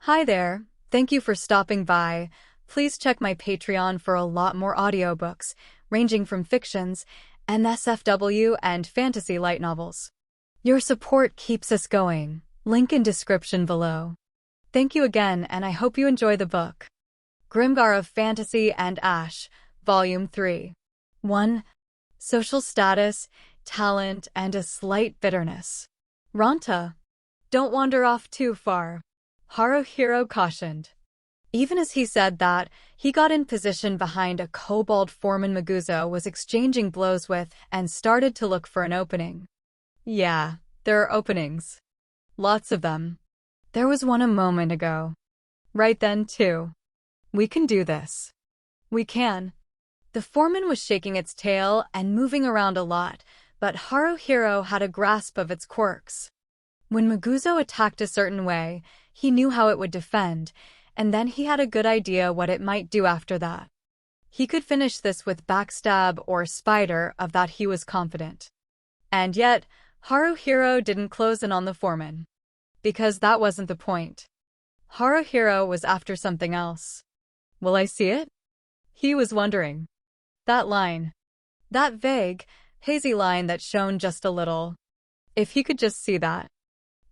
Hi there. Thank you for stopping by. Please check my Patreon for a lot more audiobooks, ranging from fictions, NSFW, and fantasy light novels. Your support keeps us going. Link in description below. Thank you again, and I hope you enjoy the book. Grimgar of Fantasy and Ash, Volume 3. 1. Social status, talent, and a slight bitterness. Ranta. Don't wander off too far, Haruhiro cautioned. Even as he said that, he got in position behind a kobold foreman Maguzo was exchanging blows with and started to look for an opening. Yeah, there are openings. Lots of them. There was one a moment ago. Right then, too. We can do this. We can. The foreman was shaking its tail and moving around a lot, but Haruhiro had a grasp of its quirks. When Maguzo attacked a certain way, he knew how it would defend, and then he had a good idea what it might do after that. He could finish this with backstab or spider, of that he was confident. And yet, Haruhiro didn't close in on the foreman. Because that wasn't the point. Haruhiro was after something else. Will I see it? He was wondering. That line. That vague, hazy line that shone just a little. If he could just see that.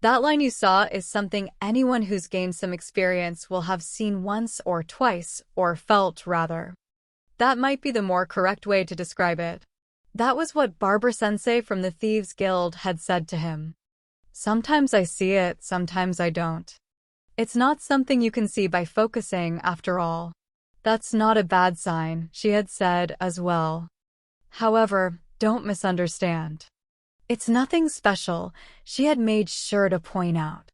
That line you saw is something anyone who's gained some experience will have seen once or twice, or felt, rather. That might be the more correct way to describe it. That was what Barber-sensei from the Thieves' Guild had said to him. Sometimes I see it, sometimes I don't. It's not something you can see by focusing, after all. That's not a bad sign, she had said as well. However, don't misunderstand. It's nothing special, she had made sure to point out.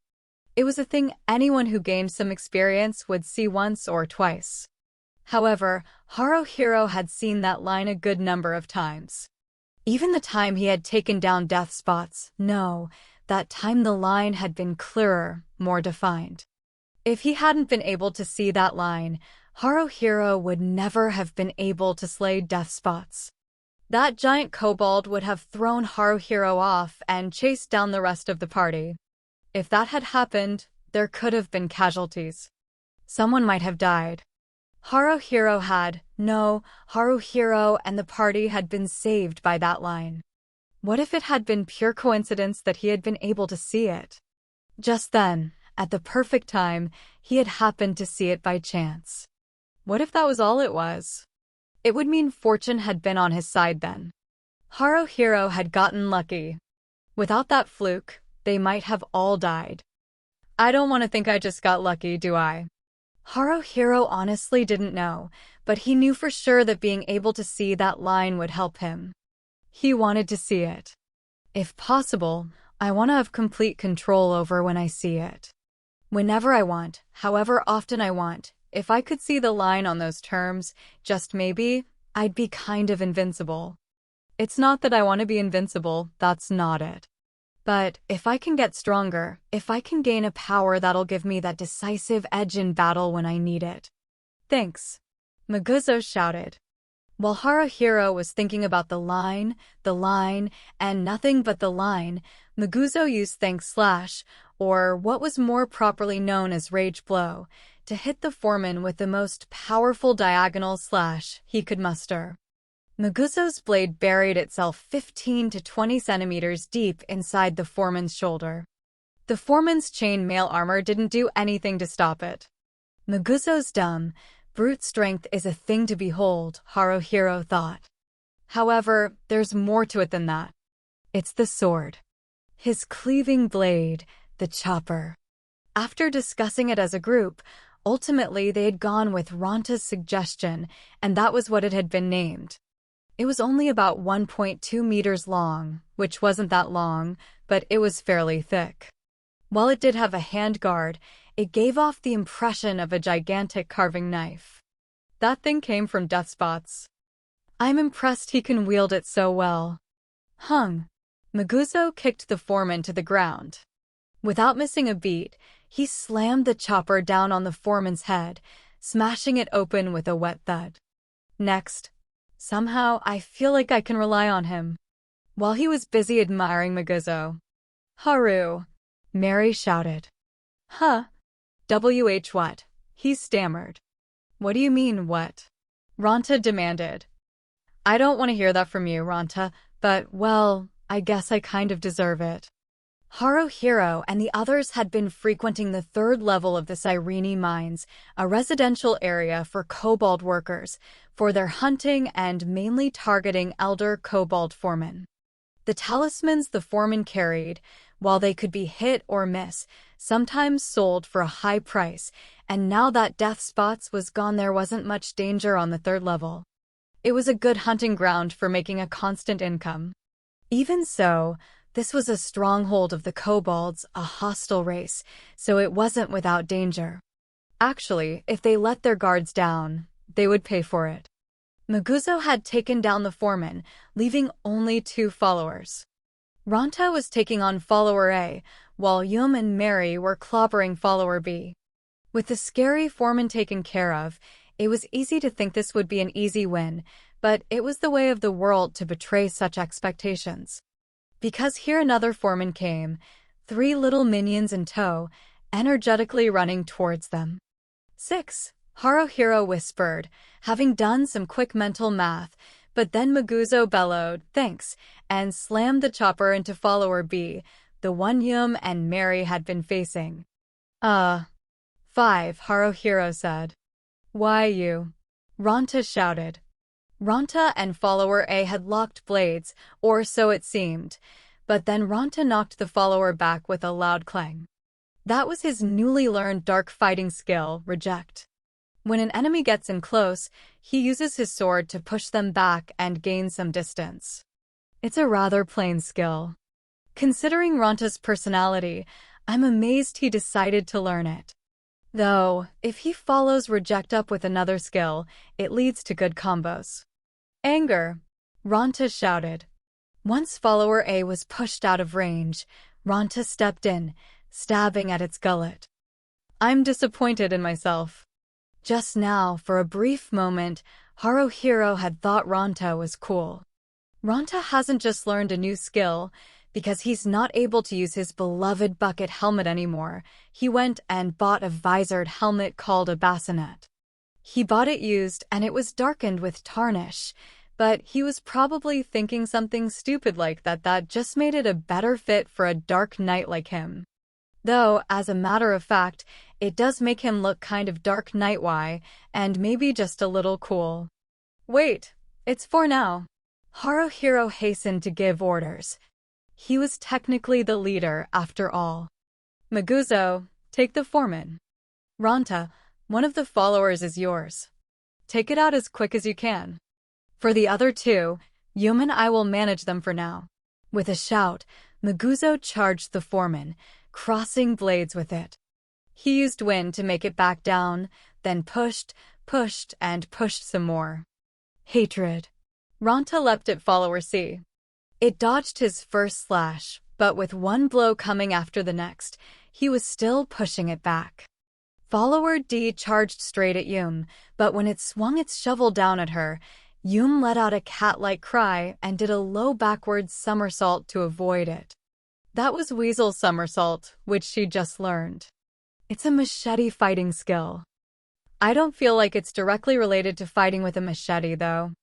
It was a thing anyone who gained some experience would see once or twice. However, Haruhiro had seen that line a good number of times. Even the time he had taken down death spots, no, that time the line had been clearer, more defined. If he hadn't been able to see that line, Haruhiro would never have been able to slay death spots. That giant kobold would have thrown Haruhiro off and chased down the rest of the party. If that had happened, there could have been casualties. Someone might have died. Haruhiro and the party had been saved by that line. What if it had been pure coincidence that he had been able to see it? Just then, at the perfect time, he had happened to see it by chance. What if that was all it was? It would mean fortune had been on his side then. Haruhiro had gotten lucky. Without that fluke, they might have all died. I don't want to think I just got lucky, do I? Haruhiro honestly didn't know, but he knew for sure that being able to see that line would help him. He wanted to see it. If possible, I want to have complete control over when I see it. Whenever I want, however often I want. If I could see the line on those terms, just maybe, I'd be kind of invincible. It's not that I want to be invincible, that's not it. But if I can get stronger, if I can gain a power that'll give me that decisive edge in battle when I need it. Thanks, Maguzo shouted. While Haruhiro was thinking about the line, and nothing but the line, Maguzo used thanks / or what was more properly known as rage blow, to hit the foreman with the most powerful diagonal / he could muster. Maguzo's blade buried itself 15 to 20 centimeters deep inside the foreman's shoulder. The foreman's chain mail armor didn't do anything to stop it. Maguzo's dumb, brute strength is a thing to behold, Haruhiro thought. However, there's more to it than that. It's the sword. His cleaving blade, the chopper. After discussing it as a group, ultimately they had gone with Ranta's suggestion, and that was what it had been named. It was only about 1.2 meters long, which wasn't that long, but it was fairly thick. While it did have a handguard, it gave off the impression of a gigantic carving knife. That thing came from death spots. I'm impressed he can wield it so well. Maguzo kicked the foreman to the ground. Without missing a beat, he slammed the chopper down on the foreman's head, smashing it open with a wet thud. Next, somehow I feel like I can rely on him. While he was busy admiring Maguzo. Haru, Mary shouted. Huh? What? He stammered. What do you mean, what? Ranta demanded. I don't want to hear that from you, Ranta, but, well, I guess I kind of deserve it. Haruhiro and the others had been frequenting the third level of the Cyrene mines, a residential area for kobold workers, for their hunting and mainly targeting elder kobold foremen. The talismans the foremen carried, while they could be hit or miss, sometimes sold for a high price, and now that Death Spots was gone there wasn't much danger on the third level. It was a good hunting ground for making a constant income. Even so, this was a stronghold of the kobolds, a hostile race, so it wasn't without danger. Actually, if they let their guards down, they would pay for it. Maguzo had taken down the foreman, leaving only 2 followers. Ranta was taking on follower A, while Yum and Mary were clobbering follower B. With the scary foreman taken care of, it was easy to think this would be an easy win, but it was the way of the world to betray such expectations. Because here another foreman came, 3 little minions in tow, energetically running towards them. 6. Haruhiro whispered, having done some quick mental math, but then Maguzo bellowed, thanks, and slammed the chopper into follower B, the one Yum and Mary had been facing. 5, Haruhiro said. Why you? Ranta shouted. Ranta and follower A had locked blades, or so it seemed, but then Ranta knocked the follower back with a loud clang. That was his newly learned dark fighting skill, Reject. When an enemy gets in close, he uses his sword to push them back and gain some distance. It's a rather plain skill. Considering Ranta's personality, I'm amazed he decided to learn it. Though, if he follows Reject up with another skill, it leads to good combos. Anger! Ranta shouted. Once follower A was pushed out of range, Ranta stepped in, stabbing at its gullet. I'm disappointed in myself. Just now, for a brief moment, Haruhiro had thought Ranta was cool. Ranta hasn't just learned a new skill. Because he's not able to use his beloved bucket helmet anymore, he went and bought a visored helmet called a bassinet. He bought it used and it was darkened with tarnish, but he was probably thinking something stupid like that just made it a better fit for a dark knight like him. Though, as a matter of fact, it does make him look kind of dark knight-y, and maybe just a little cool. Wait, it's for now. Haruhiro hastened to give orders. He was technically the leader, after all. Maguzo, take the foreman. Ranta, one of the followers is yours. Take it out as quick as you can. For the other 2, Yum and I will manage them for now. With a shout, Maguzo charged the foreman, crossing blades with it. He used wind to make it back down, then pushed, and pushed some more. Hatred. Ranta leapt at follower C. It dodged his first slash, but with one blow coming after the next, he was still pushing it back. Follower D charged straight at Yum, but when it swung its shovel down at her, Yum let out a cat-like cry and did a low backwards somersault to avoid it. That was Weasel Somersault, which she just learned. It's a machete fighting skill. I don't feel like it's directly related to fighting with a machete, though.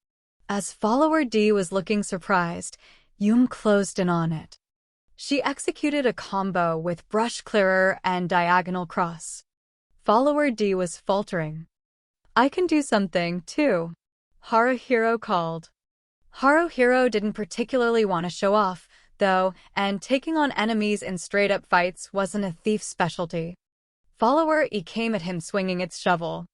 As follower D was looking surprised, Yum closed in on it. She executed a combo with brush clearer and diagonal cross. Follower D was faltering. I can do something, too, Haruhiro called. Haruhiro didn't particularly want to show off, though, and taking on enemies in straight-up fights wasn't a thief's specialty. Follower E came at him swinging its shovel.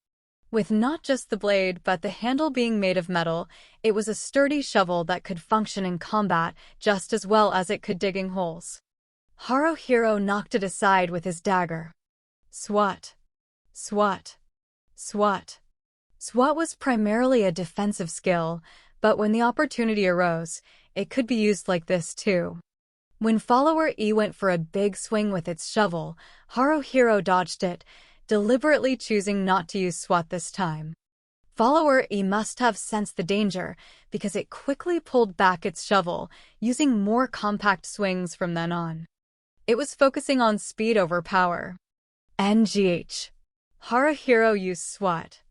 With not just the blade but the handle being made of metal, it was a sturdy shovel that could function in combat just as well as it could digging holes. Haruhiro knocked it aside with his dagger. Swat. Swat. Swat. Swat was primarily a defensive skill, but when the opportunity arose, it could be used like this too. When follower E went for a big swing with its shovel, Haruhiro dodged it, deliberately choosing not to use SWAT this time. Follower E must have sensed the danger because it quickly pulled back its shovel, using more compact swings from then on. It was focusing on speed over power. NGH. Haruhiro used SWAT,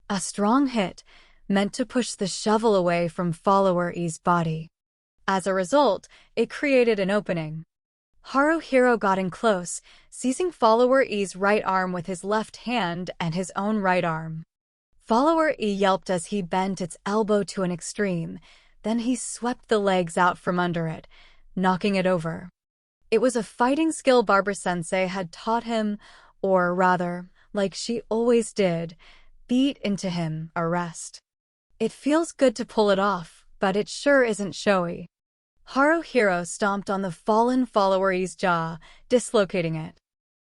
a strong hit meant to push the shovel away from follower E's body. As a result, it created an opening. Haruhiro got in close, seizing follower E's right arm with his left hand and his own right arm. Follower E yelped as he bent its elbow to an extreme, then he swept the legs out from under it, knocking it over. It was a fighting skill Barbara-sensei had taught him, or rather, like she always did, beat into him a rest. It feels good to pull it off, but it sure isn't showy. Haruhiro stomped on the fallen follower's jaw, dislocating it.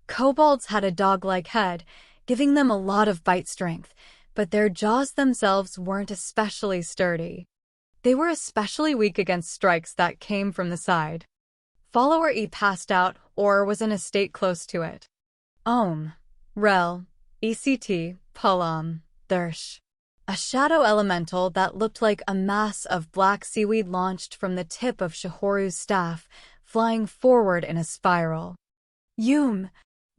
Kobolds had a dog-like head, giving them a lot of bite strength, but their jaws themselves weren't especially sturdy. They were especially weak against strikes that came from the side. Follower E passed out or was in a state close to it. Ohm. Rel. ECT. Palam. Thursh. A shadow elemental that looked like a mass of black seaweed launched from the tip of Shihoru's staff, flying forward in a spiral. Yum!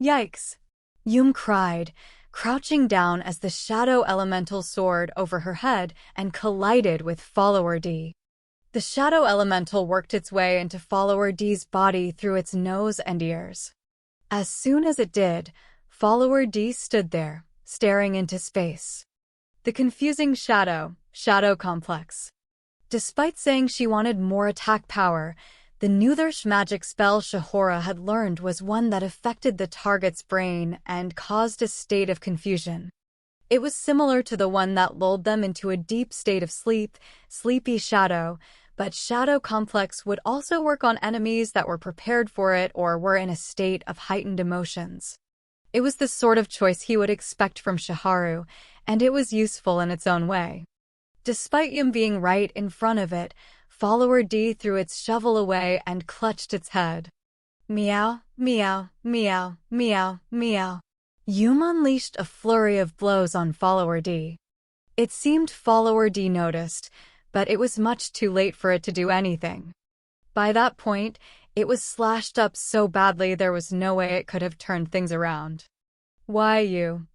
Yikes! Yum cried, crouching down as the shadow elemental soared over her head and collided with Follower D. The shadow elemental worked its way into Follower D's body through its nose and ears. As soon as it did, Follower D stood there, staring into space. The confusing shadow complex. Despite saying she wanted more attack power, the new Thursh magic spell Shihoru had learned was one that affected the target's brain and caused a state of confusion. It was similar to the one that lulled them into a deep state of sleepy shadow, but Shadow Complex would also work on enemies that were prepared for it or were in a state of heightened emotions. It was the sort of choice he would expect from Shihoru, and it was useful in its own way. Despite Yum being right in front of it, Follower D threw its shovel away and clutched its head. Meow, meow, meow, meow, meow. Yum unleashed a flurry of blows on Follower D. It seemed Follower D noticed, but it was much too late for it to do anything. By that point, it was slashed up so badly there was no way it could have turned things around. Why you?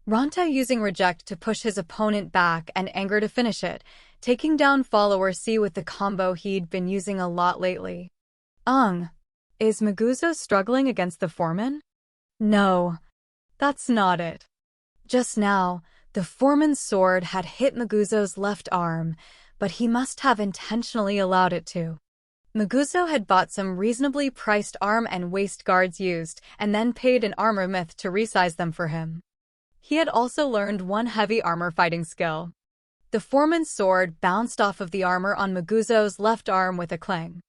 Ronta using Reject to push his opponent back and Anger to finish it, taking down Follower C with the combo he'd been using a lot lately. Is Maguzo struggling against the foreman? No, that's not it. Just now, the foreman's sword had hit Maguzo's left arm, but he must have intentionally allowed it to. Maguzo had bought some reasonably priced arm and waist guards used, and then paid an armor myth to resize them for him. He had also learned one heavy armor fighting skill. The foreman's sword bounced off of the armor on Maguzo's left arm with a clang.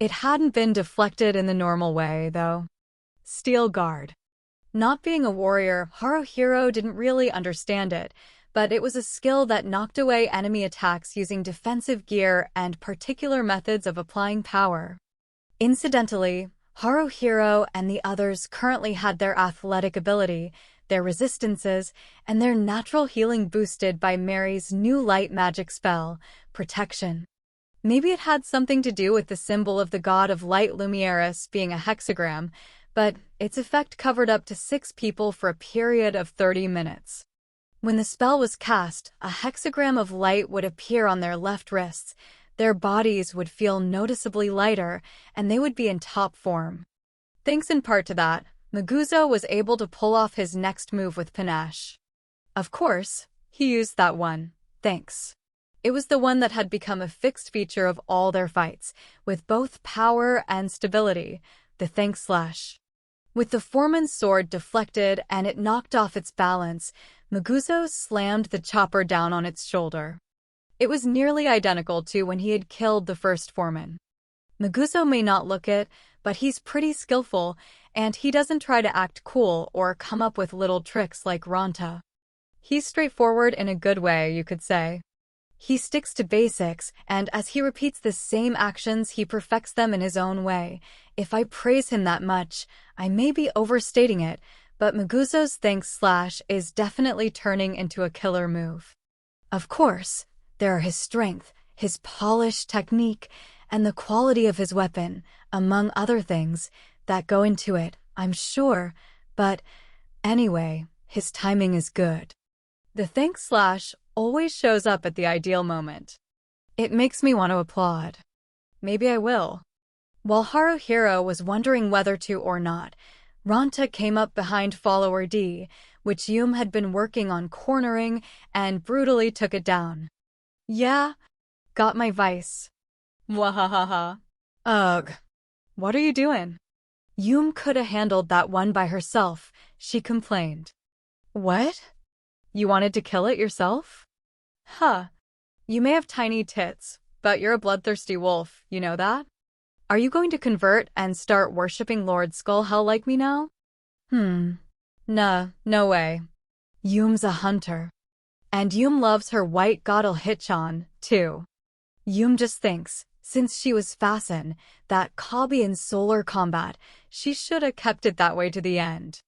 It hadn't been deflected in the normal way, though. Steel guard. Not being a warrior, Haruhiro didn't really understand it, but it was a skill that knocked away enemy attacks using defensive gear and particular methods of applying power. Incidentally, Haruhiro and the others currently had their athletic ability, their resistances, and their natural healing boosted by Mary's new light magic spell, Protection. Maybe it had something to do with the symbol of the god of light Lumieris being a hexagram, but its effect covered up to 6 people for a period of 30 minutes. When the spell was cast, a hexagram of light would appear on their left wrists, their bodies would feel noticeably lighter, and they would be in top form. Thanks in part to that, Maguzo was able to pull off his next move with panache. Of course, he used that one, thanks. It was the one that had become a fixed feature of all their fights, with both power and stability, the thanks slash. With the foreman's sword deflected and it knocked off its balance, Maguzo slammed the chopper down on its shoulder. It was nearly identical to when he had killed the first foreman. Maguzo may not look it, but he's pretty skillful, and he doesn't try to act cool or come up with little tricks like Ronta. He's straightforward in a good way, you could say. He sticks to basics, and as he repeats the same actions, he perfects them in his own way. If I praise him that much, I may be overstating it, but Maguzo's thanks slash is definitely turning into a killer move. Of course, there are his strength, his polished technique, and the quality of his weapon, among other things, that go into it, I'm sure, but anyway, His timing is good. The thanks slash always shows up at the ideal moment. It makes me want to applaud. Maybe I will. While Haruhiro was wondering whether to or not, Ranta came up behind follower D, which Yum had been working on cornering, and brutally took it down. Yeah, got my vice. Wahahaha. Ugh. What are you doing? Yum coulda handled that one by herself, she complained. What? You wanted to kill it yourself? Huh. You may have tiny tits, but you're a bloodthirsty wolf, you know that? Are you going to convert and start worshipping Lord Skullhell like me now? Nah, no way. Yum's a hunter. And Yum loves her white God'll hitch on, too. Yum just thinks, since she was fastened, that Kabi in solar combat, she shoulda kept it that way to the end.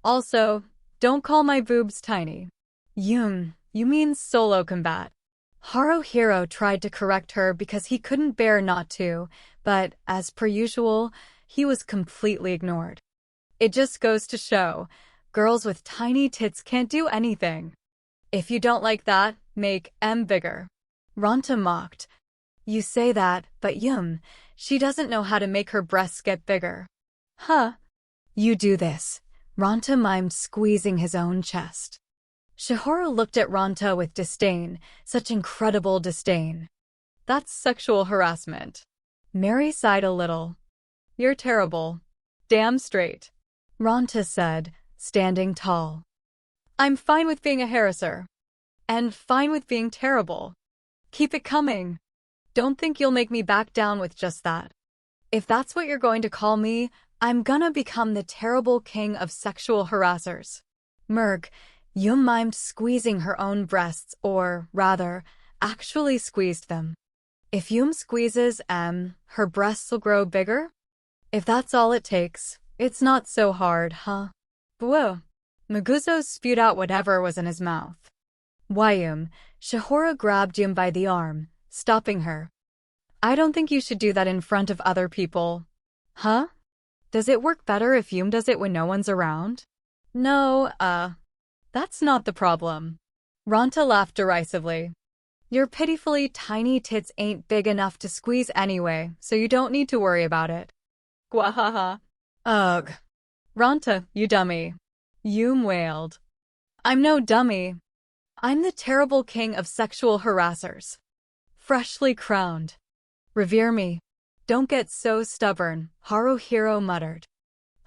Also, don't call my boobs tiny. Yum, you mean solo combat. Haruhiro tried to correct her because he couldn't bear not to, but, as per usual, he was completely ignored. It just goes to show, girls with tiny tits can't do anything. If you don't like that, make M bigger. Ranta mocked. You say that, but Yum, she doesn't know how to make her breasts get bigger. Huh. You do this. Ranta mimed squeezing his own chest. Shihoru looked at Ranta with disdain, such incredible disdain. That's sexual harassment. Mary sighed a little. You're terrible. Damn straight. Ranta said, standing tall. I'm fine with being a harasser. And fine with being terrible. Keep it coming. Don't think you'll make me back down with just that. If that's what you're going to call me, I'm gonna become the terrible king of sexual harassers. Merg, Yum mimed squeezing her own breasts, or, rather, actually squeezed them. If Yum squeezes M, her breasts'll grow bigger? If that's all it takes, it's not so hard, huh? Whoa. Maguzo spewed out whatever was in his mouth. Why, Yum? Shihoru grabbed Yum by the arm, stopping her. I don't think you should do that in front of other people. Huh? Does it work better if Yum does it when no one's around? No, that's not the problem. Ranta laughed derisively. Your pitifully tiny tits ain't big enough to squeeze anyway, so you don't need to worry about it. Gwahaha. Ugh. Ranta, you dummy. Yum wailed. I'm no dummy. I'm the terrible king of sexual harassers. Freshly crowned. Revere me. Don't get so stubborn, Haruhiro muttered.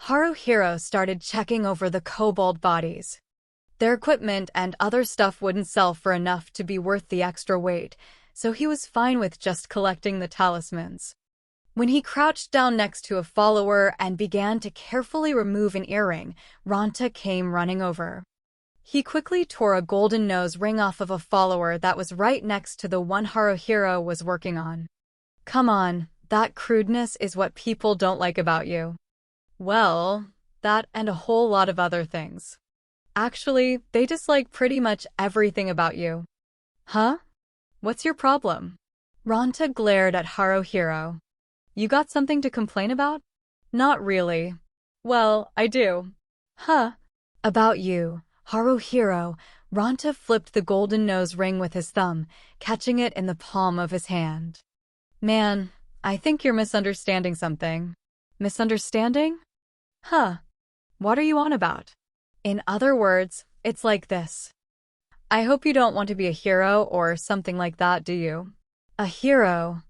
Haruhiro started checking over the kobold bodies. Their equipment and other stuff wouldn't sell for enough to be worth the extra weight, so he was fine with just collecting the talismans. When he crouched down next to a follower and began to carefully remove an earring, Ranta came running over. He quickly tore a golden nose ring off of a follower that was right next to the one Haruhiro was working on. Come on, that crudeness is what people don't like about you. Well, that and a whole lot of other things. Actually, they dislike pretty much everything about you. Huh? What's your problem? Ranta glared at Haruhiro. You got something to complain about? Not really. Well, I do. Huh. About you, Haruhiro. Ranta flipped the golden nose ring with his thumb, catching it in the palm of his hand. Man, I think you're misunderstanding something. Misunderstanding? Huh. What are you on about? In other words, it's like this. I hope you don't want to be a hero or something like that, do you? A hero?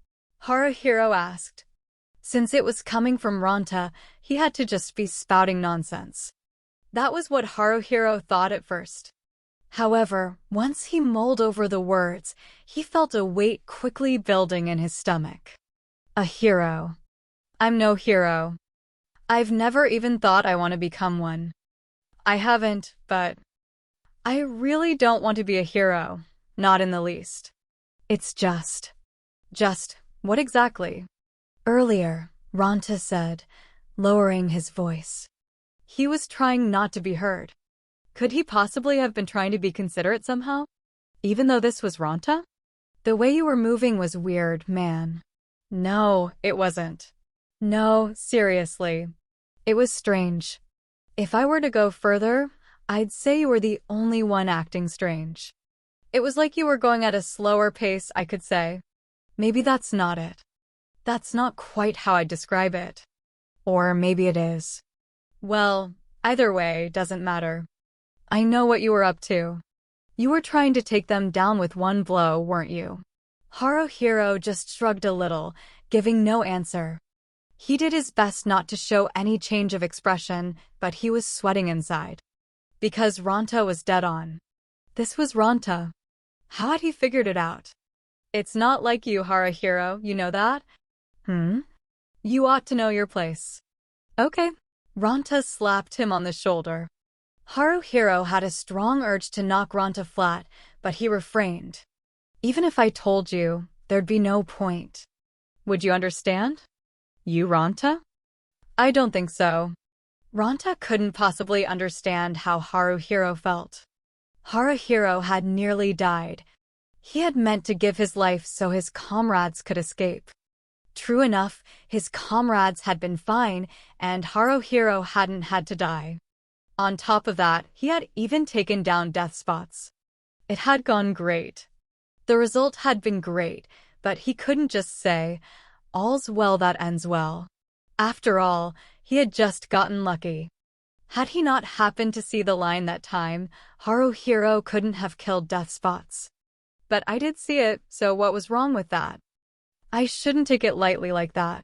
Haruhiro asked. Since it was coming from Ranta, he had to just be spouting nonsense. That was what Haruhiro thought at first. However, once he mulled over the words, he felt a weight quickly building in his stomach. A hero. I'm no hero. I've never even thought I want to become one. I haven't, but I really don't want to be a hero, not in the least. It's just, what exactly? Earlier, Ranta said, lowering his voice. He was trying not to be heard. Could he possibly have been trying to be considerate somehow? Even though this was Ranta? The way you were moving was weird, man. No, it wasn't. No, seriously. It was strange. If I were to go further, I'd say you were the only one acting strange. It was like you were going at a slower pace, I could say. Maybe that's not it. That's not quite how I'd describe it. Or maybe it is. Well, either way, doesn't matter. I know what you were up to. You were trying to take them down with one blow, weren't you? Haruhiro just shrugged a little, giving no answer. He did his best not to show any change of expression, but he was sweating inside. Because Ranta was dead on. This was Ranta. How had he figured it out? It's not like you, Haruhiro, you know that? You ought to know your place. Okay. Ranta slapped him on the shoulder. Haruhiro had a strong urge to knock Ranta flat, but he refrained. Even if I told you, there'd be no point. Would you understand? You, Ranta? I don't think so. Ranta couldn't possibly understand how Haruhiro felt. Haruhiro had nearly died. He had meant to give his life so his comrades could escape. True enough, his comrades had been fine, and Haruhiro hadn't had to die. On top of that, he had even taken down death spots. It had gone great. The result had been great, but he couldn't just say, "All's well that ends well." After all, he had just gotten lucky. Had he not happened to see the line that time, Haruhiro couldn't have killed death spots. But I did see it, so what was wrong with that? I shouldn't take it lightly like that.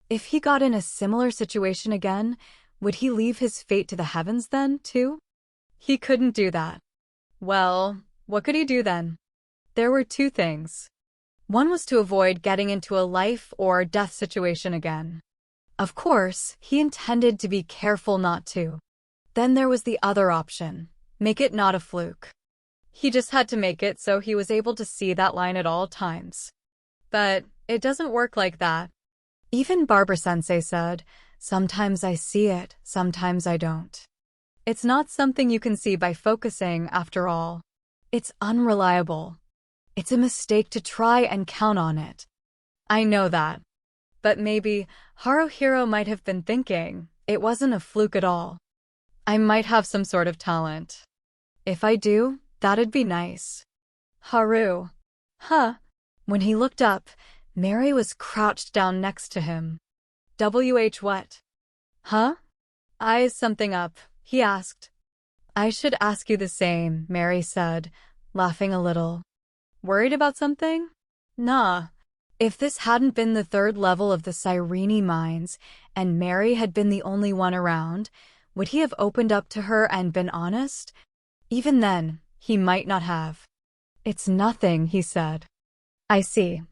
If he got in a similar situation again, would he leave his fate to the heavens then, too? He couldn't do that. Well, what could he do then? There were two things. One was to avoid getting into a life or death situation again. Of course, he intended to be careful not to. Then there was the other option. Make it not a fluke. He just had to make it so he was able to see that line at all times. But it doesn't work like that. Even Barbara-sensei said, "Sometimes I see it, sometimes I don't." It's not something you can see by focusing, after all. It's unreliable. It's a mistake to try and count on it. I know that. But maybe Haruhiro might have been thinking, it wasn't a fluke at all. I might have some sort of talent. If I do, that'd be nice. Haru. Huh. When he looked up, Mary was crouched down next to him. What? Huh? Eyes something up, he asked. I should ask you the same, Mary said, laughing a little. Worried about something? Nah. If this hadn't been the third level of the Cyrene mines, and Mary had been the only one around, would he have opened up to her and been honest? Even then, he might not have. It's nothing, he said. I see.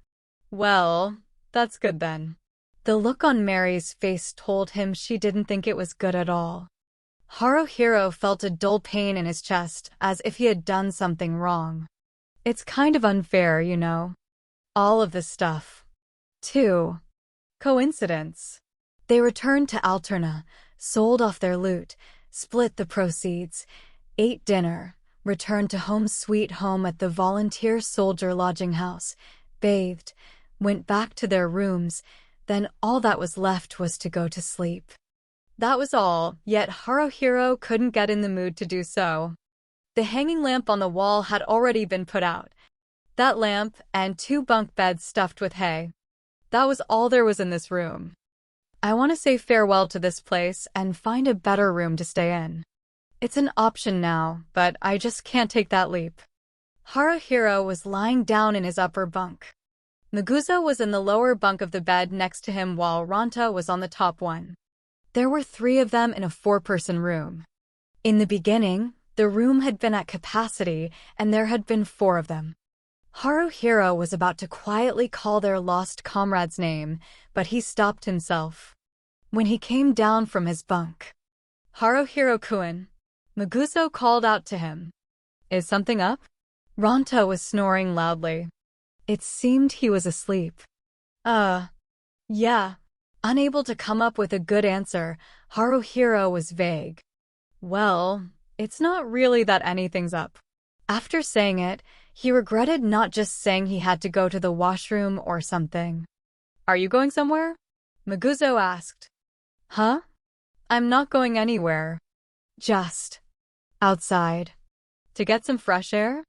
Well, that's good then. The look on Mary's face told him she didn't think it was good at all. Haruhiro felt a dull pain in his chest, as if he had done something wrong. It's kind of unfair, you know. All of this stuff. 2. Coincidence. They returned to Alterna, sold off their loot, split the proceeds, ate dinner, returned to home sweet home at the volunteer soldier lodging house, bathed, went back to their rooms, then all that was left was to go to sleep. That was all, yet Haruhiro couldn't get in the mood to do so. The hanging lamp on the wall had already been put out. That lamp and 2 bunk beds stuffed with hay. That was all there was in this room. I want to say farewell to this place and find a better room to stay in. It's an option now, but I just can't take that leap. Haruhiro was lying down in his upper bunk. Maguzo was in the lower bunk of the bed next to him while Ranta was on the top one. There were 3 of them in a 4-person room. In the beginning, the room had been at capacity and there had been 4 of them. Haruhiro was about to quietly call their lost comrade's name, but he stopped himself. When he came down from his bunk, Haruhiro-kun, Maguzo called out to him. Is something up? Ranta was snoring loudly. It seemed he was asleep. Yeah. Unable to come up with a good answer, Haruhiro was vague. Well, it's not really that anything's up. After saying it, he regretted not just saying he had to go to the washroom or something. Are you going somewhere? Maguzo asked. Huh? I'm not going anywhere. Outside. To get some fresh air?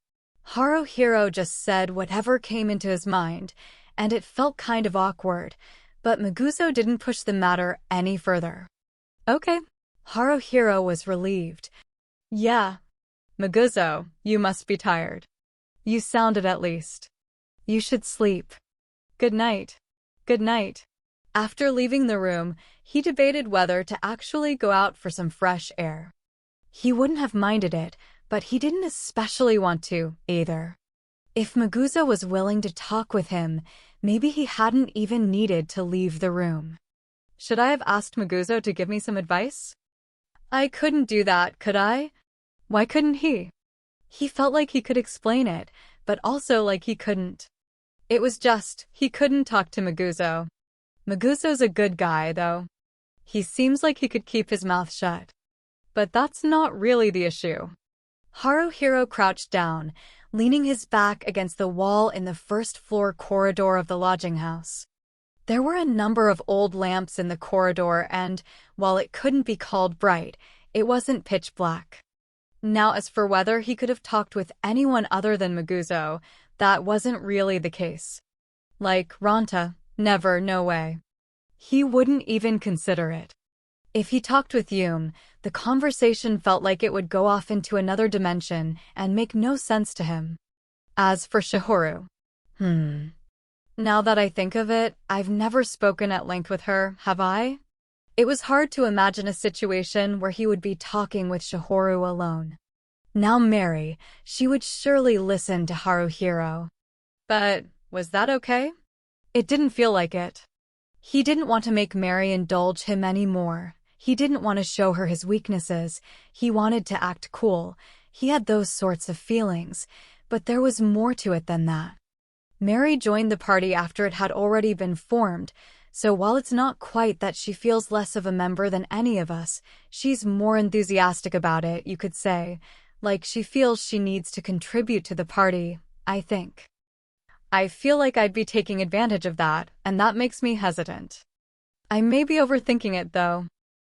Haruhiro just said whatever came into his mind, and it felt kind of awkward, but Maguzo didn't push the matter any further. Okay. Haruhiro was relieved. Yeah. Maguzo, you must be tired. You sounded at least. You should sleep. Good night. Good night. After leaving the room, he debated whether to actually go out for some fresh air. He wouldn't have minded it, but he didn't especially want to, either. If Maguzo was willing to talk with him, maybe he hadn't even needed to leave the room. Should I have asked Maguzo to give me some advice? I couldn't do that, could I? Why couldn't he? He felt like he could explain it, but also like he couldn't. It was just, he couldn't talk to Maguzo. Maguzo's a good guy, though. He seems like he could keep his mouth shut. But that's not really the issue. Haruhiro crouched down, leaning his back against the wall in the first-floor corridor of the lodging house. There were a number of old lamps in the corridor and, while it couldn't be called bright, it wasn't pitch black. Now, as for whether he could have talked with anyone other than Maguzo, that wasn't really the case. Like Ranta, never, no way. He wouldn't even consider it. If he talked with Yume, the conversation felt like it would go off into another dimension and make no sense to him. As for Shihoru, now that I think of it, I've never spoken at length with her, have I? It was hard to imagine a situation where he would be talking with Shihoru alone. Now Mary, she would surely listen to Haruhiro. But was that okay? It didn't feel like it. He didn't want to make Mary indulge him anymore. He didn't want to show her his weaknesses. He wanted to act cool. He had those sorts of feelings, but there was more to it than that. Mary joined the party after it had already been formed, so while it's not quite that she feels less of a member than any of us, she's more enthusiastic about it, you could say. Like she feels she needs to contribute to the party, I think. I feel like I'd be taking advantage of that, and that makes me hesitant. I may be overthinking it, though.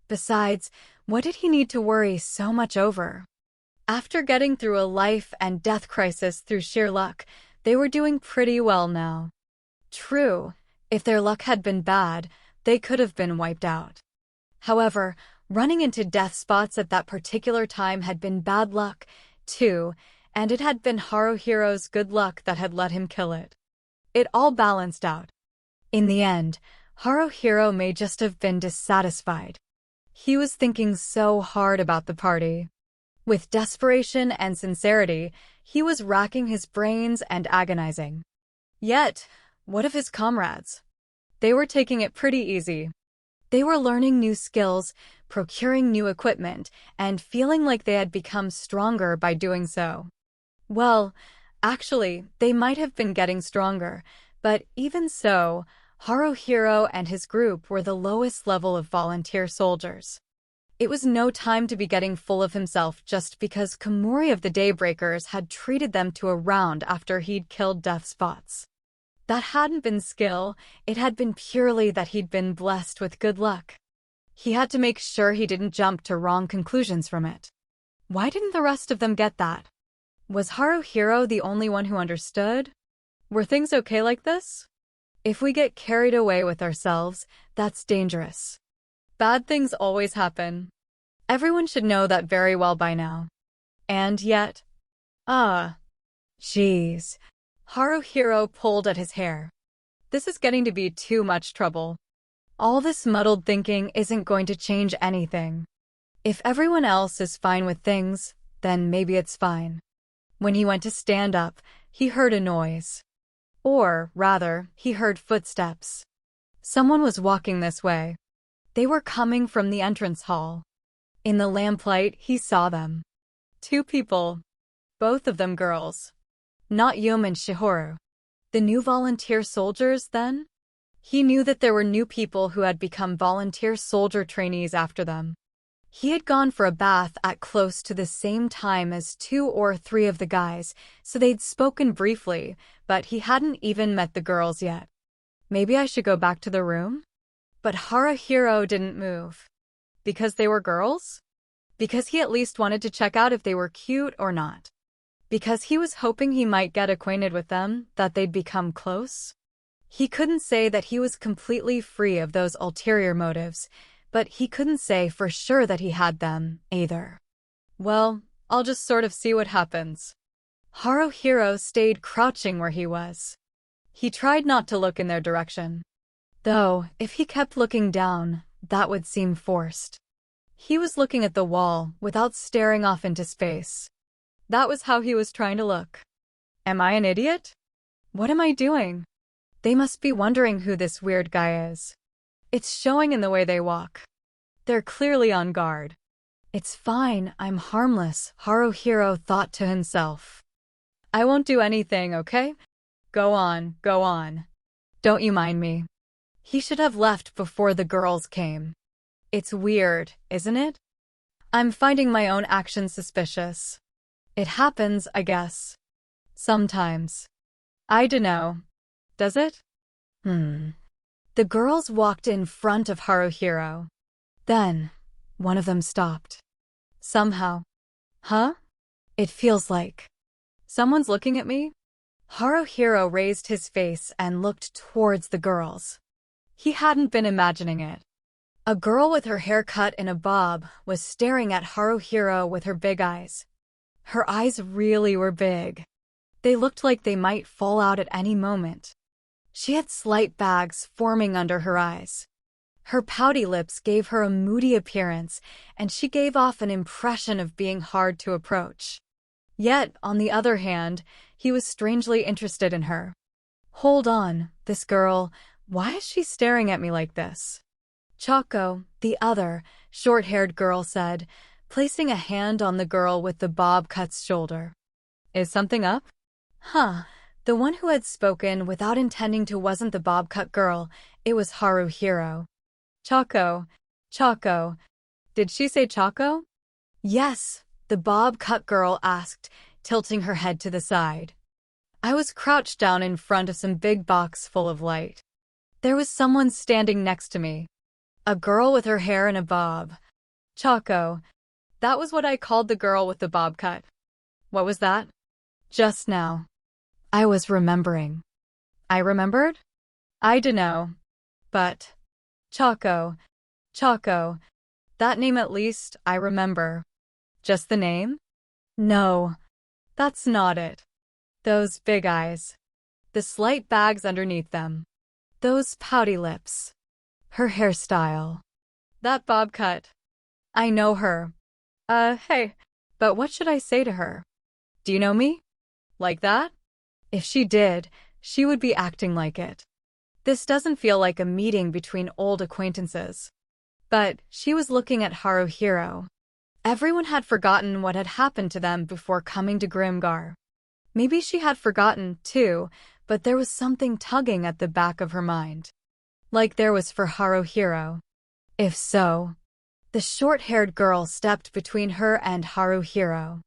Besides, what did he need to worry so much over? After getting through a life and death crisis through sheer luck, they were doing pretty well now. True, if their luck had been bad, they could have been wiped out. However, running into death spots at that particular time had been bad luck, too, and it had been Haruhiro's good luck that had let him kill it. It all balanced out. In the end, Haruhiro may just have been dissatisfied. He was thinking so hard about the party. With desperation and sincerity, he was racking his brains and agonizing. Yet, what of his comrades? They were taking it pretty easy. They were learning new skills, procuring new equipment, and feeling like they had become stronger by doing so. Well, actually, they might have been getting stronger, but even so, Haruhiro and his group were the lowest level of volunteer soldiers. It was no time to be getting full of himself just because Komori of the Daybreakers had treated them to a round after he'd killed death spots. That hadn't been skill, it had been purely that he'd been blessed with good luck. He had to make sure he didn't jump to wrong conclusions from it. Why didn't the rest of them get that? Was Haruhiro the only one who understood? Were things okay like this? If we get carried away with ourselves, that's dangerous. Bad things always happen. Everyone should know that very well by now. And yet... Jeez. Haruhiro pulled at his hair. This is getting to be too much trouble. All this muddled thinking isn't going to change anything. If everyone else is fine with things, then maybe it's fine. When he went to stand up, he heard a noise. Or, rather, he heard footsteps. Someone was walking this way. They were coming from the entrance hall. In the lamplight, he saw them. 2 people. Both of them girls. Not Yume and Shihoru. The new volunteer soldiers, then? He knew that there were new people who had become volunteer soldier trainees after them. He had gone for a bath at close to the same time as 2 or 3 of the guys, so they'd spoken briefly, but he hadn't even met the girls yet. Maybe I should go back to the room? But Haruhiro didn't move. Because they were girls? Because he at least wanted to check out if they were cute or not. Because he was hoping he might get acquainted with them, that they'd become close. He couldn't say that he was completely free of those ulterior motives, but he couldn't say for sure that he had them, either. Well, I'll just sort of see what happens. Haruhiro stayed crouching where he was. He tried not to look in their direction. Though, if he kept looking down, that would seem forced. He was looking at the wall without staring off into space. That was how he was trying to look. Am I an idiot? What am I doing? They must be wondering who this weird guy is. It's showing in the way they walk. They're clearly on guard. It's fine, I'm harmless, Haruhiro thought to himself. I won't do anything, okay? Go on, go on. Don't you mind me. He should have left before the girls came. It's weird, isn't it? I'm finding my own actions suspicious. It happens, I guess. Sometimes. I dunno. Does it? The girls walked in front of Haruhiro. Then, one of them stopped. Somehow. Huh? It feels like someone's looking at me? Haruhiro raised his face and looked towards the girls. He hadn't been imagining it. A girl with her hair cut in a bob was staring at Haruhiro with her big eyes. Her eyes really were big. They looked like they might fall out at any moment. She had slight bags forming under her eyes. Her pouty lips gave her a moody appearance, and she gave off an impression of being hard to approach. Yet, on the other hand, he was strangely interested in her. Hold on, this girl, why is she staring at me like this? Choco, the other, short-haired girl said, placing a hand on the girl with the bob cut's shoulder. Is something up? Huh. The one who had spoken without intending to wasn't the bob cut girl, it was Haruhiro. Choco. Did she say Choco? Yes, the bob cut girl asked, tilting her head to the side. I was crouched down in front of some big box full of light. There was someone standing next to me. A girl with her hair in a bob. Choco. That was what I called the girl with the bob cut. What was that? Just now. I was remembering. I remembered? I dunno. But. Choco. That name at least, I remember. Just the name? No. That's not it. Those big eyes. The slight bags underneath them. Those pouty lips. Her hairstyle. That bob cut. I know her. Hey. But what should I say to her? Do you know me? Like that? If she did, she would be acting like it. This doesn't feel like a meeting between old acquaintances. But she was looking at Haruhiro. Everyone had forgotten what had happened to them before coming to Grimgar. Maybe she had forgotten, too, but there was something tugging at the back of her mind. Like there was for Haruhiro. If so, the short-haired girl stepped between her and Haruhiro.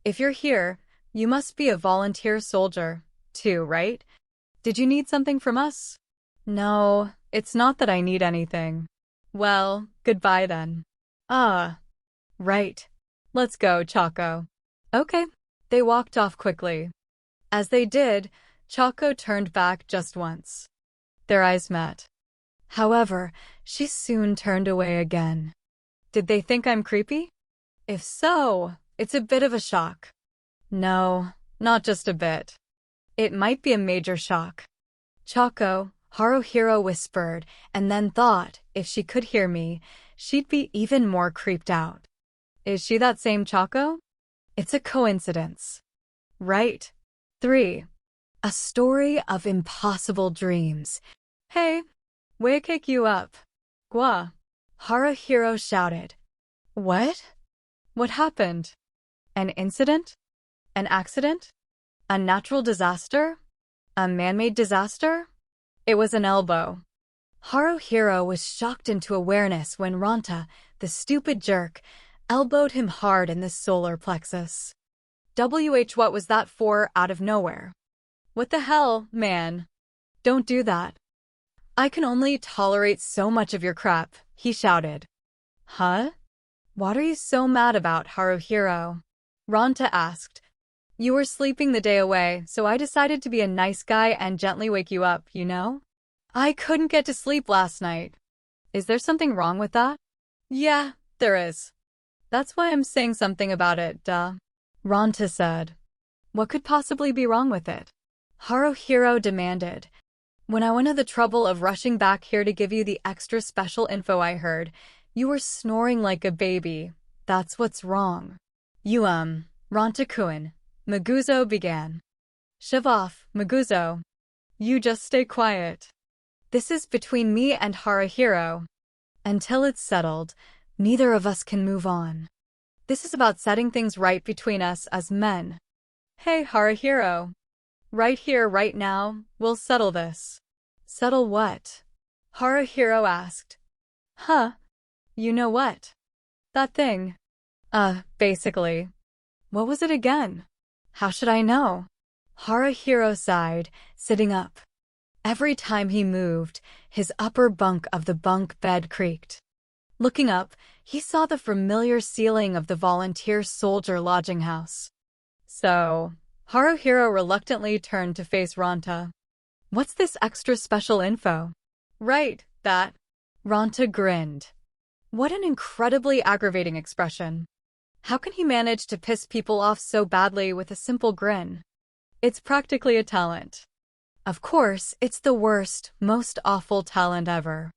If you're here, you must be a volunteer soldier, too, right? Did you need something from us? No, it's not that I need anything. Well, goodbye then. Right. Let's go, Choco. Okay. They walked off quickly. As they did, Choco turned back just once. Their eyes met. However, she soon turned away again. Did they think I'm creepy? If so, it's a bit of a shock. No, not just a bit. It might be a major shock. Choco, Haruhiro whispered, and then thought, if she could hear me, she'd be even more creeped out. Is she that same Choco? It's a coincidence. Right. 3. A story of impossible dreams. Hey, wake you up. Gwa. Haruhiro shouted. What? What happened? An incident? An accident? A natural disaster? A man-made disaster? It was an elbow. Haruhiro was shocked into awareness when Ranta, the stupid jerk, elbowed him hard in the solar plexus. What was that for out of nowhere? What the hell, man? Don't do that. I can only tolerate so much of your crap, he shouted. Huh? What are you so mad about, Haruhiro? Ranta asked. You were sleeping the day away, so I decided to be a nice guy and gently wake you up, you know? I couldn't get to sleep last night. Is there something wrong with that? Yeah, there is. That's why I'm saying something about it, duh. Ranta said. What could possibly be wrong with it? Haruhiro demanded. When I went to the trouble of rushing back here to give you the extra special info I heard, you were snoring like a baby. That's what's wrong. You, Ranta-kun, Maguzo began. Shove off, Maguzo. You just stay quiet. This is between me and Haruhiro. Until it's settled, neither of us can move on. This is about setting things right between us as men. Hey, Haruhiro. Right here, right now, we'll settle this. Settle what? Haruhiro asked. Huh? You know what? That thing. Basically. What was it again? How should I know? Haruhiro sighed, sitting up. Every time he moved, his upper bunk of the bunk bed creaked. Looking up, he saw the familiar ceiling of the volunteer soldier lodging house. So, Haruhiro reluctantly turned to face Ranta. What's this extra special info? Right, that. Ranta grinned. What an incredibly aggravating expression. How can he manage to piss people off so badly with a simple grin? It's practically a talent. Of course, it's the worst, most awful talent ever.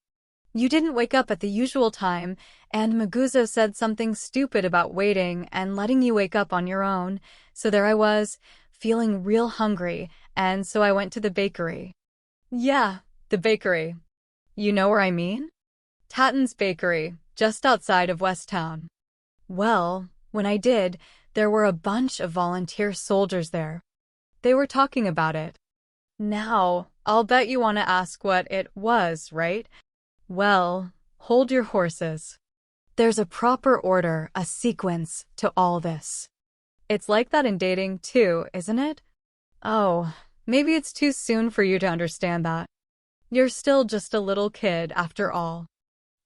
You didn't wake up at the usual time, and Maguzo said something stupid about waiting and letting you wake up on your own, so there I was, feeling real hungry, and so I went to the bakery. Yeah, the bakery. You know where I mean? Tatton's Bakery, just outside of West Town. Well, when I did, there were a bunch of volunteer soldiers there. They were talking about it. Now, I'll bet you want to ask what it was, right? Well, hold your horses. There's a proper order, a sequence to all this. It's like that in dating too, isn't it? Oh, maybe it's too soon for you to understand that. You're still just a little kid after all.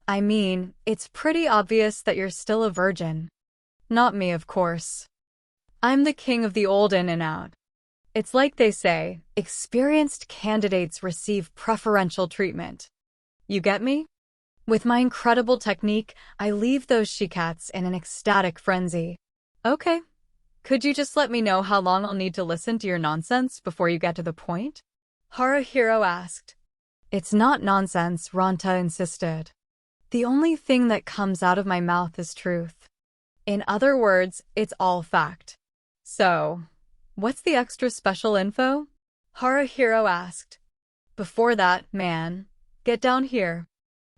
I mean, it's pretty obvious that you're still a virgin. Not me, of course. I'm the king of the old in and out. It's like they say, experienced candidates receive preferential treatment. You get me? With my incredible technique, I leave those she-cats in an ecstatic frenzy. Okay. Could you just let me know how long I'll need to listen to your nonsense before you get to the point? Haruhiro asked. It's not nonsense, Ranta insisted. The only thing that comes out of my mouth is truth. In other words, it's all fact. So, what's the extra special info? Haruhiro asked. Before that, man, get down here.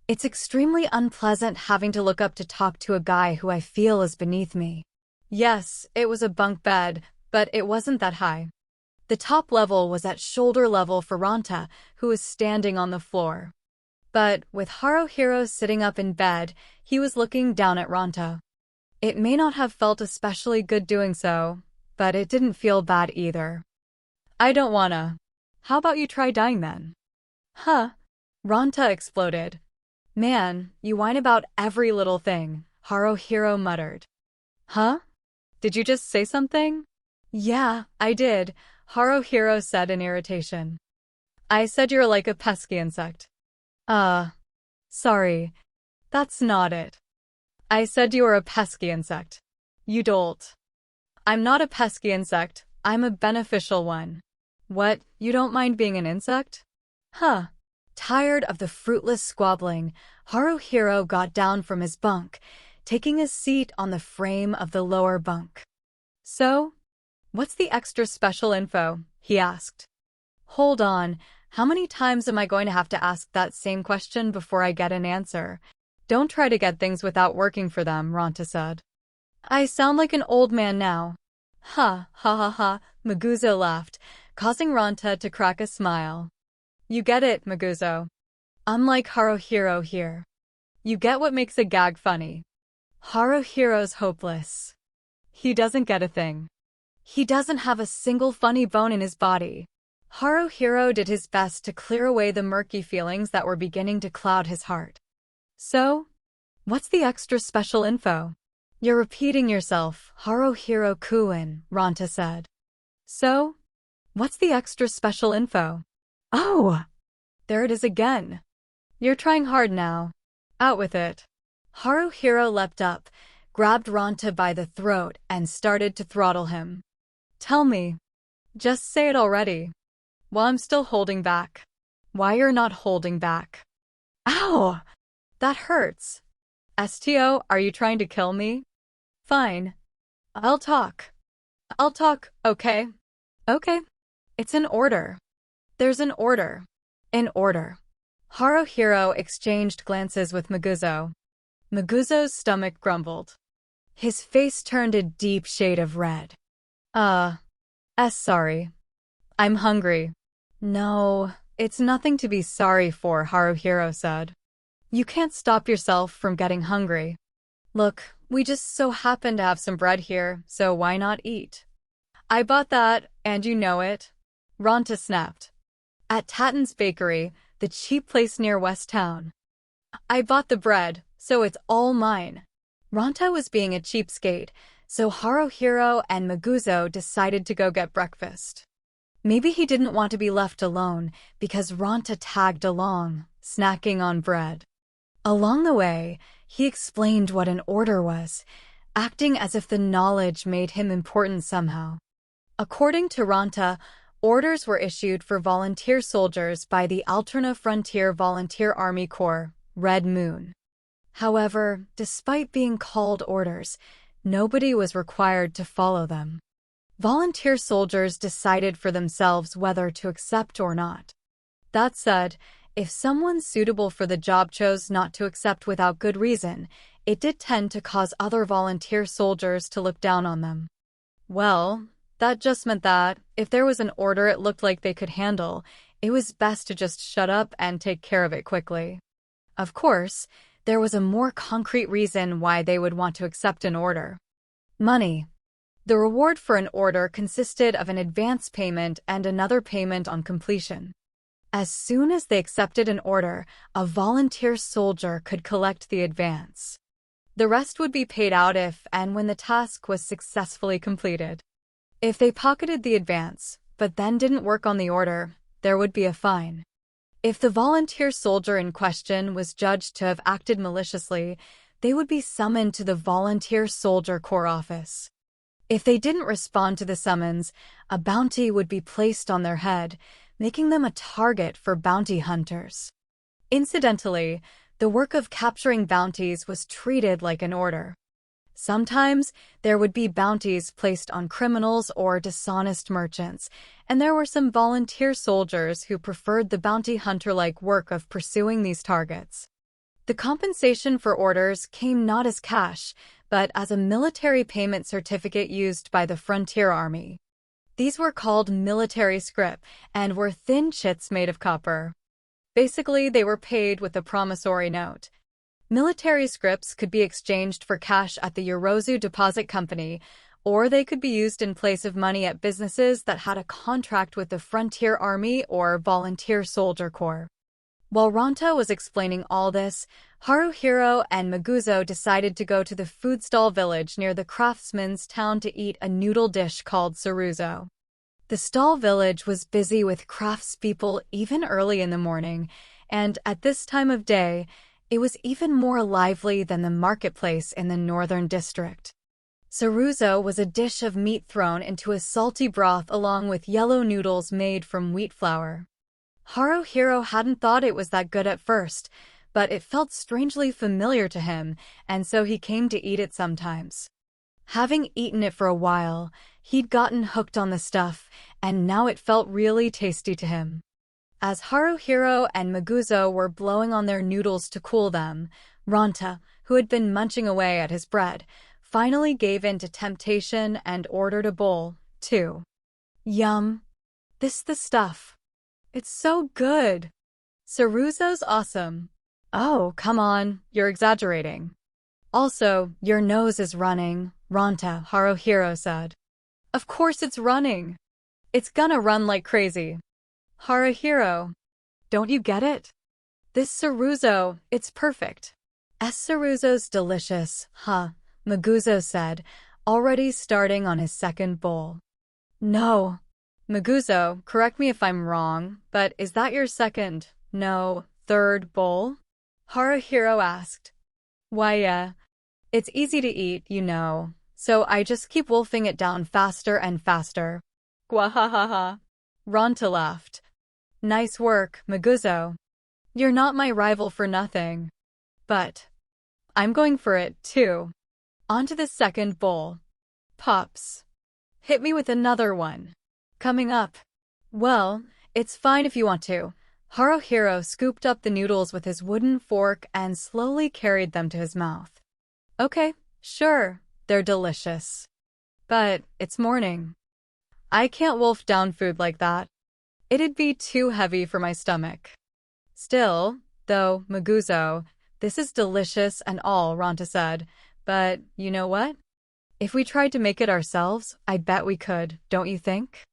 It's extremely unpleasant having to look up to talk to a guy who I feel is beneath me. Yes, it was a bunk bed, but it wasn't that high. The top level was at shoulder level for Ranta, who was standing on the floor. But with Haruhiro sitting up in bed, he was looking down at Ranta. It may not have felt especially good doing so, but it didn't feel bad either. I don't wanna. How about you try dying then? Huh? Ranta exploded. Man, you whine about every little thing, Haruhiro muttered. Huh? Did you just say something? Yeah, I did, Haruhiro said in irritation. I said you're like a pesky insect. Sorry. That's not it. I said you were a pesky insect. You dolt. I'm not a pesky insect, I'm a beneficial one. What, you don't mind being an insect? Huh. Tired of the fruitless squabbling, Haruhiro got down from his bunk, taking his seat on the frame of the lower bunk. So, what's the extra special info? He asked. Hold on, how many times am I going to have to ask that same question before I get an answer? Don't try to get things without working for them, Ranta said. I sound like an old man now. Ha, ha ha ha, Maguzo laughed, causing Ranta to crack a smile. You get it, Maguzo. Unlike Haruhiro here. You get what makes a gag funny. Haruhiro's hopeless. He doesn't get a thing. He doesn't have a single funny bone in his body. Haruhiro did his best to clear away the murky feelings that were beginning to cloud his heart. So, what's the extra special info? You're repeating yourself, Haruhiro-kun, Ranta said. So? What's the extra special info? Oh! There it is again. You're trying hard now. Out with it. Haruhiro leapt up, grabbed Ranta by the throat, and started to throttle him. Tell me. Just say it already. While I'm still holding back. Why you're not holding back? Ow! That hurts. STO, are you trying to kill me? Fine. I'll talk. Okay? Okay. It's an order. There's an order. An order. Haruhiro exchanged glances with Maguzo. Maguzo's stomach grumbled. His face turned a deep shade of red. Sorry. I'm hungry. No, it's nothing to be sorry for, Haruhiro said. You can't stop yourself from getting hungry. Look, we just so happen to have some bread here, so why not eat? I bought that, and you know it. Ranta snapped. At Tatton's Bakery, the cheap place near West Town. I bought the bread, so it's all mine. Ranta was being a cheapskate, so Haruhiro and Maguzo decided to go get breakfast. Maybe he didn't want to be left alone because Ranta tagged along, snacking on bread. Along the way, he explained what an order was, acting as if the knowledge made him important somehow. According to Ranta, orders were issued for volunteer soldiers by the Alterna Frontier Volunteer Army Corps, Red Moon. However, despite being called orders, nobody was required to follow them. Volunteer soldiers decided for themselves whether to accept or not. That said, if someone suitable for the job chose not to accept without good reason, it did tend to cause other volunteer soldiers to look down on them. Well, that just meant that, if there was an order it looked like they could handle, it was best to just shut up and take care of it quickly. Of course, there was a more concrete reason why they would want to accept an order. Money. The reward for an order consisted of an advance payment and another payment on completion. As soon as they accepted an order, a volunteer soldier could collect the advance. The rest would be paid out if and when the task was successfully completed. If they pocketed the advance, but then didn't work on the order, there would be a fine. If the volunteer soldier in question was judged to have acted maliciously, they would be summoned to the Volunteer Soldier Corps office. If they didn't respond to the summons, a bounty would be placed on their head, making them a target for bounty hunters. Incidentally, the work of capturing bounties was treated like an order. Sometimes, there would be bounties placed on criminals or dishonest merchants, and there were some volunteer soldiers who preferred the bounty hunter-like work of pursuing these targets. The compensation for orders came not as cash, but as a military payment certificate used by the Frontier Army. These were called military scrip and were thin chits made of copper. Basically, they were paid with a promissory note. Military scrips could be exchanged for cash at the Yorozu Deposit Company, or they could be used in place of money at businesses that had a contract with the Frontier Army or Volunteer Soldier Corps. While Ranta was explaining all this, Haruhiro and Maguzo decided to go to the food stall village near the craftsman's town to eat a noodle dish called saruzo. The stall village was busy with craftspeople even early in the morning, and at this time of day, it was even more lively than the marketplace in the northern district. Saruzo was a dish of meat thrown into a salty broth along with yellow noodles made from wheat flour. Haruhiro hadn't thought it was that good at first, but it felt strangely familiar to him, and so he came to eat it sometimes. Having eaten it for a while, he'd gotten hooked on the stuff, and now it felt really tasty to him. As Haruhiro and Maguzo were blowing on their noodles to cool them, Ranta, who had been munching away at his bread, finally gave in to temptation and ordered a bowl, too. Yum. This the stuff. It's so good. Saruzo's awesome. Oh, come on, you're exaggerating. Also, your nose is running, Ranta, Haruhiro said. Of course it's running. It's gonna run like crazy. Haruhiro, don't you get it? This saruzo, it's perfect. Saruzo's delicious, huh? Maguzo said, already starting on his second bowl. No. Maguzo, correct me if I'm wrong, but is that your second, no, third bowl? Haruhiro asked. Why, yeah. It's easy to eat, you know, so I just keep wolfing it down faster and faster. Gwahahaha. Ronta laughed. Nice work, Maguzo. You're not my rival for nothing. But I'm going for it, too. On to the second bowl. Pops. Hit me with another one. Coming up. Well, it's fine if you want to. Haruhiro scooped up the noodles with his wooden fork and slowly carried them to his mouth. Okay, sure, they're delicious. But it's morning. I can't wolf down food like that. It'd be too heavy for my stomach. Still, though, Maguzo, this is delicious and all, Ronta said. But you know what? If we tried to make it ourselves, I bet we could, don't you think?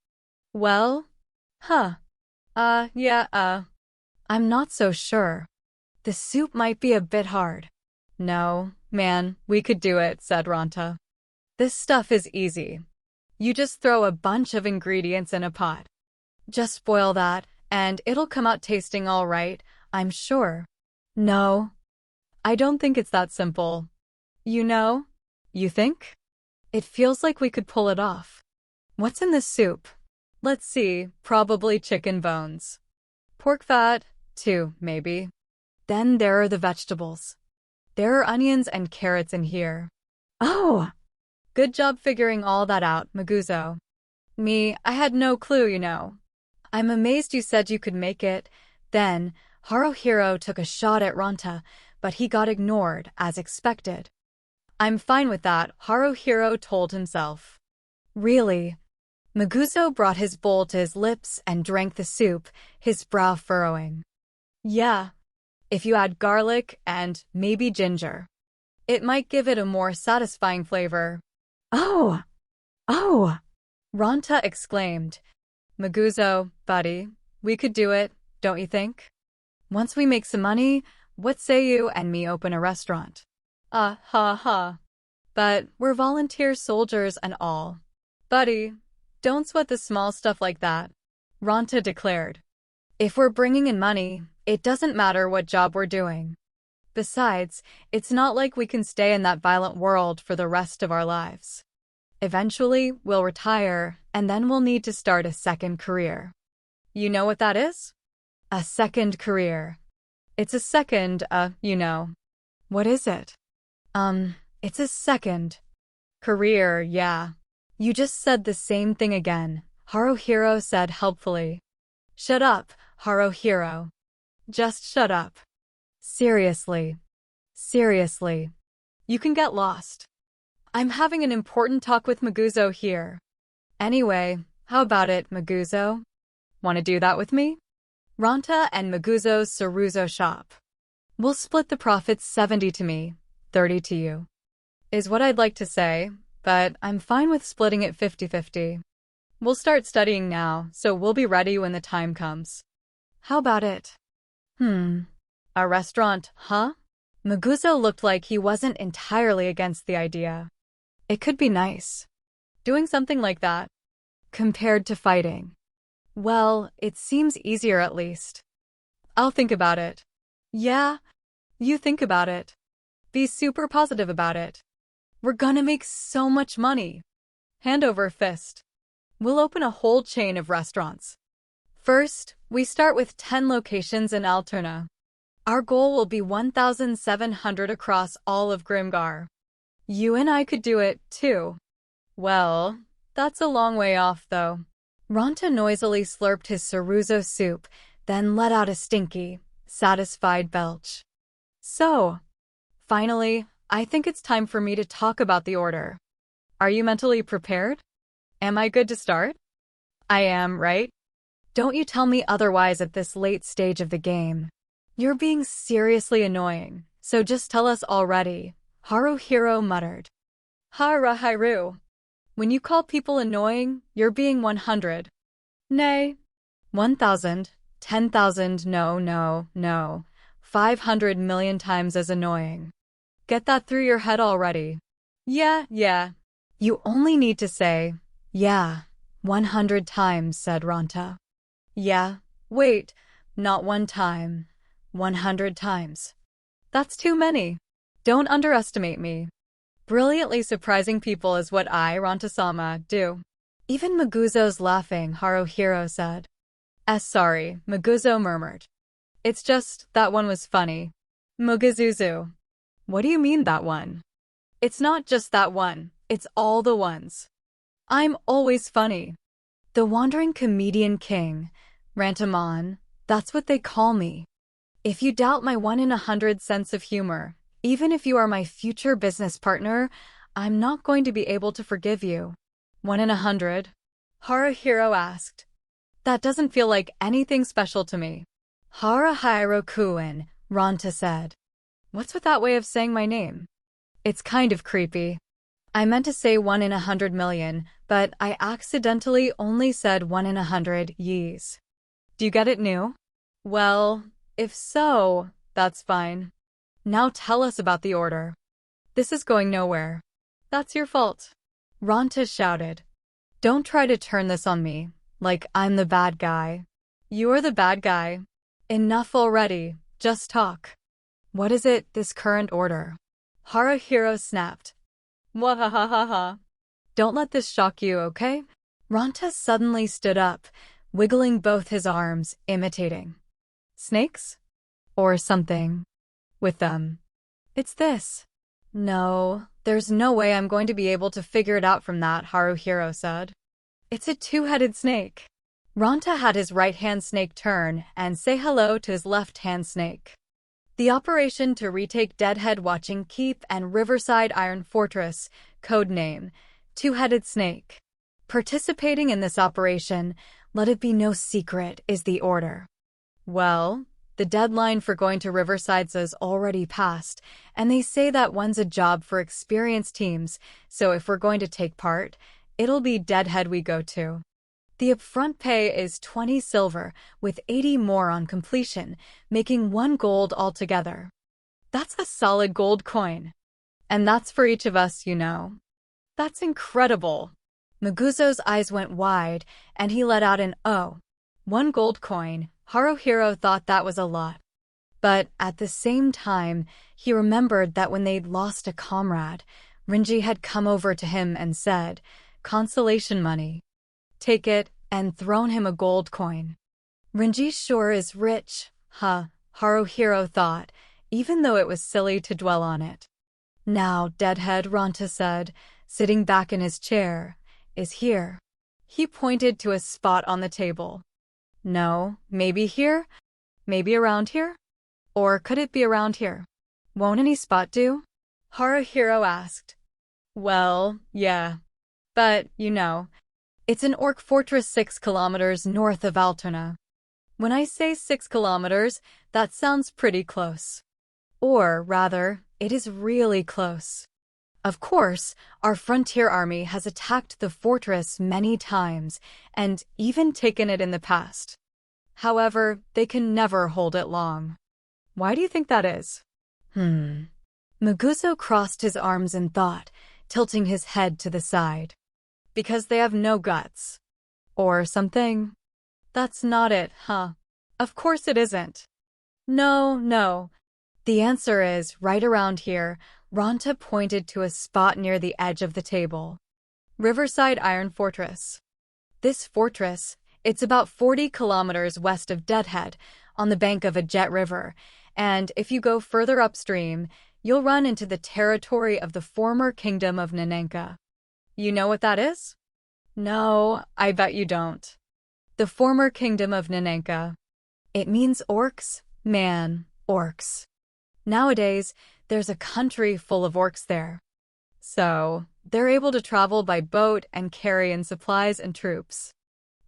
Well? Yeah, I'm not so sure. The soup might be a bit hard. No, man, we could do it, said Ronta. This stuff is easy. You just throw a bunch of ingredients in a pot. Just boil that, and it'll come out tasting all right, I'm sure. No, I don't think it's that simple. You know? You think? It feels like we could pull it off. What's in this soup? Let's see, probably chicken bones. Pork fat, too, maybe. Then there are the vegetables. There are onions and carrots in here. Oh! Good job figuring all that out, Maguzo. Me, I had no clue, you know. I'm amazed you said you could make it. Then, Haruhiro took a shot at Ronta, but he got ignored, as expected. I'm fine with that, Haruhiro told himself. Really? Maguzo brought his bowl to his lips and drank the soup, his brow furrowing. Yeah. If you add garlic and maybe ginger, it might give it a more satisfying flavor. Oh! Oh! Ronta exclaimed. Maguzo, buddy, we could do it, don't you think? Once we make some money, what say you and me open a restaurant? Ha. But we're volunteer soldiers and all. Buddy, don't sweat the small stuff like that, Ronta declared. If we're bringing in money, it doesn't matter what job we're doing. Besides, it's not like we can stay in that violent world for the rest of our lives. Eventually, we'll retire, and then we'll need to start a second career. You know what that is? A second career. It's a second, you know. What is it? It's a second career, yeah. You just said the same thing again, Haruhiro said helpfully. Shut up, Haruhiro. Just shut up. Seriously. You can get lost. I'm having an important talk with Maguzo here. Anyway, how about it, Maguzo? Want to do that with me? Ronta and Maguzo's Saruzo shop. We'll split the profits 70 to me, 30 to you. Is what I'd like to say, but I'm fine with splitting it 50-50. We'll start studying now, so we'll be ready when the time comes. How about it? A restaurant, huh? Maguzo looked like he wasn't entirely against the idea. It could be nice. Doing something like that. Compared to fighting. Well, it seems easier at least. I'll think about it. Yeah, you think about it. Be super positive about it. We're gonna make so much money. Hand over fist. We'll open a whole chain of restaurants. First, we start with 10 locations in Alterna. Our goal will be 1,700 across all of Grimgar. You and I could do it, too. Well, that's a long way off, though. Ronta noisily slurped his Saruzo soup, then let out a stinky, satisfied belch. So, finally, I think it's time for me to talk about the order. Are you mentally prepared? Am I good to start? I am, right? Don't you tell me otherwise at this late stage of the game. You're being seriously annoying, so just tell us already, Haruhiro muttered. Haruhiro. When you call people annoying, you're being 100. Nay. 1,000, 10,000, no. 500 million times as annoying. Get that through your head already. Yeah. You only need to say, yeah, 100 times, said Ranta. Yeah, wait, not one time, 100 times. That's too many. Don't underestimate me. Brilliantly surprising people is what I, Ranta-sama, do. Even Maguzo's laughing, Haruhiro said. Sorry, Maguzo murmured. It's just, that one was funny. Muguzuzu. What do you mean that one? It's not just that one, it's all the ones. I'm always funny. The Wandering Comedian King, Rantamon, that's what they call me. If you doubt my 1 in 100 sense of humor, even if you are my future business partner, I'm not going to be able to forgive you. 1 in 100? Haruhiro asked. That doesn't feel like anything special to me. Haruhiro-kun, Ranta said. What's with that way of saying my name? It's kind of creepy. I meant to say 1 in 100 million, but I accidentally only said 1 in 100 yees. Do you get it new? Well, if so, that's fine. Now tell us about the order. This is going nowhere. That's your fault. Ranta shouted. Don't try to turn this on me, like I'm the bad guy. You're the bad guy. Enough already, just talk. What is it, this current order? Haruhiro snapped. Wahahaha. Don't let this shock you, okay? Ranta suddenly stood up, wiggling both his arms, imitating. Snakes? Or something. With them. It's this. No, there's no way I'm going to be able to figure it out from that, Haruhiro said. It's a two-headed snake. Ranta had his right-hand snake turn and say hello to his left-hand snake. The operation to retake Deadhead Watching Keep and Riverside Iron Fortress, codename Two-Headed Snake. Participating in this operation, let it be no secret, is the order. Well, the deadline for going to Riverside's is already passed, and they say that one's a job for experienced teams, so if we're going to take part, it'll be Deadhead we go to. The upfront pay is 20 silver, with 80 more on completion, making 1 gold altogether. That's a solid gold coin. And that's for each of us, you know. That's incredible. Maguzo's eyes went wide, and he let out an oh. 1 gold coin. Haruhiro thought that was a lot. But at the same time, he remembered that when they'd lost a comrade, Rinji had come over to him and said, consolation money. Take it, and thrown him a gold coin. Rinji sure is rich, Haruhiro thought, even though it was silly to dwell on it. Now, Deadhead, Ranta said, sitting back in his chair, is here. He pointed to a spot on the table. No, maybe here? Maybe around here? Or could it be around here? Won't any spot do? Haruhiro asked. Well, yeah. But, you know, it's an orc fortress 6 kilometers north of Altona. When I say 6 kilometers, that sounds pretty close. Or, rather, it is really close. Of course, our frontier army has attacked the fortress many times, and even taken it in the past. However, they can never hold it long. Why do you think that is? Maguzo crossed his arms in thought, tilting his head to the side. Because they have no guts. Or something. That's not it, huh? Of course it isn't. No. The answer is, right around here, Ranta pointed to a spot near the edge of the table. Riverside Iron Fortress. This fortress, it's about 40 kilometers west of Deadhead, on the bank of a jet river, and if you go further upstream, you'll run into the territory of the former kingdom of Nanenka. You know what that is? No, I bet you don't. The former kingdom of Nanenka. It means orcs, man, orcs. Nowadays, there's a country full of orcs there. So, they're able to travel by boat and carry in supplies and troops.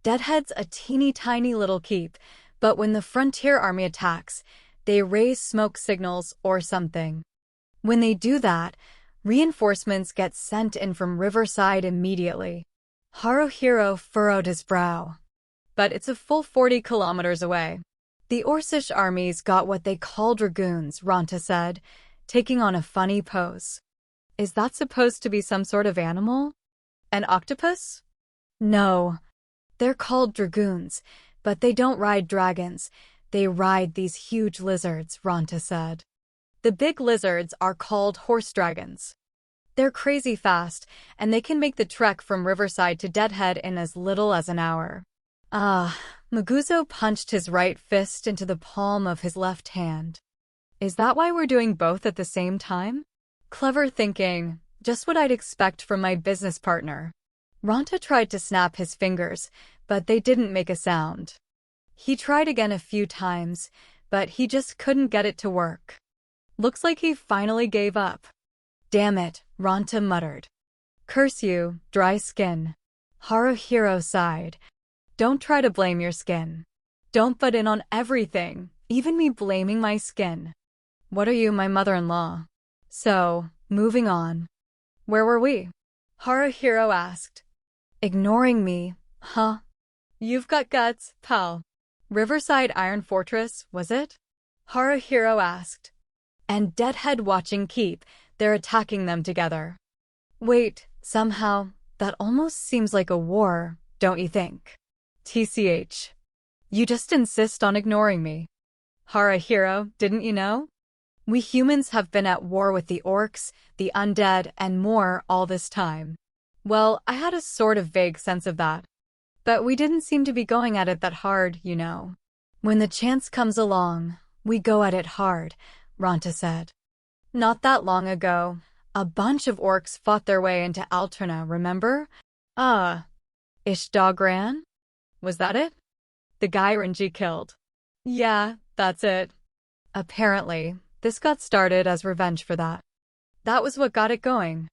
Deadhead's a teeny tiny little keep, but when the frontier army attacks, they raise smoke signals or something. When they do that, reinforcements get sent in from Riverside immediately. Haruhiro furrowed his brow. But it's a full 40 kilometers away. The Orcish armies got what they call dragoons, Ranta said, taking on a funny pose. Is that supposed to be some sort of animal? An octopus? No. They're called dragoons, but they don't ride dragons. They ride these huge lizards, Ronta said. The big lizards are called horse dragons. They're crazy fast, and they can make the trek from Riverside to Deadhead in as little as an hour. Maguzo punched his right fist into the palm of his left hand. Is that why we're doing both at the same time? Clever thinking, just what I'd expect from my business partner. Ronta tried to snap his fingers, but they didn't make a sound. He tried again a few times, but he just couldn't get it to work. Looks like he finally gave up. Damn it, Ronta muttered. Curse you, dry skin. Haruhiro sighed. Don't try to blame your skin. Don't butt in on everything, even me blaming my skin. What are you, my mother-in-law? So, moving on. Where were we? Haruhiro asked. Ignoring me, huh? You've got guts, pal. Riverside Iron Fortress, was it? Haruhiro asked. And Deadhead watching Keep, they're attacking them together. Wait, somehow, that almost seems like a war, don't you think? TCH. You just insist on ignoring me. Haruhiro, didn't you know? We humans have been at war with the orcs, the undead, and more all this time. Well, I had a sort of vague sense of that. But we didn't seem to be going at it that hard, you know. When the chance comes along, we go at it hard, Ronta said. Not that long ago, a bunch of orcs fought their way into Alterna, remember? Ishdogran? Was that it? The guy Renji killed. Yeah, that's it. Apparently, this got started as revenge for that. That was what got it going.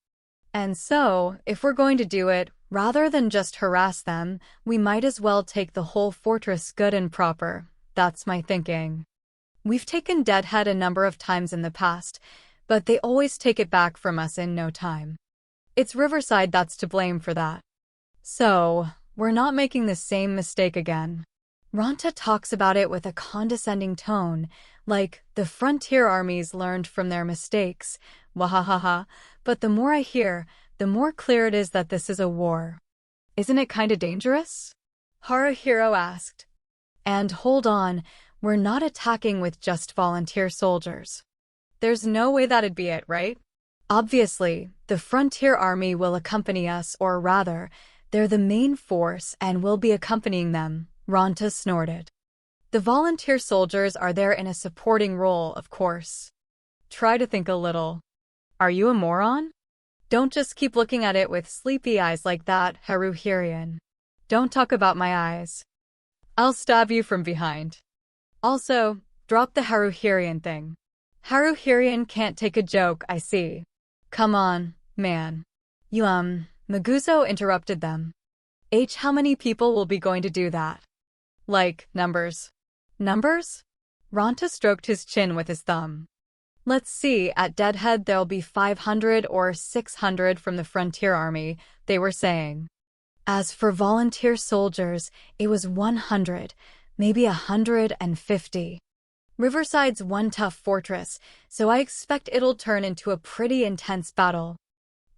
And so, if we're going to do it, rather than just harass them, we might as well take the whole fortress good and proper. That's my thinking. We've taken Deadhead a number of times in the past, but they always take it back from us in no time. It's Riverside that's to blame for that. So, we're not making the same mistake again. Ronta talks about it with a condescending tone, like the frontier armies learned from their mistakes, wahahaha, but the more I hear, the more clear it is that this is a war. Isn't it kinda dangerous? Haruhiro asked. And hold on, we're not attacking with just volunteer soldiers. There's no way that'd be it, right? Obviously, the frontier army will accompany us, or rather, they're the main force and we'll be accompanying them, Ronta snorted. The volunteer soldiers are there in a supporting role, of course. Try to think a little. Are you a moron? Don't just keep looking at it with sleepy eyes like that, Haruhirian. Don't talk about my eyes. I'll stab you from behind. Also, drop the Haruhirian thing. Haruhirian can't take a joke, I see. Come on, man. You, Maguzo interrupted them. How many people will be going to do that? Like, numbers. Numbers? Ronta stroked his chin with his thumb. Let's see, at Deadhead there'll be 500 or 600 from the Frontier Army, they were saying. As for volunteer soldiers, it was 100, maybe 150. Riverside's one tough fortress, so I expect it'll turn into a pretty intense battle.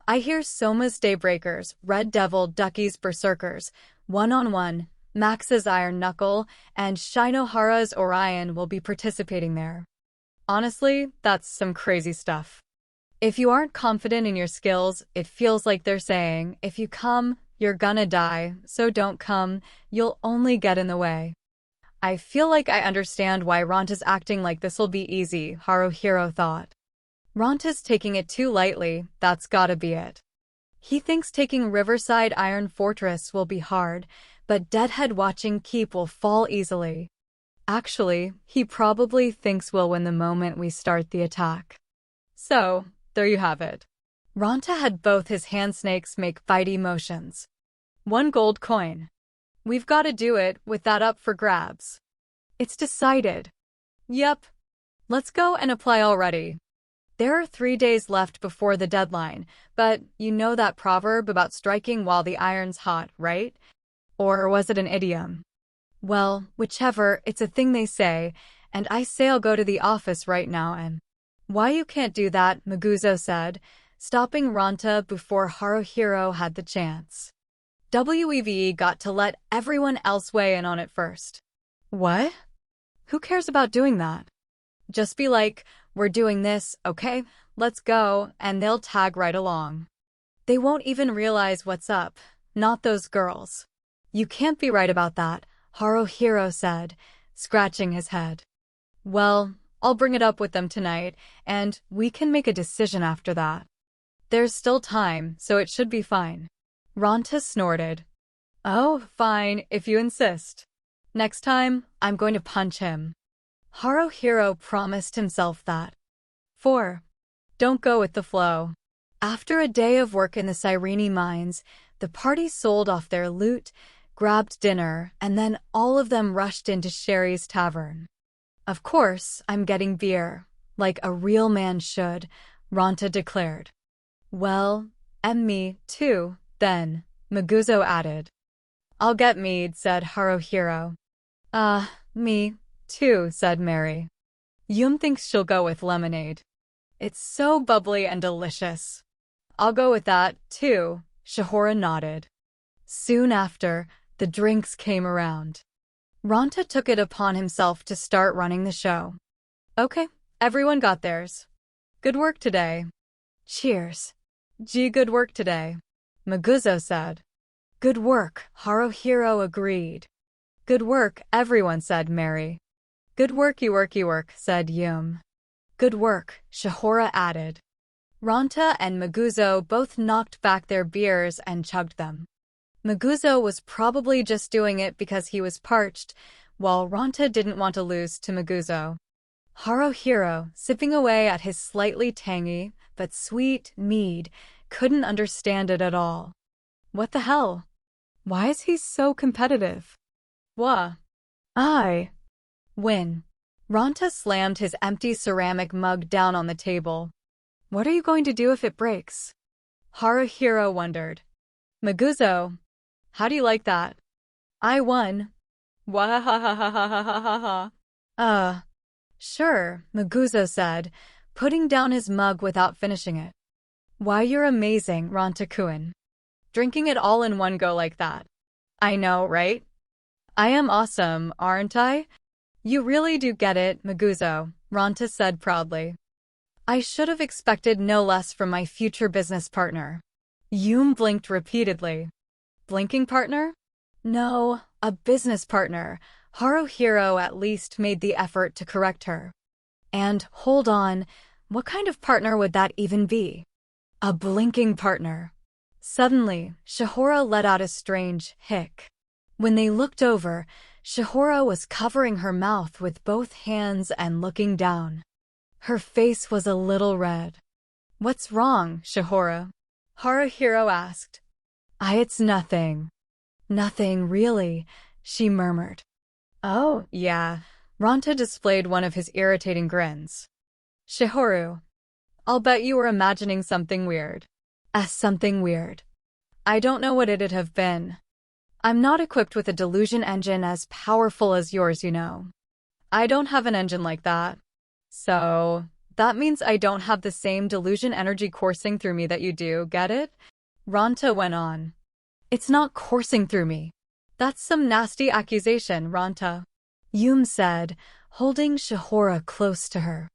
I hear Soma's Daybreakers, Red Devil, Ducky's Berserkers, one-on-one, Max's Iron Knuckle, and Shinohara's Orion will be participating there. Honestly, that's some crazy stuff. If you aren't confident in your skills, it feels like they're saying, if you come, you're gonna die, so don't come, you'll only get in the way. I feel like I understand why Ronta's acting like this'll be easy, Haruhiro thought. Ronta's taking it too lightly, that's gotta be it. He thinks taking Riverside Iron Fortress will be hard, but Deadhead watching Keep will fall easily. Actually, he probably thinks we'll win the moment we start the attack. So, there you have it. Ronta had both his hand snakes make fighty motions. 1 gold coin. We've gotta do it, with that up for grabs. It's decided. Yep. Let's go and apply already. There are 3 days left before the deadline, but you know that proverb about striking while the iron's hot, right? Or was it an idiom? Well, whichever, it's a thing they say, and I say I'll go to the office right now and… Why you can't do that, Maguzo said. stopping Ranta before Haruhiro had the chance. WEVE got to let everyone else weigh in on it first. What? Who cares about doing that? Just be like, we're doing this, okay, let's go, and they'll tag right along. They won't even realize what's up, not those girls. You can't be right about that, Haruhiro said, scratching his head. Well, I'll bring it up with them tonight, and we can make a decision after that. There's still time, so it should be fine. Ranta snorted. Oh, fine, if you insist. Next time, I'm going to punch him. Haruhiro promised himself that. 4. Don't go with the flow. After a day of work in the Cyrene mines, the party sold off their loot, grabbed dinner, and then all of them rushed into Sherry's tavern. Of course, I'm getting beer, like a real man should, Ranta declared. Well, and me, too, then, Maguzo added. I'll get mead, said Haruhiro. Me, too, said Mary. Yum thinks she'll go with lemonade. It's so bubbly and delicious. I'll go with that, too, Shihora nodded. Soon after, the drinks came around. Ranta took it upon himself to start running the show. Okay, everyone got theirs. Good work today. Cheers. Gee, good work today, Maguzo said. Good work, Haruhiro agreed. Good work, everyone said Mary. Good work, said Yum. Good work, Shihora added. Ranta and Maguzo both knocked back their beers and chugged them. Maguzo was probably just doing it because he was parched, while Ranta didn't want to lose to Maguzo. Haruhiro, sipping away at his slightly tangy but sweet mead, couldn't understand it at all. What the hell? Why is he so competitive? Wha? I win. Ranta slammed his empty ceramic mug down on the table. What are you going to do if it breaks? Haruhiro wondered. Maguzo, how do you like that? I won. Wahahahahahaha. Sure, Maguzo said, putting down his mug without finishing it. Why, you're amazing, Ranta-kun. Drinking it all in one go like that. I know, right? I am awesome, aren't I? You really do get it, Maguzo, Ranta said proudly. I should have expected no less from my future business partner. Yum blinked repeatedly. Blinking partner? No, a business partner. Haruhiro at least made the effort to correct her. And, hold on, what kind of partner would that even be? A blinking partner. Suddenly, Shihora let out a strange hic. When they looked over, Shihora was covering her mouth with both hands and looking down. Her face was a little red. What's wrong, Shihora? Haruhiro asked. It's nothing. Nothing, really, she murmured. Oh, yeah. Ranta displayed one of his irritating grins. Shihoru, I'll bet you were imagining something weird. Something weird. I don't know what it'd have been. I'm not equipped with a delusion engine as powerful as yours, you know. I don't have an engine like that. So, that means I don't have the same delusion energy coursing through me that you do, get it? Ranta went on. It's not coursing through me. That's some nasty accusation, Ranta. Yum said, holding Shihora close to her.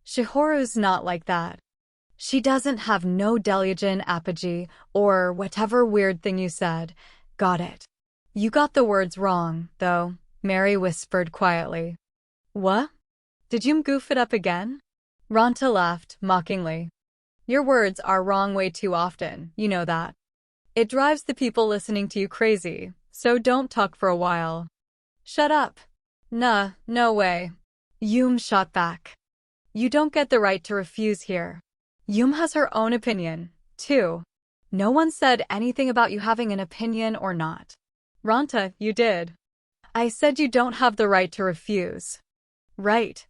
Shihoru's not like that. She doesn't have no delusion apogee or whatever weird thing you said. Got it. You got the words wrong, though, Mary whispered quietly. What? Did you goof it up again? Ranta laughed, mockingly. Your words are wrong way too often, you know that. It drives the people listening to you crazy, so don't talk for a while. Shut up. Nah, no way. Yum shot back. You don't get the right to refuse here. Yum has her own opinion, too. No one said anything about you having an opinion or not. Ranta, you did. I said you don't have the right to refuse. Right.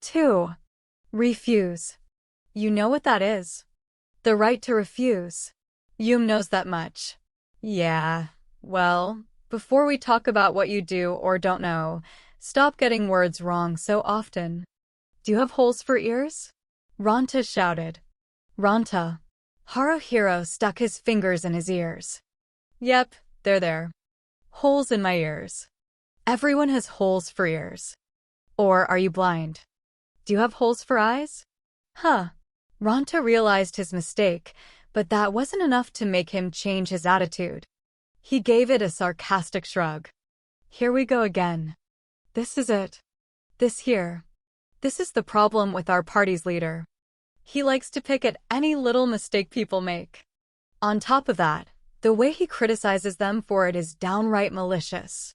2. Refuse. You know what that is. The right to refuse. Yum knows that much. Yeah, well, before we talk about what you do or don't know, stop getting words wrong so often. Do you have holes for ears? Ranta shouted. Ranta. Haruhiro stuck his fingers in his ears. Yep, they're there. Holes in my ears. Everyone has holes for ears. Or are you blind? Do you have holes for eyes? Huh. Ronta realized his mistake, but that wasn't enough to make him change his attitude. He gave it a sarcastic shrug. Here we go again. This is it. This here. This is the problem with our party's leader. He likes to pick at any little mistake people make. On top of that, the way he criticizes them for it is downright malicious.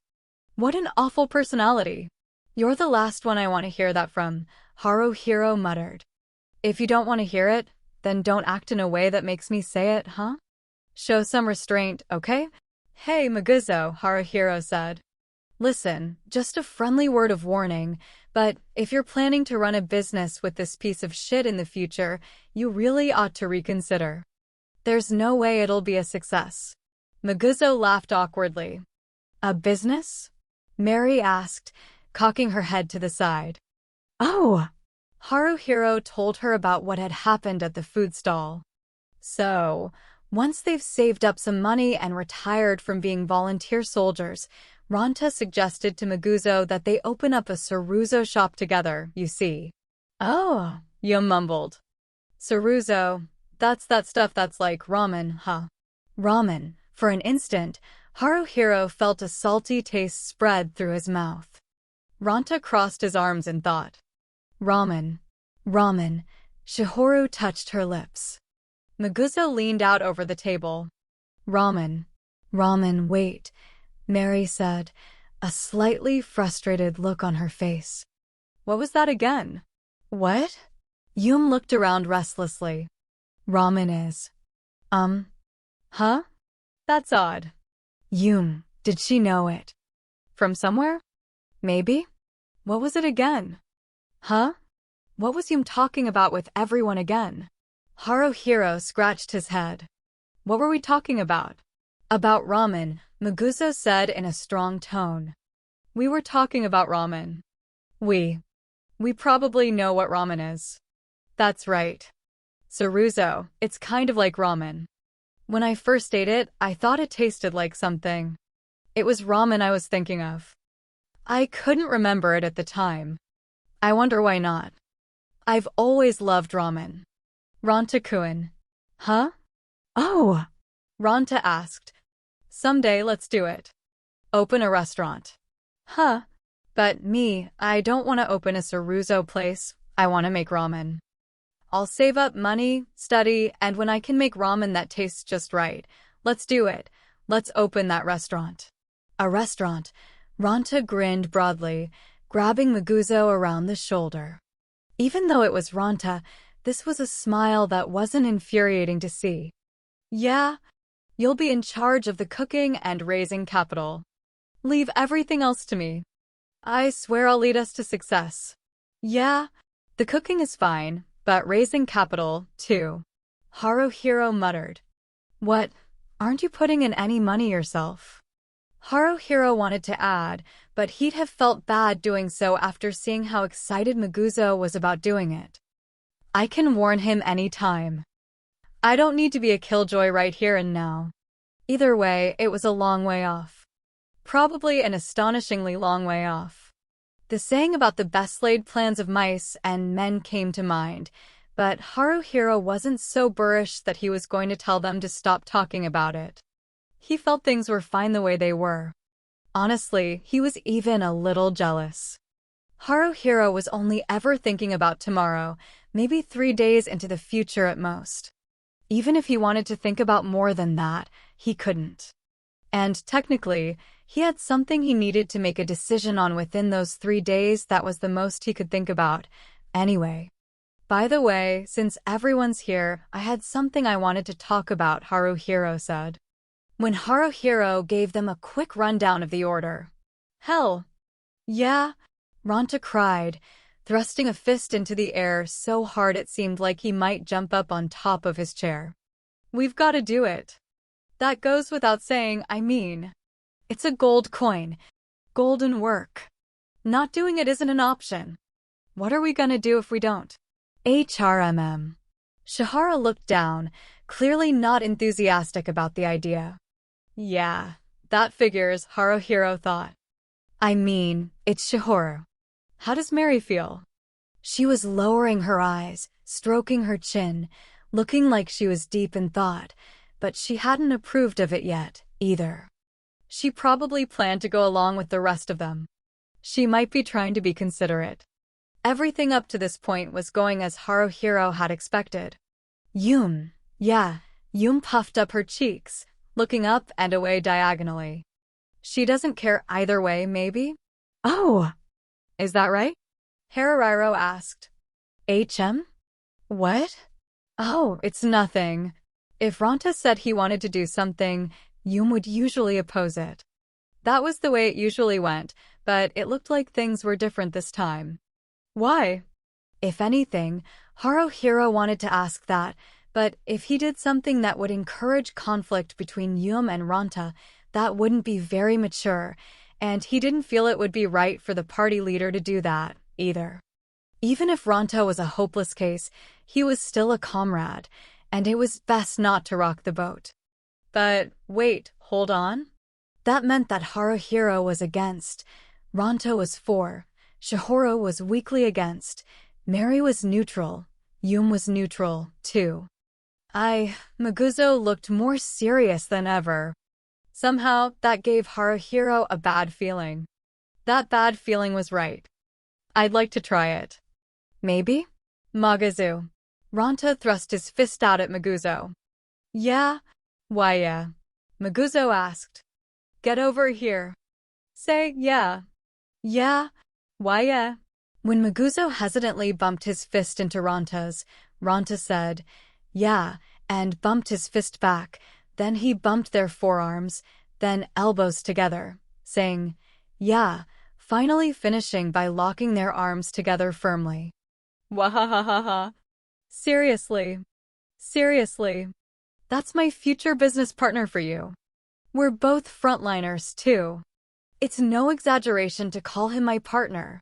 What an awful personality. You're the last one I want to hear that from, Haruhiro muttered. If you don't want to hear it, then don't act in a way that makes me say it, huh? Show some restraint, okay? Hey, Maguzo, Haruhiro said. Listen, just a friendly word of warning, but if you're planning to run a business with this piece of shit in the future, you really ought to reconsider. There's no way it'll be a success. Maguzo laughed awkwardly. A business? Mary asked, cocking her head to the side. Oh! Haruhiro told her about what had happened at the food stall. So, once they've saved up some money and retired from being volunteer soldiers, Ronta suggested to Maguzo that they open up a Saruzo shop together, you see. Oh, you mumbled. Saruzo, that's that stuff that's like ramen, huh? Ramen. For an instant, Haruhiro felt a salty taste spread through his mouth. Ronta crossed his arms in thought. Ramen. Ramen. Shihoru touched her lips. Maguzo leaned out over the table. Ramen. Ramen, wait, Mary said, a slightly frustrated look on her face. What was that again? What? Yum looked around restlessly. Ramen is. Huh? That's odd. Yum, did she know it? From somewhere? Maybe? What was it again? Huh? What was Yum talking about with everyone again? Haruhiro scratched his head. What were we talking about? About ramen, Maguzo said in a strong tone. We were talking about ramen. We probably know what ramen is. That's right. Saruzo, it's kind of like ramen. When I first ate it, I thought it tasted like something. It was ramen I was thinking of. I couldn't remember it at the time. I wonder why not. I've always loved ramen. Ronta-kun. Huh? Oh! Ronta asked. Someday let's do it. Open a restaurant. Huh? But me, I don't want to open a Saruzo place. I want to make ramen. I'll save up money, study, and when I can make ramen that tastes just right, let's do it. Let's open that restaurant. A restaurant. Ronta grinned broadly, grabbing Maguzo around the shoulder. Even though it was Ronta, this was a smile that wasn't infuriating to see. Yeah, you'll be in charge of the cooking and raising capital. Leave everything else to me. I swear I'll lead us to success. Yeah, the cooking is fine, but raising capital, too. Haruhiro muttered. What, aren't you putting in any money yourself? Haruhiro wanted to add, but he'd have felt bad doing so after seeing how excited Maguzo was about doing it. I can warn him any time. I don't need to be a killjoy right here and now. Either way, it was a long way off. Probably an astonishingly long way off. The saying about the best laid plans of mice and men came to mind, but Haruhiro wasn't so boorish that he was going to tell them to stop talking about it. He felt things were fine the way they were. Honestly, he was even a little jealous. Haruhiro was only ever thinking about tomorrow, maybe 3 days into the future at most. Even if he wanted to think about more than that, he couldn't. And technically, he had something he needed to make a decision on within those 3 days that was the most he could think about. Anyway. By the way, since everyone's here, I had something I wanted to talk about, Haruhiro said. When Haruhiro gave them a quick rundown of the order. Hell. Yeah, Ronta cried, thrusting a fist into the air so hard it seemed like he might jump up on top of his chair. We've got to do it. That goes without saying, I mean. It's a gold coin. Golden work. Not doing it isn't an option. What are we gonna do if we don't? HRMM. Shihara looked down, clearly not enthusiastic about the idea. Yeah, that figures, Haruhiro thought. I mean, it's Shihoro. How does Mary feel? She was lowering her eyes, stroking her chin, looking like she was deep in thought, but she hadn't approved of it yet, either. She probably planned to go along with the rest of them. She might be trying to be considerate. Everything up to this point was going as Haruhiro had expected. Yum. Yeah, Yum puffed up her cheeks, looking up and away diagonally. She doesn't care either way, maybe? Oh! Is that right? Haruhiro asked. HM? What? Oh, it's nothing. If Ranta said he wanted to do something, Yum would usually oppose it. That was the way it usually went, but it looked like things were different this time. Why? If anything, Haruhiro wanted to ask that, but if he did something that would encourage conflict between Yum and Ranta, that wouldn't be very mature, and he didn't feel it would be right for the party leader to do that, either. Even if Ranta was a hopeless case, he was still a comrade, and it was best not to rock the boat. But wait, hold on? That meant that Haruhiro was against, Ranta was for, Shihoro was weakly against, Mary was neutral, Yum was neutral, too. Maguzo looked more serious than ever. Somehow, that gave Haruhiro a bad feeling. That bad feeling was right. I'd like to try it. Maybe? Magazu. Ranta thrust his fist out at Maguzo. Yeah? Why yeah? Maguzo asked. Get over here. Say yeah. Yeah? Why yeah? When Maguzo hesitantly bumped his fist into Ranta's, Ranta said, yeah, and bumped his fist back. Then he bumped their forearms, then elbows together, saying, yeah, finally finishing by locking their arms together firmly. Wahahaha. Seriously. Seriously. That's my future business partner for you. We're both frontliners, too. It's no exaggeration to call him my partner.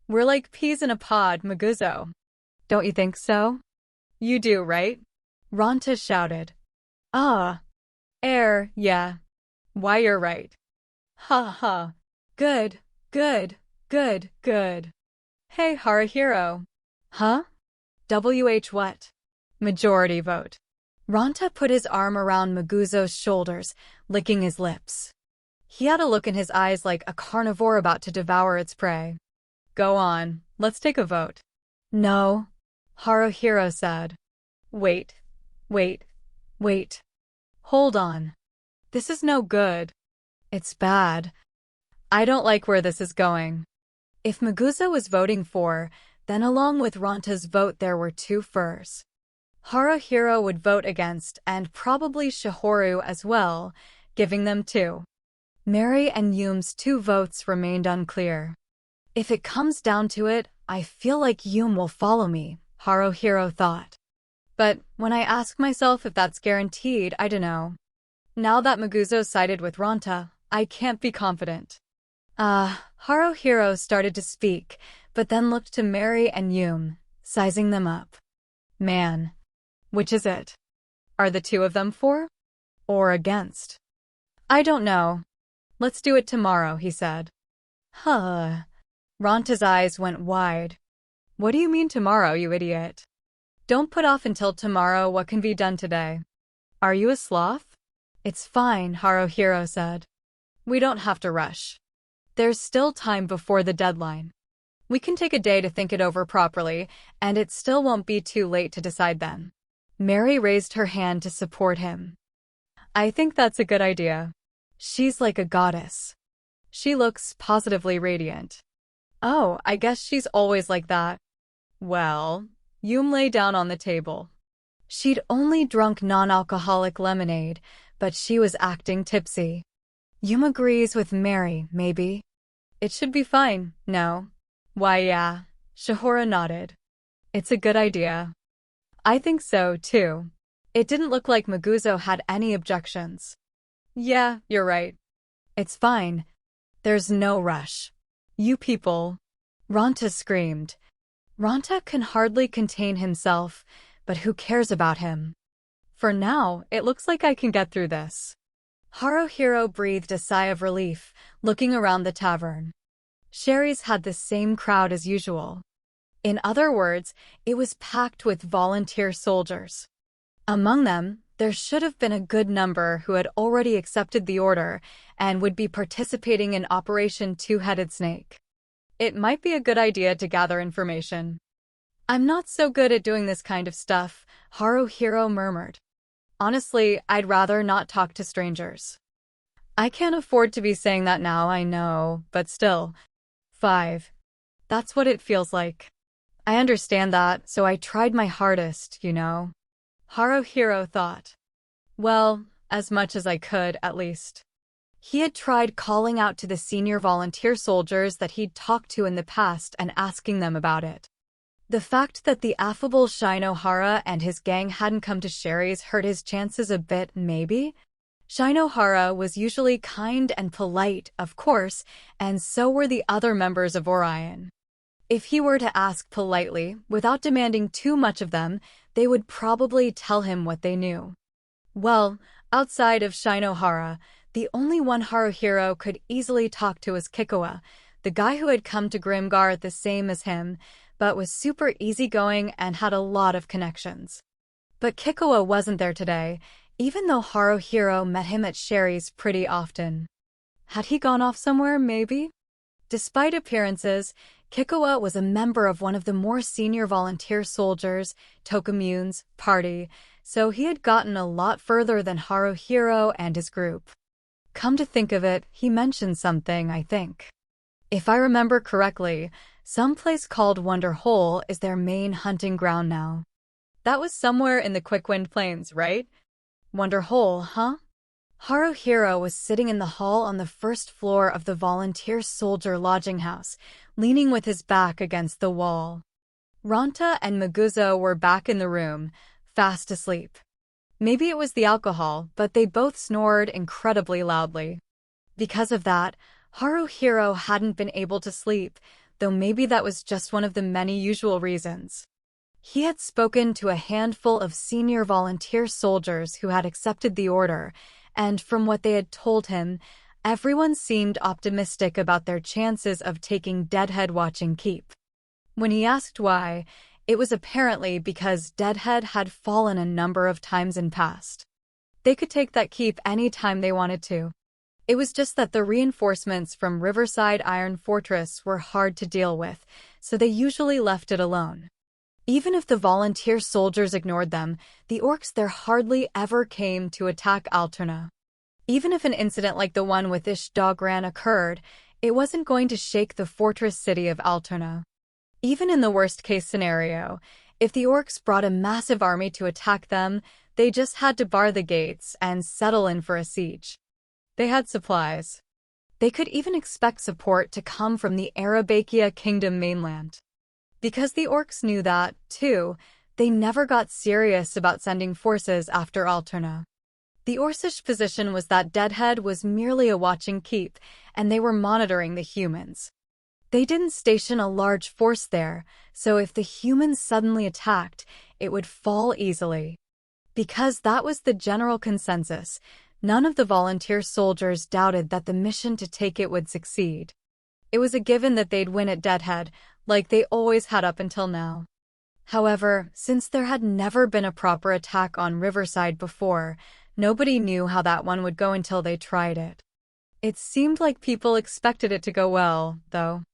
We're like peas in a pod, Maguzo. Don't you think so? You do, right? Ranta shouted. Yeah. Why, you're right. Ha ha. Good, good, good, good. Hey, Haruhiro. Huh? WH what? Majority vote. Ranta put his arm around Maguzo's shoulders, licking his lips. He had a look in his eyes like a carnivore about to devour its prey. Go on, let's take a vote. No, Haruhiro said. Wait. Hold on. This is no good. It's bad. I don't like where this is going. If Maguzo was voting for, then along with Ranta's vote there were two furs. Haruhiro would vote against and probably Shihoro as well, giving them two. Mary and Yum's two votes remained unclear. If it comes down to it, I feel like Yum will follow me, Haruhiro thought. But when I ask myself if that's guaranteed, I don't know. Now that Maguzo sided with Ranta, I can't be confident. Haruhiro started to speak, but then looked to Mary and Yum, sizing them up. Man, which is it? Are the two of them for? Or against? I don't know. Let's do it tomorrow, he said. Huh. Ranta's eyes went wide. What do you mean tomorrow, you idiot? Don't put off until tomorrow what can be done today. Are you a sloth? It's fine, Haruhiro said. We don't have to rush. There's still time before the deadline. We can take a day to think it over properly, and it still won't be too late to decide then. Mary raised her hand to support him. I think that's a good idea. She's like a goddess. She looks positively radiant. Oh, I guess she's always like that. Well, Yum lay down on the table. She'd only drunk non-alcoholic lemonade, but she was acting tipsy. Yum agrees with Mary, maybe. It should be fine, no? Why, yeah. Shihoro nodded. It's a good idea. I think so, too. It didn't look like Maguzo had any objections. Yeah, you're right. It's fine. There's no rush. You people. Ranta screamed. Ranta can hardly contain himself, but who cares about him? For now, it looks like I can get through this. Haruhiro breathed a sigh of relief, looking around the tavern. Sherry's had the same crowd as usual. In other words, it was packed with volunteer soldiers. Among them, there should have been a good number who had already accepted the order and would be participating in Operation Two-Headed Snake. It might be a good idea to gather information. I'm not so good at doing this kind of stuff, Haruhiro murmured. Honestly, I'd rather not talk to strangers. I can't afford to be saying that now, I know, but still. 5. That's what it feels like. I understand that, so I tried my hardest, you know. Haruhiro thought. Well, as much as I could, at least. He had tried calling out to the senior volunteer soldiers that he'd talked to in the past and asking them about it. The fact that the affable Shinohara and his gang hadn't come to Sherry's hurt his chances a bit, maybe? Shinohara was usually kind and polite, of course, and so were the other members of Orion. If he were to ask politely, without demanding too much of them, they would probably tell him what they knew. Well, outside of Shinohara, the only one Haruhiro could easily talk to was Kikuwa, the guy who had come to Grimgar the same as him, but was super easygoing and had a lot of connections. But Kikuwa wasn't there today, even though Haruhiro met him at Sherry's pretty often. Had he gone off somewhere, maybe? Despite appearances, Kikuwa was a member of one of the more senior volunteer soldiers, Tokamune's, party, so he had gotten a lot further than Haruhiro and his group. Come to think of it, he mentioned something, I think. If I remember correctly, some place called Wonder Hole is their main hunting ground now. That was somewhere in the Quickwind Plains, right? Wonder Hole, huh? Haruhiro was sitting in the hall on the first floor of the volunteer soldier lodging house, leaning with his back against the wall. Ranta and Maguzo were back in the room, fast asleep. Maybe it was the alcohol, but they both snored incredibly loudly. Because of that, Haruhiro hadn't been able to sleep, though maybe that was just one of the many usual reasons. He had spoken to a handful of senior volunteer soldiers who had accepted the order, and from what they had told him, everyone seemed optimistic about their chances of taking Deadhead Watching Keep. When he asked why, it was apparently because Deadhead had fallen a number of times in past. They could take that keep any time they wanted to. It was just that the reinforcements from Riverside Iron Fortress were hard to deal with, so they usually left it alone. Even if the volunteer soldiers ignored them, the orcs there hardly ever came to attack Alterna. Even if an incident like the one with Ishdogran occurred, it wasn't going to shake the fortress city of Alterna. Even in the worst-case scenario, if the orcs brought a massive army to attack them, they just had to bar the gates and settle in for a siege. They had supplies. They could even expect support to come from the Arabakia Kingdom mainland. Because the orcs knew that, too, they never got serious about sending forces after Alterna. The Orcish position was that Deadhead was merely a watching keep, and they were monitoring the humans. They didn't station a large force there, so if the humans suddenly attacked, it would fall easily. Because that was the general consensus, none of the volunteer soldiers doubted that the mission to take it would succeed. It was a given that they'd win at Deadhead, like they always had up until now. However, since there had never been a proper attack on Riverside before, nobody knew how that one would go until they tried it. It seemed like people expected it to go well, though.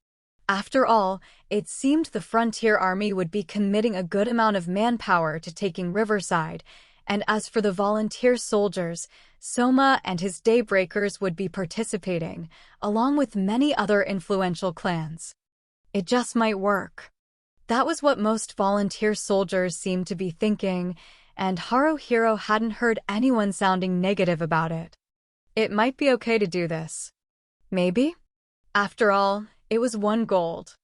After all, it seemed the Frontier Army would be committing a good amount of manpower to taking Riverside, and as for the volunteer soldiers, Soma and his Daybreakers would be participating, along with many other influential clans. It just might work. That was what most volunteer soldiers seemed to be thinking, and Haruhiro hadn't heard anyone sounding negative about it. It might be okay to do this. Maybe? After all, it was 1 gold.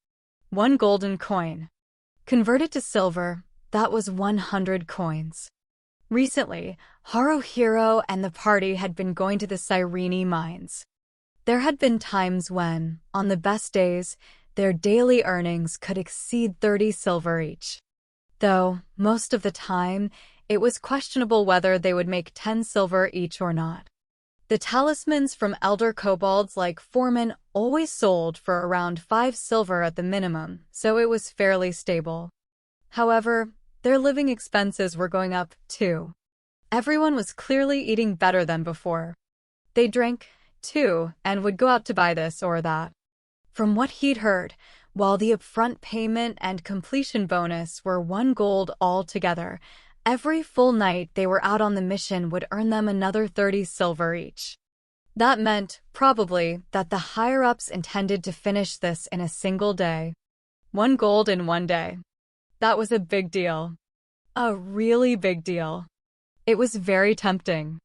1 golden coin. Converted to silver, that was 100 coins. Recently, Haruhiro and the party had been going to the Cyrene mines. There had been times when, on the best days, their daily earnings could exceed 30 silver each. Though, most of the time, it was questionable whether they would make 10 silver each or not. The talismans from elder kobolds like Foreman always sold for around 5 silver at the minimum, so it was fairly stable. However, their living expenses were going up, too. Everyone was clearly eating better than before. They drank, too, and would go out to buy this or that. From what he'd heard, while the upfront payment and completion bonus were 1 gold altogether, every full night they were out on the mission would earn them another 30 silver each. That meant, probably, that the higher-ups intended to finish this in a single day. 1 gold in 1 day. That was a big deal. A really big deal. It was very tempting.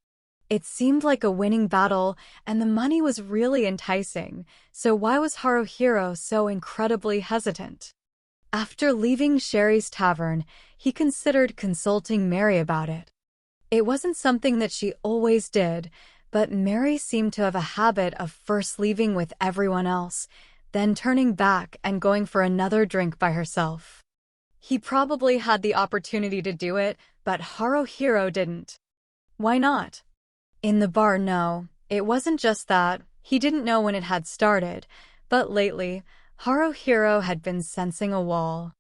It seemed like a winning battle, and the money was really enticing, so why was Haruhiro so incredibly hesitant? After leaving Sherry's tavern, he considered consulting Mary about it. It wasn't something that she always did, but Mary seemed to have a habit of first leaving with everyone else, then turning back and going for another drink by herself. He probably had the opportunity to do it, but Haruhiro didn't. Why not? In the bar, no, it wasn't just that. He didn't know when it had started, but lately, Haruhiro had been sensing a wall.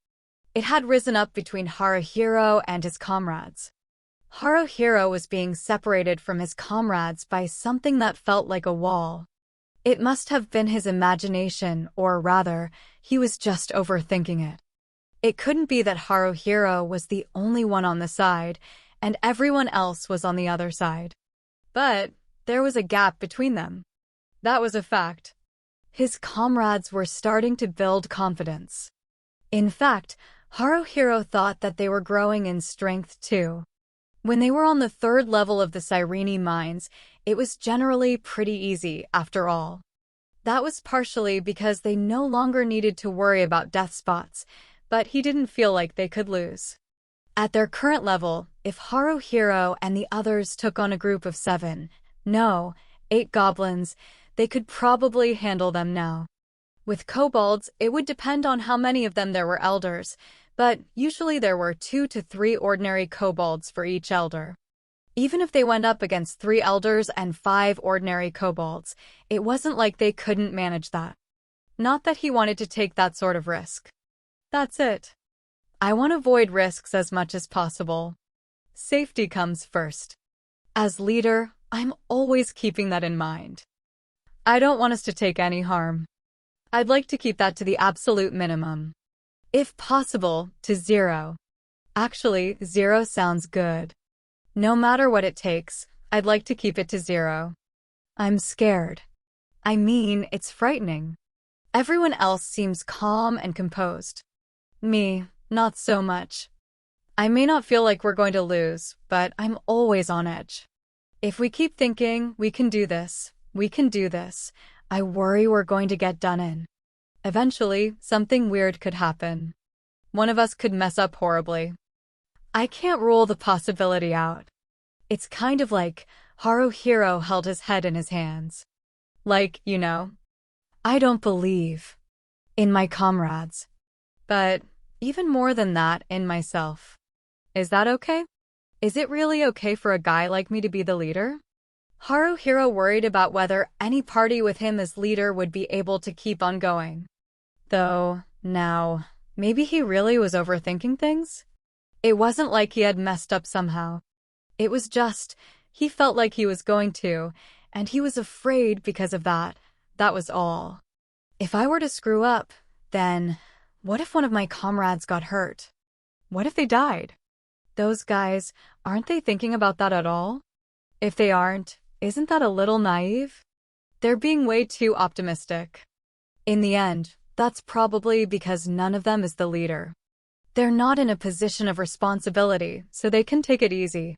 It had risen up between Haruhiro and his comrades. Haruhiro was being separated from his comrades by something that felt like a wall. It must have been his imagination, or rather, he was just overthinking it. It couldn't be that Haruhiro was the only one on the side, and everyone else was on the other side. But there was a gap between them. That was a fact. His comrades were starting to build confidence. In fact, Haruhiro thought that they were growing in strength too. When they were on the 3rd level of the Cyrene mines, it was generally pretty easy, after all. That was partially because they no longer needed to worry about death spots, but he didn't feel like they could lose. At their current level, if Haruhiro and the others took on a group of 8 goblins, they could probably handle them now. With kobolds, it would depend on how many of them there were elders, but usually there were 2 to 3 ordinary kobolds for each elder. Even if they went up against 3 elders and 5 ordinary kobolds, it wasn't like they couldn't manage that. Not that he wanted to take that sort of risk. That's it. I want to avoid risks as much as possible. Safety comes first. As leader, I'm always keeping that in mind. I don't want us to take any harm. I'd like to keep that to the absolute minimum. If possible, to 0. Actually, 0 sounds good. No matter what it takes, I'd like to keep it to 0. I'm scared. I mean, it's frightening. Everyone else seems calm and composed. Me, not so much. I may not feel like we're going to lose, but I'm always on edge. If we keep thinking, we can do this, I worry we're going to get done in. Eventually, something weird could happen. One of us could mess up horribly. I can't rule the possibility out. It's kind of like Haruhiro held his head in his hands. Like, I don't believe in my comrades. But even more than that, in myself. Is that okay? Is it really okay for a guy like me to be the leader? Haruhiro worried about whether any party with him as leader would be able to keep on going. Though, now, maybe he really was overthinking things? It wasn't like he had messed up somehow. It was just, he felt like he was going to, and he was afraid because of that. That was all. If I were to screw up, then what if one of my comrades got hurt? What if they died? Those guys, aren't they thinking about that at all? If they aren't, isn't that a little naive? They're being way too optimistic. In the end, that's probably because none of them is the leader. They're not in a position of responsibility, so they can take it easy.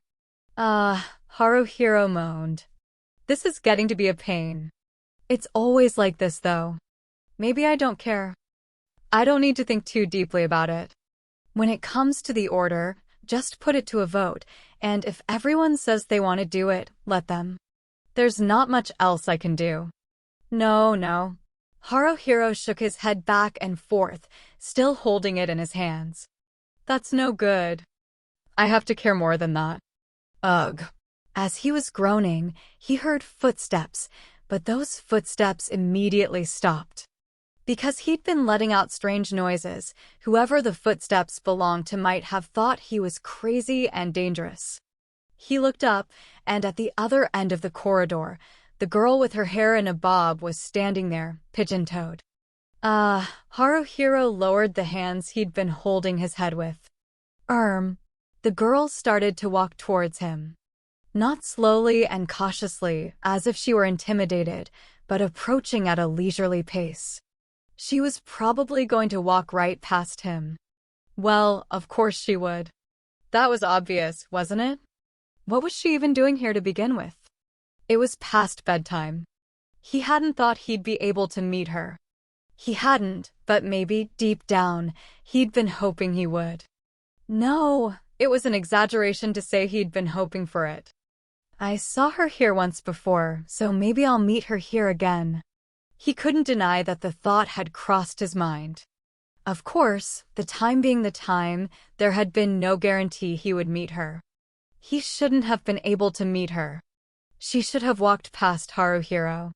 Haruhiro moaned. This is getting to be a pain. It's always like this, though. Maybe I don't care. I don't need to think too deeply about it. When it comes to the order, just put it to a vote, and if everyone says they want to do it, let them. There's not much else I can do. No. Haruhiro shook his head back and forth, still holding it in his hands. That's no good. I have to care more than that. Ugh. As he was groaning, he heard footsteps, but those footsteps immediately stopped. Because he'd been letting out strange noises, whoever the footsteps belonged to might have thought he was crazy and dangerous. He looked up, and at the other end of the corridor, the girl with her hair in a bob was standing there, pigeon-toed. Haruhiro lowered the hands he'd been holding his head with. The girl started to walk towards him. Not slowly and cautiously, as if she were intimidated, but approaching at a leisurely pace. She was probably going to walk right past him. Well, of course she would. That was obvious, wasn't it? What was she even doing here to begin with? It was past bedtime. He hadn't thought he'd be able to meet her. He hadn't, but maybe, deep down, he'd been hoping he would. No, it was an exaggeration to say he'd been hoping for it. I saw her here once before, so maybe I'll meet her here again. He couldn't deny that the thought had crossed his mind. Of course, the time being the time, there had been no guarantee he would meet her. He shouldn't have been able to meet her. She should have walked past Haruhiro.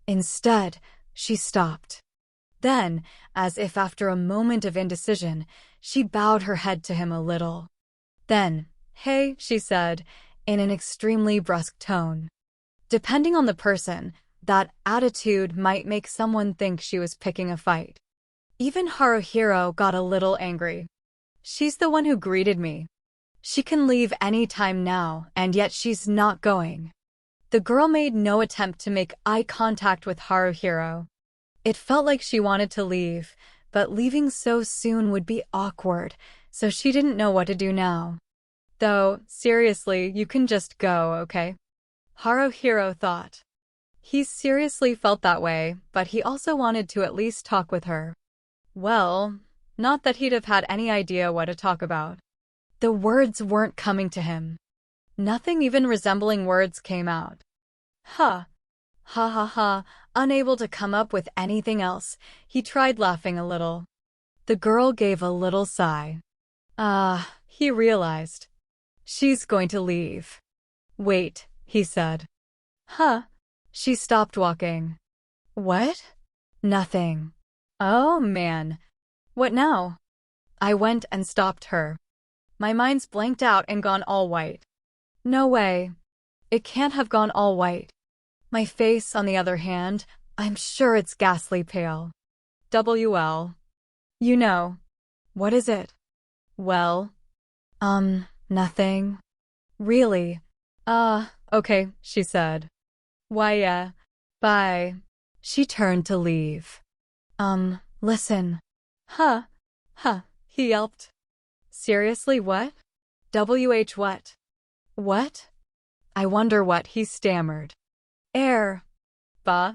Instead, she stopped. Then, as if after a moment of indecision, she bowed her head to him a little. Then, "Hey," she said, in an extremely brusque tone. Depending on the person, that attitude might make someone think she was picking a fight. Even Haruhiro got a little angry. She's the one who greeted me. She can leave any time now, and yet she's not going. The girl made no attempt to make eye contact with Haruhiro. It felt like she wanted to leave, but leaving so soon would be awkward, so she didn't know what to do now. Though, seriously, you can just go, okay? Haruhiro thought. He seriously felt that way, but he also wanted to at least talk with her. Well, not that he'd have had any idea what to talk about. The words weren't coming to him. Nothing even resembling words came out. Ha ha ha, unable to come up with anything else, he tried laughing a little. The girl gave a little sigh. He realized. She's going to leave. Wait, he said. Huh? She stopped walking. What? Nothing. Oh, man. What now? I went and stopped her. My mind's blanked out and gone all white. No way. It can't have gone all white. My face, on the other hand, I'm sure it's ghastly pale. WL. You know. What is it? Well. Nothing. Really? Okay, she said. Why, yeah. Bye. She turned to leave. Listen. Huh, he yelped. Seriously, what? What? What? I wonder what he stammered. Ba,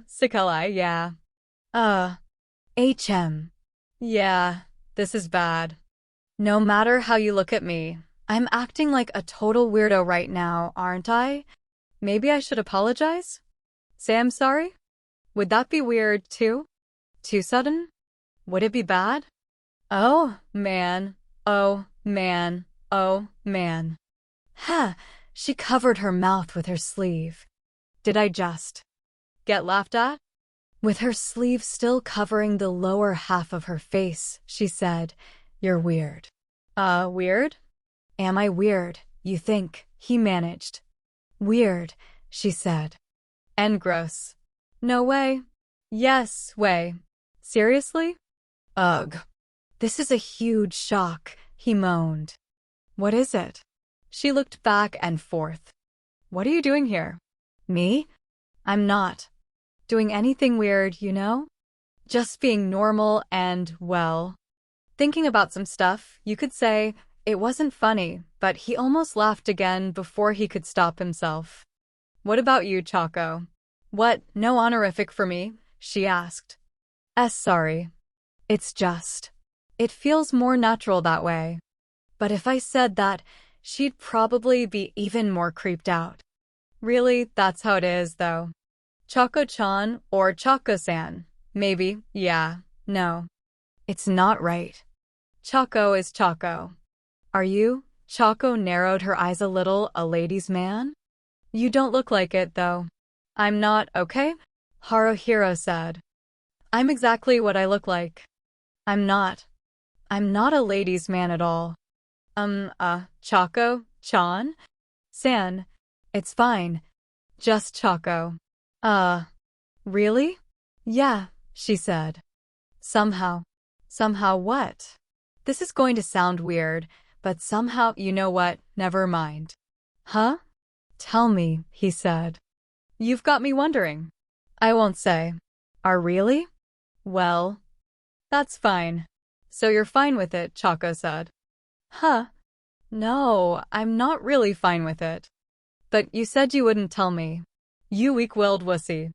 Sakalai, yeah. HM. Yeah, this is bad. No matter how you look at me, I'm acting like a total weirdo right now, aren't I? Maybe I should apologize? Say I'm sorry? Would that be weird, too? Too sudden? Would it be bad? Oh, man. Oh, man. Oh, man. She covered her mouth with her sleeve. Did I just get laughed at? With her sleeve still covering the lower half of her face, she said, "You're weird." Weird? Am I weird, you think? He managed. Weird, she said. And gross. No way. Yes, way. Seriously? Ugh. This is a huge shock, he moaned. What is it? She looked back and forth. What are you doing here? Me? I'm not doing anything weird, you know? Just being normal and, well, thinking about some stuff. You could say it wasn't funny, but he almost laughed again before he could stop himself. What about you, Chaco? What, no honorific for me? She asked. Sorry. It's just. It feels more natural that way. But if I said that, she'd probably be even more creeped out. Really, that's how it is, though. Chaco-chan or Chaco-san. Maybe, yeah, no. It's not right. Chaco is Chaco. Are you, Choco narrowed her eyes a little. A ladies' man? You don't look like it, though. I'm not, okay? Haruhiro said. I'm exactly what I look like. I'm not. I'm not a ladies' man at all. Choco-chan? San. It's fine. Just Choco. Really? Yeah, she said. Somehow. Somehow what? This is going to sound weird, but somehow, you know what, never mind. Huh? Tell me, he said. You've got me wondering. I won't say. Are really? Well, that's fine. So you're fine with it, Choco said. Huh? No, I'm not really fine with it. But you said you wouldn't tell me. You weak-willed wussy.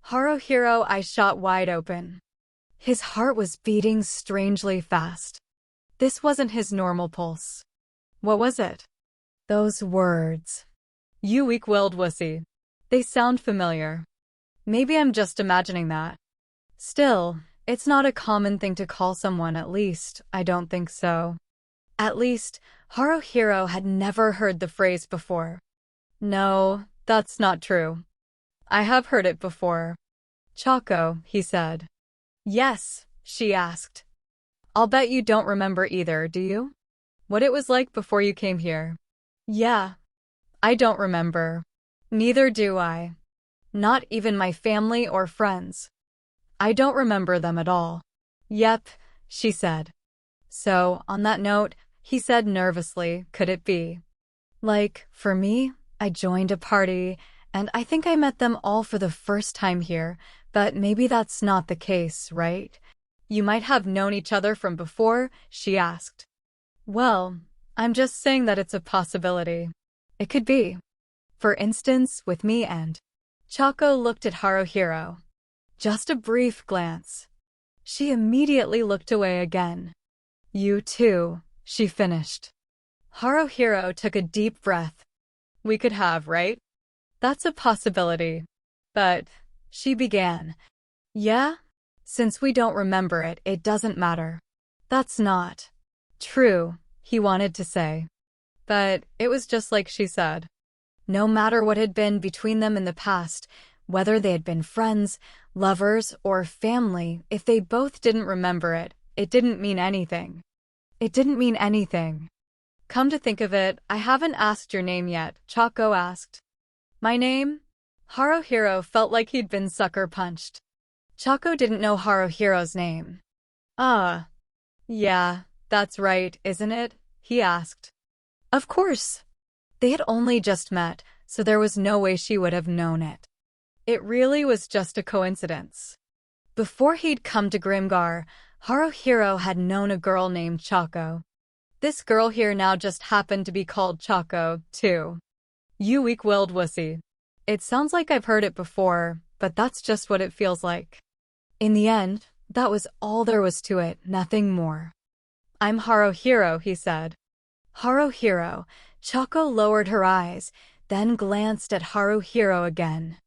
Haruhiro eyes shot wide open. His heart was beating strangely fast. This wasn't his normal pulse. What was it? Those words. You weak-willed wussy. They sound familiar. Maybe I'm just imagining that. Still, it's not a common thing to call someone, at least, I don't think so. At least, Haruhiro had never heard the phrase before. No, that's not true. I have heard it before. Choco, he said. Yes, she asked. I'll bet you don't remember either, do you? What it was like before you came here? Yeah. I don't remember. Neither do I. Not even my family or friends. I don't remember them at all. Yep, she said. So, on that note, he said nervously, could it be? Like, for me, I joined a party, and I think I met them all for the first time here, but maybe that's not the case, right? You might have known each other from before, she asked. Well, I'm just saying that it's a possibility. It could be. For instance, with me and... Choco looked at Haruhiro. Just a brief glance. She immediately looked away again. You too, she finished. Haruhiro took a deep breath. We could have, right? That's a possibility. But, she began. Yeah? Since we don't remember it, it doesn't matter. That's not true, he wanted to say. But it was just like she said. No matter what had been between them in the past, whether they had been friends, lovers, or family, if they both didn't remember it, it didn't mean anything. It didn't mean anything. Come to think of it, I haven't asked your name yet, Choco asked. My name? Haruhiro felt like he'd been sucker punched. Choco didn't know Haruhiro's name. Yeah, that's right, isn't it? He asked. Of course. They had only just met, so there was no way she would have known it. It really was just a coincidence. Before he'd come to Grimgar, Haruhiro had known a girl named Choco. This girl here now just happened to be called Choco, too. You weak-willed wussy. It sounds like I've heard it before, but that's just what it feels like. In the end, that was all there was to it, nothing more. I'm Haruhiro, he said. Haruhiro. Choco lowered her eyes, then glanced at Haruhiro again.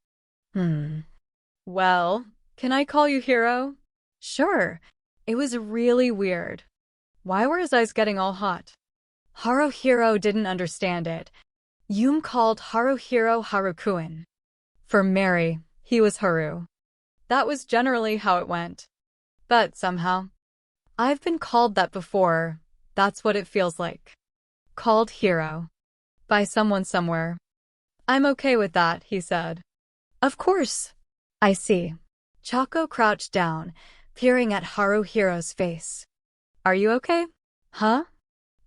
Well, can I call you Hiro? Sure. It was really weird. Why were his eyes getting all hot? Haruhiro didn't understand it. Yum called Haruhiro Harukuin. For Mary, he was Haru. That was generally how it went. But somehow, I've been called that before. That's what it feels like. Called Hiro. By someone somewhere. I'm okay with that, he said. Of course. I see. Choco crouched down, peering at Haruhiro's face. Are you okay? Huh?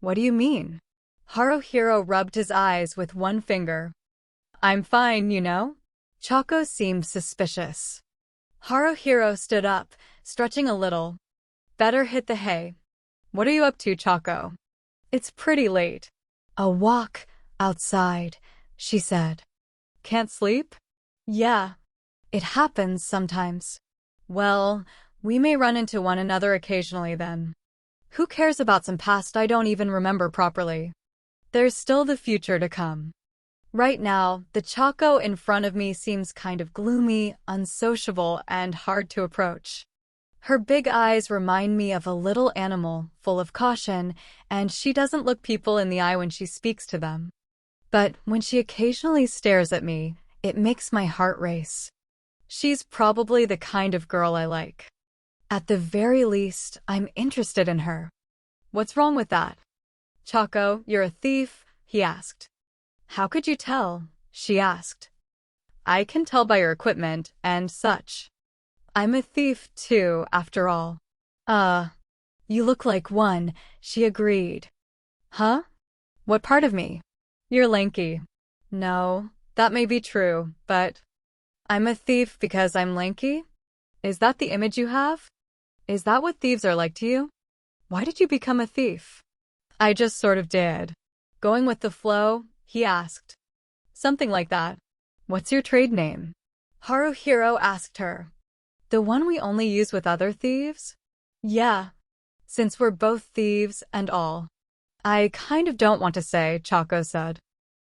What do you mean? Haruhiro rubbed his eyes with one finger. I'm fine, you know? Choco seemed suspicious. Haruhiro stood up, stretching a little. Better hit the hay. What are you up to, Choco? It's pretty late. A walk outside, she said. Can't sleep? Yeah. It happens sometimes. Well, we may run into one another occasionally then. Who cares about some past I don't even remember properly? There's still the future to come. Right now, the Choco in front of me seems kind of gloomy, unsociable, and hard to approach. Her big eyes remind me of a little animal, full of caution, and she doesn't look people in the eye when she speaks to them. But when she occasionally stares at me, it makes my heart race. She's probably the kind of girl I like. At the very least, I'm interested in her. What's wrong with that? Choco, you're a thief, he asked. How could you tell? She asked. I can tell by your equipment and such. I'm a thief too, after all. You look like one, she agreed. Huh? What part of me? You're lanky. No, that may be true, but I'm a thief because I'm lanky? Is that the image you have? Is that what thieves are like to you? Why did you become a thief? I just sort of did. Going with the flow, he asked. Something like that. What's your trade name? Haruhiro asked her. The one we only use with other thieves? Yeah. Since we're both thieves and all. I kind of don't want to say, Choco said.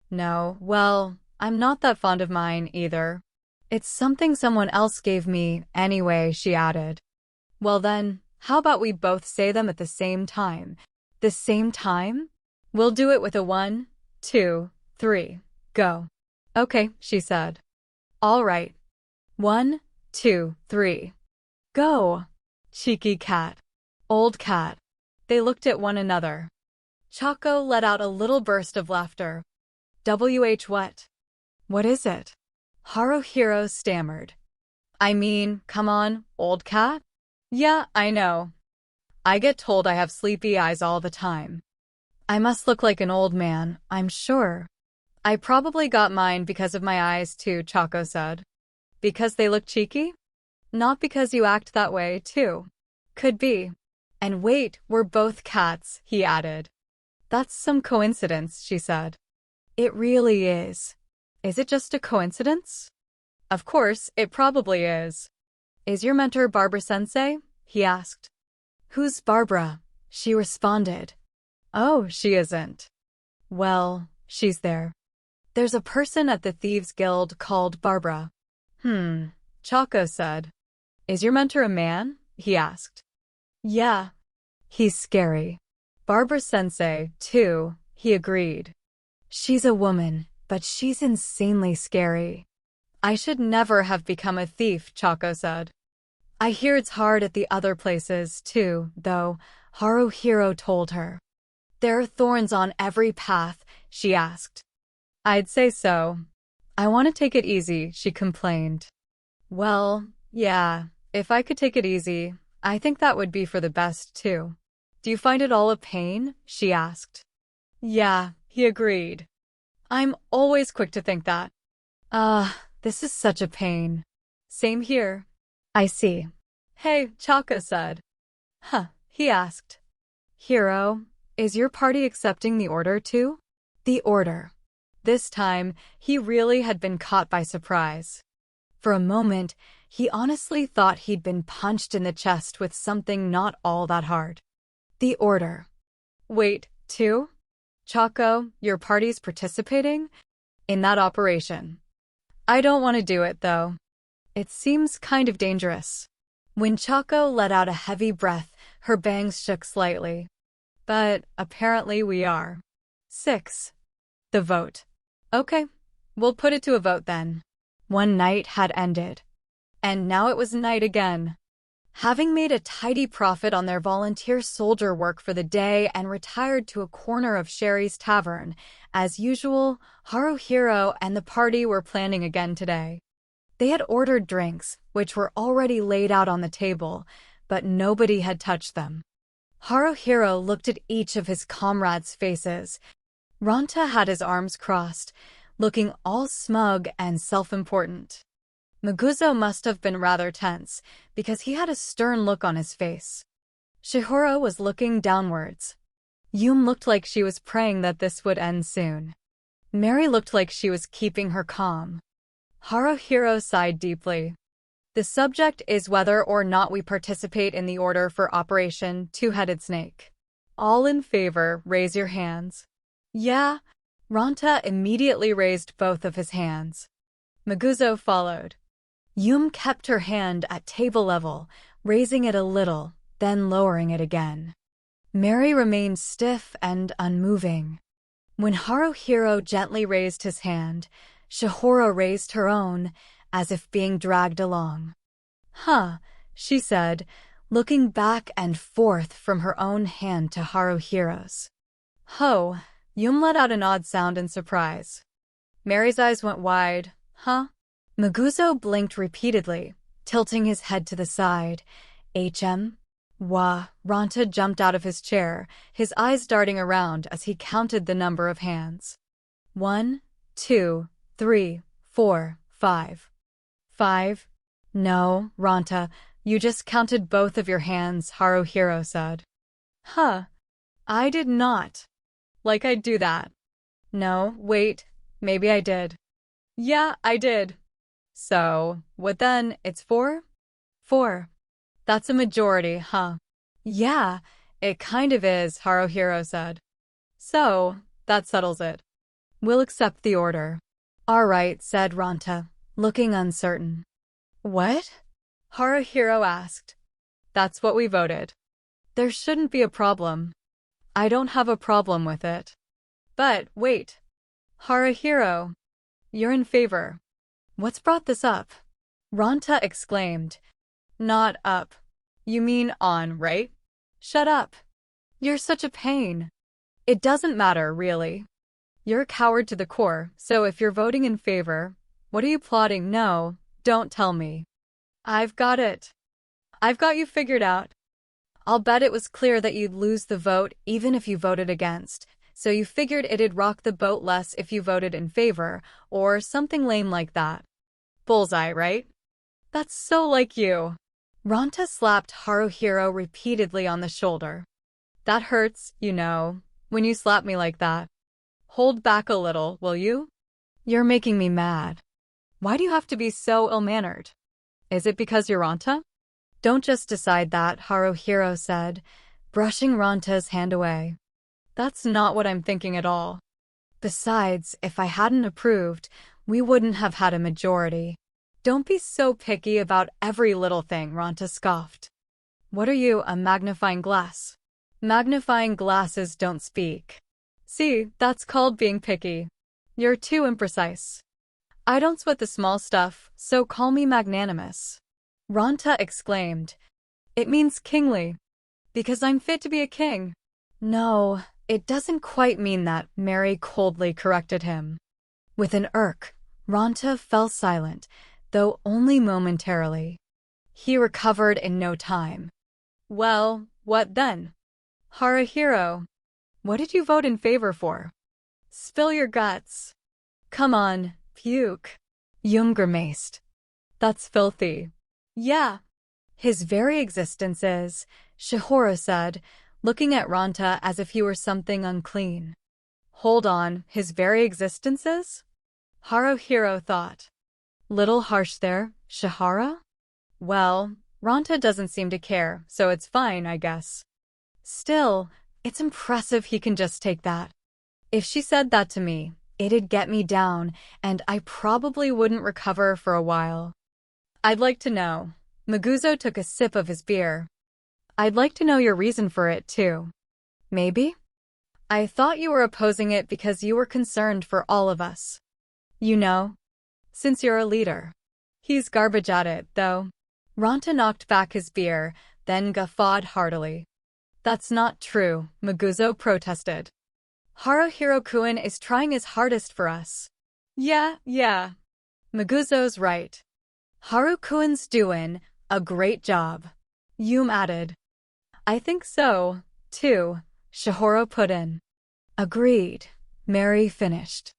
No, well, I'm not that fond of mine either. It's something someone else gave me anyway, she added. Well then, how about we both say them at the same time? The same time? We'll do it with a 1, 2, 3, go. Okay, she said. All right. 1, 2, 3. Go. Cheeky cat. Old cat. They looked at one another. Choco let out a little burst of laughter. WH what? What is it? Haruhiro stammered. I mean, come on, old cat? Yeah, I know. I get told I have sleepy eyes all the time. I must look like an old man, I'm sure. I probably got mine because of my eyes too, Choco said. Because they look cheeky? Not because you act that way, too. Could be. And wait, we're both cats, he added. That's some coincidence, she said. It really is. Is it just a coincidence? Of course, it probably is. Is your mentor Barbara-sensei? He asked. Who's Barbara? She responded. Oh, she isn't. Well, she's there. There's a person at the Thieves Guild called Barbara. Choco said. Is your mentor a man? He asked. Yeah. He's scary. Barbara-sensei, too, he agreed. She's a woman, but she's insanely scary. I should never have become a thief, Choco said. I hear it's hard at the other places, too, though, Haruhiro told her. There are thorns on every path, she asked. I'd say so. I want to take it easy, she complained. Well, yeah, if I could take it easy, I think that would be for the best, too. Do you find it all a pain? She asked. Yeah, he agreed. I'm always quick to think that. This is such a pain. Same here. I see. Hey, Choco said. Huh, he asked. Hiro, is your party accepting the order too? The order. This time, he really had been caught by surprise. For a moment, he honestly thought he'd been punched in the chest with something not all that hard. The order. Wait, too? Choco, your party's participating in that operation. I don't want to do it, though. It seems kind of dangerous. When Choco let out a heavy breath, her bangs shook slightly. But apparently we are. 6. The vote. Okay, we'll put it to a vote then. One night had ended. And now it was night again. Having made a tidy profit on their volunteer soldier work for the day and retired to a corner of Sherry's Tavern, as usual, Haruhiro and the party were planning again today. They had ordered drinks, which were already laid out on the table, but nobody had touched them. Haruhiro looked at each of his comrades' faces. Ranta had his arms crossed, looking all smug and self-important. Maguzo must have been rather tense, because he had a stern look on his face. Shihiro was looking downwards. Yum looked like she was praying that this would end soon. Mary looked like she was keeping her calm. Haruhiro sighed deeply. The subject is whether or not we participate in the order for Operation Two-Headed Snake. All in favor, raise your hands. Yeah. Ranta immediately raised both of his hands. Maguzo followed. Yum kept her hand at table level, raising it a little, then lowering it again. Mary remained stiff and unmoving. When Haruhiro gently raised his hand, Chihoro raised her own, as if being dragged along. Huh, she said, looking back and forth from her own hand to Haruhiro's. Ho, Yum let out an odd sound in surprise. Mary's eyes went wide. Huh? Maguzo blinked repeatedly, tilting his head to the side. Wah, Ranta jumped out of his chair, his eyes darting around as he counted the number of hands. 1, 2, 3, 4, 5. 5? No, Ranta, you just counted both of your hands, Haruhiro said. Huh. I did not. Like I'd do that. No, wait, maybe I did. Yeah, I did. So, what then? It's 4? 4. That's a majority, huh? Yeah, it kind of is, Haruhiro said. So, that settles it. We'll accept the order. All right, said Ranta, looking uncertain. What? Haruhiro asked. That's what we voted. There shouldn't be a problem. I don't have a problem with it. But, wait. Haruhiro, you're in favor. What's brought this up? Ranta exclaimed. Not up. You mean on, right? Shut up. You're such a pain. It doesn't matter, really. You're a coward to the core, so if you're voting in favor, what are you plotting? No, don't tell me. I've got it. I've got you figured out. I'll bet it was clear that you'd lose the vote even if you voted against, so you figured it'd rock the boat less if you voted in favor, or something lame like that. Bullseye, right? That's so like you. Ranta slapped Haruhiro repeatedly on the shoulder. That hurts, you know, when you slap me like that. Hold back a little, will you? You're making me mad. Why do you have to be so ill-mannered? Is it because you're Ranta? Don't just decide that, Haruhiro said, brushing Ranta's hand away. That's not what I'm thinking at all. Besides, if I hadn't approved, we wouldn't have had a majority. Don't be so picky about every little thing, Ranta scoffed. What are you, a magnifying glass? Magnifying glasses don't speak. See, that's called being picky. You're too imprecise. I don't sweat the small stuff, so call me magnanimous. Ranta exclaimed. It means kingly. Because I'm fit to be a king. No, it doesn't quite mean that, Mary coldly corrected him. With an irk, Ranta fell silent, though only momentarily. He recovered in no time. Well, what then? Haruhiro, what did you vote in favor for? Spill your guts. Come on, puke. Yum grimaced. That's filthy. Yeah. His very existence is, Chihoro said, looking at Ranta as if he were something unclean. Hold on, his very existence is? Haruhiro thought. Little harsh there, Chihara? Well, Ranta doesn't seem to care, so it's fine, I guess. Still, it's impressive he can just take that. If she said that to me, it'd get me down, and I probably wouldn't recover for a while. I'd like to know. Maguzo took a sip of his beer. I'd like to know your reason for it, too. Maybe? I thought you were opposing it because you were concerned for all of us. You know? Since you're a leader. He's garbage at it, though. Ranta knocked back his beer, then guffawed heartily. That's not true, Maguzo protested. Haruhiro-kun is trying his hardest for us. Yeah. Maguzo's right. Haru-kun's doing a great job. Yum added. I think so, too, Chihoro put in. Agreed, Mary finished.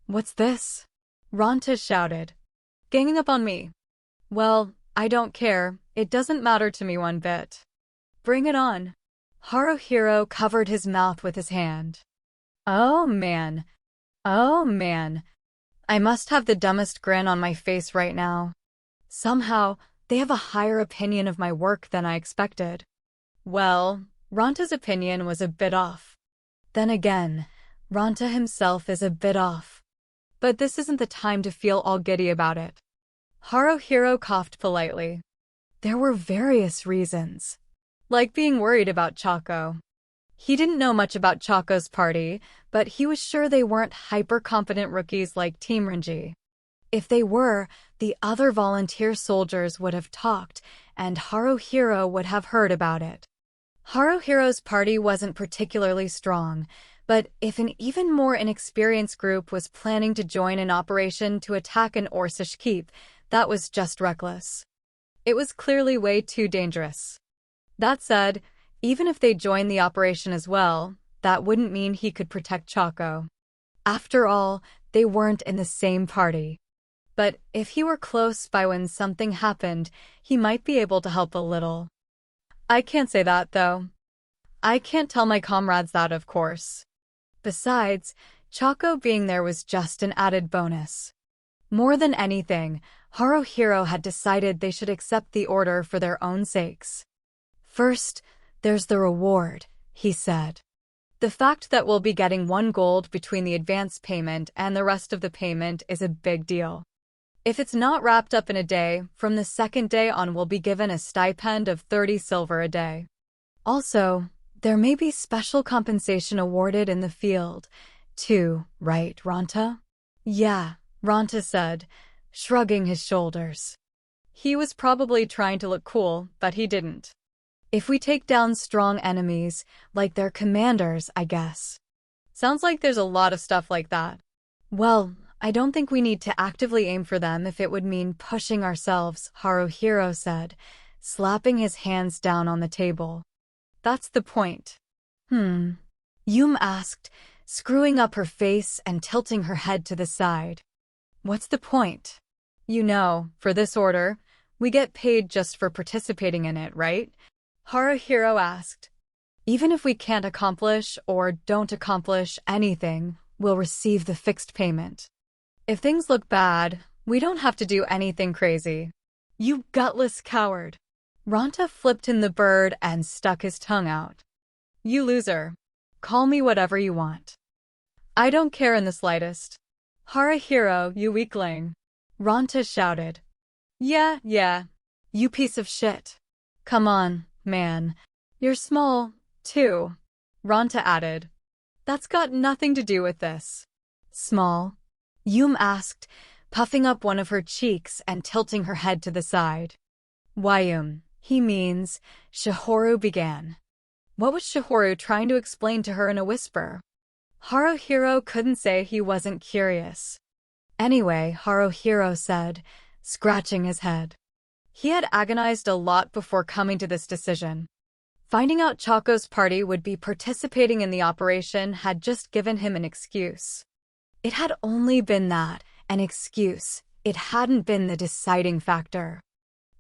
What's this? Ranta shouted. Ganging up on me. Well, I don't care, it doesn't matter to me one bit. Bring it on. Haruhiro covered his mouth with his hand. Oh man. I must have the dumbest grin on my face right now. Somehow, they have a higher opinion of my work than I expected. Well, Ranta's opinion was a bit off. Then again, Ranta himself is a bit off. But this isn't the time to feel all giddy about it. Haruhiro coughed politely. There were various reasons. Like being worried about Chaco. He didn't know much about Chaco's party, but he was sure they weren't hyper-competent rookies like Team Renji. If they were, the other volunteer soldiers would have talked, and Haruhiro would have heard about it. Haruhiro's party wasn't particularly strong, but if an even more inexperienced group was planning to join an operation to attack an Orsish keep, that was just reckless. It was clearly way too dangerous. That said, even if they joined the operation as well, that wouldn't mean he could protect Chaco. After all, they weren't in the same party. But if he were close by when something happened, he might be able to help a little. I can't say that, though. I can't tell my comrades that, of course. Besides, Chaco being there was just an added bonus. More than anything, Haruhiro had decided they should accept the order for their own sakes. First, there's the reward, he said. The fact that we'll be getting 1 gold between the advance payment and the rest of the payment is a big deal. If it's not wrapped up in a day, from the second day on we'll be given a stipend of 30 silver a day. Also, there may be special compensation awarded in the field, too, right, Ranta? Yeah, Ranta said, shrugging his shoulders. He was probably trying to look cool, but he didn't. If we take down strong enemies, like their commanders, I guess. Sounds like there's a lot of stuff like that. Well, I don't think we need to actively aim for them if it would mean pushing ourselves, Haruhiro said, slapping his hands down on the table. That's the point. Yum asked, screwing up her face and tilting her head to the side. What's the point? You know, for this order, we get paid just for participating in it, right? Haruhiro asked. Even if we can't accomplish or don't accomplish anything, we'll receive the fixed payment. If things look bad, we don't have to do anything crazy. You gutless coward. Ranta flipped in the bird and stuck his tongue out. You loser. Call me whatever you want. I don't care in the slightest. Haruhiro, you weakling. Ranta shouted. Yeah, you piece of shit. Come on, man. You're small, too. Ranta added. That's got nothing to do with this. Small? Yum asked, puffing up one of her cheeks and tilting her head to the side. Why, he means, Shihoru began. What was Shihoru trying to explain to her in a whisper? Haruhiro couldn't say he wasn't curious. Anyway, Haruhiro said, scratching his head. He had agonized a lot before coming to this decision. Finding out Chaco's party would be participating in the operation had just given him an excuse. It had only been that, an excuse. It hadn't been the deciding factor.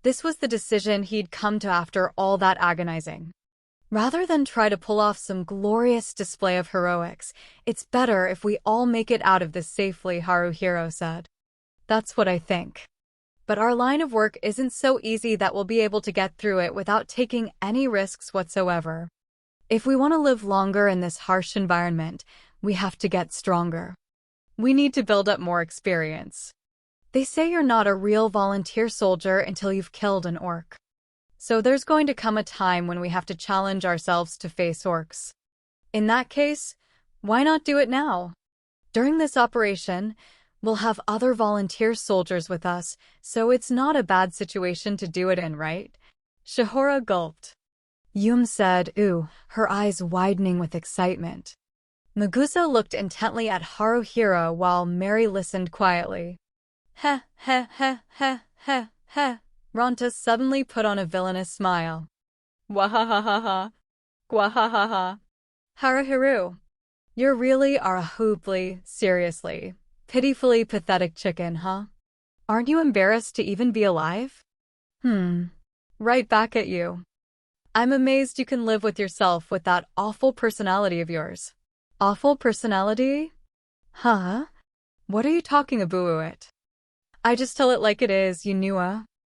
This was the decision he'd come to after all that agonizing. Rather than try to pull off some glorious display of heroics, it's better if we all make it out of this safely, Haruhiro said. That's what I think. But our line of work isn't so easy that we'll be able to get through it without taking any risks whatsoever. If we want to live longer in this harsh environment, we have to get stronger. We need to build up more experience. They say you're not a real volunteer soldier until you've killed an orc. So there's going to come a time when we have to challenge ourselves to face orcs. In that case, why not do it now? During this operation, we'll have other volunteer soldiers with us, so it's not a bad situation to do it in, right? Shihoru gulped. Yum said, ooh, her eyes widening with excitement. Magusa looked intently at Haruhiro while Mary listened quietly. Heh. Ranta suddenly put on a villainous smile. Wahahaha. Gwahahaha. Haruhiro. You really are a hooply, seriously, pitifully pathetic chicken, huh? Aren't you embarrassed to even be alive? Right back at you. I'm amazed you can live with yourself with that awful personality of yours. Awful personality? Huh? What are you talking about it? I just tell it like it is, you knew.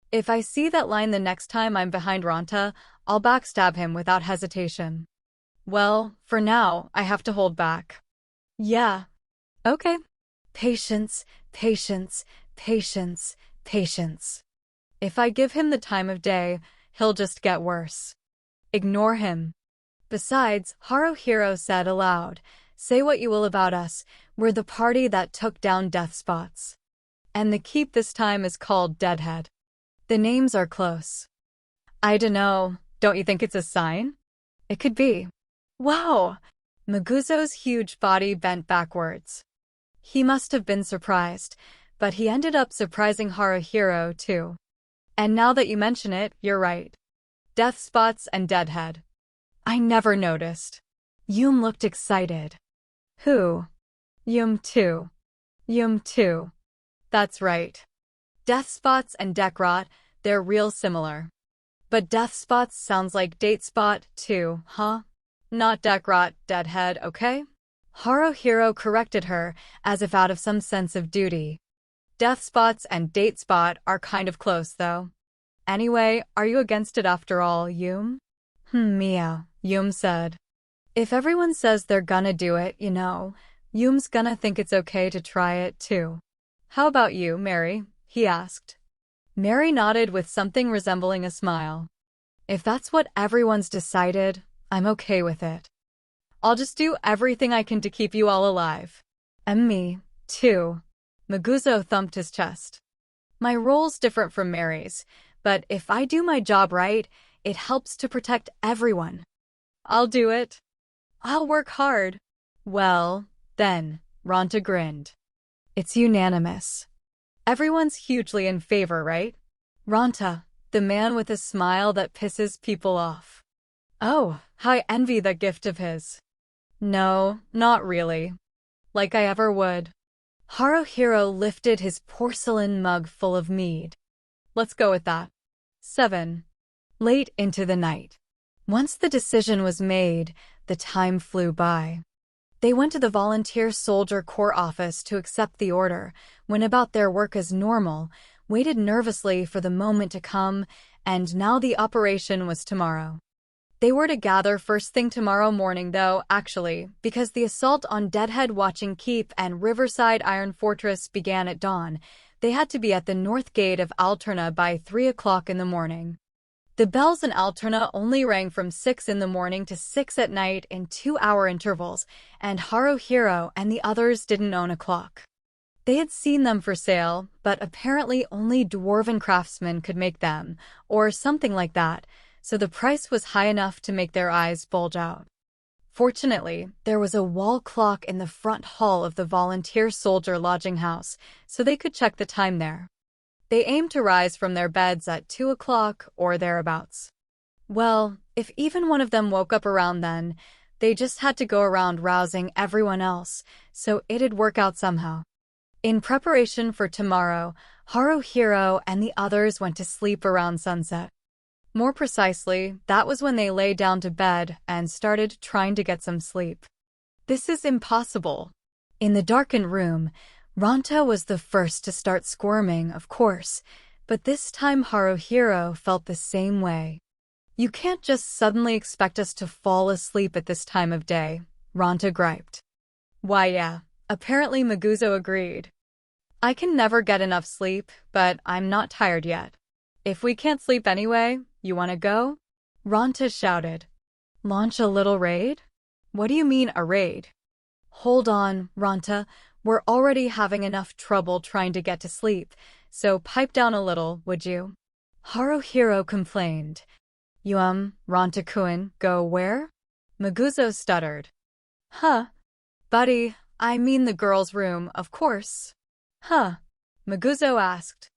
If I see that line the next time I'm behind Ranta, I'll backstab him without hesitation. Well, for now, I have to hold back. Yeah. Okay. Patience. If I give him the time of day, he'll just get worse. Ignore him. Besides, Haruhiro said aloud, say what you will about us, we're the party that took down death spots. And the keep this time is called Deadhead. The names are close. I dunno, don't you think it's a sign? It could be. Wow! Maguzo's huge body bent backwards. He must have been surprised, but he ended up surprising Haruhiro too. And now that you mention it, you're right. Death spots and Deadhead. I never noticed. Yum looked excited. Who? Yum too. Yum too. That's right. Death spots and deck rot, they're real similar. But death spots sounds like date spot too, huh? Not deck rot, deadhead, okay? Haruhiro corrected her, as if out of some sense of duty. Death spots and date spot are kind of close, though. Anyway, are you against it after all, Yum? Meow, Yum said. If everyone says they're gonna do it, Yum's gonna think it's okay to try it, too. How about you, Mary? He asked. Mary nodded with something resembling a smile. If that's what everyone's decided, I'm okay with it. I'll just do everything I can to keep you all alive. And me, too. Maguzo thumped his chest. My role's different from Mary's, but if I do my job right, it helps to protect everyone. I'll do it. I'll work hard. Well, then, Ronta grinned. It's unanimous. Everyone's hugely in favor, right? Ronta, the man with a smile that pisses people off. Oh, I envy that gift of his. No, not really. Like I ever would. Haruhiro lifted his porcelain mug full of mead. Let's go with that. 7. Late into the night. Once the decision was made, the time flew by. They went to the Volunteer Soldier Corps office to accept the order, went about their work as normal, waited nervously for the moment to come, and now the operation was tomorrow. They were to gather first thing tomorrow morning, though, actually, because the assault on Deadhead Watching Keep and Riverside Iron Fortress began at dawn. They had to be at the north gate of Alterna by 3 o'clock in the morning. The bells in Alterna only rang from 6 in the morning to 6 at night in 2-hour intervals, and Haruhiro and the others didn't own a clock. They had seen them for sale, but apparently only dwarven craftsmen could make them, or something like that, so the price was high enough to make their eyes bulge out. Fortunately, there was a wall clock in the front hall of the Volunteer Soldier Lodging House, so they could check the time there. They aimed to rise from their beds at 2 o'clock or thereabouts. Well, if even one of them woke up around then, they just had to go around rousing everyone else, so it'd work out somehow. In preparation for tomorrow, Haruhiro and the others went to sleep around sunset. More precisely, that was when they lay down to bed and started trying to get some sleep. This is impossible. In the darkened room, Ronta was the first to start squirming, of course, but this time Haruhiro felt the same way. You can't just suddenly expect us to fall asleep at this time of day, Ronta griped. Why yeah, apparently Maguzo agreed. I can never get enough sleep, but I'm not tired yet. If we can't sleep anyway, you want to go? Ronta shouted. Launch a little raid? What do you mean a raid? Hold on, Ronta. We're already having enough trouble trying to get to sleep, so pipe down a little, would you? Haruhiro complained. Ronta-kun, go where? Maguzo stuttered. Huh. Buddy, I mean the girls' room, of course. Huh. Maguzo asked.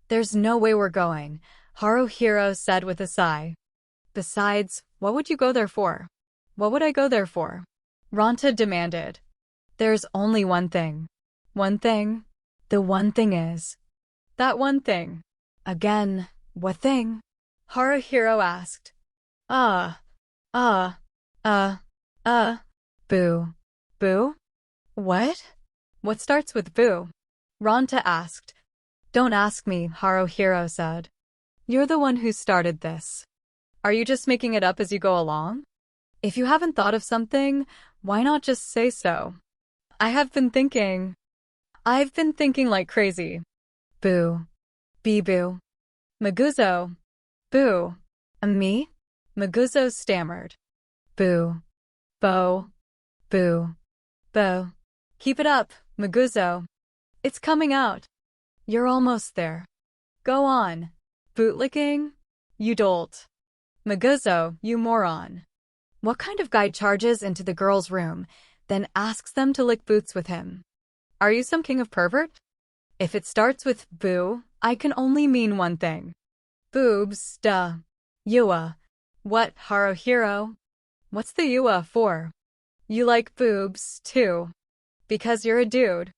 There's no way we're going, Haruhiro said with a sigh. Besides, what would you go there for? What would I go there for? Ronta demanded. There's only one thing. One thing? The one thing is. That one thing. Again, what thing? Haruhiro asked. Boo. Boo? What? What starts with boo? Ronta asked. Don't ask me, Haruhiro said. You're the one who started this. Are you just making it up as you go along? If you haven't thought of something, why not just say so? I've been thinking like crazy. Boo. Bee-boo. Maguzo. Boo. Me? Maguzo stammered. Boo. Bo. Boo. Bo. Keep it up, Maguzo. It's coming out. You're almost there. Go on. Bootlicking? You dolt. Maguzo, you moron. What kind of guy charges into the girl's room, then asks them to lick boots with him? Are you some king of pervert? If it starts with boo, I can only mean one thing. Boobs, duh. Yua. What, Haruhiro? What's the Yua for? You like boobs, too. Because you're a dude.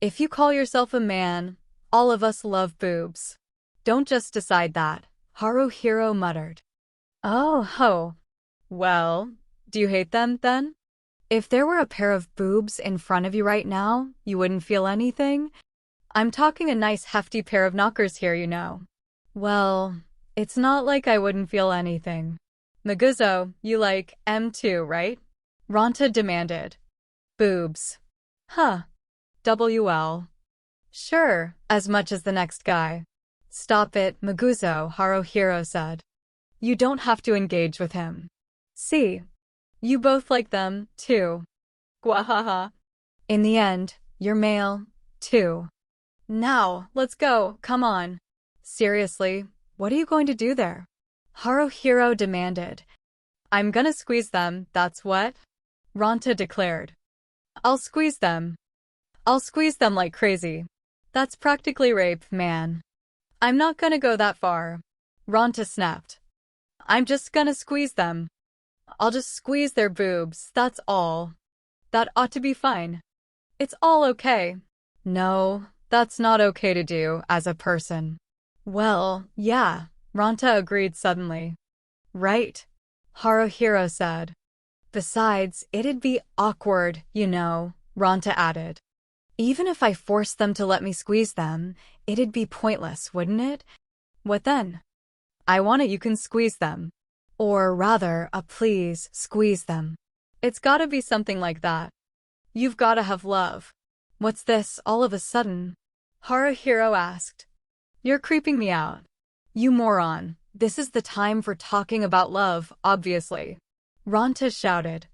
If you call yourself a man, all of us love boobs. Don't just decide that, Haruhiro muttered. Oh ho. Well, do you hate them, then? If there were a pair of boobs in front of you right now, you wouldn't feel anything? I'm talking a nice hefty pair of knockers here, you know. Well, it's not like I wouldn't feel anything. Maguzo, you like M2, right? Ranta demanded. Boobs. Huh. WL. Sure, as much as the next guy. Stop it, Maguzo, Haruhiro said. You don't have to engage with him. See. You both like them, too. Gwahaha. In the end, you're male, too. Now, let's go, come on. Seriously, what are you going to do there? Haruhiro demanded. I'm gonna squeeze them, that's what? Ranta declared. I'll squeeze them. I'll squeeze them like crazy. That's practically rape, man. I'm not gonna go that far. Ranta snapped. I'm just gonna squeeze them. I'll just squeeze their boobs, that's all. That ought to be fine. It's all okay. No, that's not okay to do as a person. Well, yeah, Ranta agreed suddenly. Right, Haruhiro said. Besides, it'd be awkward, you know, Ranta added. Even if I forced them to let me squeeze them, it'd be pointless, wouldn't it? What then? I want it you can squeeze them. Or rather, please, squeeze them. It's gotta be something like that. You've gotta have love. What's this, all of a sudden? Haruhiro asked. You're creeping me out. You moron, this is the time for talking about love, obviously. Ranta shouted.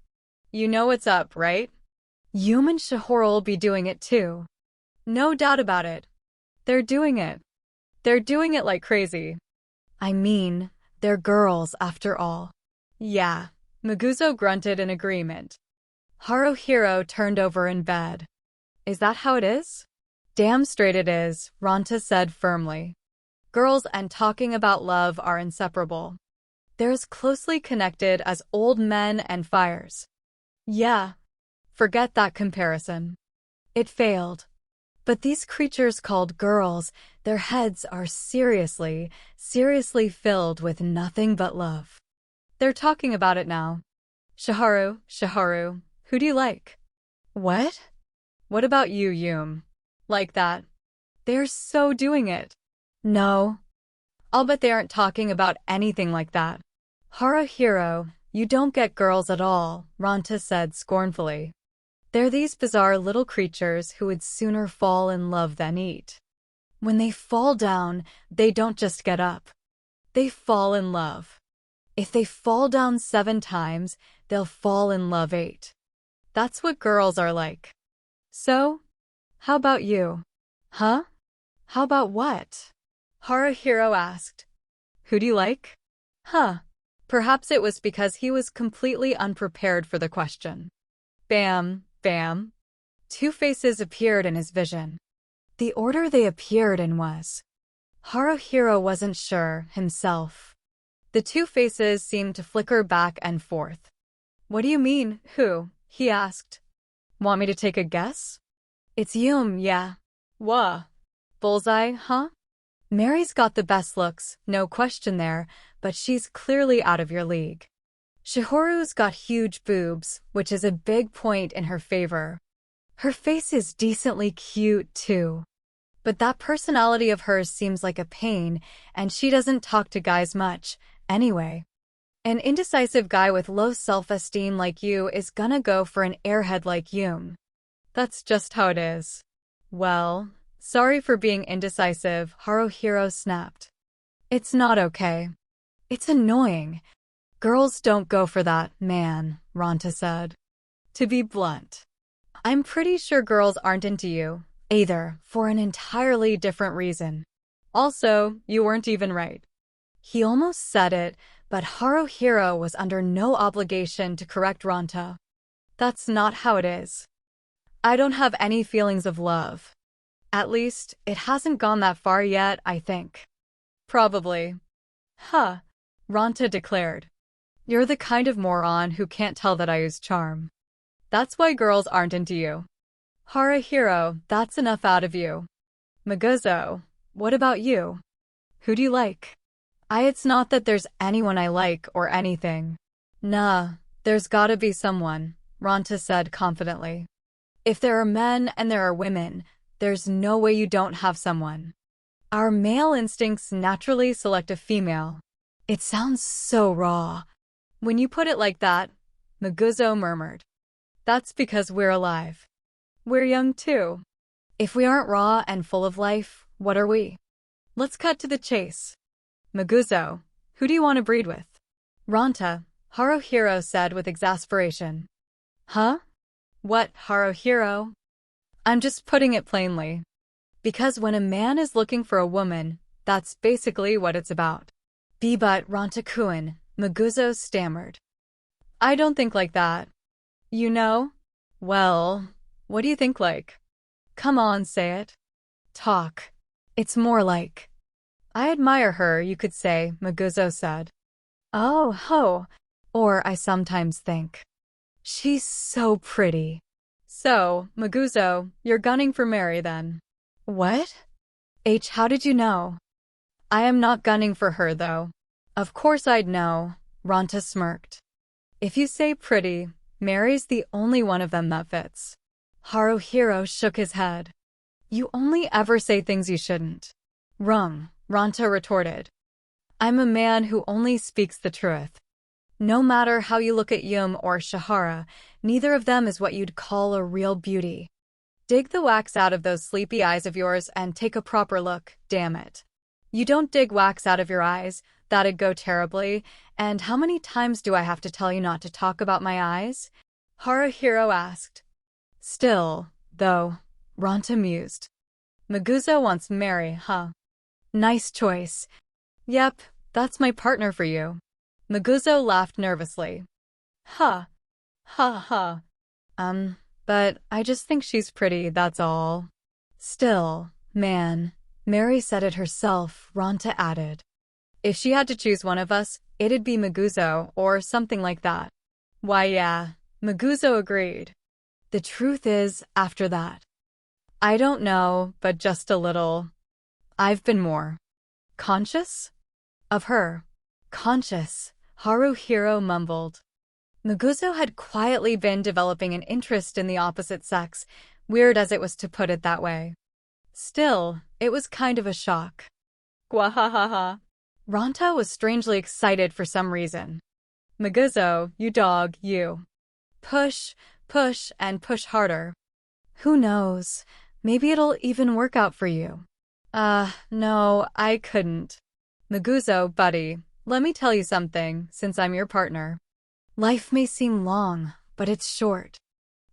You know what's up, right? Yum and Shihoru'll be doing it too. No doubt about it. They're doing it. They're doing it like crazy. I mean, they're girls after all. Yeah, Maguzo grunted in agreement. Haruhiro turned over in bed. Is that how it is? Damn straight it is, Ranta said firmly. Girls and talking about love are inseparable. They're as closely connected as old men and fires. Yeah. Forget that comparison. It failed. But these creatures called girls, their heads are seriously filled with nothing but love. They're talking about it now. Shiharu, who do you like? What? What about you, Yum? Like that? They're so doing it. No. I'll bet they aren't talking about anything like that. Haruhiro, you don't get girls at all, Ranta said scornfully. They're these bizarre little creatures who would sooner fall in love than eat. When they fall down, they don't just get up. They fall in love. If they fall down 7 times, they'll fall in love 8. That's what girls are like. So? How about you? Huh? How about what? Haruhiro asked. Who do you like? Huh. Perhaps it was because he was completely unprepared for the question. Bam. Bam. 2 faces appeared in his vision. The order they appeared in was. Haruhiro wasn't sure himself. The 2 faces seemed to flicker back and forth. What do you mean, who? He asked. Want me to take a guess? It's Yum, yeah. Wha? Bullseye, huh? Mary's got the best looks, no question there, but she's clearly out of your league. Shihoru's got huge boobs, which is a big point in her favor. Her face is decently cute, too. But that personality of hers seems like a pain, and she doesn't talk to guys much, anyway. An indecisive guy with low self-esteem like you is gonna go for an airhead like Yum. That's just how it is. Well, sorry for being indecisive, Haruhiro snapped. It's not okay. It's annoying. Girls don't go for that, man, Ranta said. To be blunt, I'm pretty sure girls aren't into you, either, for an entirely different reason. Also, you weren't even right. He almost said it, but Haruhiro was under no obligation to correct Ranta. That's not how it is. I don't have any feelings of love. At least, it hasn't gone that far yet, I think. Probably. Huh, Ranta declared. You're the kind of moron who can't tell that I use charm. That's why girls aren't into you. Haruhiro, that's enough out of you. Maguzo, what about you? Who do you like? It's not that there's anyone I like or anything. Nah, there's gotta be someone, Ranta said confidently. If there are men and there are women, there's no way you don't have someone. Our male instincts naturally select a female. It sounds so raw. When you put it like that, Maguzo murmured. That's because we're alive. We're young too. If we aren't raw and full of life, what are we? Let's cut to the chase. Maguzo, who do you want to breed with? Ranta, Haruhiro said with exasperation. Huh? What, Haruhiro? I'm just putting it plainly. Because when a man is looking for a woman, that's basically what it's about. But Ranta-kun, Maguzo stammered. I don't think like that. You know? Well, what do you think like? Come on, say it. Talk. It's more like. I admire her, you could say, Maguzo said. Oh, ho. Or I sometimes think. She's so pretty. So, Maguzo, you're gunning for Mary then. What? How did you know? I am not gunning for her, though. Of course I'd know, Ranta smirked. If you say pretty, Mary's the only one of them that fits. Haruhiro shook his head. You only ever say things you shouldn't. Wrong, Ranta retorted. I'm a man who only speaks the truth. No matter how you look at Yum or Shihara, neither of them is what you'd call a real beauty. Dig the wax out of those sleepy eyes of yours and take a proper look, damn it. You don't dig wax out of your eyes, that'd go terribly, and how many times do I have to tell you not to talk about my eyes? Haruhiro asked. Still, though, Ranta mused. Maguzo wants Mary, huh? Nice choice. Yep, that's my partner for you. Maguzo laughed nervously. Huh. Ha ha. But I just think she's pretty, that's all. Still, man, Mary said it herself, Ranta added. If she had to choose one of us, it'd be Maguzo, or something like that. Why yeah, Maguzo agreed. The truth is, after that. I don't know, but just a little. I've been more conscious? Of her. Conscious, Haruhiro mumbled. Maguzo had quietly been developing an interest in the opposite sex, weird as it was to put it that way. Still, it was kind of a shock. Gwahahaha. Ranta was strangely excited for some reason. Maguzo, you dog, you. Push, push, and push harder. Who knows? Maybe it'll even work out for you. No, I couldn't. Maguzo, buddy, let me tell you something, since I'm your partner. Life may seem long, but it's short.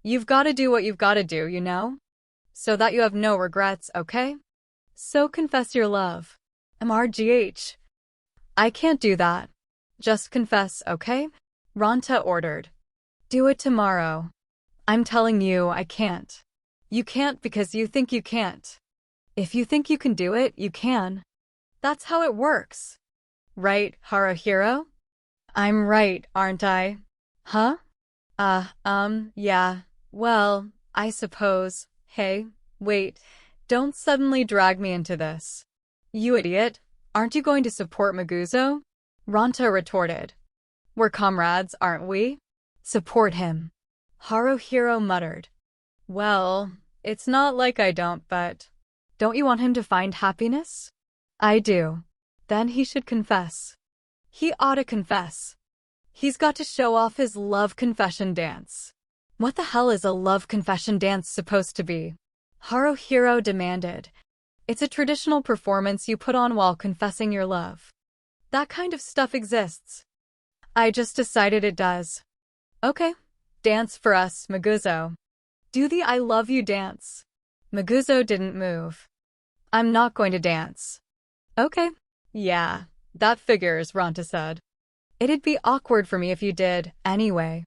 You've got to do what you've got to do, you know? So that you have no regrets, okay? So confess your love. MRGH. I can't do that. Just confess, okay? Ranta ordered. Do it tomorrow. I'm telling you, I can't. You can't because you think you can't. If you think you can do it, you can. That's how it works. Right, Haruhiro? I'm right, aren't I? Huh? Yeah. Well, I suppose. Hey, wait. Don't suddenly drag me into this. You idiot. Aren't you going to support Maguzo? Ranta retorted. We're comrades, aren't we? Support him. Haruhiro muttered. Well, it's not like I don't, but... Don't you want him to find happiness? I do. Then he should confess. He ought to confess. He's got to show off his love confession dance. What the hell is a love confession dance supposed to be? Haruhiro demanded. It's a traditional performance you put on while confessing your love. That kind of stuff exists. I just decided it does. Okay, dance for us, Maguzo. Do the I love you dance. Maguzo didn't move. I'm not going to dance. Okay. Yeah, that figures, Ranta said. It'd be awkward for me if you did, anyway.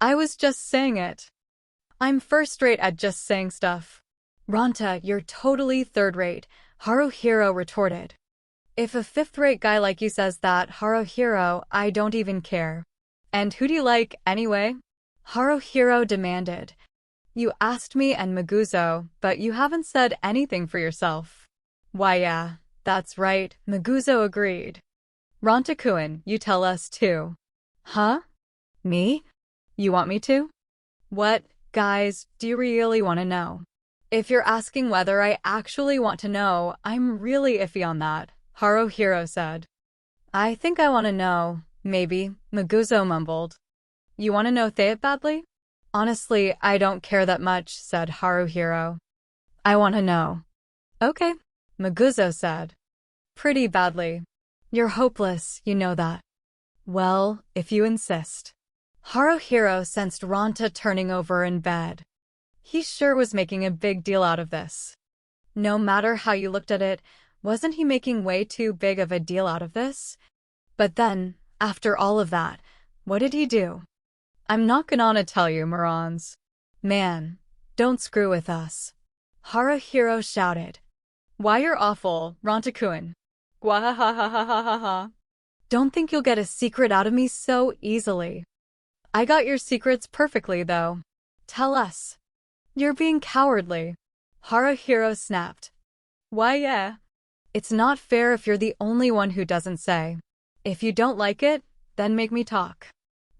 I was just saying it. I'm first-rate at just saying stuff. Ranta, you're totally third-rate, Haruhiro retorted. If a fifth-rate guy like you says that, Haruhiro, I don't even care. And who do you like, anyway? Haruhiro demanded. You asked me and Maguzo, but you haven't said anything for yourself. Why yeah, that's right, Maguzo agreed. Ranta-kun, you tell us too. Huh? Me? You want me to? What, guys, do you really want to know? If you're asking whether I actually want to know, I'm really iffy on that, Haruhiro said. I think I want to know, maybe, Maguzo mumbled. You want to know that badly? Honestly, I don't care that much, said Haruhiro. I want to know. Okay, Maguzo said. Pretty badly. You're hopeless, you know that. Well, if you insist. Haruhiro sensed Ranta turning over in bed. He sure was making a big deal out of this. No matter how you looked at it, wasn't he making way too big of a deal out of this? But then, after all of that, what did he do? I'm not gonna tell you, morons. Man, don't screw with us. Haruhiro shouted. Why you're awful, Ranta-kun. Gwahahahahaha. Don't think you'll get a secret out of me so easily. I got your secrets perfectly, though. Tell us. You're being cowardly. Haruhiro snapped. Why yeah. It's not fair if you're the only one who doesn't say. If you don't like it, then make me talk.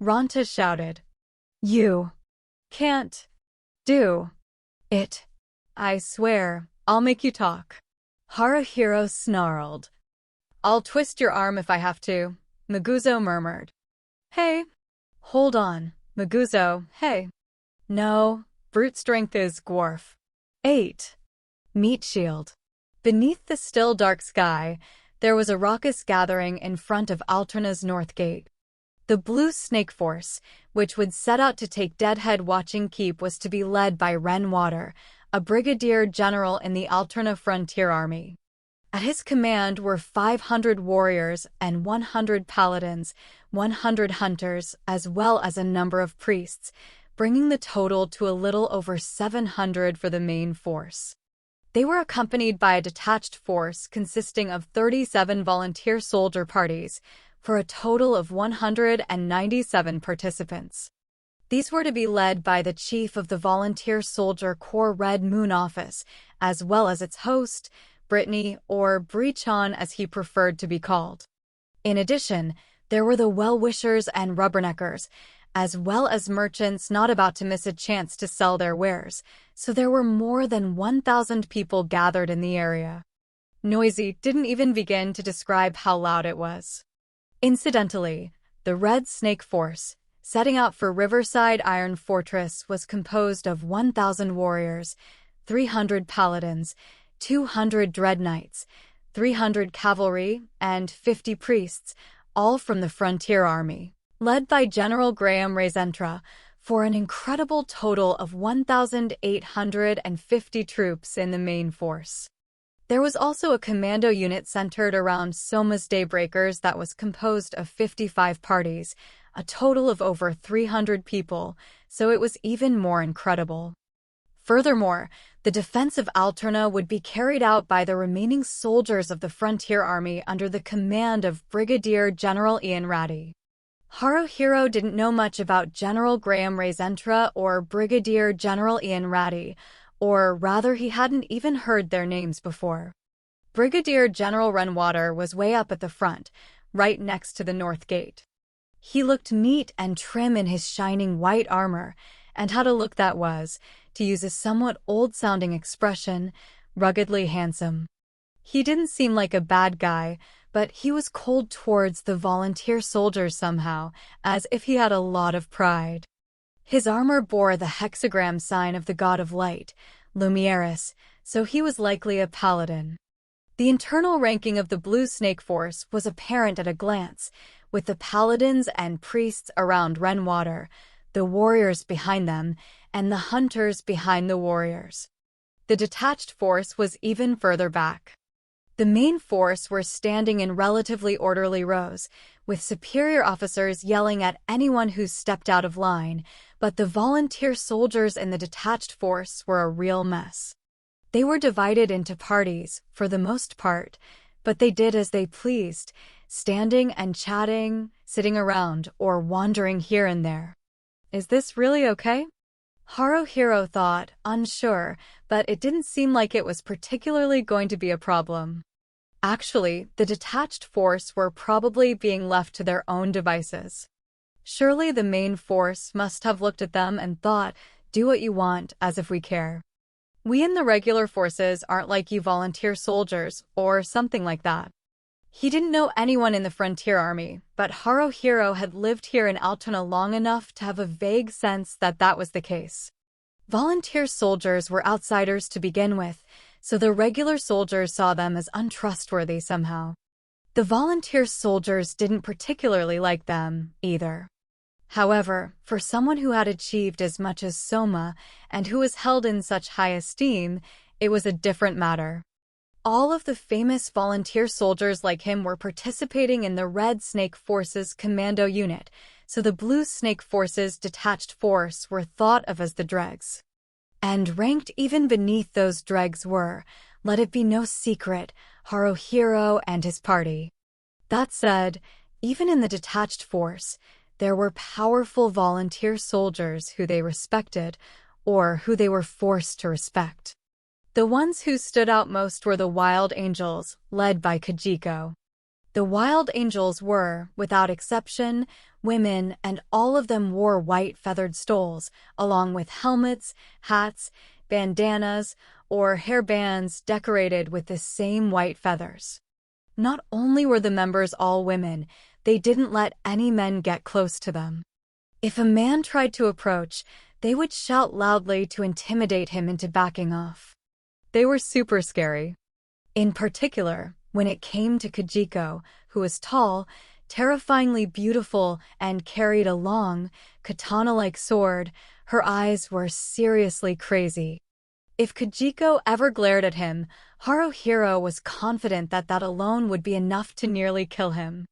Ranta shouted. You can't do it. I swear, I'll make you talk. Haruhiro snarled. I'll twist your arm if I have to, Maguzo murmured. Hey. Hold on, Maguzo, hey. No, brute strength is dwarf. 8. Meat shield. Beneath the still dark sky, there was a raucous gathering in front of Alterna's north gate. The Blue Snake Force, which would set out to take Deadhead Watching Keep, was to be led by Ren Water, a brigadier general in the Alterna Frontier Army. At his command were 500 warriors and 100 paladins, 100 hunters, as well as a number of priests, bringing the total to a little over 700 for the main force. They were accompanied by a detached force consisting of 37 volunteer soldier parties, for a total of 197 participants. These were to be led by the chief of the Volunteer Soldier Corps Red Moon Office, as well as its host, Brittany, or Breachon as he preferred to be called. In addition, there were the well-wishers and rubberneckers, as well as merchants not about to miss a chance to sell their wares, so there were more than 1,000 people gathered in the area. Noisy didn't even begin to describe how loud it was. Incidentally, the Red Snake Force, setting out for Riverside Iron Fortress, was composed of 1,000 warriors, 300 paladins, 200 dread knights, 300 cavalry, and 50 priests, all from the Frontier Army, led by General Graham Rezentra, for an incredible total of 1,850 troops in the main force. There was also a commando unit centered around Soma's Daybreakers that was composed of 55 parties, a total of over 300 people, so it was even more incredible. Furthermore, the defense of Alterna would be carried out by the remaining soldiers of the Frontier Army under the command of Brigadier General Ian Ratty. Haruhiro didn't know much about General Graham Rezentra or Brigadier General Ian Ratty, or rather he hadn't even heard their names before. Brigadier General Renwater was way up at the front, right next to the north gate. He looked neat and trim in his shining white armor, and had a look that was, to use a somewhat old-sounding expression, ruggedly handsome. He didn't seem like a bad guy, but he was cold towards the volunteer soldiers somehow, as if he had a lot of pride. His armor bore the hexagram sign of the god of light, Lumieris, so he was likely a paladin. The internal ranking of the Blue Snake Force was apparent at a glance, with the paladins and priests around Renwater, the warriors behind them, and the hunters behind the warriors. The detached force was even further back. The main force were standing in relatively orderly rows, with superior officers yelling at anyone who stepped out of line, but the volunteer soldiers in the detached force were a real mess. They were divided into parties, for the most part, but they did as they pleased, standing and chatting, sitting around, or wandering here and there. Is this really okay? Haruhiro thought, unsure, but it didn't seem like it was particularly going to be a problem. Actually, the detached force were probably being left to their own devices. Surely the main force must have looked at them and thought, do what you want, as if we care. We in the regular forces aren't like you volunteer soldiers, or something like that. He didn't know anyone in the Frontier Army, but Haruhiro had lived here in Altona long enough to have a vague sense that that was the case. Volunteer soldiers were outsiders to begin with, so the regular soldiers saw them as untrustworthy somehow. The volunteer soldiers didn't particularly like them, either. However, for someone who had achieved as much as Soma, and who was held in such high esteem, it was a different matter. All of the famous volunteer soldiers like him were participating in the Red Snake Force's commando unit, so the Blue Snake Force's detached force were thought of as the dregs. And ranked even beneath those dregs were, let it be no secret, Haruhiro and his party. That said, even in the detached force, there were powerful volunteer soldiers who they respected, or who they were forced to respect. The ones who stood out most were the Wild Angels, led by Kajiko. The Wild Angels were, without exception, women, and all of them wore white feathered stoles, along with helmets, hats, bandanas, or hairbands decorated with the same white feathers. Not only were the members all women, they didn't let any men get close to them. If a man tried to approach, they would shout loudly to intimidate him into backing off. They were super scary. In particular, when it came to Kajiko, who was tall, terrifyingly beautiful, and carried a long, katana-like sword, her eyes were seriously crazy. If Kajiko ever glared at him, Haruhiro was confident that that alone would be enough to nearly kill him.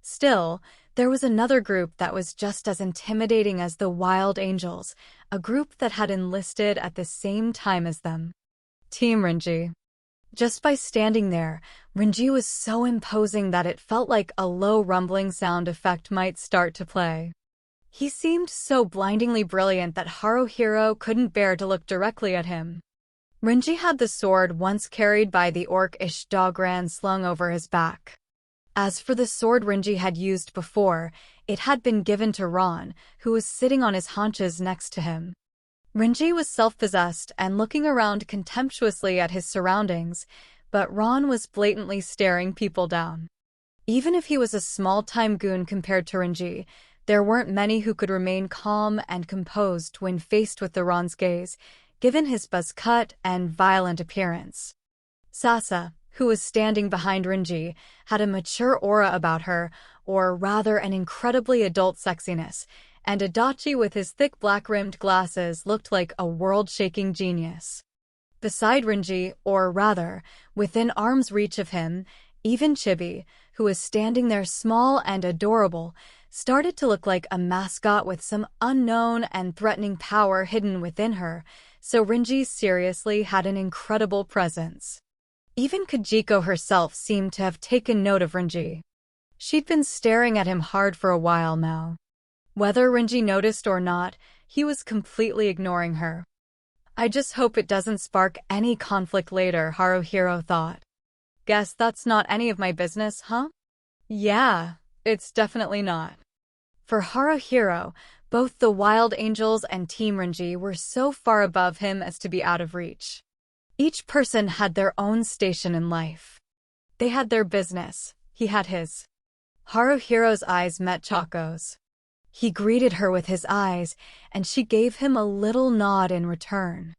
Still, there was another group that was just as intimidating as the Wild Angels, a group that had enlisted at the same time as them. Team Renji. Just by standing there, Renji was so imposing that it felt like a low rumbling sound effect might start to play. He seemed so blindingly brilliant that Haruhiro couldn't bear to look directly at him. Renji had the sword once carried by the orc-ish Dogran slung over his back. As for the sword Renji had used before, it had been given to Ron, who was sitting on his haunches next to him. Renji was self-possessed and looking around contemptuously at his surroundings, but Ron was blatantly staring people down. Even if he was a small-time goon compared to Renji, there weren't many who could remain calm and composed when faced with the Ron's gaze, given his buzz-cut and violent appearance. Sasa, who was standing behind Renji, had a mature aura about her, or rather an incredibly adult sexiness, and Adachi with his thick black-rimmed glasses looked like a world-shaking genius. Beside Renji, or rather, within arm's reach of him, even Chibi, who was standing there small and adorable, started to look like a mascot with some unknown and threatening power hidden within her, so Renji seriously had an incredible presence. Even Kajiko herself seemed to have taken note of Renji. She'd been staring at him hard for a while now. Whether Renji noticed or not, he was completely ignoring her. I just hope it doesn't spark any conflict later, Haruhiro thought. Guess that's not any of my business, huh? Yeah, it's definitely not. For Haruhiro, both the Wild Angels and Team Renji were so far above him as to be out of reach. Each person had their own station in life. They had their business, he had his. Haruhiro's eyes met Chako's. He greeted her with his eyes, and she gave him a little nod in return.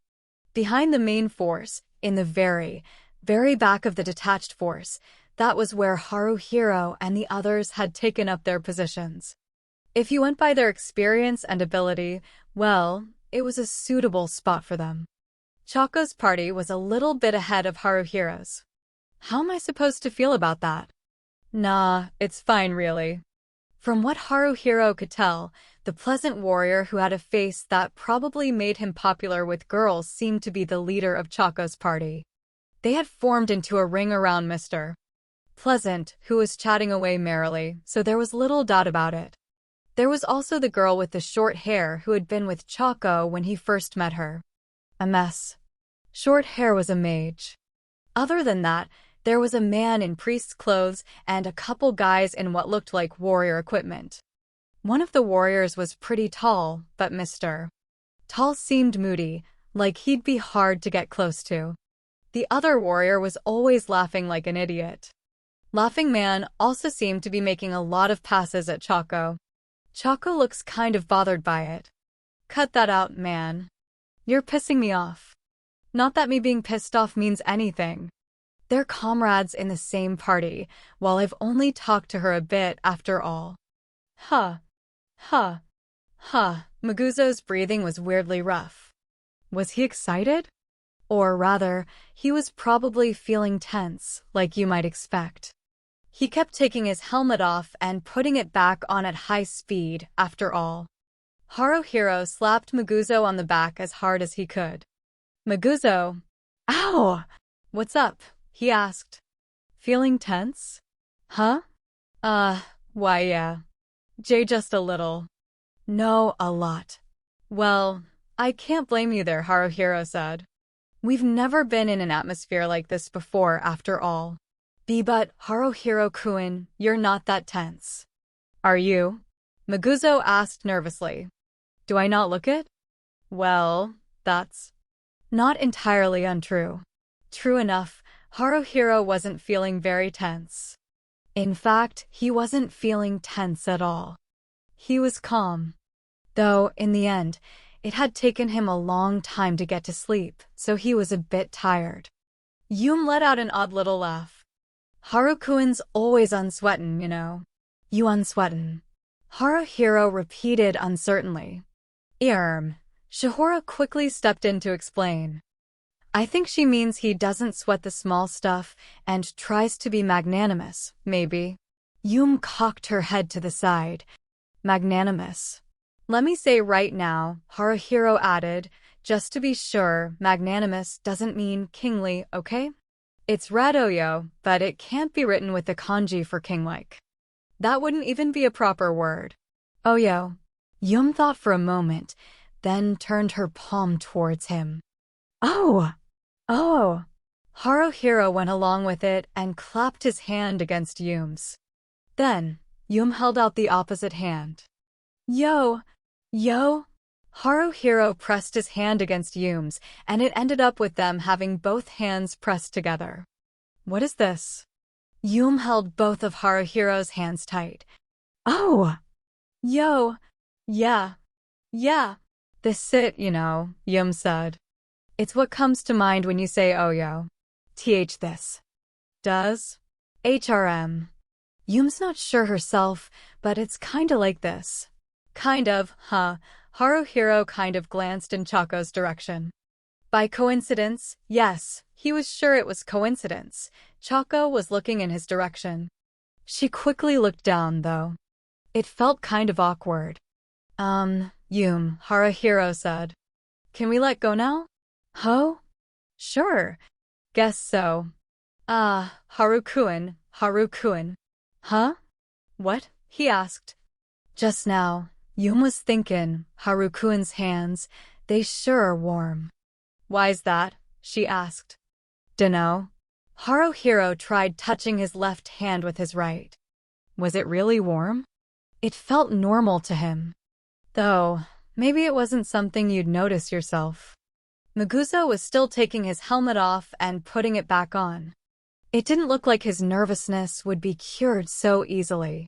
Behind the main force, in the very, very back of the detached force. That was where Haruhiro and the others had taken up their positions. If you went by their experience and ability, well, it was a suitable spot for them. Chako's party was a little bit ahead of Haruhiro's. How am I supposed to feel about that? Nah, it's fine really. From what Haruhiro could tell, the pleasant warrior who had a face that probably made him popular with girls seemed to be the leader of Chako's party. They had formed into a ring around Mr. Pleasant, who was chatting away merrily, so there was little doubt about it. There was also the girl with the short hair who had been with Chako when he first met her. A mess. Short hair was a mage. Other than that, there was a man in priest's clothes and a couple guys in what looked like warrior equipment. One of the warriors was pretty tall, but Mr. Tall seemed moody, like he'd be hard to get close to. The other warrior was always laughing like an idiot. Laughing Man also seemed to be making a lot of passes at Chako. Chako looks kind of bothered by it. Cut that out, man. You're pissing me off. Not that me being pissed off means anything. They're comrades in the same party, while I've only talked to her a bit after all. Huh. Maguzo's breathing was weirdly rough. Was he excited? Or rather, he was probably feeling tense, like you might expect. He kept taking his helmet off and putting it back on at high speed, after all. Haruhiro slapped Maguzo on the back as hard as he could. Maguzo. Ow! What's up? He asked. Feeling tense? Huh? Why yeah. Just a little. No, a lot. Well, I can't blame you there, Haruhiro said. We've never been in an atmosphere like this before, after all. But, Haruhiro-kun, you're not that tense. Are you? Maguzo asked nervously. Do I not look it? Well, that's not entirely untrue. True enough, Haruhiro wasn't feeling very tense. In fact, he wasn't feeling tense at all. He was calm. Though, in the end, it had taken him a long time to get to sleep, so he was a bit tired. Yum let out an odd little laugh. Harukun's always unsweatin', you know. You unsweatin'. Haruhiro repeated uncertainly. Shihora quickly stepped in to explain. I think she means he doesn't sweat the small stuff and tries to be magnanimous, maybe. Yum cocked her head to the side. Magnanimous. Let me say right now, Haruhiro added, just to be sure, magnanimous doesn't mean kingly, okay? It's Radoyo, but it can't be written with the kanji for king-like. That wouldn't even be a proper word. Oyo. Yum thought for a moment, then turned her palm towards him. Oh! Haruhiro went along with it and clapped his hand against Yum's. Then, Yum held out the opposite hand. Yo! Haruhiro pressed his hand against Yum's, and it ended up with them having both hands pressed together. What is this? Yum held both of Haruhiro's hands tight. Oh! Yo! Yeah. This it, you know, Yum said. It's what comes to mind when you say oh yo. This. Does? HRM. Yum's not sure herself, but it's kinda like this. Kind of, huh? Haruhiro kind of glanced in Chako's direction. By coincidence, yes, he was sure it was coincidence. Chako was looking in his direction. She quickly looked down, though. It felt kind of awkward. Yum, Haruhiro said. Can we let go now? Ho? Sure. Guess so. Harukun. Huh? What? He asked. Just now, Yum was thinking, Harukun's hands, they sure are warm. Why's that? She asked. Dunno. Haruhiro tried touching his left hand with his right. Was it really warm? It felt normal to him. Though, maybe it wasn't something you'd notice yourself. Maguzo was still taking his helmet off and putting it back on. It didn't look like his nervousness would be cured so easily.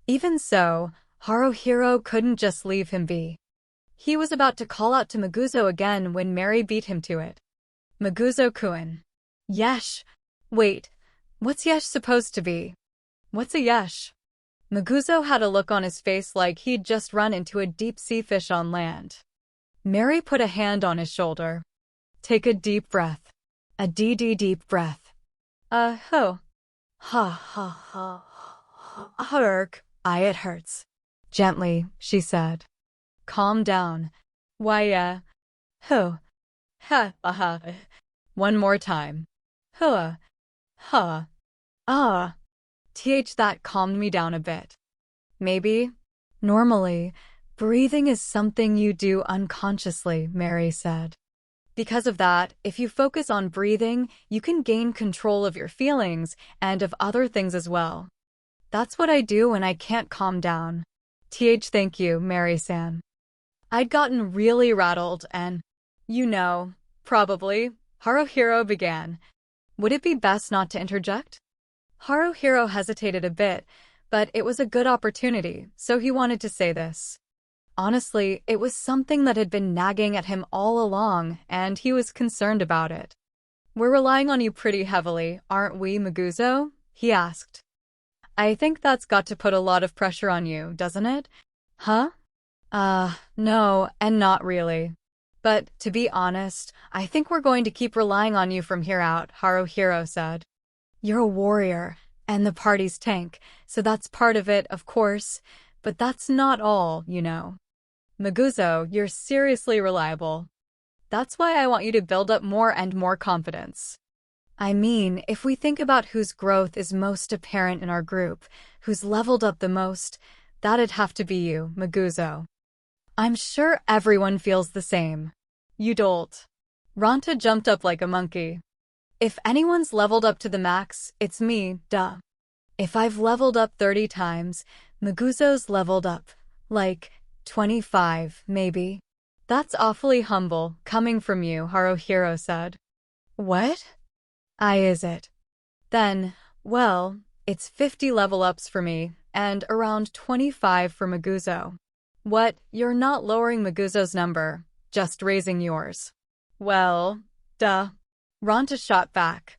Even so, Haruhiro couldn't just leave him be. He was about to call out to Maguzo again when Mary beat him to it. Maguzo-kun. Yesh. Wait, what's yesh supposed to be? What's a yesh? Maguzo had a look on his face like he'd just run into a deep-sea fish on land. Mary put a hand on his shoulder. Take a deep breath. A deep breath. Ho. Ha ha ha. Hark. It hurts. Gently, she said. Calm down. Why, Ho. Ha, ha. One more time. Huh. Ha. That calmed me down a bit. Maybe. Normally, breathing is something you do unconsciously, Mary said. Because of that, if you focus on breathing, you can gain control of your feelings and of other things as well. That's what I do when I can't calm down. Thank you, Mary-san. I'd gotten really rattled and, probably, Haruhiro began. Would it be best not to interject? Haruhiro hesitated a bit, but it was a good opportunity, so he wanted to say this. Honestly, it was something that had been nagging at him all along, and he was concerned about it. We're relying on you pretty heavily, aren't we, Maguzo? He asked. I think that's got to put a lot of pressure on you, doesn't it? Huh? No, and not really. But, to be honest, I think we're going to keep relying on you from here out, Haruhiro said. You're a warrior, and the party's tank, so that's part of it, of course, but that's not all, Maguzo, you're seriously reliable. That's why I want you to build up more and more confidence. I mean, if we think about whose growth is most apparent in our group, who's leveled up the most, that'd have to be you, Maguzo. I'm sure everyone feels the same. You dolt. Ranta jumped up like a monkey. If anyone's leveled up to the max, it's me, duh. If I've leveled up 30 times, Maguzo's leveled up, 25, maybe. That's awfully humble, coming from you, Haruhiro said. What? Is it? Then, well, it's 50 level ups for me, and around 25 for Maguzo. What, you're not lowering Maguzo's number, just raising yours. Well, duh. Ranta shot back.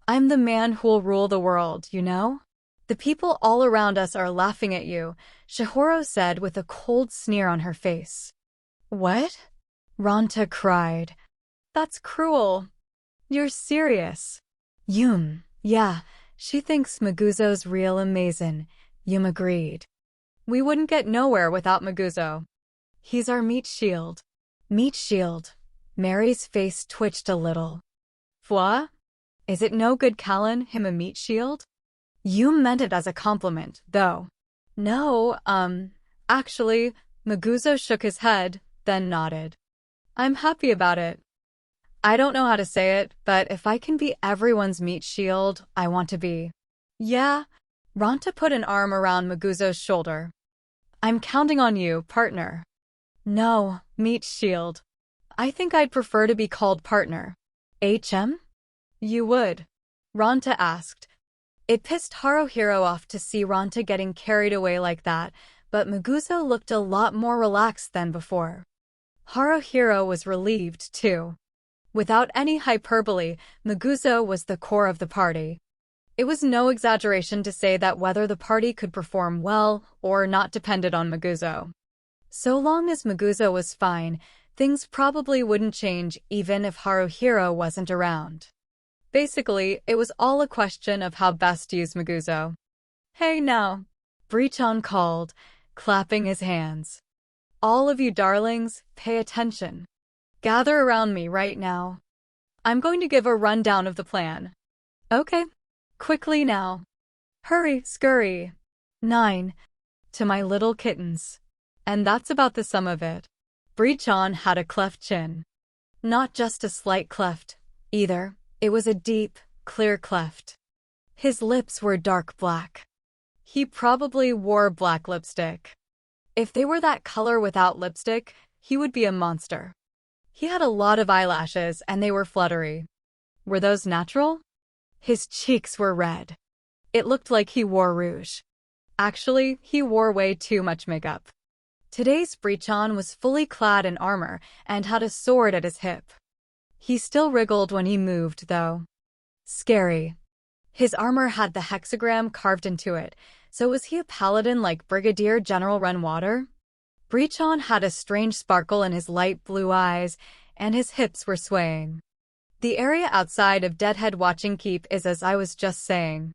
I'm the man who'll rule the world, The people all around us are laughing at you, Shihoro said with a cold sneer on her face. What? Ranta cried. That's cruel. You're serious. Yeah, she thinks Maguzo's real amazing. Yum agreed. We wouldn't get nowhere without Maguzo. He's our meat shield. Meat shield. Mary's face twitched a little. Fwa? Is it no good calling him a meat shield? You meant it as a compliment, though. No, actually, Maguzo shook his head, then nodded. I'm happy about it. I don't know how to say it, but if I can be everyone's meat shield, I want to be. Yeah. Ranta put an arm around Maguzo's shoulder. I'm counting on you, partner. No, meat shield. I think I'd prefer to be called partner. HM? You would? Ranta asked. It pissed Haruhiro off to see Ranta getting carried away like that, but Maguzo looked a lot more relaxed than before. Haruhiro was relieved, too. Without any hyperbole, Maguzo was the core of the party. It was no exaggeration to say that whether the party could perform well or not depended on Maguzo. So long as Maguzo was fine, things probably wouldn't change even if Haruhiro wasn't around. Basically, it was all a question of how best to use Maguzo. Hey now, Brichan called, clapping his hands. All of you darlings, pay attention. Gather around me right now. I'm going to give a rundown of the plan. Okay. Quickly now. Hurry, scurry. 9. To my little kittens. And that's about the sum of it. Brichan had a cleft chin. Not just a slight cleft, either. It was a deep, clear cleft. His lips were dark black. He probably wore black lipstick. If they were that color without lipstick, he would be a monster. He had a lot of eyelashes and they were fluttery. Were those natural? His cheeks were red. It looked like he wore rouge. Actually, he wore way too much makeup. Today's Brichan was fully clad in armor and had a sword at his hip. He still wriggled when he moved, though. Scary. His armor had the hexagram carved into it, so was he a paladin like Brigadier General Renwater? Breachon had a strange sparkle in his light blue eyes, and his hips were swaying. The area outside of Deadhead Watching Keep is as I was just saying.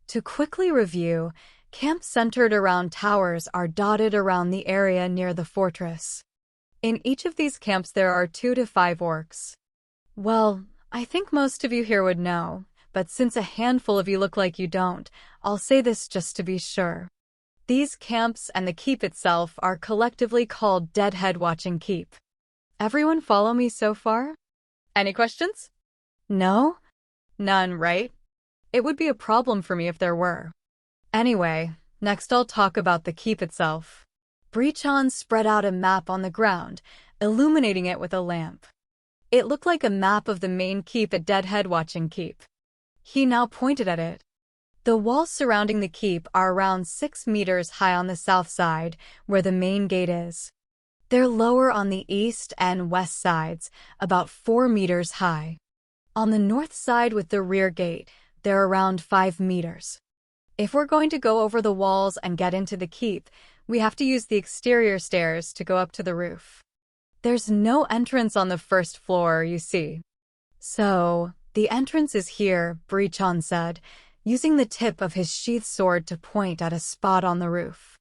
To quickly review, camps centered around towers are dotted around the area near the fortress. In each of these camps there are 2 to 5 orcs. Well, I think most of you here would know, but since a handful of you look like you don't, I'll say this just to be sure. These camps and the keep itself are collectively called Deadhead Watching Keep. Everyone follow me so far? Any questions? No? None, right? It would be a problem for me if there were. Anyway, next I'll talk about the keep itself. Breachon spread out a map on the ground, illuminating it with a lamp. It looked like a map of the main keep at Deadhead Watching Keep. He now pointed at it. The walls surrounding the keep are around 6 meters high on the south side, where the main gate is. They're lower on the east and west sides, about 4 meters high. On the north side with the rear gate, they're around 5 meters. If we're going to go over the walls and get into the keep, we have to use the exterior stairs to go up to the roof. There's no entrance on the first floor, you see. So, the entrance is here, Breachon said, using the tip of his sheath sword to point at a spot on the roof.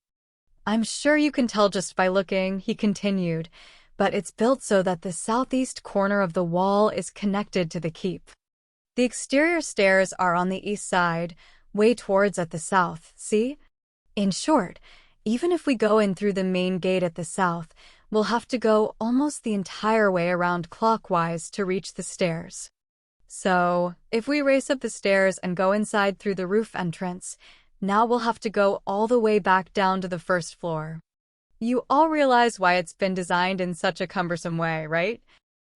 I'm sure you can tell just by looking, he continued, but it's built so that the southeast corner of the wall is connected to the keep. The exterior stairs are on the east side, way towards at the south, see? In short, even if we go in through the main gate at the south, we'll have to go almost the entire way around clockwise to reach the stairs. So, if we race up the stairs and go inside through the roof entrance, now we'll have to go all the way back down to the first floor. You all realize why it's been designed in such a cumbersome way, right?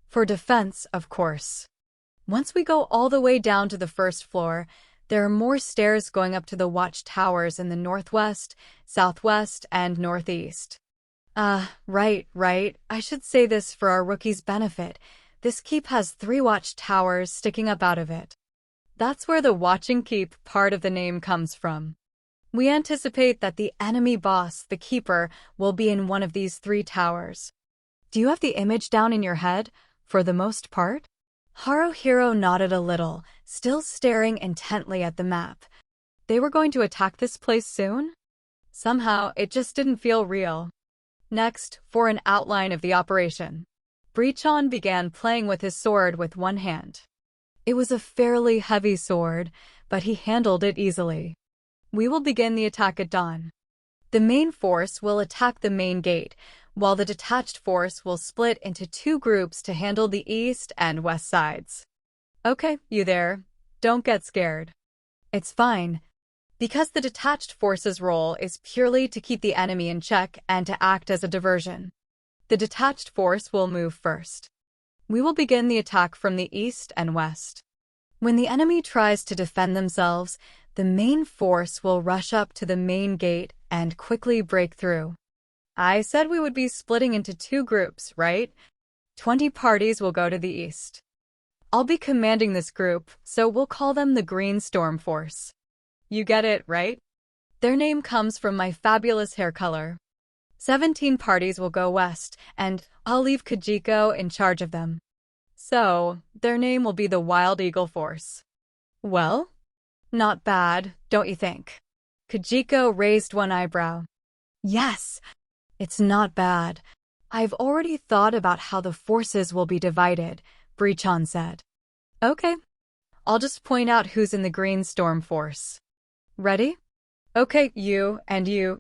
For defense, of course. Once we go all the way down to the first floor, there are more stairs going up to the watchtowers in the northwest, southwest, and northeast. Right. I should say this for our rookies' benefit. This keep has 3 watchtowers sticking up out of it. That's where the Watching Keep part of the name comes from. We anticipate that the enemy boss, the Keeper, will be in one of these 3 towers. Do you have the image down in your head, for the most part? Haruhiro nodded a little, still staring intently at the map. They were going to attack this place soon? Somehow, it just didn't feel real. Next, for an outline of the operation. Breachon began playing with his sword with one hand. It was a fairly heavy sword, but he handled it easily. We will begin the attack at dawn. The main force will attack the main gate, while the detached force will split into 2 groups to handle the east and west sides. Okay, you there. Don't get scared. It's fine, because the detached force's role is purely to keep the enemy in check and to act as a diversion. The detached force will move first. We will begin the attack from the east and west. When the enemy tries to defend themselves, the main force will rush up to the main gate and quickly break through. I said we would be splitting into 2 groups, right? 20 parties will go to the east. I'll be commanding this group, so we'll call them the Green Storm Force. You get it, right? Their name comes from my fabulous hair color. 17 parties will go west, and I'll leave Kajiko in charge of them. So, their name will be the Wild Eagle Force. Well, not bad, don't you think? Kajiko raised one eyebrow. Yes, it's not bad. I've already thought about how the forces will be divided, Breachon said. Okay, I'll just point out who's in the Green Storm Force. Ready? Okay, you, and you,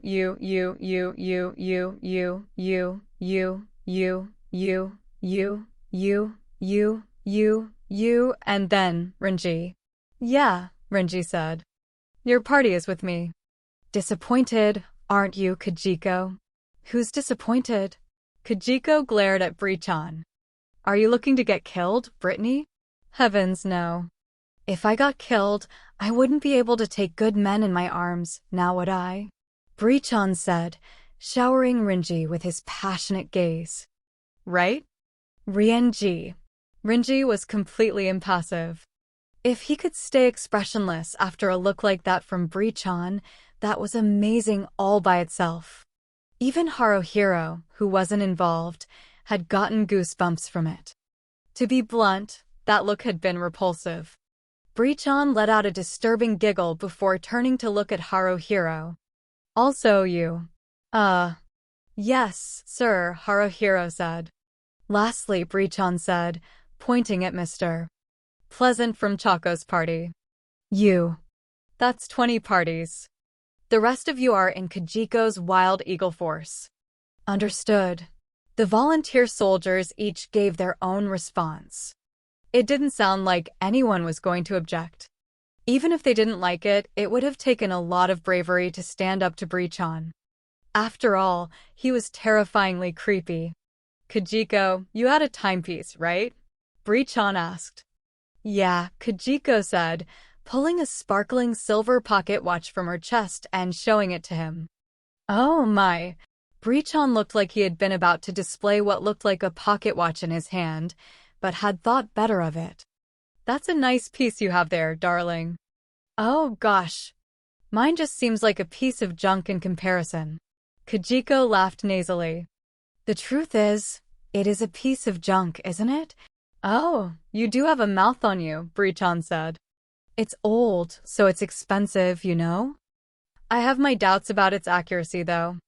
and then, Renji. Yeah, Renji said. Your party is with me. Disappointed, aren't you, Kajiko? Who's disappointed? Kajiko glared at Breachon. Are you looking to get killed, Brittany? Heavens, no. If I got killed, I wouldn't be able to take good men in my arms, now would I? Breachon said, showering Renji with his passionate gaze. Right? Renji. Rinji was completely impassive. If he could stay expressionless after a look like that from Bree-chan, that was amazing all by itself. Even Haruhiro, who wasn't involved, had gotten goosebumps from it. To be blunt, that look had been repulsive. Bree-chan let out a disturbing giggle before turning to look at Haruhiro. Also you. Yes, sir, Haruhiro said. Lastly, Bree-chan said, pointing at Mr. Pleasant from Chaco's party. You. That's 20 parties. The rest of you are in Kajiko's Wild Eagle Force. Understood. The volunteer soldiers each gave their own response. It didn't sound like anyone was going to object. Even if they didn't like it, it would have taken a lot of bravery to stand up to Bree-chan. After all, he was terrifyingly creepy. Kajiko, you had a timepiece, right? Bree-chan asked. Yeah, Kajiko said, pulling a sparkling silver pocket watch from her chest and showing it to him. Oh my. Bree-chan looked like he had been about to display what looked like a pocket watch in his hand, but had thought better of it. That's a nice piece you have there, darling. Oh gosh. Mine just seems like a piece of junk in comparison. Kajiko laughed nasally. The truth is, it is a piece of junk, isn't it? Oh, you do have a mouth on you, Bree-chan said. It's old, so it's expensive, you know? I have my doubts about its accuracy, though.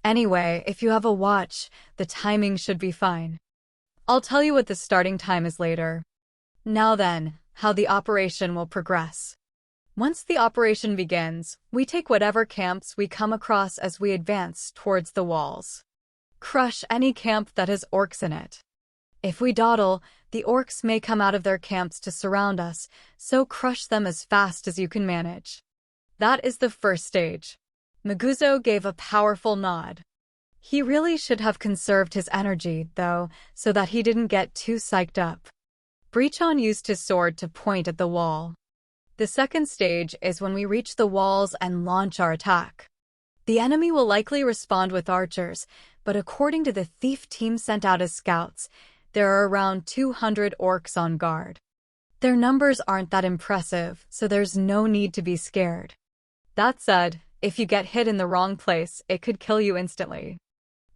Anyway, if you have a watch, the timing should be fine. I'll tell you what the starting time is later. Now then, how the operation will progress. Once the operation begins, we take whatever camps we come across as we advance towards the walls. Crush any camp that has orcs in it. If we dawdle, the orcs may come out of their camps to surround us, so crush them as fast as you can manage. That is the first stage. Maguzo gave a powerful nod. He really should have conserved his energy, though, so that he didn't get too psyched up. Bree-chan used his sword to point at the wall. The second stage is when we reach the walls and launch our attack. The enemy will likely respond with archers, but according to the thief team sent out as scouts, there are around 200 orcs on guard. Their numbers aren't that impressive, so there's no need to be scared. That said, if you get hit in the wrong place, it could kill you instantly.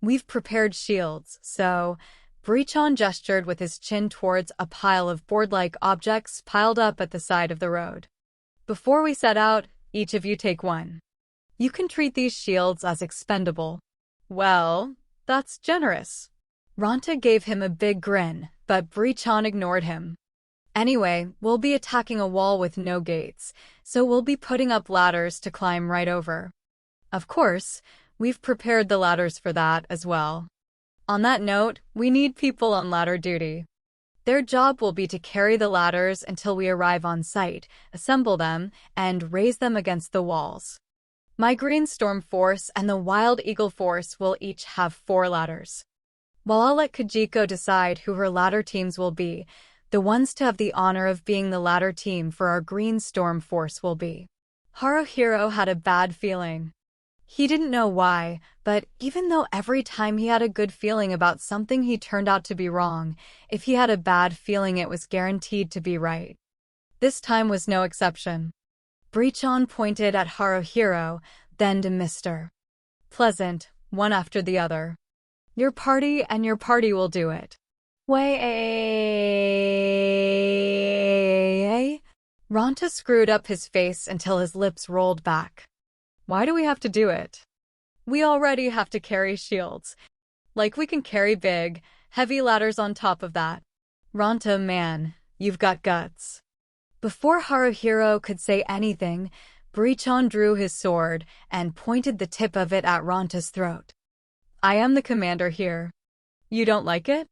We've prepared shields, so... Bree-chan gestured with his chin towards a pile of board-like objects piled up at the side of the road. Before we set out, each of you take one. You can treat these shields as expendable. Well, that's generous. Ranta gave him a big grin, but Bree-chan ignored him. Anyway, we'll be attacking a wall with no gates, so we'll be putting up ladders to climb right over. Of course, we've prepared the ladders for that as well. On that note, we need people on ladder duty. Their job will be to carry the ladders until we arrive on site, assemble them, and raise them against the walls. My Green Storm Force and the Wild Eagle Force will each have 4 ladders. While I'll let Kajiko decide who her ladder teams will be, the ones to have the honor of being the ladder team for our Green Storm Force will be. Haruhiro had a bad feeling. He didn't know why, but even though every time he had a good feeling about something he turned out to be wrong, if he had a bad feeling it was guaranteed to be right. This time was no exception. Bree-chan pointed at Haruhiro, then to Mr. Pleasant, one after the other. Your party and your party will do it. Way. Ranta screwed up his face until his lips rolled back. Why do we have to do it? We already have to carry shields. Like we can carry big, heavy ladders on top of that. Ranta, man, you've got guts. Before Haruhiro could say anything, Bree-chan drew his sword and pointed the tip of it at Ranta's throat. I am the commander here. You don't like it?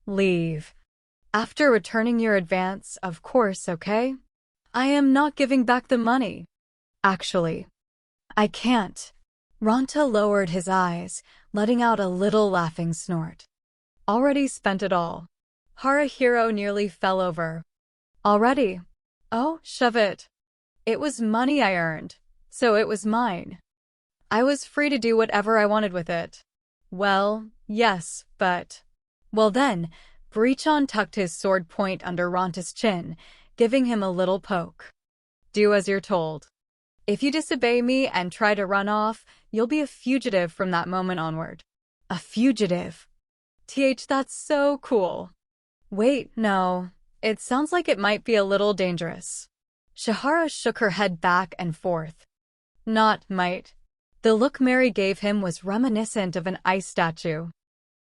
Leave. After returning your advance, of course, okay? I am not giving back the money. Actually, I can't. Ranta lowered his eyes, letting out a little laughing snort. Already spent it all. Haruhiro nearly fell over. Already? Oh, shove it. It was money I earned, so it was mine. I was free to do whatever I wanted with it. Well, yes, but... Well then, Breachon tucked his sword point under Ronta's chin, giving him a little poke. Do as you're told. If you disobey me and try to run off, you'll be a fugitive from that moment onward. A fugitive? That's so cool. Wait, no. It sounds like it might be a little dangerous. Shahara shook her head back and forth. Not might. The look Mary gave him was reminiscent of an ice statue.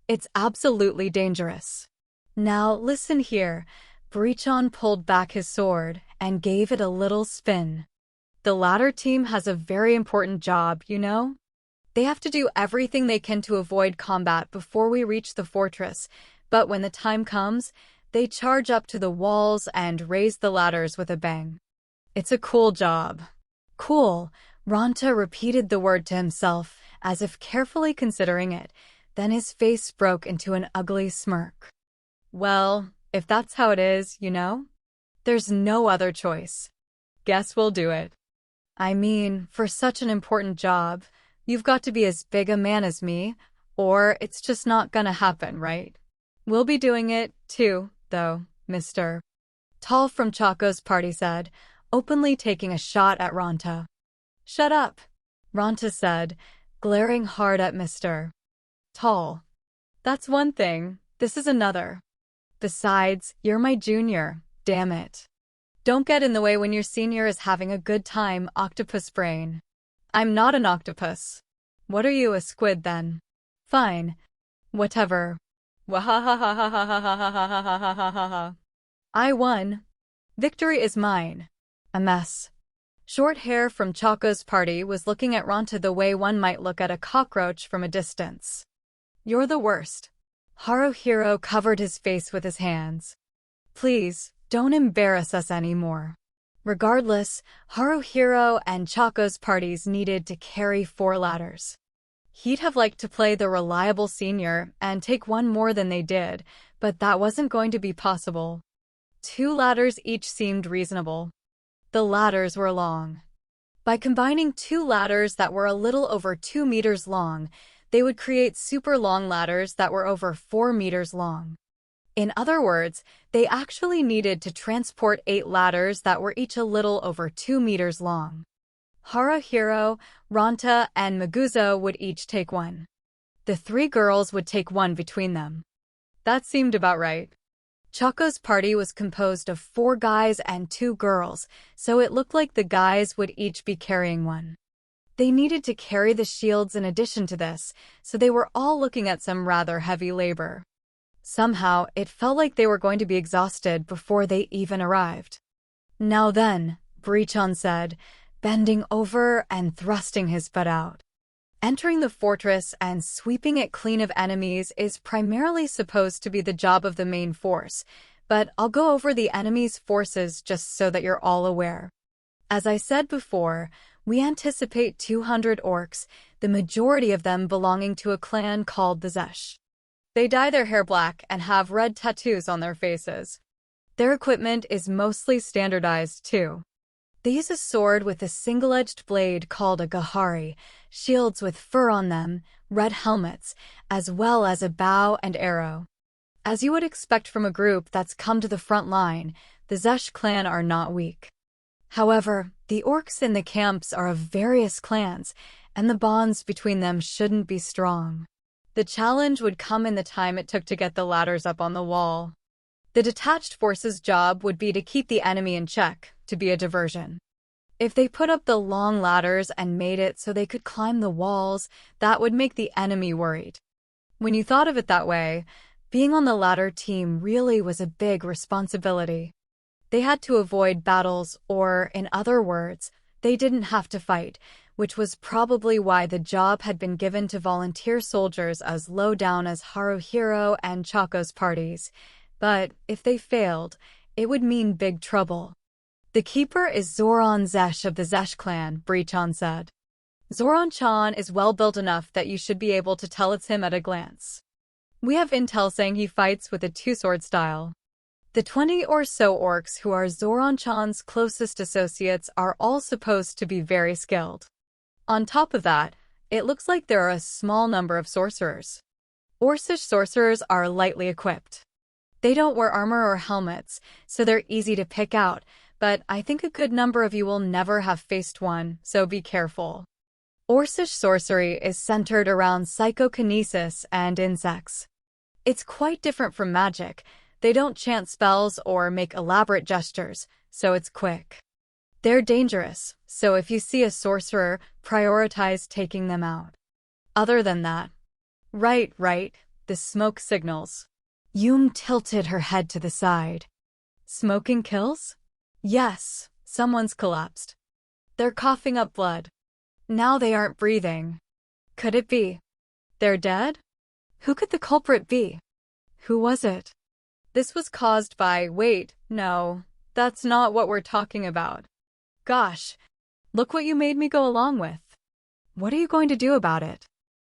It's absolutely dangerous. Now listen here. Breachon pulled back his sword and gave it a little spin. The ladder team has a very important job, you know? They have to do everything they can to avoid combat before we reach the fortress, but when the time comes, they charge up to the walls and raise the ladders with a bang. It's a cool job. Cool. Ronta repeated the word to himself, as if carefully considering it. Then his face broke into an ugly smirk. Well, if that's how it is, you know? There's no other choice. Guess we'll do it. I mean, for such an important job, you've got to be as big a man as me, or it's just not gonna happen, right? We'll be doing it, too, though, Mr. Tall from Chaco's party said, openly taking a shot at Ronta. Shut up, Ronta said, glaring hard at Mr. Tall. That's one thing, this is another. Besides, you're my junior, damn it. Don't get in the way when your senior is having a good time, octopus brain. I'm not an octopus. What are you, a squid then? Fine. Whatever. Wahahahahahahahahahahaha. I won. Victory is mine. A mess. Short hair from Chaco's party was looking at Ronta the way one might look at a cockroach from a distance. You're the worst. Haruhiro covered his face with his hands. Please, don't embarrass us anymore. Regardless, Haruhiro and Chaco's parties needed to carry 4 ladders. He'd have liked to play the reliable senior and take one more than they did, but that wasn't going to be possible. 2 ladders each seemed reasonable. The ladders were long. By combining 2 ladders that were a little over 2 meters long, they would create super long ladders that were over 4 meters long. In other words, they actually needed to transport 8 ladders that were each a little over 2 meters long. Haruhiro, Ronta, and Maguzo would each take one. The 3 girls would take one between them. That seemed about right. Chaco's party was composed of 4 guys and 2 girls, so it looked like the guys would each be carrying one. They needed to carry the shields in addition to this, so they were all looking at some rather heavy labor. Somehow, it felt like they were going to be exhausted before they even arrived. Now then, Breachon said, bending over and thrusting his butt out. Entering the fortress and sweeping it clean of enemies is primarily supposed to be the job of the main force, but I'll go over the enemy's forces just so that you're all aware. As I said before, we anticipate 200 orcs, the majority of them belonging to a clan called the Zesh. They dye their hair black and have red tattoos on their faces. Their equipment is mostly standardized, too. They use a sword with a single-edged blade called a gahari, shields with fur on them, red helmets, as well as a bow and arrow. As you would expect from a group that's come to the front line, the Zesh clan are not weak. However, the orcs in the camps are of various clans, and the bonds between them shouldn't be strong. The challenge would come in the time it took to get the ladders up on the wall. The detached force's job would be to keep the enemy in check, to be a diversion. If they put up the long ladders and made it so they could climb the walls, that would make the enemy worried. When you thought of it that way, being on the ladder team really was a big responsibility. They had to avoid battles, or, in other words, they didn't have to fight, which was probably why the job had been given to volunteer soldiers as low down as Haruhiro and Chaco's parties. But if they failed, it would mean big trouble. The keeper is Zoran Zesh of the Zesh clan, Breachon said. Zoran-chan is well built enough that you should be able to tell it's him at a glance. We have intel saying he fights with a 2-sword style. The 20 or so orcs who are Zoran-chan's closest associates are all supposed to be very skilled. On top of that, it looks like there are a small number of sorcerers. Orcish sorcerers are lightly equipped. They don't wear armor or helmets, so they're easy to pick out, but I think a good number of you will never have faced one, so be careful. Orcish sorcery is centered around psychokinesis and insects. It's quite different from magic. They don't chant spells or make elaborate gestures, so it's quick. They're dangerous, so if you see a sorcerer, prioritize taking them out. Other than that, right, the smoke signals. Yum tilted her head to the side. Smoking kills? Yes, someone's collapsed. They're coughing up blood. Now they aren't breathing. Could it be? They're dead? Who could the culprit be? Who was it? This was caused by, wait, no, that's not what we're talking about. Gosh, look what you made me go along with. What are you going to do about it?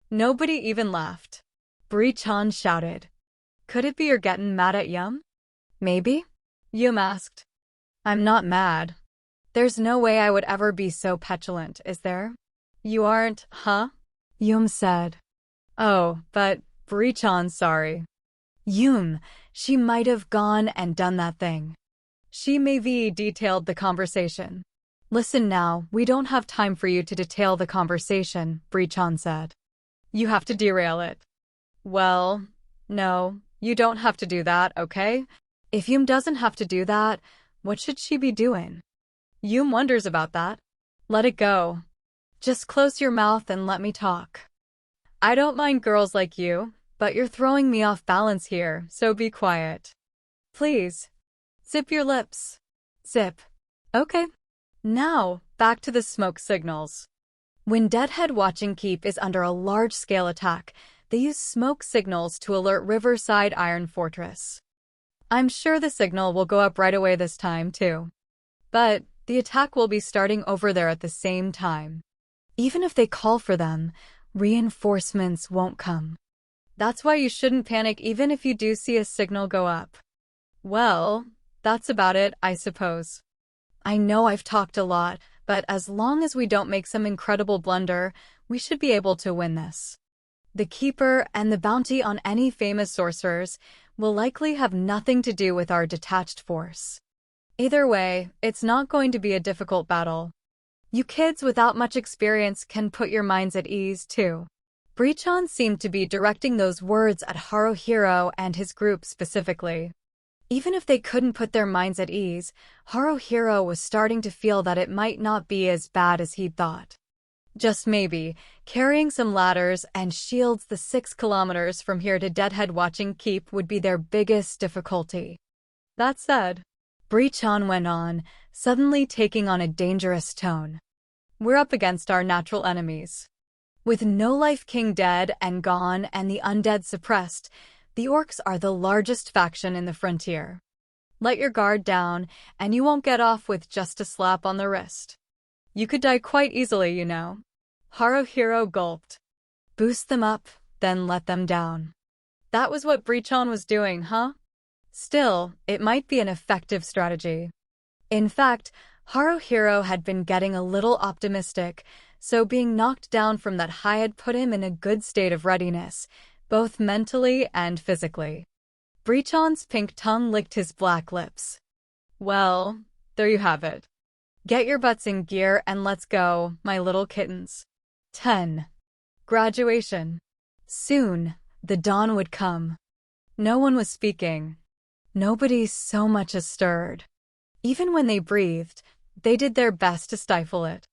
Nobody even laughed. Bree-chan shouted. Could it be you're getting mad at Yum? Maybe? Yum asked. I'm not mad. There's no way I would ever be so petulant, is there? You aren't, huh? Yum said. Oh, but Bree-chan's sorry. Yum, she might have gone and done that thing. She maybe detailed the conversation. Listen now, we don't have time for you to detail the conversation, Bree-chan said. You have to derail it. Well, no, you don't have to do that, okay? If Yum doesn't have to do that, what should she be doing? Yum wonders about that. Let it go. Just close your mouth and let me talk. I don't mind girls like you, but you're throwing me off balance here, so be quiet. Please. Zip your lips. Zip. Okay. Now, back to the smoke signals. When Deadhead Watching Keep is under a large-scale attack, they use smoke signals to alert Riverside Iron Fortress. I'm sure the signal will go up right away this time, too. But the attack will be starting over there at the same time. Even if they call for them, reinforcements won't come. That's why you shouldn't panic even if you do see a signal go up. Well, that's about it, I suppose. I know I've talked a lot, but as long as we don't make some incredible blunder, we should be able to win this. The Keeper and the bounty on any famous sorcerers will likely have nothing to do with our detached force. Either way, it's not going to be a difficult battle. You kids without much experience can put your minds at ease, too. Bree-chan seemed to be directing those words at Haruhiro and his group specifically. Even if they couldn't put their minds at ease, Haruhiro was starting to feel that it might not be as bad as he'd thought. Just maybe, carrying some ladders and shields the 6 kilometers from here to Deadhead Watching Keep would be their biggest difficulty. That said, Bree-chan went on, suddenly taking on a dangerous tone. We're up against our natural enemies. With No Life King dead and gone and the undead suppressed, the orcs are the largest faction in the frontier. Let your guard down, and you won't get off with just a slap on the wrist. You could die quite easily, you know. Haruhiro gulped. Boost them up, then let them down. That was what Bree-chan was doing, huh? Still, it might be an effective strategy. In fact, Haruhiro had been getting a little optimistic, so being knocked down from that high had put him in a good state of readiness, both mentally and physically. Bree-chan's pink tongue licked his black lips. Well, there you have it. Get your butts in gear and let's go, my little kittens. 10. Graduation. Soon, the dawn would come. No one was speaking. Nobody so much as stirred. Even when they breathed, they did their best to stifle it.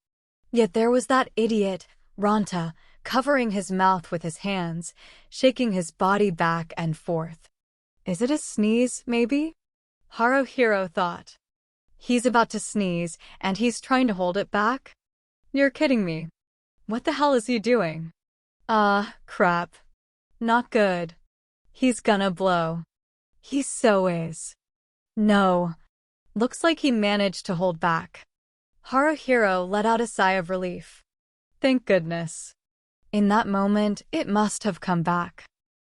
Yet there was that idiot, Ranta, covering his mouth with his hands, shaking his body back and forth. Is it a sneeze, maybe? Haruhiro thought. He's about to sneeze, and he's trying to hold it back? You're kidding me. What the hell is he doing? Crap. Not good. He's gonna blow. He so is. No. Looks like he managed to hold back. Haruhiro let out a sigh of relief. Thank goodness. In that moment, it must have come back.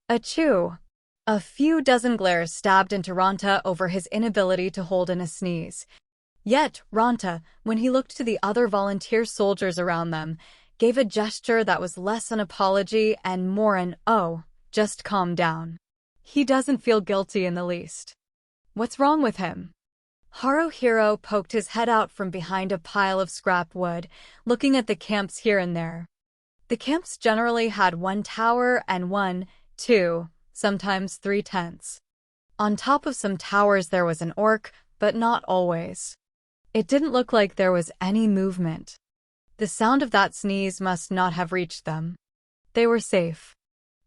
Achoo! A few dozen glares stabbed into Ranta over his inability to hold in a sneeze. Yet, Ranta, when he looked to the other volunteer soldiers around them, gave a gesture that was less an apology and more an, oh, just calm down. He doesn't feel guilty in the least. What's wrong with him? Haruhiro poked his head out from behind a pile of scrap wood, looking at the camps here and there. The camps generally had one tower and one, two, sometimes 3 tents. On top of some towers there was an orc, but not always. It didn't look like there was any movement. The sound of that sneeze must not have reached them. They were safe.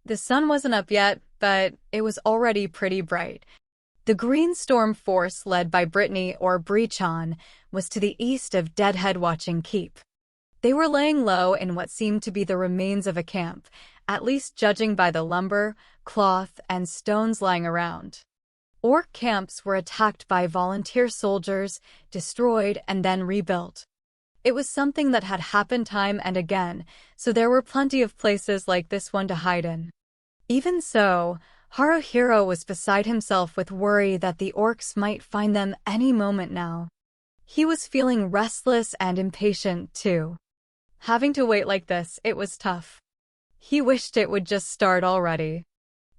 The sun wasn't up yet, but it was already pretty bright. The Green Storm force led by Brittany or Breachon was to the east of Deadhead Watching Keep. They were laying low in what seemed to be the remains of a camp, at least judging by the lumber, cloth, and stones lying around. Orc camps were attacked by volunteer soldiers, destroyed, and then rebuilt. It was something that had happened time and again, so there were plenty of places like this one to hide in. Even so, Haruhiro was beside himself with worry that the orcs might find them any moment now. He was feeling restless and impatient, too. Having to wait like this, it was tough. He wished it would just start already.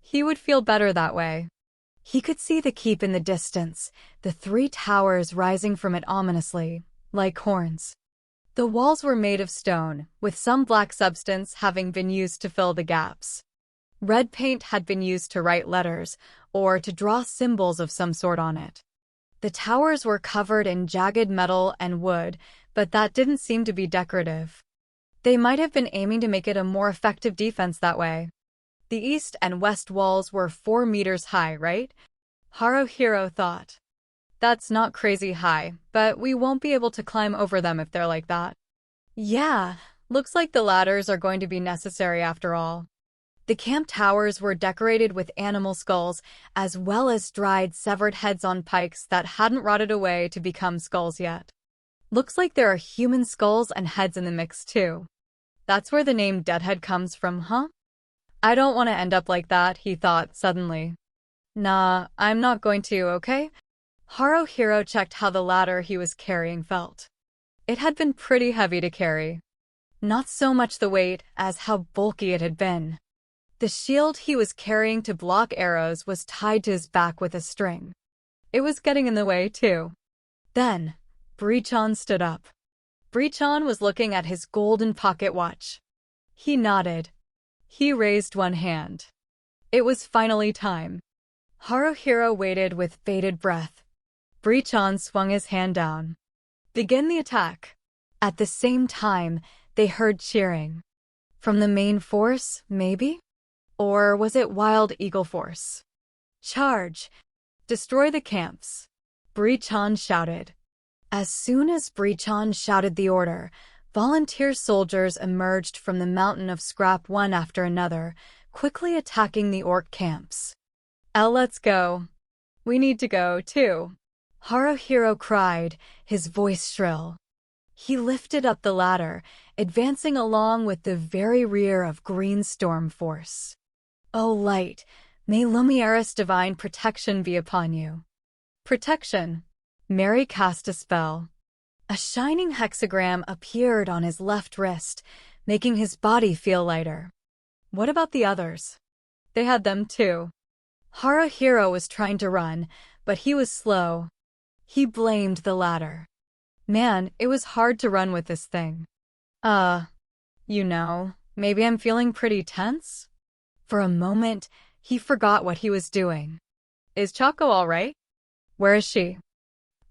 He would feel better that way. He could see the keep in the distance, the 3 towers rising from it ominously, like horns. The walls were made of stone, with some black substance having been used to fill the gaps. Red paint had been used to write letters, or to draw symbols of some sort on it. The towers were covered in jagged metal and wood, but that didn't seem to be decorative. They might have been aiming to make it a more effective defense that way. The east and west walls were 4 meters high, right? Haruhiro thought. That's not crazy high, but we won't be able to climb over them if they're like that. Yeah, looks like the ladders are going to be necessary after all. The camp towers were decorated with animal skulls, as well as dried severed heads on pikes that hadn't rotted away to become skulls yet. Looks like there are human skulls and heads in the mix too. That's where the name Deadhead comes from, huh? I don't want to end up like that, he thought suddenly. Nah, I'm not going to, okay? Haruhiro checked how the ladder he was carrying felt. It had been pretty heavy to carry. Not so much the weight as how bulky it had been. The shield he was carrying to block arrows was tied to his back with a string. It was getting in the way, too. Then, Breachon stood up. Breachon was looking at his golden pocket watch. He nodded. He raised one hand. It was finally time. Haruhiro waited with bated breath. Breachon swung his hand down. Begin the attack. At the same time, they heard cheering. From the main force, maybe? Or was it Wild Eagle Force? Charge! Destroy the camps! Breachon shouted. As soon as Breachon shouted the order, volunteer soldiers emerged from the mountain of scrap one after another, quickly attacking the orc camps. Let's go. We need to go, too. Haruhiro cried, his voice shrill. He lifted up the ladder, advancing along with the very rear of Green Storm Force. O light, may Lumieris' divine protection be upon you. Protection. Mary cast a spell. A shining hexagram appeared on his left wrist, making his body feel lighter. What about the others? They had them too. Haruhiro was trying to run, but he was slow. He blamed the ladder. Man, it was hard to run with this thing. Maybe I'm feeling pretty tense? For a moment, he forgot what he was doing. Is Choco all right? Where is she?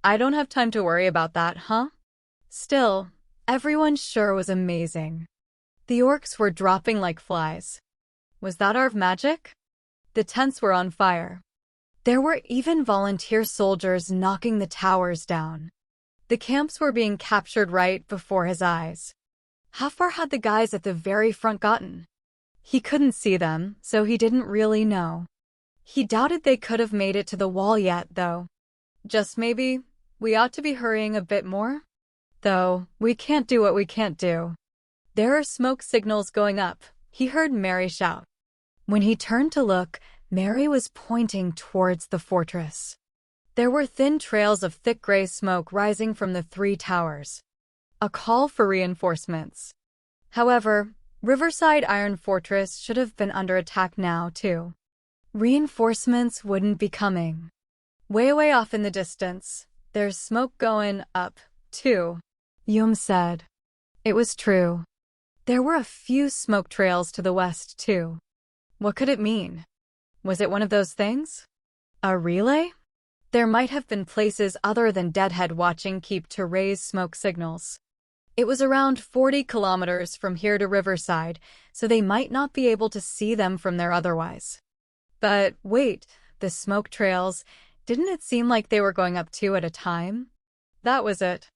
I don't have time to worry about that, huh? Still, everyone sure was amazing. The orcs were dropping like flies. Was that our magic? The tents were on fire. There were even volunteer soldiers knocking the towers down. The camps were being captured right before his eyes. How far had the guys at the very front gotten? He couldn't see them, so he didn't really know. He doubted they could have made it to the wall yet, though. Just maybe, we ought to be hurrying a bit more? Though, we can't do what we can't do. There are smoke signals going up, he heard Mary shout. When he turned to look, Mary was pointing towards the fortress. There were thin trails of thick gray smoke rising from the 3 towers. A call for reinforcements. However, Riverside Iron Fortress should have been under attack now, too. Reinforcements wouldn't be coming. Way off in the distance, there's smoke going up, too, Yum said. It was true. There were a few smoke trails to the west, too. What could it mean? Was it one of those things? A relay? There might have been places other than Deadhead watching keep to raise smoke signals. It was around 40 kilometers from here to Riverside, so they might not be able to see them from there otherwise. But wait, the smoke trails, didn't it seem like they were going up two at a time? That was it.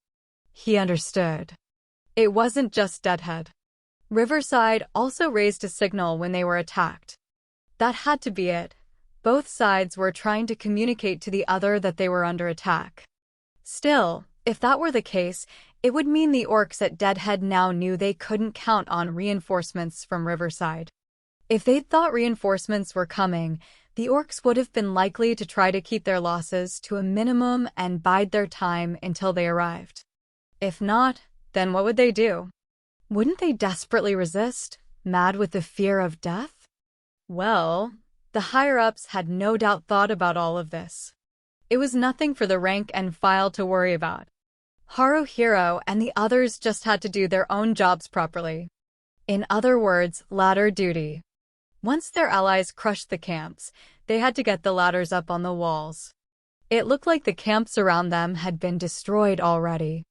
He understood. It wasn't just Deadhead. Riverside also raised a signal when they were attacked. That had to be it. Both sides were trying to communicate to the other that they were under attack. Still, if that were the case, it would mean the orcs at Deadhead now knew they couldn't count on reinforcements from Riverside. If they'd thought reinforcements were coming, the orcs would have been likely to try to keep their losses to a minimum and bide their time until they arrived. If not, then what would they do? Wouldn't they desperately resist, mad with the fear of death? Well, the higher-ups had no doubt thought about all of this. It was nothing for the rank and file to worry about. Haruhiro and the others just had to do their own jobs properly. In other words, ladder duty. Once their allies crushed the camps, they had to get the ladders up on the walls. It looked like the camps around them had been destroyed already.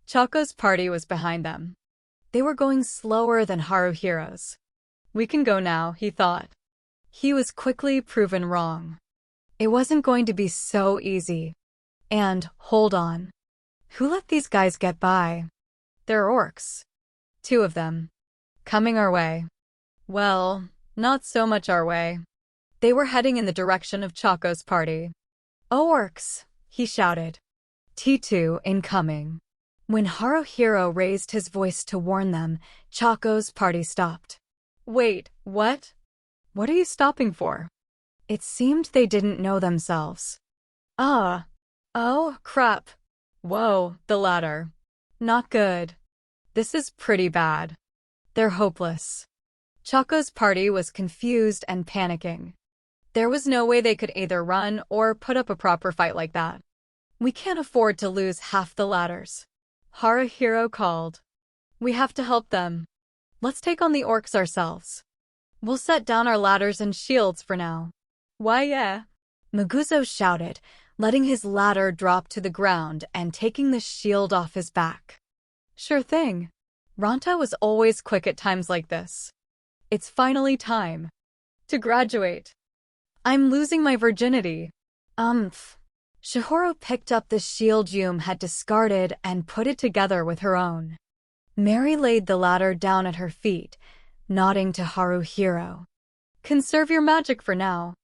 Chaco's party was behind them. They were going slower than Haruhiro's. We can go now, he thought. He was quickly proven wrong. It wasn't going to be so easy. And, hold on. Who let these guys get by? They're orcs. 2 of them. Coming our way. Well, not so much our way. They were heading in the direction of Chaco's party. Oh, orcs, he shouted. T2 incoming. When Haruhiro raised his voice to warn them, Chaco's party stopped. Wait, what? What are you stopping for? It seemed they didn't know themselves. Oh, crap. Whoa, the ladder. Not good. This is pretty bad. They're hopeless. Chaco's party was confused and panicking. There was no way they could either run or put up a proper fight like that. We can't afford to lose half the ladders. Haruhiro called. We have to help them. Let's take on the orcs ourselves. We'll set down our ladders and shields for now. Why, yeah. Maguzo shouted, letting his ladder drop to the ground and taking the shield off his back. Sure thing. Ranta was always quick at times like this. It's finally time to graduate. I'm losing my virginity. Shihoro picked up the shield Yum had discarded and put it together with her own. Mary laid the ladder down at her feet, nodding to Haruhiro. Conserve your magic for now,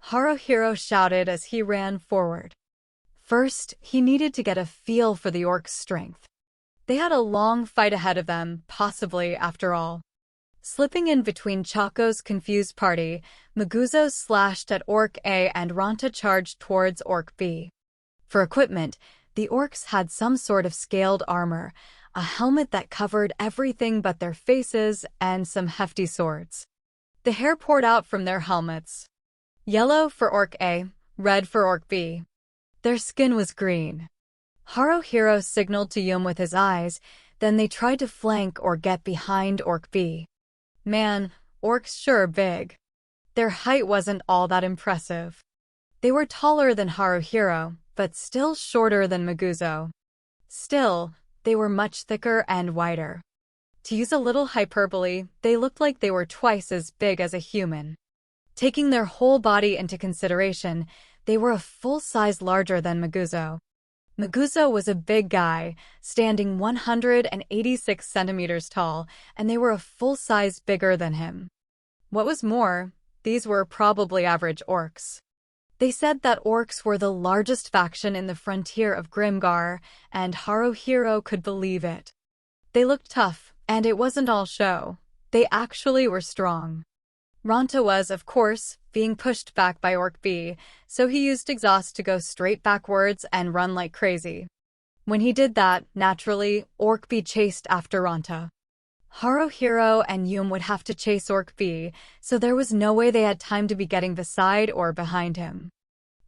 Haruhiro shouted as he ran forward. First, he needed to get a feel for the orcs' strength. They had a long fight ahead of them, possibly, after all. Slipping in between Chaco's confused party, Maguzo slashed at Orc A and Ranta charged towards Orc B. For equipment, the orcs had some sort of scaled armor, a helmet that covered everything but their faces, and some hefty swords. The hair poured out from their helmets. Yellow for Orc A, red for Orc B. Their skin was green. Haruhiro signaled to Yum with his eyes, then they tried to flank or get behind Orc B. Man, orcs sure big. Their height wasn't all that impressive. They were taller than Haruhiro, but still shorter than Maguzo. Still, they were much thicker and wider. To use a little hyperbole, they looked like they were twice as big as a human. Taking their whole body into consideration, they were a full size larger than Maguzo. Maguzo was a big guy, standing 186 centimeters tall, and they were a full size bigger than him. What was more, these were probably average orcs. They said that orcs were the largest faction in the frontier of Grimgar, and Haruhiro could believe it. They looked tough, and it wasn't all show. They actually were strong. Ranta was, of course, being pushed back by Orc B, so he used exhaust to go straight backwards and run like crazy. When he did that, naturally, Orc B chased after Ranta. Haruhiro and Yum would have to chase Orc B, so there was no way they had time to be getting beside or behind him.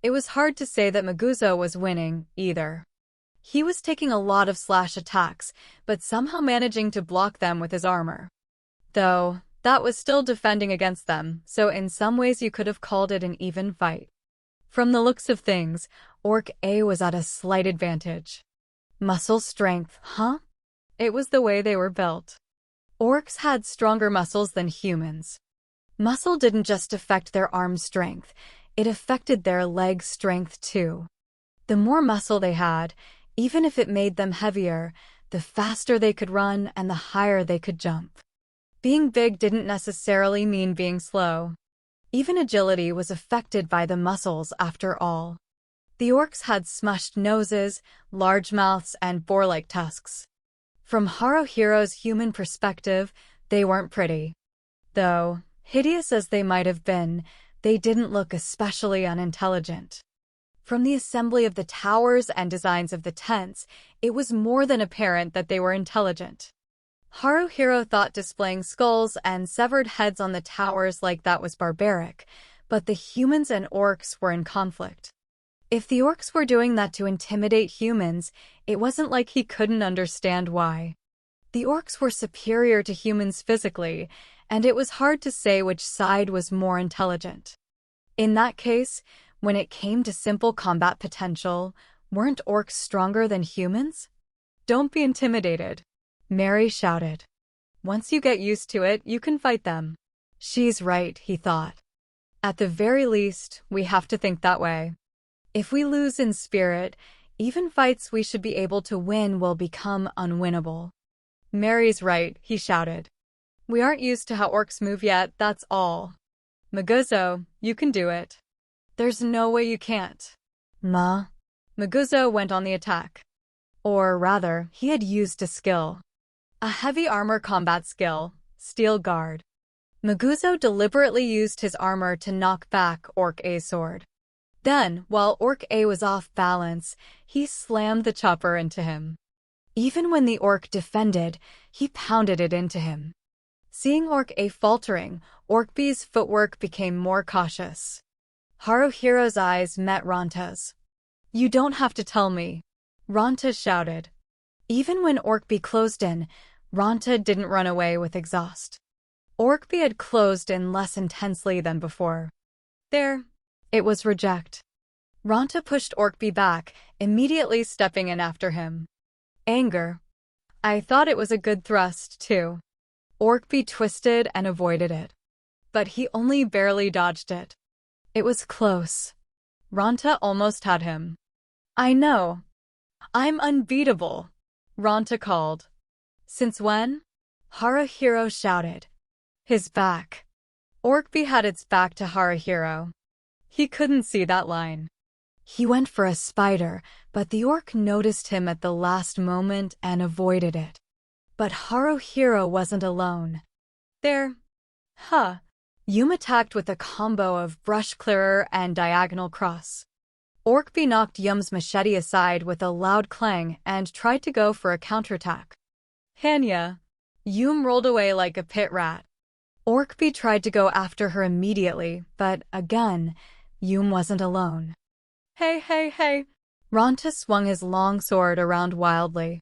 It was hard to say that Maguzo was winning, either. He was taking a lot of slash attacks, but somehow managing to block them with his armor. Though, that was still defending against them, so in some ways you could have called it an even fight. From the looks of things, Orc A was at a slight advantage. Muscle strength, huh? It was the way they were built. Orcs had stronger muscles than humans. Muscle didn't just affect their arm strength, it affected their leg strength too. The more muscle they had, even if it made them heavier, the faster they could run and the higher they could jump. Being big didn't necessarily mean being slow. Even agility was affected by the muscles after all. The orcs had smushed noses, large mouths, and boar-like tusks. From Haruhiro's human perspective, they weren't pretty. Though, hideous as they might have been, they didn't look especially unintelligent. From the assembly of the towers and designs of the tents, it was more than apparent that they were intelligent. Haruhiro thought displaying skulls and severed heads on the towers like that was barbaric, but the humans and orcs were in conflict. If the orcs were doing that to intimidate humans, it wasn't like he couldn't understand why. The orcs were superior to humans physically, and it was hard to say which side was more intelligent. In that case, when it came to simple combat potential, weren't orcs stronger than humans? Don't be intimidated, Mary shouted. Once you get used to it, you can fight them. She's right, he thought. At the very least, we have to think that way. If we lose in spirit, even fights we should be able to win will become unwinnable. Mary's right, he shouted. We aren't used to how orcs move yet, that's all. Maguzo, you can do it. There's no way you can't. Maguzo went on the attack. Or rather, he had used a skill. A heavy armor combat skill, Steel Guard. Maguzo deliberately used his armor to knock back Orc A's sword. Then, while Orc A was off balance, he slammed the chopper into him. Even when the orc defended, he pounded it into him. Seeing Orc A faltering, Orc B's footwork became more cautious. Haruhiro's eyes met Ranta's. You don't have to tell me, Ranta shouted. Even when Orc B closed in, Ranta didn't run away with exhaust. Orc B had closed in less intensely than before. There, it was reject. Ranta pushed Orc B back, immediately stepping in after him. Anger. I thought it was a good thrust, too. Orc B twisted and avoided it. But he only barely dodged it. It was close. Ranta almost had him. I know. I'm unbeatable, Ranta called. Since when? Haruhiro shouted. His back. Orc B had its back to Haruhiro. He couldn't see that line. He went for a spider, but the orc noticed him at the last moment and avoided it. But Haruhiro wasn't alone. There. Yum attacked with a combo of brush clearer and diagonal cross. Orc B knocked Yum's machete aside with a loud clang and tried to go for a counterattack. Hanya. Yum rolled away like a pit rat. Orc B tried to go after her immediately, but again, Yum wasn't alone. Hey. Ranta swung his long sword around wildly.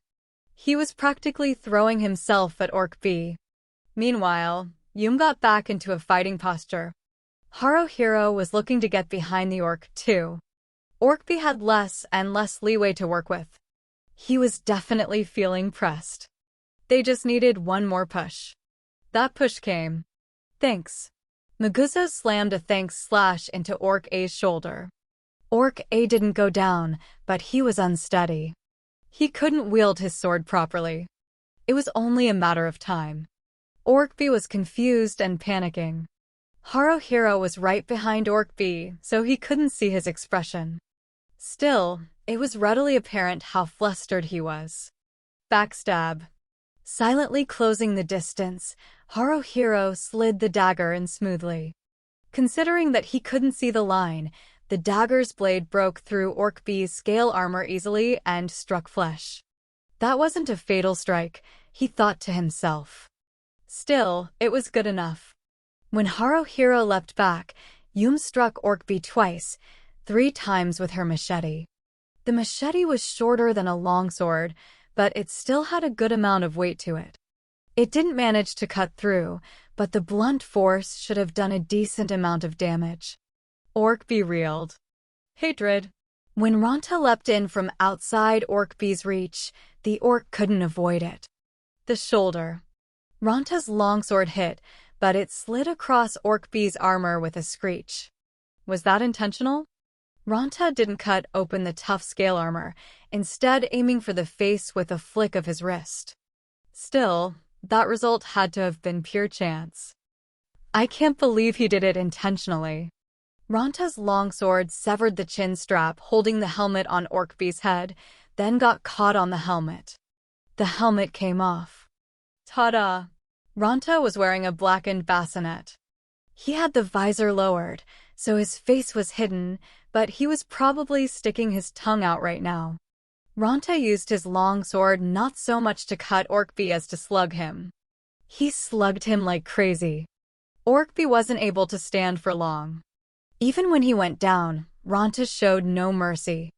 He was practically throwing himself at Orc B. Meanwhile, Yum got back into a fighting posture. Haruhiro was looking to get behind the orc, too. Orc B had less and less leeway to work with. He was definitely feeling pressed. They just needed one more push. That push came. Thanks. Maguzo slammed a thanks slash into Orc A's shoulder. Orc A didn't go down, but he was unsteady. He couldn't wield his sword properly. It was only a matter of time. Orc B was confused and panicking. Haruhiro was right behind Orc B, so he couldn't see his expression. Still, it was readily apparent how flustered he was. Backstab. Silently closing the distance, Haruhiro slid the dagger in smoothly. Considering that he couldn't see the line, the dagger's blade broke through Orc B's scale armor easily and struck flesh. That wasn't a fatal strike, he thought to himself. Still, it was good enough. When Haruhiro leapt back, Yum struck Orkbee twice, 3 times with her machete. The machete was shorter than a longsword, but it still had a good amount of weight to it. It didn't manage to cut through, but the blunt force should have done a decent amount of damage. Orkbee reeled. Hatred. When Ronta leapt in from outside Orkbee's reach, the orc couldn't avoid it. The shoulder. Ronta's longsword hit, but it slid across Orkbee's armor with a screech. Was that intentional? Ronta didn't cut open the tough scale armor, instead aiming for the face with a flick of his wrist. Still, that result had to have been pure chance. I can't believe he did it intentionally. Ronta's longsword severed the chin strap holding the helmet on Orkbee's head, then got caught on the helmet. The helmet came off. Ta-da! Ronta was wearing a blackened bassinet. He had the visor lowered, so his face was hidden, but he was probably sticking his tongue out right now. Ronta used his longsword not so much to cut Orkbee as to slug him. He slugged him like crazy. Orkbee wasn't able to stand for long. Even when he went down, Ronta showed no mercy.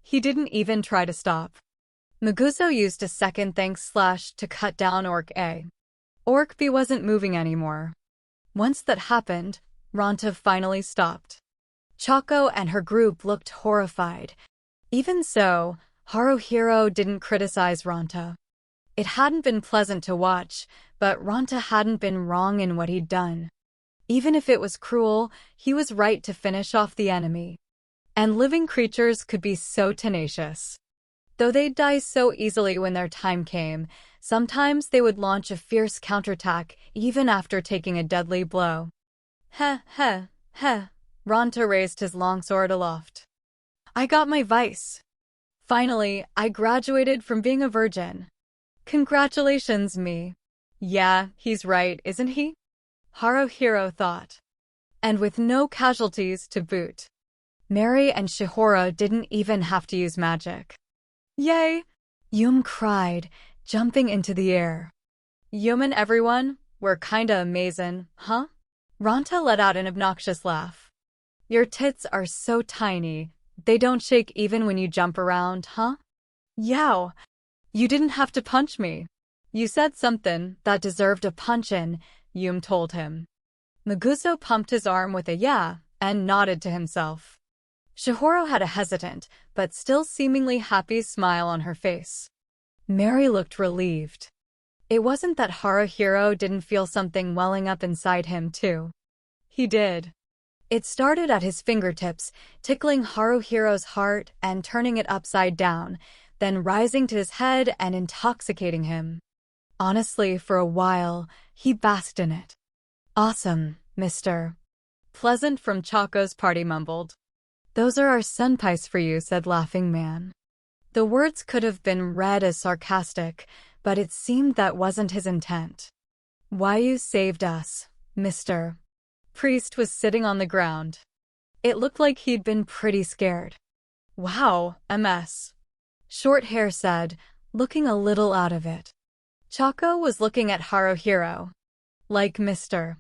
He didn't even try to stop. Maguzo used a second thanks slash to cut down Orc A. Orkbee wasn't moving anymore. Once that happened, Ronta finally stopped. Choco and her group looked horrified. Even so, Haruhiro didn't criticize Ronta. It hadn't been pleasant to watch, but Ronta hadn't been wrong in what he'd done. Even if it was cruel, he was right to finish off the enemy. And living creatures could be so tenacious. Though they'd die so easily when their time came, sometimes they would launch a fierce counterattack even after taking a deadly blow. Heh, heh, heh. Ronta raised his longsword aloft. I got my vice. Finally, I graduated from being a virgin. Congratulations, me. Yeah, he's right, isn't he? Haruhiro thought. And with no casualties to boot. Mary and Shihora didn't even have to use magic. Yay! Yum cried, jumping into the air. Yum and everyone, we're kinda amazing, huh? Ronta let out an obnoxious laugh. Your tits are so tiny, they don't shake even when you jump around, huh? Yow! You didn't have to punch me. You said something that deserved a punch-in, Yum told him. Maguzo pumped his arm with a yeah and nodded to himself. Shihoro had a hesitant, but still seemingly happy smile on her face. Mary looked relieved. It wasn't that Haruhiro didn't feel something welling up inside him, too. He did. It started at his fingertips, tickling Haruhiro's heart and turning it upside down, then rising to his head and intoxicating him. Honestly, for a while, he basked in it. Awesome, mister. Pleasant from Choco's party mumbled. Those are our senpais for you, said Laughing Man. The words could have been read as sarcastic, but it seemed that wasn't his intent. Why you saved us, mister. Priest was sitting on the ground. It looked like he'd been pretty scared. Wow, a mess. Short Hair said, looking a little out of it. Choco was looking at Haruhiro. Like Mr.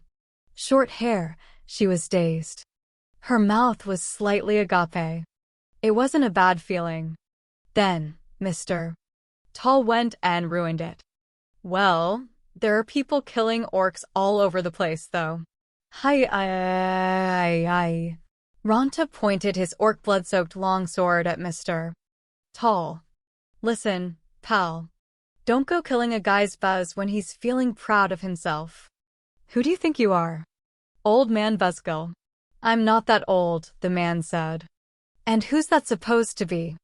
Short Hair, she was dazed. Her mouth was slightly agape. It wasn't a bad feeling. Then, Mr. Tall went and ruined it. Well, there are people killing orcs all over the place, though. Hi. Ronta pointed his orc blood-soaked longsword at Mr. Tall. Listen, pal. Don't go killing a guy's buzz when he's feeling proud of himself. Who do you think you are? Old man Buzzkill. I'm not that old, the man said. And who's that supposed to be?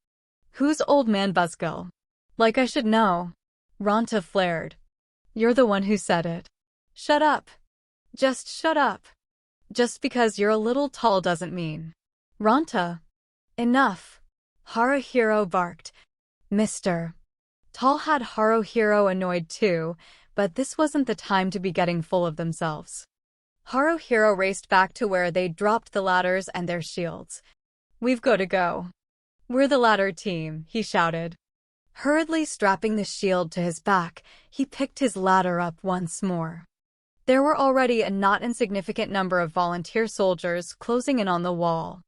Who's Old Man Buzzkill? Like I should know. Ronta flared. You're the one who said it. Shut up. Just shut up. Just because you're a little tall doesn't mean. Ronta. Enough. Haruhiro barked. Mr. Tall had Haruhiro annoyed too, but this wasn't the time to be getting full of themselves. Haruhiro raced back to where they'd dropped the ladders and their shields. We've got to go. We're the ladder team, he shouted. Hurriedly strapping the shield to his back, he picked his ladder up once more. There were already a not insignificant number of volunteer soldiers closing in on the wall.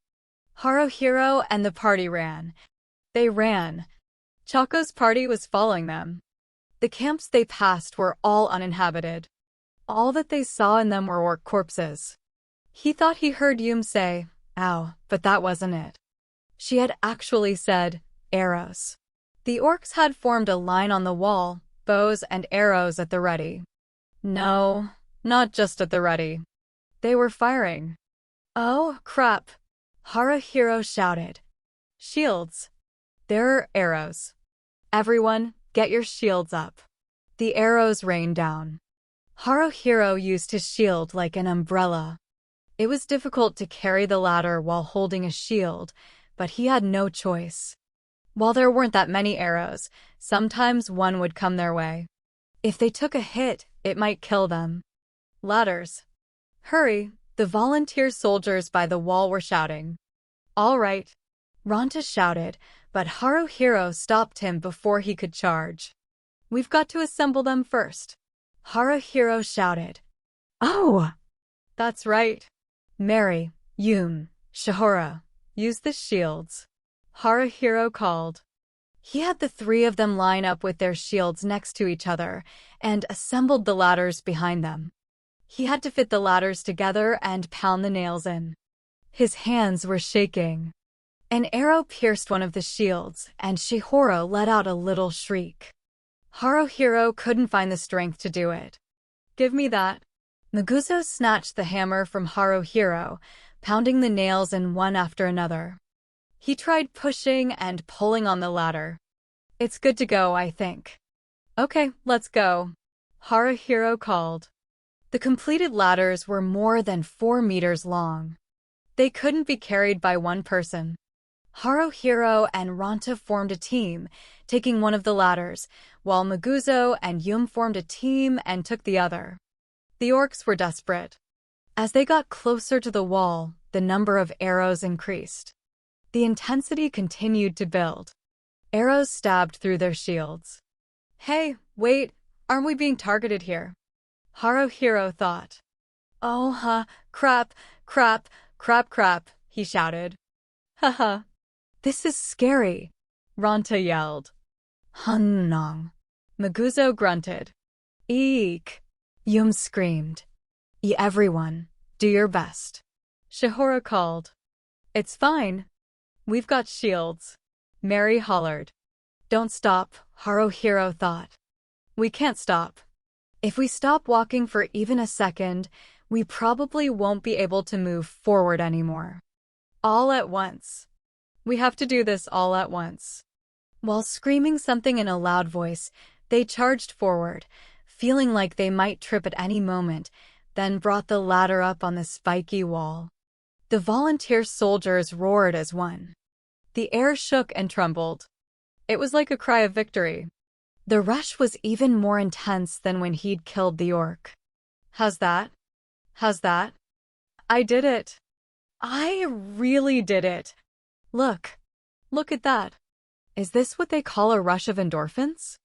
Haruhiro and the party ran. They ran. Chako's party was following them. The camps they passed were all uninhabited. All that they saw in them were orc corpses. He thought he heard Yum say, "Ow," but that wasn't it. She had actually said, "arrows." The orcs had formed a line on the wall, bows and arrows at the ready. No, not just at the ready. They were firing. "Oh, crap!" Haruhiro shouted. "Shields! There are arrows. Everyone, get your shields up." The arrows rained down. Haruhiro used his shield like an umbrella. It was difficult to carry the ladder while holding a shield, but he had no choice. While there weren't that many arrows, sometimes one would come their way. If they took a hit, it might kill them. "Ladders! Hurry!" The volunteer soldiers by the wall were shouting. "All right," Ranta shouted, but Haruhiro stopped him before he could charge. "We've got to assemble them first." Haruhiro shouted. "Oh!" "That's right. Mary, Yum, Shihora, use the shields," Haruhiro called. He had the three of them line up with their shields next to each other and assembled the ladders behind them. He had to fit the ladders together and pound the nails in. His hands were shaking. An arrow pierced one of the shields, and Shihora let out a little shriek. Haruhiro couldn't find the strength to do it. "Give me that." Maguzo snatched the hammer from Haruhiro, pounding the nails in one after another. He tried pushing and pulling on the ladder. "It's good to go, I think." "Okay, let's go," Haruhiro called. The completed ladders were more than 4 meters long. They couldn't be carried by one person. Haruhiro and Ranta formed a team, taking one of the ladders, while Maguzo and Yum formed a team and took the other. The orcs were desperate. As they got closer to the wall, the number of arrows increased. The intensity continued to build. Arrows stabbed through their shields. "Hey, wait, aren't we being targeted here?" Haruhiro thought. "Oh, crap, crap, crap, crap," he shouted. "Haha. This is scary," Ranta yelled. "Hunnong," Maguzo grunted. "Eek," Yum screamed. Everyone, do your best," Shihora called. "It's fine. We've got shields," Mary hollered. "Don't stop," Haruhiro thought. "We can't stop. If we stop walking for even a second, we probably won't be able to move forward anymore. All at once. We have to do this all at once." While screaming something in a loud voice, they charged forward, feeling like they might trip at any moment, then brought the ladder up on the spiky wall. The volunteer soldiers roared as one. The air shook and trembled. It was like a cry of victory. The rush was even more intense than when he'd killed the orc. How's that? How's that? I did it. I really did it. Look. Look at that. Is this what they call a rush of endorphins?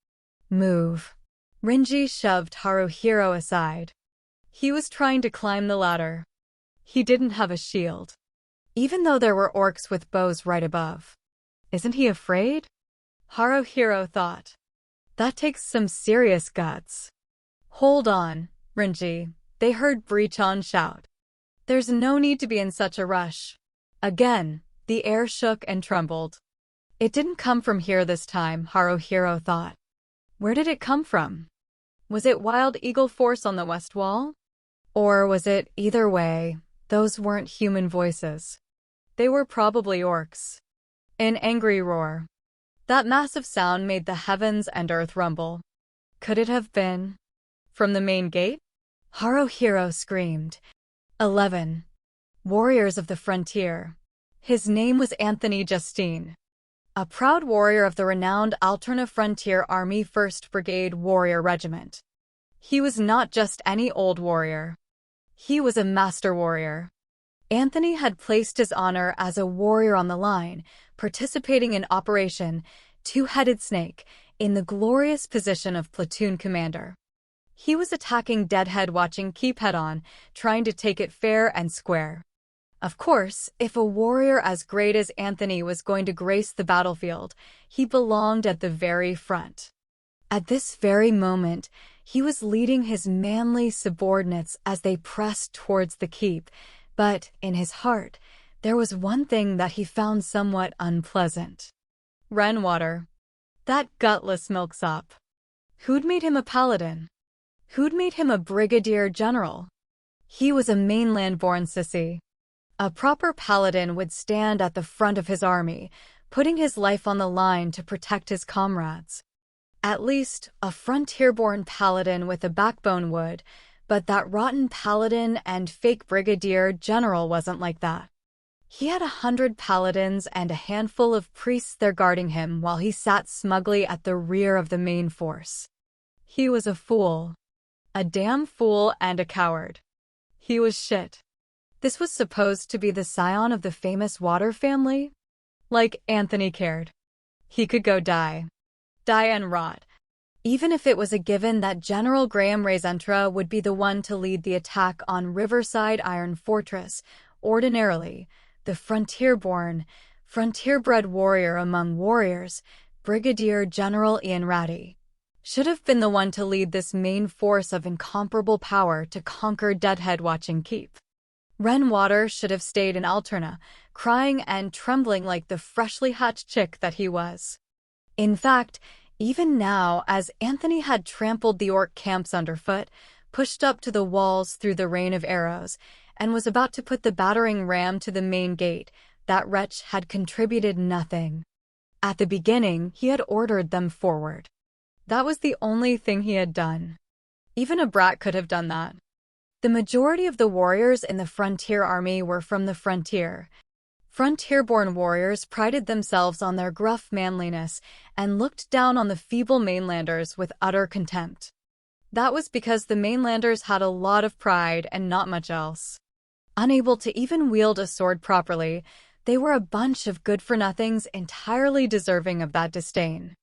Move. Rinji shoved Haruhiro aside. He was trying to climb the ladder. He didn't have a shield, even though there were orcs with bows right above. Isn't he afraid? Haruhiro thought. That takes some serious guts. Hold on, Rinji, they heard Breachon shout. There's no need to be in such a rush. Again, the air shook and trembled. It didn't come from here this time, Haruhiro thought. Where did it come from? Was it Wild Eagle Force on the west wall? Or was it, either way, those weren't human voices. They were probably orcs. An angry roar. That massive sound made the heavens and earth rumble. Could it have been from the main gate? Haruhiro screamed. 11. Warriors of the Frontier. His name was Anthony Justine. A proud warrior of the renowned Alterna Frontier Army 1st Brigade Warrior Regiment. He was not just any old warrior. He was a master warrior. Anthony had placed his honor as a warrior on the line, participating in Operation Two-Headed Snake in the glorious position of platoon commander. He was attacking Deadhead Watching Keep head-on, trying to take it fair and square. Of course, if a warrior as great as Anthony was going to grace the battlefield, he belonged at the very front. At this very moment, he was leading his manly subordinates as they pressed towards the keep, but in his heart, there was one thing that he found somewhat unpleasant. Renwater. That gutless milksop. Who'd made him a paladin? Who'd made him a brigadier general? He was a mainland-born sissy. A proper paladin would stand at the front of his army, putting his life on the line to protect his comrades. At least, a frontier-born paladin with a backbone would, but that rotten paladin and fake brigadier general wasn't like that. He had 100 paladins and a handful of priests there guarding him while he sat smugly at the rear of the main force. He was a fool. A damn fool and a coward. He was shit. This was supposed to be the scion of the famous Water family? Like Anthony cared. He could go die. Die and rot. Even if it was a given that General Graham Raisentra would be the one to lead the attack on Riverside Iron Fortress, ordinarily, the frontier-born, frontier-bred warrior among warriors, Brigadier General Ian Ratty, should have been the one to lead this main force of incomparable power to conquer Deadhead Watching Keep. Renwater should have stayed in Alterna, crying and trembling like the freshly hatched chick that he was. In fact, even now, as Anthony had trampled the orc camps underfoot, pushed up to the walls through the rain of arrows, and was about to put the battering ram to the main gate, that wretch had contributed nothing. At the beginning, he had ordered them forward. That was the only thing he had done. Even a brat could have done that. The majority of the warriors in the frontier army were from the frontier. Frontier-born warriors prided themselves on their gruff manliness and looked down on the feeble mainlanders with utter contempt. That was because the mainlanders had a lot of pride and not much else. Unable to even wield a sword properly, they were a bunch of good-for-nothings entirely deserving of that disdain.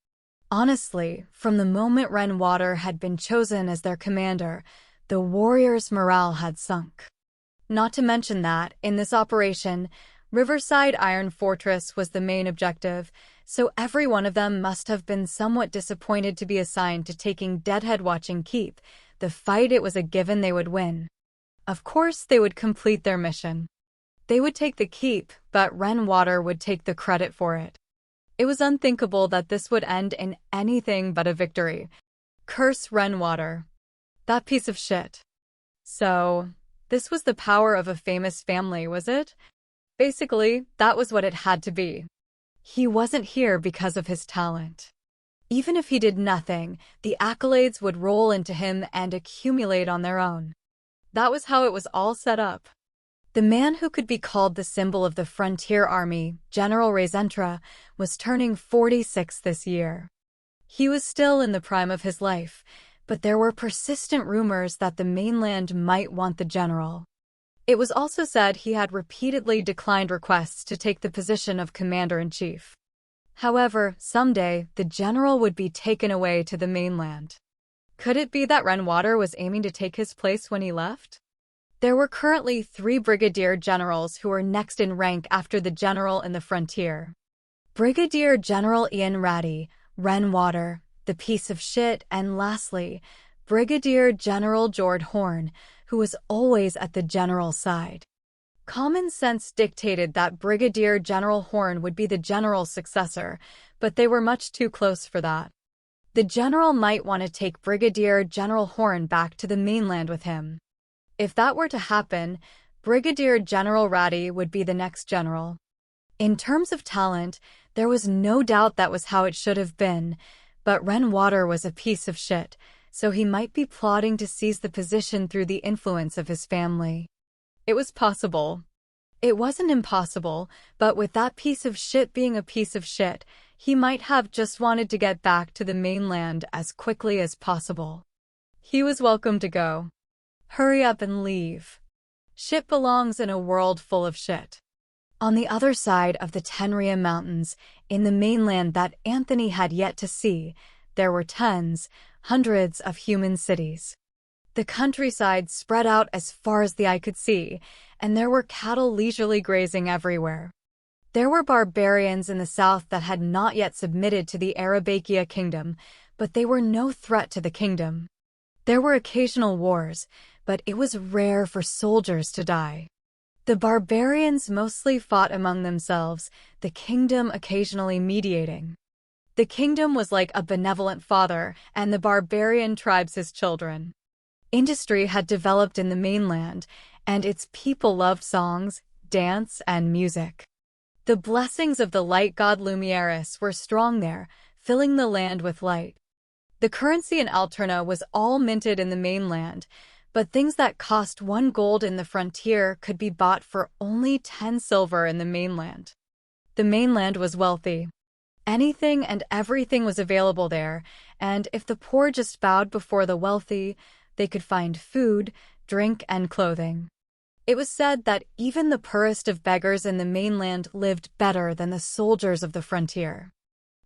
Honestly, from the moment Renwater had been chosen as their commander, the warriors' morale had sunk. Not to mention that, in this operation, Riverside Iron Fortress was the main objective, so every one of them must have been somewhat disappointed to be assigned to taking Deadhead Watching Keep, the fight it was a given they would win. Of course, they would complete their mission. They would take the keep, but Renwater would take the credit for it. It was unthinkable that this would end in anything but a victory. Curse Renwater. That piece of shit. So, this was the power of a famous family, was it? Basically, that was what it had to be. He wasn't here because of his talent. Even if he did nothing, the accolades would roll into him and accumulate on their own. That was how it was all set up. The man who could be called the symbol of the frontier army, General Raisentra, was turning 46 this year. He was still in the prime of his life, but there were persistent rumors that the mainland might want the general. It was also said he had repeatedly declined requests to take the position of commander-in-chief. However, someday, the general would be taken away to the mainland. Could it be that Renwater was aiming to take his place when he left? There were currently 3 brigadier generals who were next in rank after the general in the frontier. Brigadier General Ian Ratty, Renwater, the piece of shit, and lastly, Brigadier General Jord Horn, who was always at the general's side. Common sense dictated that Brigadier General Horn would be the general's successor, but they were much too close for that. The general might want to take Brigadier General Horn back to the mainland with him. If that were to happen, Brigadier General Ratty would be the next general. In terms of talent, there was no doubt that was how it should have been, but Renwater was a piece of shit, so he might be plotting to seize the position through the influence of his family. It was possible. It wasn't impossible, but with that piece of shit being a piece of shit, he might have just wanted to get back to the mainland as quickly as possible. He was welcome to go. Hurry up and leave. Shit belongs in a world full of shit. On the other side of the Tenria Mountains, in the mainland that Anthony had yet to see, there were tons, hundreds of human cities. The countryside spread out as far as the eye could see, and there were cattle leisurely grazing everywhere. There were barbarians in the south that had not yet submitted to the Arabakia kingdom, but they were no threat to the kingdom. There were occasional wars, but it was rare for soldiers to die. The barbarians mostly fought among themselves, the kingdom occasionally mediating. The kingdom was like a benevolent father, and the barbarian tribes his children. Industry had developed in the mainland, and its people loved songs, dance, and music. The blessings of the light god Lumieris were strong there, filling the land with light. The currency in Alterna was all minted in the mainland, but things that cost 1 gold in the frontier could be bought for only 10 silver in the mainland. The mainland was wealthy. Anything and everything was available there, and if the poor just bowed before the wealthy, they could find food, drink, and clothing. It was said that even the poorest of beggars in the mainland lived better than the soldiers of the frontier.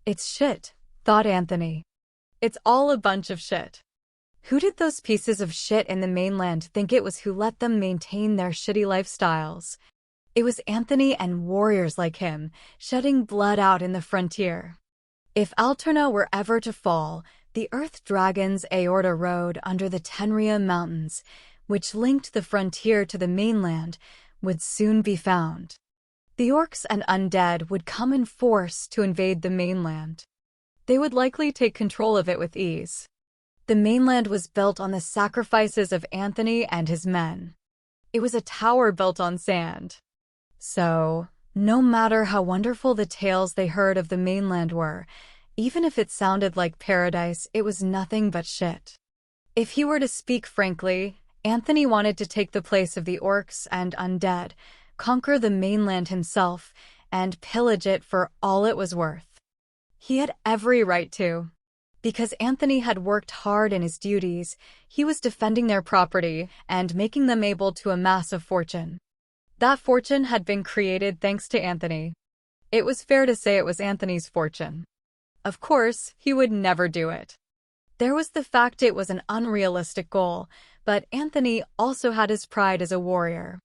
It's shit, thought Anthony. It's all a bunch of shit. Who did those pieces of shit in the mainland think it was who let them maintain their shitty lifestyles? It was Anthony and warriors like him, shedding blood out in the frontier. If Alterna were ever to fall, the Earth Dragon's aorta road under the Tenria Mountains, which linked the frontier to the mainland, would soon be found. The orcs and undead would come in force to invade the mainland. They would likely take control of it with ease. The mainland was built on the sacrifices of Anthony and his men. It was a tower built on sand. So, no matter how wonderful the tales they heard of the mainland were, even if it sounded like paradise, it was nothing but shit. If he were to speak frankly, Anthony wanted to take the place of the orcs and undead, conquer the mainland himself, and pillage it for all it was worth. He had every right to. Because Anthony had worked hard in his duties, he was defending their property and making them able to amass a fortune. That fortune had been created thanks to Anthony. It was fair to say it was Anthony's fortune. Of course, he would never do it. There was the fact it was an unrealistic goal, but Anthony also had his pride as a warrior.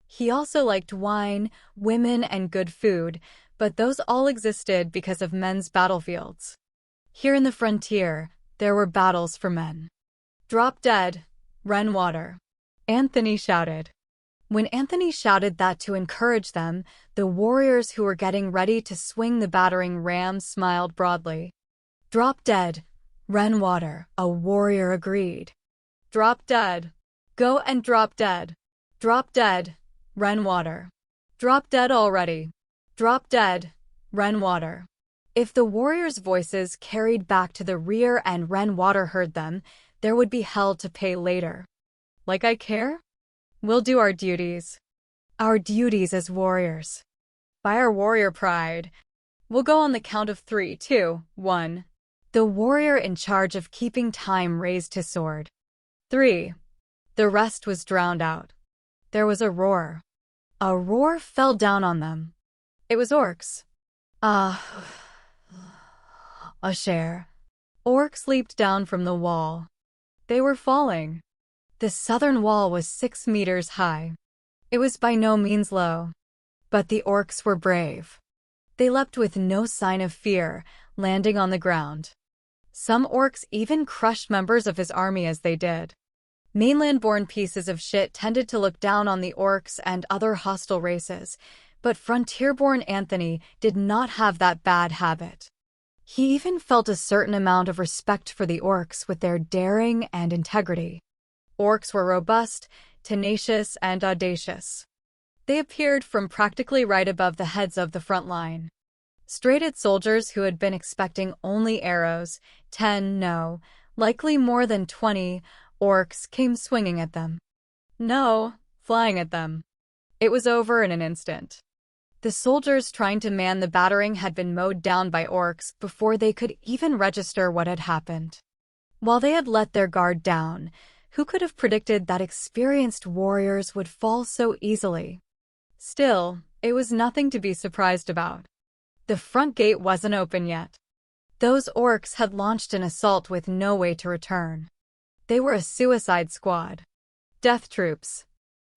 He also liked wine, women, and good food, but those all existed because of men's battlefields. Here in the frontier, there were battles for men. Drop dead, run water, Anthony shouted. When Anthony shouted that to encourage them, the warriors who were getting ready to swing the battering ram smiled broadly. Drop dead, run water, a warrior agreed. Drop dead. Go and drop dead. Drop dead, run water. Drop dead already. Drop dead, run water. If the warriors' voices carried back to the rear and Ren Water heard them, there would be hell to pay later. Like I care? We'll do our duties. Our duties as warriors. By our warrior pride. We'll go on the count of 3, 2, 1. The warrior in charge of keeping time raised his sword. 3. The rest was drowned out. There was a roar. A roar fell down on them. It was orcs. A share. Orcs leaped down from the wall. They were falling. The southern wall was 6 meters high. It was by no means low. But the orcs were brave. They leapt with no sign of fear, landing on the ground. Some orcs even crushed members of his army as they did. Mainland-born pieces of shit tended to look down on the orcs and other hostile races, but frontier-born Anthony did not have that bad habit. He even felt a certain amount of respect for the orcs with their daring and integrity. Orcs were robust, tenacious, and audacious. They appeared from practically right above the heads of the front line. Straight at soldiers who had been expecting only arrows, 10, no, likely more than 20, orcs came swinging at them. No, flying at them. It was over in an instant. The soldiers trying to man the battering had been mowed down by orcs before they could even register what had happened. While they had let their guard down, who could have predicted that experienced warriors would fall so easily? Still, it was nothing to be surprised about. The front gate wasn't open yet. Those orcs had launched an assault with no way to return. They were a suicide squad. Death troops.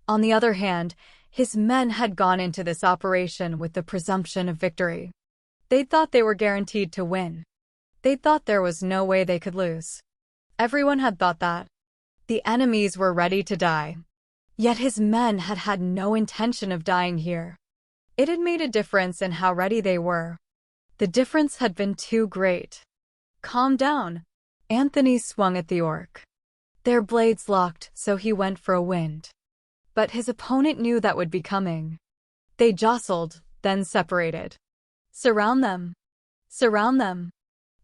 On the other hand, his men had gone into this operation with the presumption of victory. They thought they were guaranteed to win. They thought there was no way they could lose. Everyone had thought that. The enemies were ready to die. Yet his men had had no intention of dying here. It had made a difference in how ready they were. The difference had been too great. Calm down. Anthony swung at the orc. Their blades locked, so he went for a wind. But his opponent knew that would be coming. They jostled, then separated. Surround them. Surround them.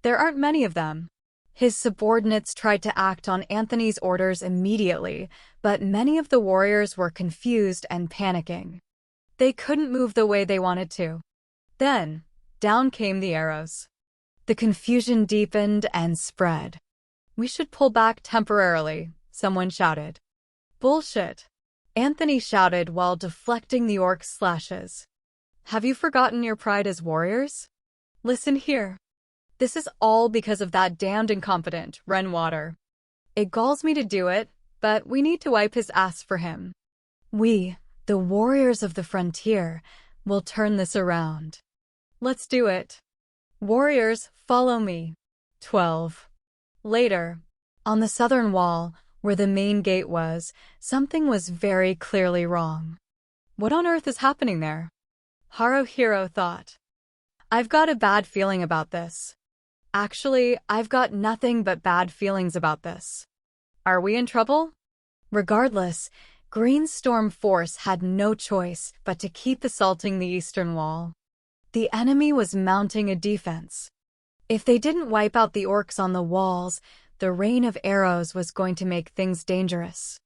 There aren't many of them. His subordinates tried to act on Anthony's orders immediately, but many of the warriors were confused and panicking. They couldn't move the way they wanted to. Then, down came the arrows. The confusion deepened and spread. "We should pull back temporarily," someone shouted. "Bullshit," Anthony shouted while deflecting the orc's slashes. "Have you forgotten your pride as warriors? Listen here. This is all because of that damned incompetent Renwater. It galls me to do it, but we need to wipe his ass for him. We, the warriors of the frontier, will turn this around. Let's do it. Warriors, follow me." 12. Later, on the southern wall, where the main gate was, something was very clearly wrong. What on earth is happening there? Haruhiro thought. I've got a bad feeling about this. Actually, I've got nothing but bad feelings about this. Are we in trouble? Regardless, Green's storm force had no choice but to keep assaulting the eastern wall. The enemy was mounting a defense. If they didn't wipe out the orcs on the walls, the rain of arrows was going to make things dangerous.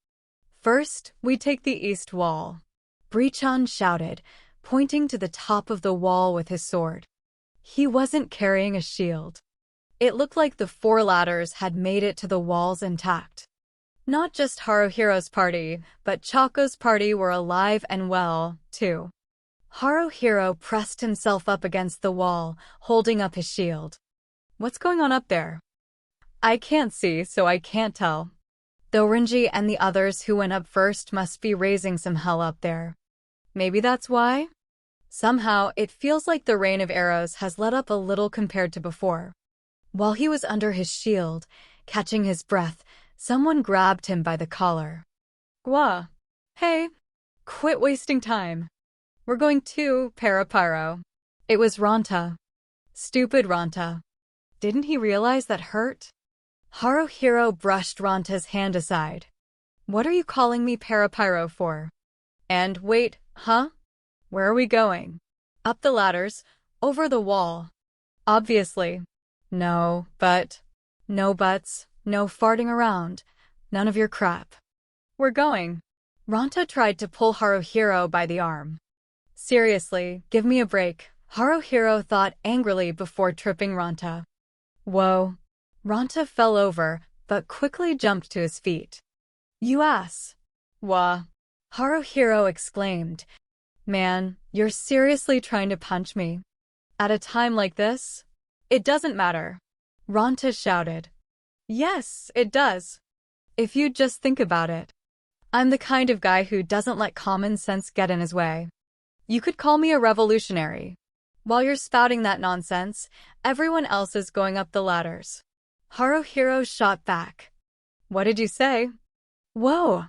"First, we take the east wall," Brichan shouted, pointing to the top of the wall with his sword. He wasn't carrying a shield. It looked like the 4 ladders had made it to the walls intact. Not just Haruhiro's party, but Chaco's party were alive and well, too. Haruhiro pressed himself up against the wall, holding up his shield. "What's going on up there?" "I can't see, so I can't tell. Though Rinji and the others who went up first must be raising some hell up there. Maybe that's why? Somehow, it feels like the rain of arrows has let up a little compared to before." While he was under his shield, catching his breath, someone grabbed him by the collar. "Gwa. Hey, quit wasting time. We're going to Parapyro." It was Ranta. Stupid Ranta. Didn't he realize that hurt? Haruhiro brushed Ranta's hand aside. "What are you calling me Parapyro for? And wait, huh? Where are we going?" "Up the ladders, over the wall." "Obviously." "No, but..." "No buts, no farting around, none of your crap. We're going." Ranta tried to pull Haruhiro by the arm. "Seriously, give me a break," Haruhiro thought angrily before tripping Ranta. Whoa. Ranta fell over, but quickly jumped to his feet. "You ass." "Wah." Haruhiro exclaimed. "Man, you're seriously trying to punch me? At a time like this? It doesn't matter." Ranta shouted. "Yes, it does. If you just think about it. I'm the kind of guy who doesn't let common sense get in his way. You could call me a revolutionary. While you're spouting that nonsense, everyone else is going up the ladders." Haruhiro shot back. "What did you say?" "Whoa.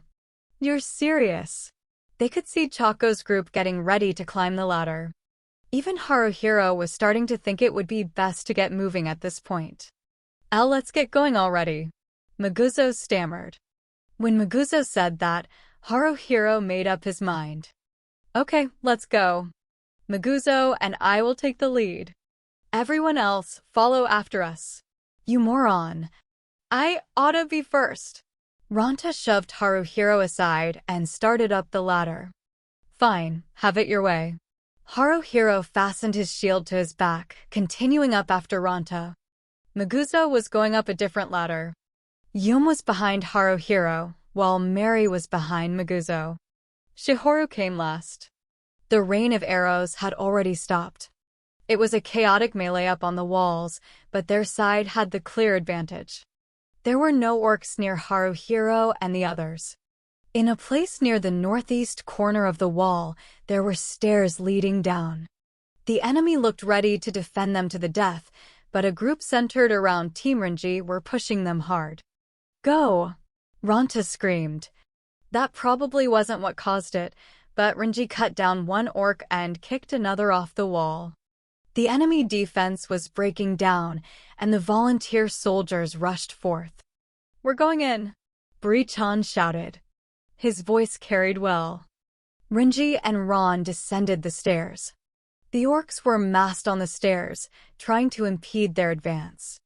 You're serious." They could see Chaco's group getting ready to climb the ladder. Even Haruhiro was starting to think it would be best to get moving at this point. Let's get going already," Maguzo stammered. When Maguzo said that, Haruhiro made up his mind. "Okay, let's go. Maguzo and I will take the lead. Everyone else, follow after us." "You moron. I oughta be first." Ranta shoved Haruhiro aside and started up the ladder. "Fine, have it your way." Haruhiro fastened his shield to his back, continuing up after Ranta. Maguzo was going up a different ladder. Yum was behind Haruhiro, while Mary was behind Maguzo. Shihoru came last. The rain of arrows had already stopped. It was a chaotic melee up on the walls, but their side had the clear advantage. There were no orcs near Haruhiro and the others. In a place near the northeast corner of the wall, there were stairs leading down. The enemy looked ready to defend them to the death, but a group centered around Team Renji were pushing them hard. "Go!" Ronta screamed. That probably wasn't what caused it, but Renji cut down one orc and kicked another off the wall. The enemy defense was breaking down, and the volunteer soldiers rushed forth. "We're going in!" Bree-chan shouted. His voice carried well. Renji and Ron descended the stairs. The orcs were massed on the stairs, trying to impede their advance.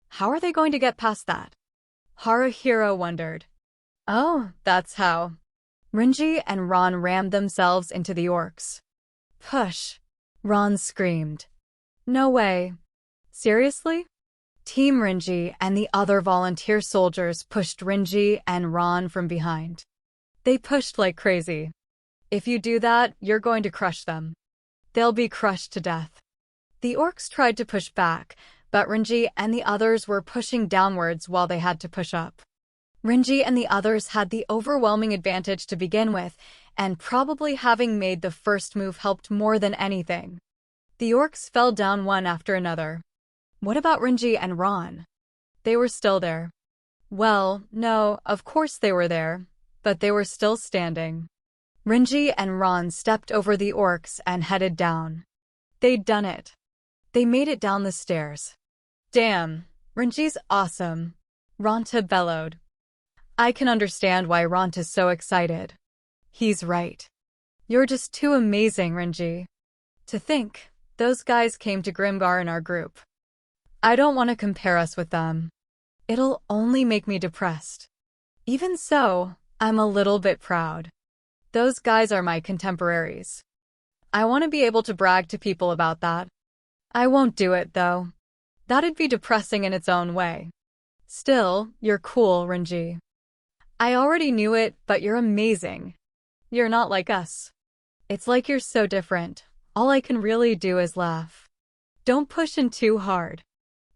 How are they going to get past that? Haruhiro wondered. Oh, that's how. Renji and Ron rammed themselves into the orcs. "Push!" Ron screamed. "No way." "Seriously?" Team Renji and the other volunteer soldiers pushed Renji and Ron from behind. They pushed like crazy. "If you do that, you're going to crush them. They'll be crushed to death." The orcs tried to push back, but Renji and the others were pushing downwards while they had to push up. Renji and the others had the overwhelming advantage to begin with, and probably having made the first move helped more than anything. The orcs fell down one after another. What about Renji and Ron? They were still there. Well, no, of course they were there, but they were still standing. Renji and Ron stepped over the orcs and headed down. They'd done it. They made it down the stairs. "Damn, Renji's awesome," Ronta bellowed. I can understand why Ronta's so excited. He's right. You're just too amazing, Renji. To think, those guys came to Grimgar in our group. I don't want to compare us with them. It'll only make me depressed. Even so, I'm a little bit proud. Those guys are my contemporaries. I want to be able to brag to people about that. I won't do it, though. That'd be depressing in its own way. Still, you're cool, Renji. I already knew it, but you're amazing. You're not like us. It's like you're so different. All I can really do is laugh. Don't push in too hard.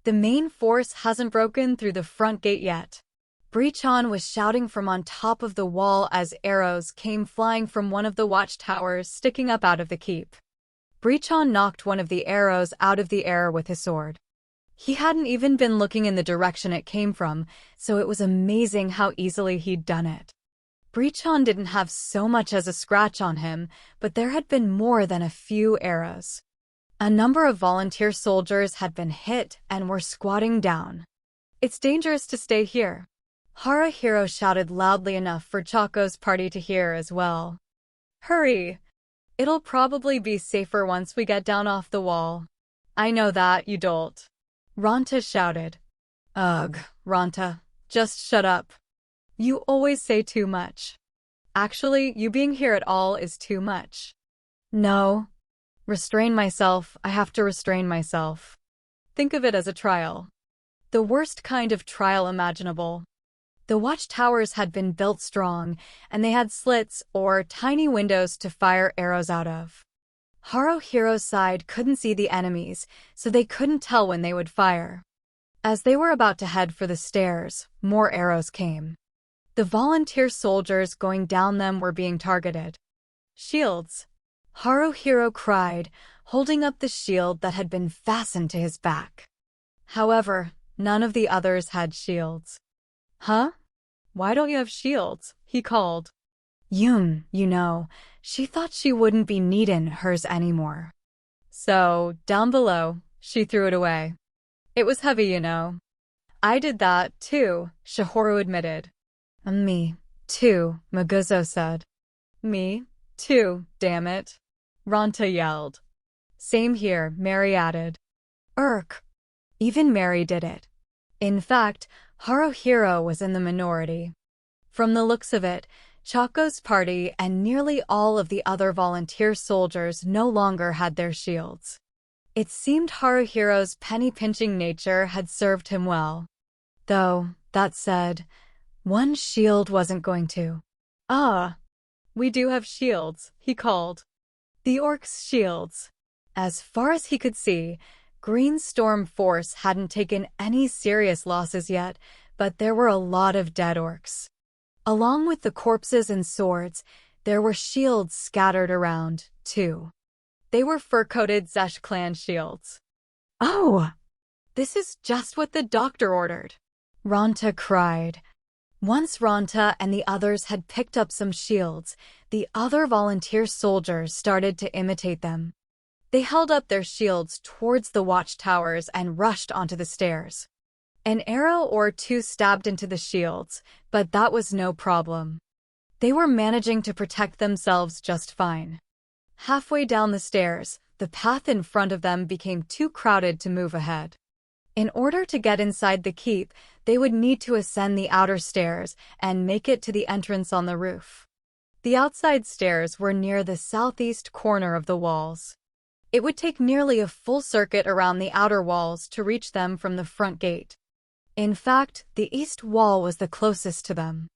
The main force hasn't broken through the front gate yet. Bree-chan was shouting from on top of the wall as arrows came flying from one of the watchtowers sticking up out of the keep. Bree-chan knocked one of the arrows out of the air with his sword. He hadn't even been looking in the direction it came from, so it was amazing how easily he'd done it. Bree-chan didn't have so much as a scratch on him, but there had been more than a few arrows. A number of volunteer soldiers had been hit and were squatting down. It's dangerous to stay here. Haruhiro shouted loudly enough for Chako's party to hear as well. Hurry! It'll probably be safer once we get down off the wall. I know that, you dolt. Ronta shouted. Ugh, Ronta, just shut up. You always say too much. Actually, you being here at all is too much. No. Restrain myself, I have to restrain myself. Think of it as a trial. The worst kind of trial imaginable. The watchtowers had been built strong, and they had slits or tiny windows to fire arrows out of. Haruhiro's side couldn't see the enemies, so they couldn't tell when they would fire. As they were about to head for the stairs, more arrows came. The volunteer soldiers going down them were being targeted. Shields! Haruhiro cried, holding up the shield that had been fastened to his back. However, none of the others had shields. Huh? Why don't you have shields? He called. Yun, she thought she wouldn't be needin' hers anymore. So, down below, she threw it away. It was heavy, I did that, too, Shihoru admitted. Me, too, Maguzo said. Me, too, damn it. Ronta yelled. Same here, Mary added. Even Mary did it. In fact, Haruhiro was in the minority. From the looks of it, Chako's party and nearly all of the other volunteer soldiers no longer had their shields. It seemed Haruhiro's penny-pinching nature had served him well. Though, that said, one shield wasn't going to. We do have shields, he called. The orcs' shields. As far as he could see, Green Storm Force hadn't taken any serious losses yet, but there were a lot of dead orcs. Along with the corpses and swords, there were shields scattered around, too. They were fur-coated Zesh clan shields. Oh! This is just what the doctor ordered. Ronta cried. Once Ronta and the others had picked up some shields, the other volunteer soldiers started to imitate them. They held up their shields towards the watchtowers and rushed onto the stairs. An arrow or two stabbed into the shields, but that was no problem. They were managing to protect themselves just fine. Halfway down the stairs, the path in front of them became too crowded to move ahead. In order to get inside the keep, they would need to ascend the outer stairs and make it to the entrance on the roof. The outside stairs were near the southeast corner of the walls. It would take nearly a full circuit around the outer walls to reach them from the front gate. In fact, the east wall was the closest to them.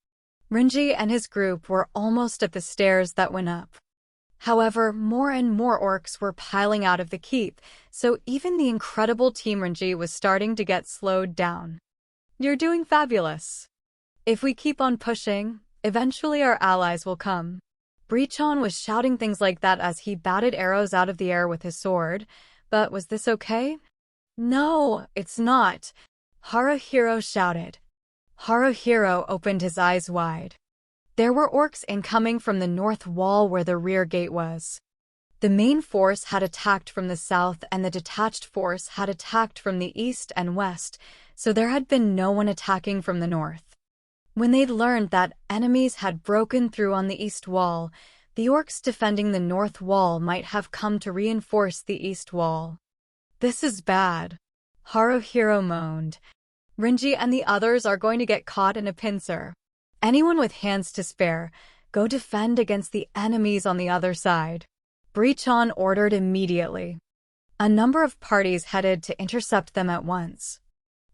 Rinji and his group were almost at the stairs that went up. However, more and more orcs were piling out of the keep, so even the incredible Team Rinji was starting to get slowed down. You're doing fabulous. If we keep on pushing, eventually our allies will come. Breachon was shouting things like that as he batted arrows out of the air with his sword. But was this okay? No, it's not, Haruhiro shouted. Haruhiro opened his eyes wide. There were orcs incoming from the north wall where the rear gate was. The main force had attacked from the south and the detached force had attacked from the east and west, so there had been no one attacking from the north. When they'd learned that enemies had broken through on the east wall, the orcs defending the north wall might have come to reinforce the east wall. This is bad, Haruhiro moaned. Rinji and the others are going to get caught in a pincer. Anyone with hands to spare, go defend against the enemies on the other side. Breachon ordered immediately. A number of parties headed to intercept them at once.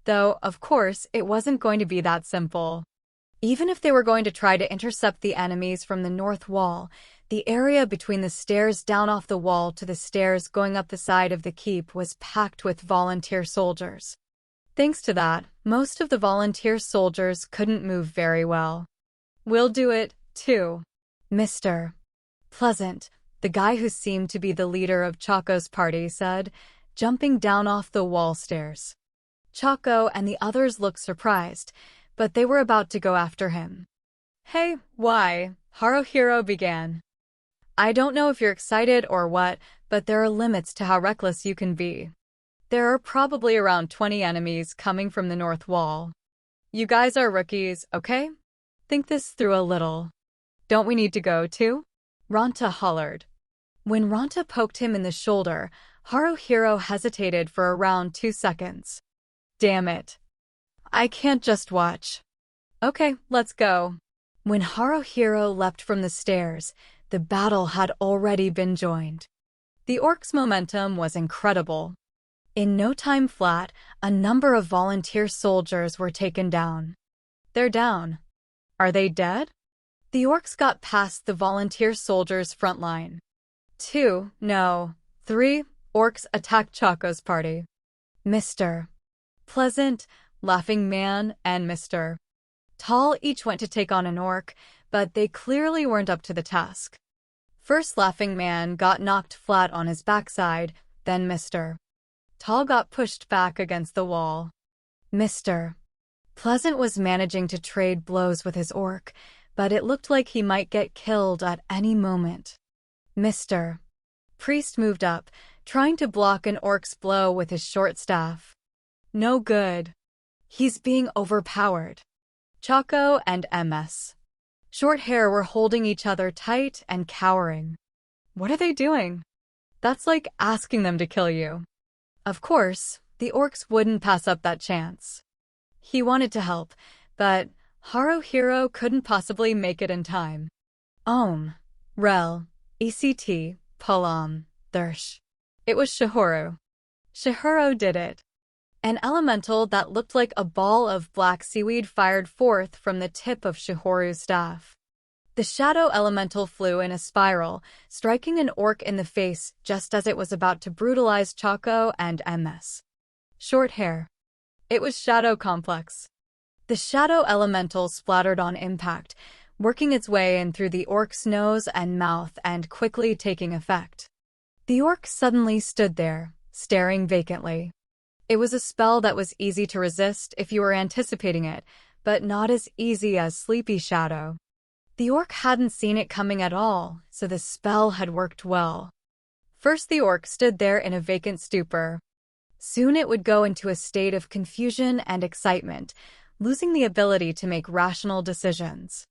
Though, of course, it wasn't going to be that simple. Even if they were going to try to intercept the enemies from the north wall, the area between the stairs down off the wall to the stairs going up the side of the keep was packed with volunteer soldiers. Thanks to that, most of the volunteer soldiers couldn't move very well. We'll do it, too. Mr. Pleasant, the guy who seemed to be the leader of Chaco's party, said, jumping down off the wall stairs. Chaco and the others looked surprised, but they were about to go after him. Hey, why? Haruhiro began. I don't know if you're excited or what, but there are limits to how reckless you can be. There are probably around 20 enemies coming from the north wall. You guys are rookies, okay? Think this through a little. Don't we need to go too? Ronta hollered. When Ronta poked him in the shoulder, Haruhiro hesitated for around 2 seconds. Damn it. I can't just watch. Okay, let's go. When Haruhiro leapt from the stairs, the battle had already been joined. The orcs' momentum was incredible. In no time flat, a number of volunteer soldiers were taken down. They're down. Are they dead? The orcs got past the volunteer soldiers' front line. 2, no, 3 orcs attacked Chaco's party. Mr. Pleasant, Laughing Man, and Mr. Tall each went to take on an orc, but they clearly weren't up to the task. First Laughing Man got knocked flat on his backside, then Mr. Tall got pushed back against the wall. Mr. Pleasant was managing to trade blows with his orc, but it looked like he might get killed at any moment. Mr. Priest moved up, trying to block an orc's blow with his short staff. No good. He's being overpowered. Chaco and MS. Short Hair were holding each other tight and cowering. What are they doing? That's like asking them to kill you. Of course, the orcs wouldn't pass up that chance. He wanted to help, but Haruhiro couldn't possibly make it in time. Rel, ECT, Palam, Thursh. It was Shihoro. Shihoro did it. An elemental that looked like a ball of black seaweed fired forth from the tip of Shihoro's staff. The shadow elemental flew in a spiral, striking an orc in the face just as it was about to brutalize Chaco and MS. Short Hair. It was Shadow Complex. The shadow elemental splattered on impact, working its way in through the orc's nose and mouth and quickly taking effect. The orc suddenly stood there, staring vacantly. It was a spell that was easy to resist if you were anticipating it, but not as easy as Sleepy Shadow. The orc hadn't seen it coming at all, so the spell had worked well. First the orc stood there in a vacant stupor. Soon it would go into a state of confusion and excitement, losing the ability to make rational decisions.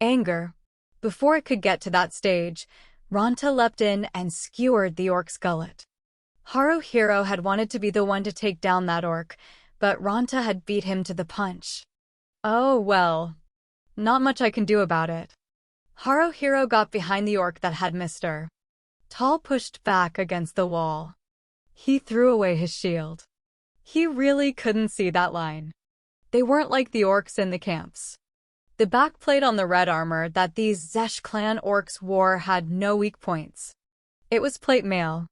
Anger. Before it could get to that stage, Ronta leapt in and skewered the orc's gullet. Haruhiro had wanted to be the one to take down that orc, but Ronta had beat him to the punch. Oh well. Not much I can do about it. Haruhiro got behind the orc that had missed her. Tall pushed back against the wall. He threw away his shield. He really couldn't see that line. They weren't like the orcs in the camps. The backplate on the red armor that these Zesh clan orcs wore had no weak points. It was plate mail.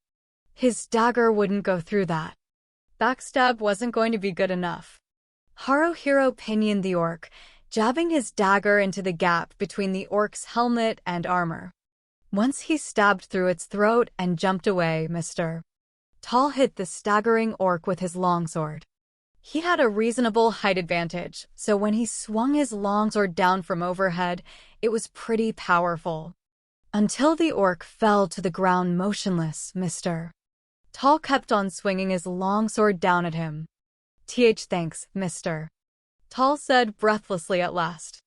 His dagger wouldn't go through that. Backstab wasn't going to be good enough. Haruhiro pinioned the orc, jabbing his dagger into the gap between the orc's helmet and armor. Once he stabbed through its throat and jumped away, Mr. Tall hit the staggering orc with his longsword. He had a reasonable height advantage, so when he swung his longsword down from overhead, it was pretty powerful. Until the orc fell to the ground motionless, Mr. Tall kept on swinging his longsword down at him. Thanks, Mr. Tall said breathlessly at last.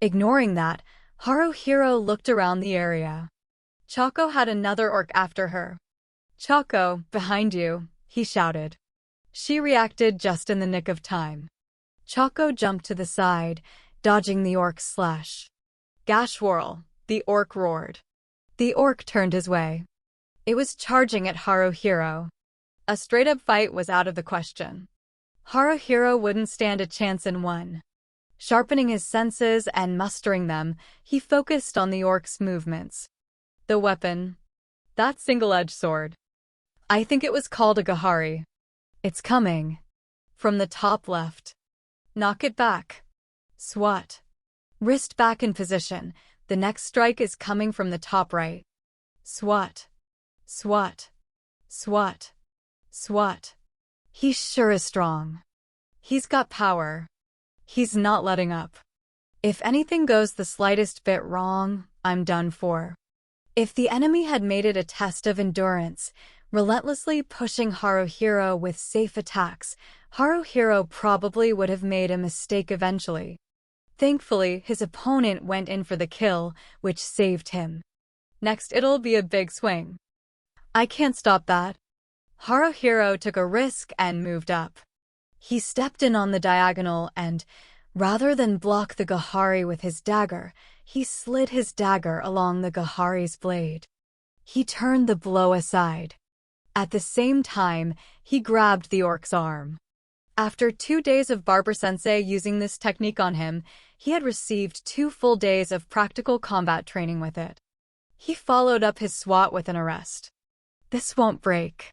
Ignoring that, Haruhiro looked around the area. Choco had another orc after her. Choco, behind you, he shouted. She reacted just in the nick of time. Choco jumped to the side, dodging the orc's slash. Gash whirl, the orc roared. The orc turned his way. It was charging at Haruhiro. A straight-up fight was out of the question. Haruhiro wouldn't stand a chance in one. Sharpening his senses and mustering them, he focused on the orc's movements. The weapon. That single-edged sword. I think it was called a Gahari. It's coming. From the top left. Knock it back. Swat. Wrist back in position. The next strike is coming from the top right. Swat. Swat. Swat. Swat. He sure is strong. He's got power. He's not letting up. If anything goes the slightest bit wrong, I'm done for. If the enemy had made it a test of endurance, relentlessly pushing Haruhiro with safe attacks, Haruhiro probably would have made a mistake eventually. Thankfully, his opponent went in for the kill, which saved him. Next it'll be a big swing. I can't stop that. Haruhiro took a risk and moved up. He stepped in on the diagonal and, rather than block the Gahari with his dagger, he slid his dagger along the Gahari's blade. He turned the blow aside. At the same time, he grabbed the orc's arm. After 2 days of Barber-sensei using this technique on him, he had received 2 full days of practical combat training with it. He followed up his swat with an arrest. This won't break.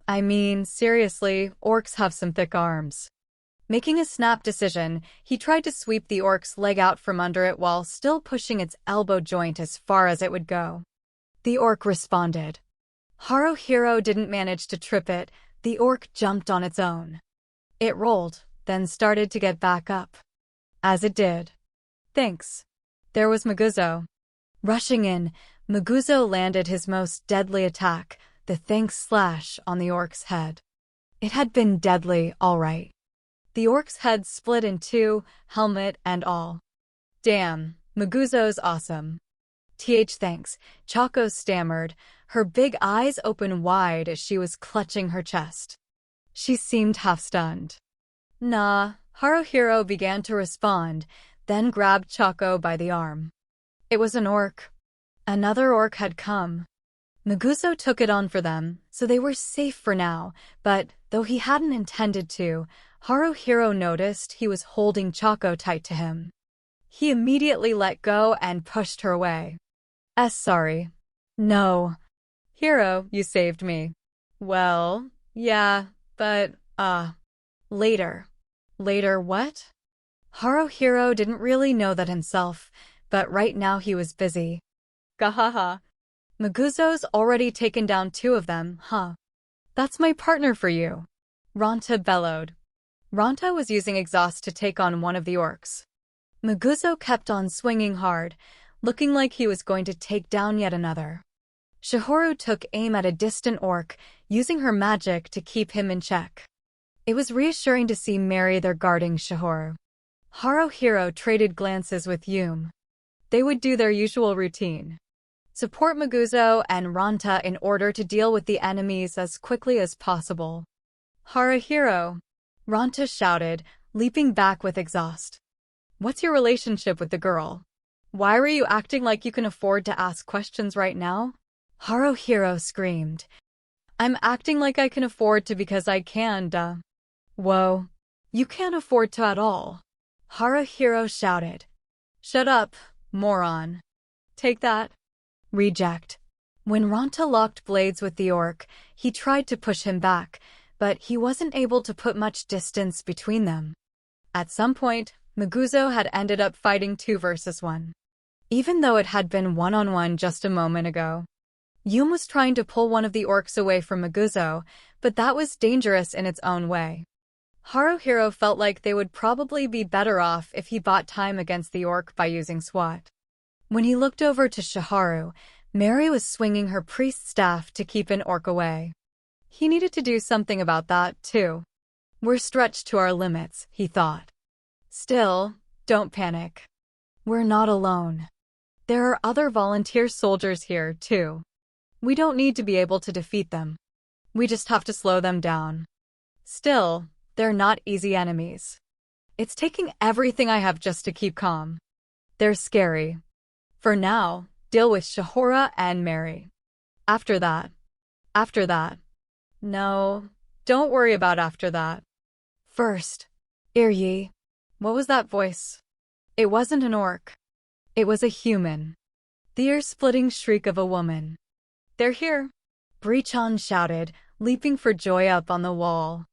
I mean, seriously, orcs have some thick arms. Making a snap decision, he tried to sweep the orc's leg out from under it while still pushing its elbow joint as far as it would go. The orc responded. Haruhiro didn't manage to trip it. The orc jumped on its own. It rolled, then started to get back up. As it did. Thanks. There was Maguzo. Rushing in, Maguzo landed his most deadly attack, the thanks slash on the orc's head. It had been deadly, all right. The orc's head split in 2, helmet and all. Damn, Maguzo's awesome. Thanks, Choco stammered, her big eyes open wide as she was clutching her chest. She seemed half-stunned. Nah, Haruhiro began to respond, then grabbed Choco by the arm. It was an orc. Another orc had come. Maguzo took it on for them, so they were safe for now, but, though he hadn't intended to, Haruhiro noticed he was holding Choco tight to him. He immediately let go and pushed her away. Sorry. No. Hiro, you saved me. Well, yeah, but, later. Later what? Haruhiro didn't really know that himself, but right now he was busy. Gahaha. Maguzo's already taken down 2 of them, huh? That's my partner for you. Ranta bellowed. Ranta was using exhaust to take on one of the orcs. Maguzo kept on swinging hard, looking like he was going to take down yet another. Shihoru took aim at a distant orc, using her magic to keep him in check. It was reassuring to see Mary there guarding Shihoru. Haruhiro traded glances with Yume. They would do their usual routine. Support Maguzo and Ranta in order to deal with the enemies as quickly as possible. Haruhiro, Ranta shouted, leaping back with exhaust. What's your relationship with the girl? Why were you acting like you can afford to ask questions right now? Haruhiro screamed. I'm acting like I can afford to because I can, duh. Whoa. You can't afford to at all. Haruhiro shouted. Shut up, moron. Take that. Reject. When Ranta locked blades with the orc, he tried to push him back, but he wasn't able to put much distance between them. At some point, Maguzo had ended up fighting 2 versus 1. Even though it had been 1-on-1 just a moment ago. Yume was trying to pull one of the orcs away from Maguzo, but that was dangerous in its own way. Haruhiro felt like they would probably be better off if he bought time against the orc by using SWAT. When he looked over to Shihoru, Mary was swinging her priest staff to keep an orc away. He needed to do something about that, too. We're stretched to our limits, he thought. Still, don't panic. We're not alone. There are other volunteer soldiers here, too. We don't need to be able to defeat them. We just have to slow them down. Still, they're not easy enemies. It's taking everything I have just to keep calm. They're scary. For now, deal with Shihoru and Mary. After that. No, don't worry about after that. First, Iryi. What was that voice? It wasn't an orc. It was a human. The ear-splitting shriek of a woman. They're here. Brichan shouted, leaping for joy up on the wall.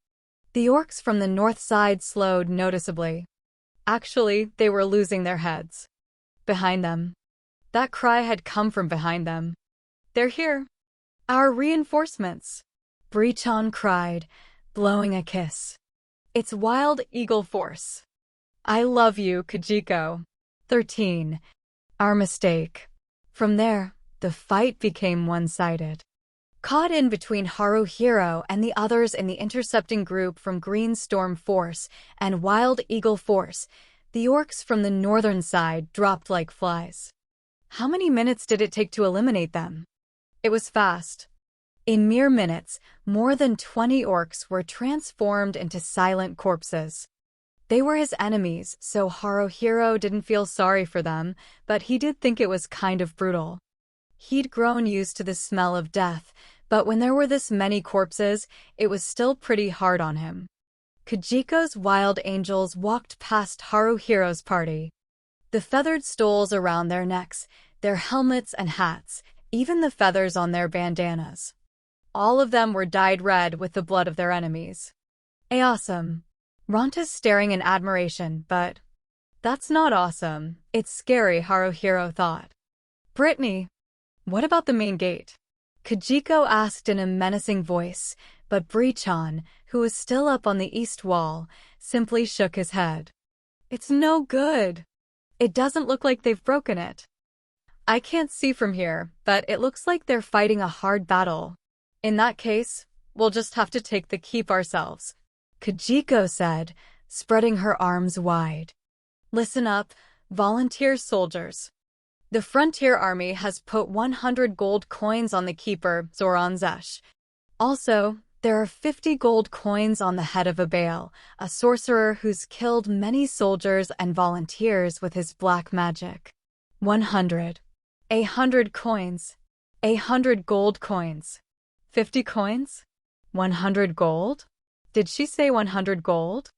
The orcs from the north side slowed noticeably. Actually, they were losing their heads. Behind them. That cry had come from behind them. They're here. Our reinforcements. Brichan cried, blowing a kiss. It's Wild Eagle Force. I love you, Kajiko. 13. Our mistake. From there, the fight became one-sided. Caught in between Haruhiro and the others in the intercepting group from Green Storm Force and Wild Eagle Force, the orcs from the northern side dropped like flies. How many minutes did it take to eliminate them? It was fast. In mere minutes, more than 20 orcs were transformed into silent corpses. They were his enemies, so Haruhiro didn't feel sorry for them, but he did think it was kind of brutal. He'd grown used to the smell of death, but when there were this many corpses, it was still pretty hard on him. Kajiko's wild angels walked past Haruhiro's party. The feathered stoles around their necks, their helmets and hats, even the feathers on their bandanas. All of them were dyed red with the blood of their enemies. Awesome. Ronta's staring in admiration, but that's not awesome. It's scary, Haruhiro thought. Brittany, what about the main gate? Kajiko asked in a menacing voice, but Brichan, who was still up on the east wall, simply shook his head. It's no good. It doesn't look like they've broken it. I can't see from here, but it looks like they're fighting a hard battle. In that case, we'll just have to take the keep ourselves, Kajiko said, spreading her arms wide. Listen up, volunteer soldiers. The Frontier Army has put 100 gold coins on the keeper, Zoran Zesh. Also, there are 50 gold coins on the head of Abael, a sorcerer who's killed many soldiers and volunteers with his black magic. 100. 100 coins. 100 gold coins. 50 coins? 100 gold? Did she say 100 gold?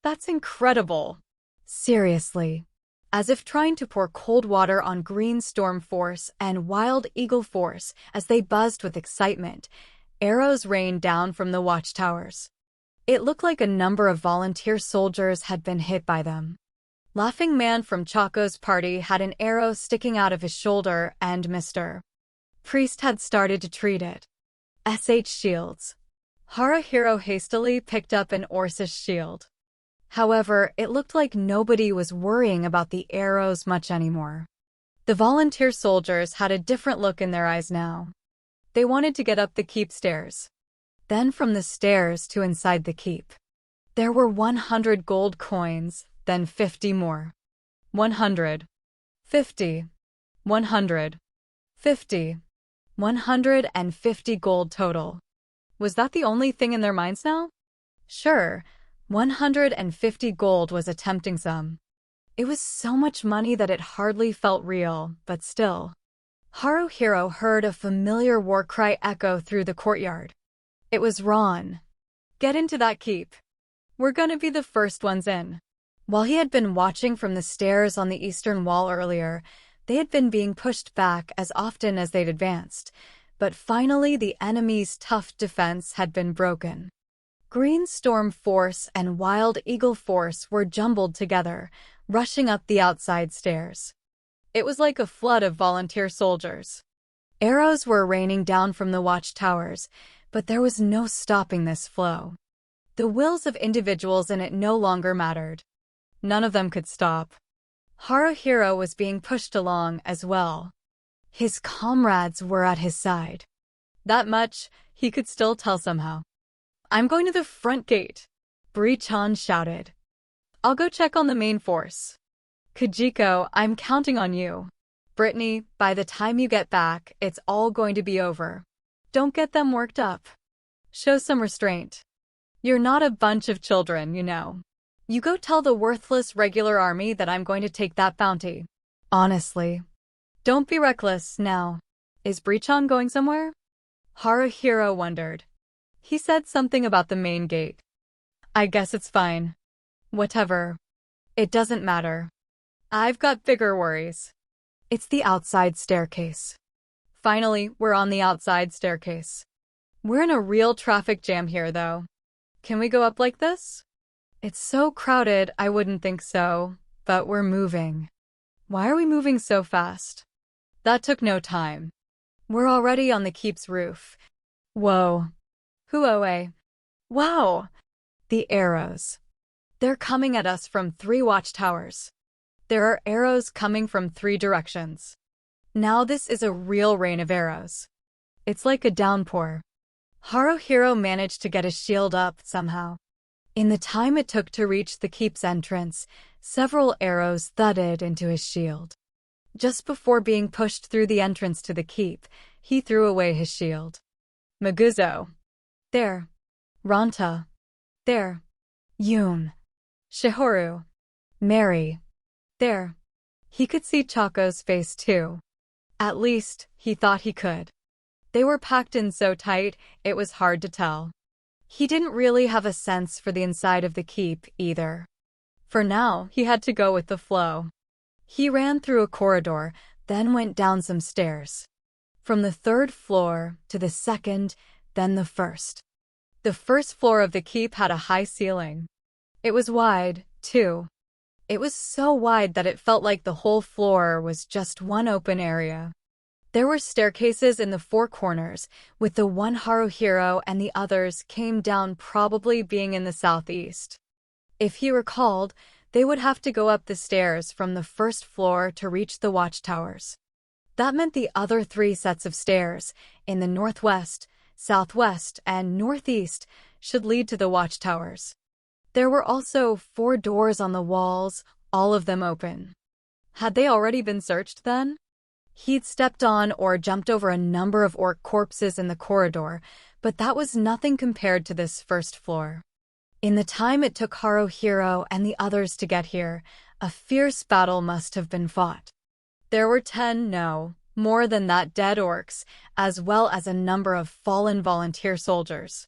That's incredible. Seriously. As if trying to pour cold water on Green Storm Force and Wild Eagle Force as they buzzed with excitement, arrows rained down from the watchtowers. It looked like a number of volunteer soldiers had been hit by them. Laughing Man from Chaco's party had an arrow sticking out of his shoulder, and Mr. Priest had started to treat it. Shields. Haruhiro hastily picked up an Orcish shield. However, it looked like nobody was worrying about the arrows much anymore. The volunteer soldiers had a different look in their eyes now. They wanted to get up the keep stairs. Then from the stairs to inside the keep. There were 100 gold coins, then 50 more. 100. 50. 100. 50. 150 gold total. Was that the only thing in their minds now? Sure, 150 gold was a tempting sum. It was so much money that it hardly felt real, but still. Haruhiro heard a familiar war cry echo through the courtyard. It was Ron. Get into that keep. We're gonna be the first ones in. While he had been watching from the stairs on the eastern wall earlier, they had been being pushed back as often as they'd advanced, but finally the enemy's tough defense had been broken. Green Storm Force and Wild Eagle Force were jumbled together, rushing up the outside stairs. It was like a flood of volunteer soldiers. Arrows were raining down from the watchtowers, but there was no stopping this flow. The wills of individuals in it no longer mattered. None of them could stop. Haruhiro was being pushed along as well. His comrades were at his side. That much he could still tell somehow. I'm going to the front gate, Brichan shouted. I'll go check on the main force. Kajiko, I'm counting on you. Brittany, by the time you get back, it's all going to be over. Don't get them worked up. Show some restraint. You're not a bunch of children, you know. You go tell the worthless regular army that I'm going to take that bounty. Honestly. Don't be reckless, now. Is Brichan going somewhere? Haruhiro wondered. He said something about the main gate. I guess it's fine. Whatever. It doesn't matter. I've got bigger worries. It's the outside staircase. Finally, we're on the outside staircase. We're in a real traffic jam here, though. Can we go up like this? It's so crowded, I wouldn't think so, but we're moving. Why are we moving so fast? That took no time. We're already on the keep's roof. Whoa. Huoe. Wow! The arrows. They're coming at us from 3 watchtowers. There are arrows coming from 3 directions. Now this is a real rain of arrows. It's like a downpour. Haruhiro managed to get his shield up somehow. In the time it took to reach the keep's entrance, several arrows thudded into his shield. Just before being pushed through the entrance to the keep, he threw away his shield. Maguzo. There. Ranta. There. Yoon. Shihoru. Mary. There. He could see Chaco's face too. At least, he thought he could. They were packed in so tight, it was hard to tell. He didn't really have a sense for the inside of the keep, either. For now, he had to go with the flow. He ran through a corridor, then went down some stairs. From the 3rd floor to the 2nd, then the 1st. The 1st floor of the keep had a high ceiling. It was wide, too. It was so wide that it felt like the whole floor was just one open area. There were staircases in the 4 corners, with the one Haruhiro and the others came down probably being in the southeast. If he recalled, they would have to go up the stairs from the 1st floor to reach the watchtowers. That meant the other 3 sets of stairs, in the northwest, southwest, and northeast, should lead to the watchtowers. There were also 4 doors on the walls, all of them open. Had they already been searched then? He'd stepped on or jumped over a number of orc corpses in the corridor, but that was nothing compared to this 1st floor. In the time it took Haruhiro and the others to get here, a fierce battle must have been fought. There were 10, no, more than that dead orcs, as well as a number of fallen volunteer soldiers.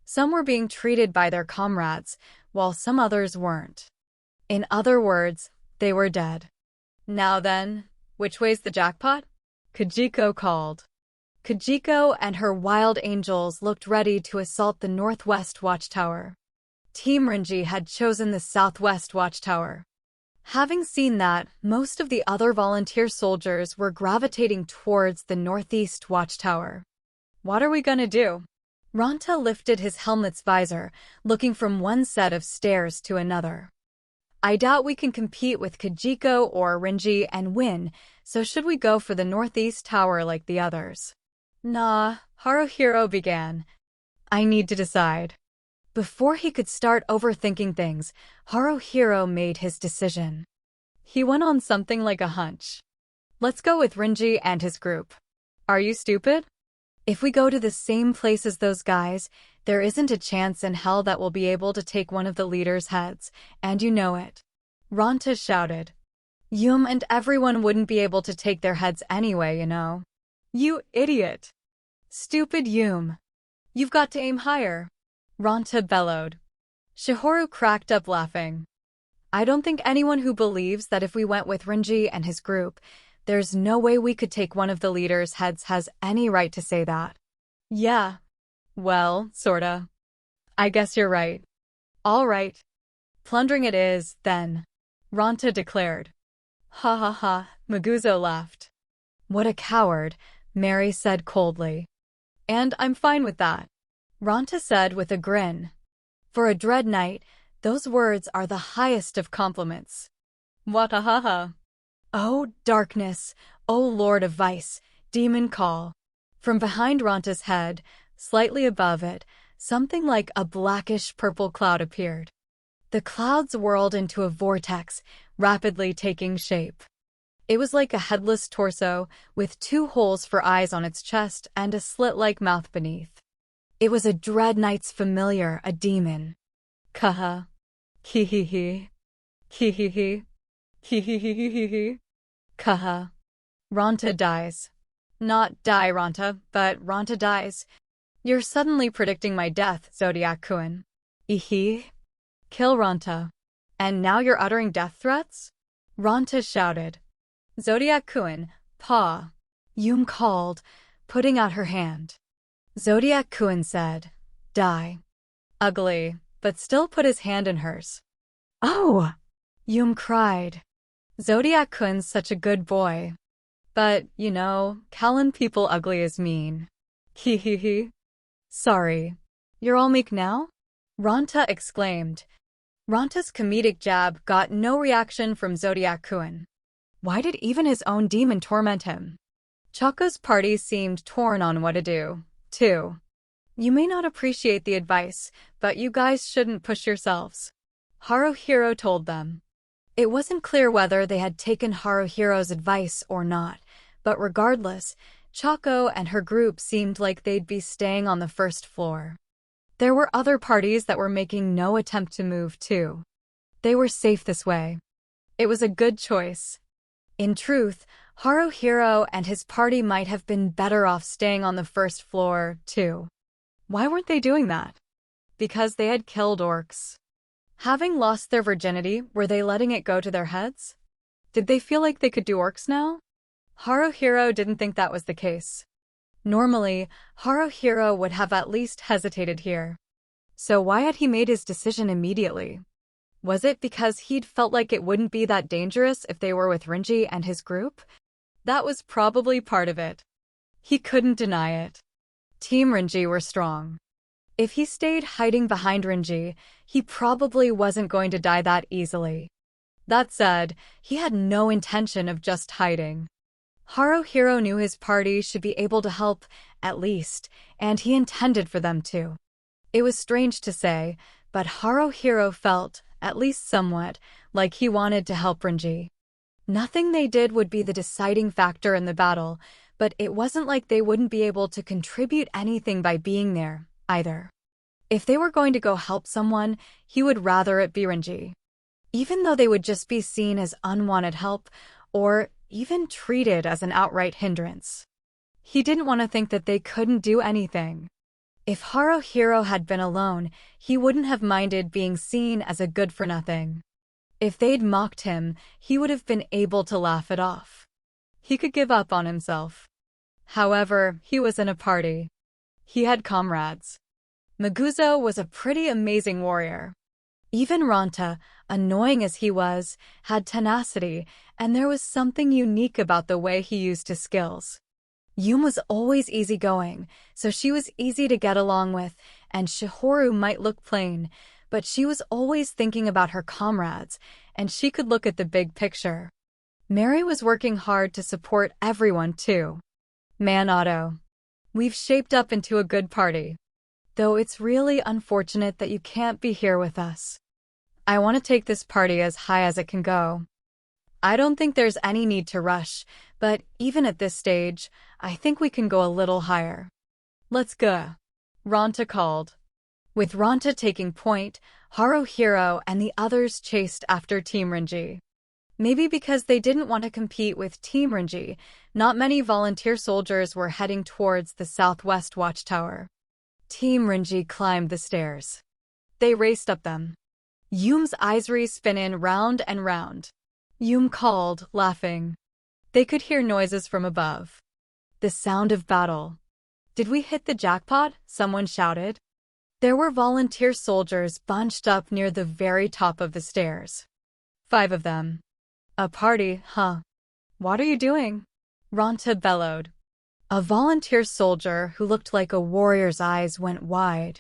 Some were being treated by their comrades, while some others weren't. In other words, they were dead. Now then, which way's the jackpot? Kajiko called. Kajiko and her wild angels looked ready to assault the northwest watchtower. Team Renji had chosen the southwest watchtower. Having seen that, most of the other volunteer soldiers were gravitating towards the northeast watchtower. What are we gonna do? Ronta lifted his helmet's visor, looking from one set of stairs to another. I doubt we can compete with Kajiko or Rinji and win, so should we go for the northeast tower like the others? Nah, Haruhiro began. I need to decide. Before he could start overthinking things, Haruhiro made his decision. He went on something like a hunch. Let's go with Rinji and his group. Are you stupid? If we go to the same place as those guys, there isn't a chance in hell that we'll be able to take one of the leaders' heads, and you know it. Ronta shouted. Yum and everyone wouldn't be able to take their heads anyway, you know. You idiot. Stupid Yum. You've got to aim higher. Ronta bellowed. Shihoru cracked up laughing. I don't think anyone who believes that if we went with Rinji and his group, there's no way we could take one of the leaders' heads has any right to say that. Yeah. Well, sorta. I guess you're right. All right. Plundering it is, then. Ronta declared. Ha ha ha, Maguzo laughed. What a coward, Mary said coldly. And I'm fine with that. Ronta said with a grin. For a dread knight, those words are the highest of compliments. Watahaha. Oh, darkness, oh Lord of Vice, demon call. From behind Ronta's head, slightly above it, something like a blackish-purple cloud appeared. The clouds whirled into a vortex, rapidly taking shape. It was like a headless torso, with 2 holes for eyes on its chest and a slit-like mouth beneath. It was a dread knight's familiar, a demon. Kaha. Hee-hee-hee. Hee-hee-hee. Hee-hee-hee-hee-hee. Kaha. Ronta dies. Not die, Ronta, but Ronta dies. You're suddenly predicting my death, Zodiac-kun. Ehe. Kill Ronta. And now you're uttering death threats? Ronta shouted. Zodiac-kun, paw. Yum called, putting out her hand. Zodiac-kun said, die. Ugly, but still put his hand in hers. Oh! Yum cried. Zodiac-kun's such a good boy. But, you know, calling people ugly is mean. Hee hee hee. Sorry. You're all meek now? Ronta exclaimed. Ronta's comedic jab got no reaction from Zodiac-kun. Why did even his own demon torment him? Chako's party seemed torn on what to do, too. You may not appreciate the advice, but you guys shouldn't push yourselves. Haruhiro told them. It wasn't clear whether they had taken Haruhiro's advice or not, but regardless, Chako and her group seemed like they'd be staying on the first floor. There were other parties that were making no attempt to move too. They were safe this way. It was a good choice. In truth, Haruhiro and his party might have been better off staying on the first floor, too. Why weren't they doing that? Because they had killed orcs. Having lost their virginity, were they letting it go to their heads? Did they feel like they could do orcs now? Haruhiro didn't think that was the case. Normally, Haruhiro would have at least hesitated here. So why had he made his decision immediately? Was it because he'd felt like it wouldn't be that dangerous if they were with Rinji and his group? That was probably part of it. He couldn't deny it. Team Rinji were strong. If he stayed hiding behind Rinji, he probably wasn't going to die that easily. That said, he had no intention of just hiding. Haruhiro knew his party should be able to help, at least, and he intended for them to. It was strange to say, but Haruhiro felt, at least somewhat, like he wanted to help Rinji. Nothing they did would be the deciding factor in the battle, but it wasn't like they wouldn't be able to contribute anything by being there, either. If they were going to go help someone, he would rather it be Rinji. Even though they would just be seen as unwanted help, or even treated as an outright hindrance. He didn't want to think that they couldn't do anything. If Haruhiro had been alone, he wouldn't have minded being seen as a good-for-nothing. If they'd mocked him, he would have been able to laugh it off. He could give up on himself. However, he was in a party. He had comrades. Maguzo was a pretty amazing warrior. Even Ranta, annoying as he was, had tenacity, and there was something unique about the way he used his skills. Yum was always easygoing, so she was easy to get along with, and Shihoru might look plain, but she was always thinking about her comrades, and she could look at the big picture. Mary was working hard to support everyone, too. Man, Otto, we've shaped up into a good party. Though it's really unfortunate that you can't be here with us. I want to take this party as high as it can go. I don't think there's any need to rush, but even at this stage, I think we can go a little higher. Let's go, Ranta called. With Ranta taking point, Haruhiro and the others chased after Team Renji. Maybe because they didn't want to compete with Team Renji, not many volunteer soldiers were heading towards the southwest watchtower. Team Renji climbed the stairs. They raced up them. Yum's eyes spinning round and round. Yum called, laughing. They could hear noises from above. The sound of battle. Did we hit the jackpot? Someone shouted. There were volunteer soldiers bunched up near the very top of the stairs. 5 of them. A party, huh? What are you doing? Ranta bellowed. A volunteer soldier who looked like a warrior's eyes went wide.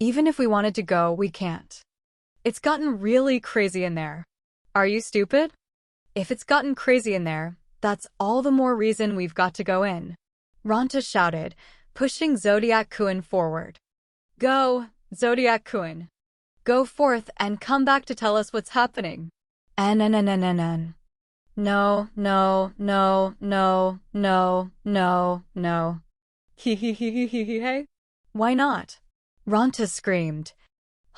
Even if we wanted to go, we can't. It's gotten really crazy in there. Are you stupid? If it's gotten crazy in there, that's all the more reason we've got to go in. Ranta shouted, pushing Zodiac-kun forward. Go, Zodiac-kun. Go forth and come back to tell us what's happening. No, no, no, no, no, no. Hey. Why not? Ranta screamed.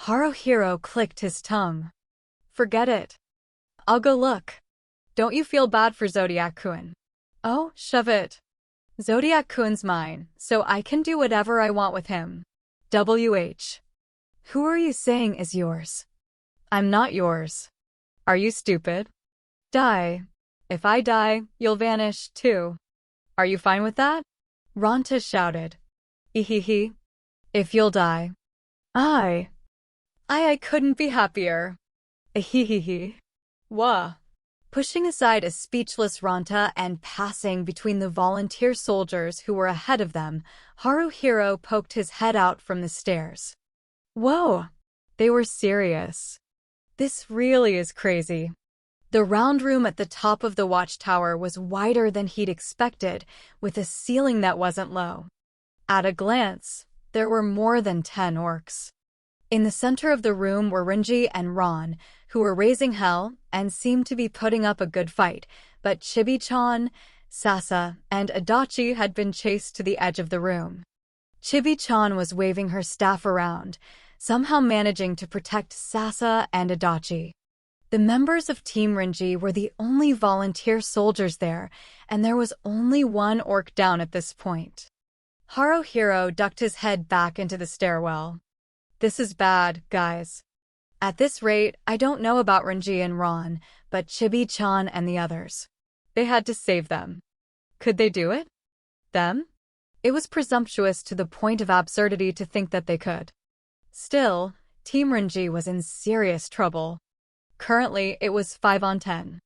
Haruhiro clicked his tongue. Forget it. I'll go look. Don't you feel bad for Zodiac-kun? Oh, shove it. Zodiac-kun's mine, so I can do whatever I want with him. WH. Who are you saying is yours? I'm not yours. Are you stupid? Die. If I die, you'll vanish, too. Are you fine with that? Ranta shouted. Ehehe. If you'll die. I couldn't be happier. Ehehehe. Wah. Pushing aside a speechless Ranta and passing between the volunteer soldiers who were ahead of them, Haruhiro poked his head out from the stairs. Whoa. They were serious. This really is crazy. The round room at the top of the watchtower was wider than he'd expected, with a ceiling that wasn't low. At a glance, there were more than 10 orcs. In the center of the room were Renji and Ron, who were raising hell and seemed to be putting up a good fight, but Chibi-chan, Sasa, and Adachi had been chased to the edge of the room. Chibi-chan was waving her staff around, somehow managing to protect Sasa and Adachi. The members of Team Renji were the only volunteer soldiers there, and there was only one orc down at this point. Haruhiro ducked his head back into the stairwell. This is bad, guys. At this rate, I don't know about Renji and Ron, but Chibi-chan and the others. They had to save them. Could they do it? Them? It was presumptuous to the point of absurdity to think that they could. Still, Team Renji was in serious trouble. Currently, it was 5 on 10.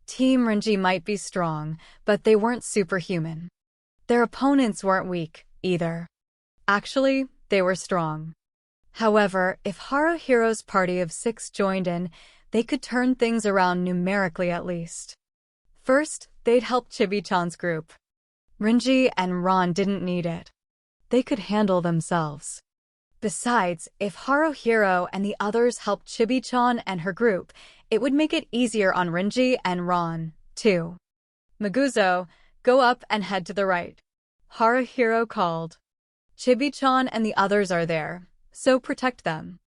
Team Renji might be strong, but they weren't superhuman. Their opponents weren't weak, either. Actually, they were strong. However, if Haruhiro's party of 6 joined in, they could turn things around numerically at least. First, they'd help Chibi-chan's group. Renji and Ron didn't need it. They could handle themselves. Besides, if Haruhiro and the others helped Chibi-chan and her group, it would make it easier on Renji and Ron, too. Maguzo, go up and head to the right. Haruhiro called. Chibi-chan and the others are there, so protect them.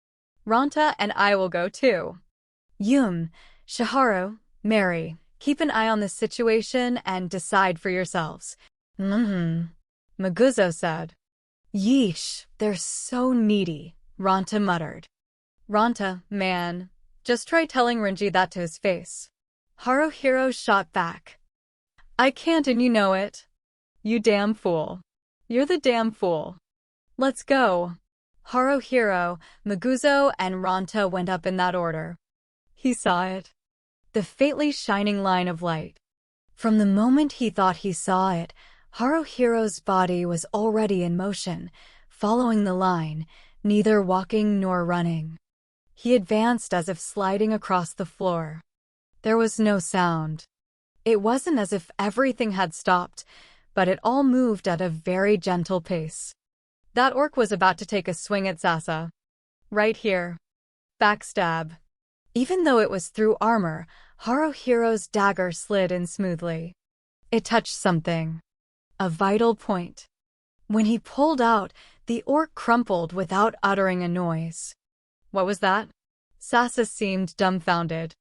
Ranta and I will go too. Yum, Shiharu, Mary, keep an eye on this situation and decide for yourselves. Maguzo said. Yeesh, they're so needy, Ranta muttered. Ranta, man, just try telling Renji that to his face. Haruhiro shot back. I can't and you know it. You damn fool. You're the damn fool. Let's go. Haruhiro, Maguzo, and Ranta went up in that order. He saw it. The faintly shining line of light. From the moment he thought he saw it, Haruhiro's body was already in motion, following the line, neither walking nor running. He advanced as if sliding across the floor. There was no sound. It wasn't as if everything had stopped, but it all moved at a very gentle pace. That orc was about to take a swing at Sasa. Right here. Backstab. Even though it was through armor, Haruhiro's dagger slid in smoothly. It touched something. A vital point. When he pulled out, the orc crumpled without uttering a noise. What was that? Sasa seemed dumbfounded.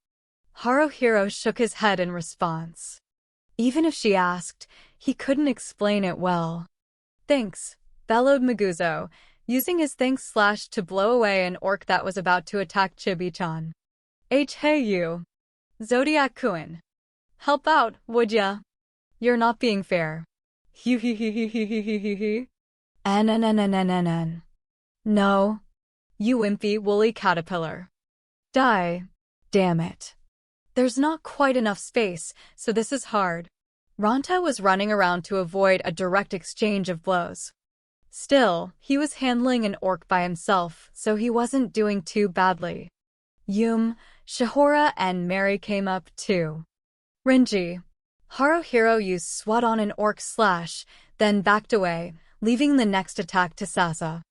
Haruhiro shook his head in response. Even if she asked, he couldn't explain it well. Thanks, bellowed Maguzo, using his thanks slash to blow away an orc that was about to attack Chibi-chan. Hey you. Zodiac-kun. Help out, would ya? You're not being fair. N. No. You wimpy woolly caterpillar. Die. Damn it. There's not quite enough space, so this is hard. Ranta was running around to avoid a direct exchange of blows. Still, he was handling an orc by himself, so he wasn't doing too badly. Shihora, and Mary came up too. Renji. Haruhiro used SWAT on an orc slash, then backed away, leaving the next attack to Sasa.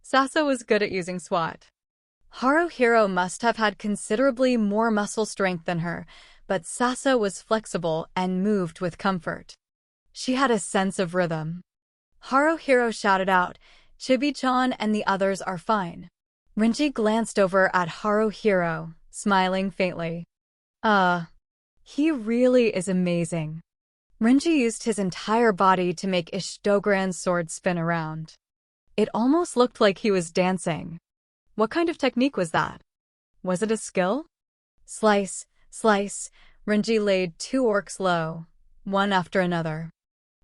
Sasa was good at using SWAT. Haruhiro must have had considerably more muscle strength than her, but Sasa was flexible and moved with comfort. She had a sense of rhythm. Haruhiro shouted out, Chibi-chan and the others are fine. Renji glanced over at Haruhiro, smiling faintly. He really is amazing. Renji used his entire body to make Ishidogran's sword spin around. It almost looked like he was dancing. What kind of technique was that? Was it a skill? Slice, slice, Renji laid 2 orcs low, one after another.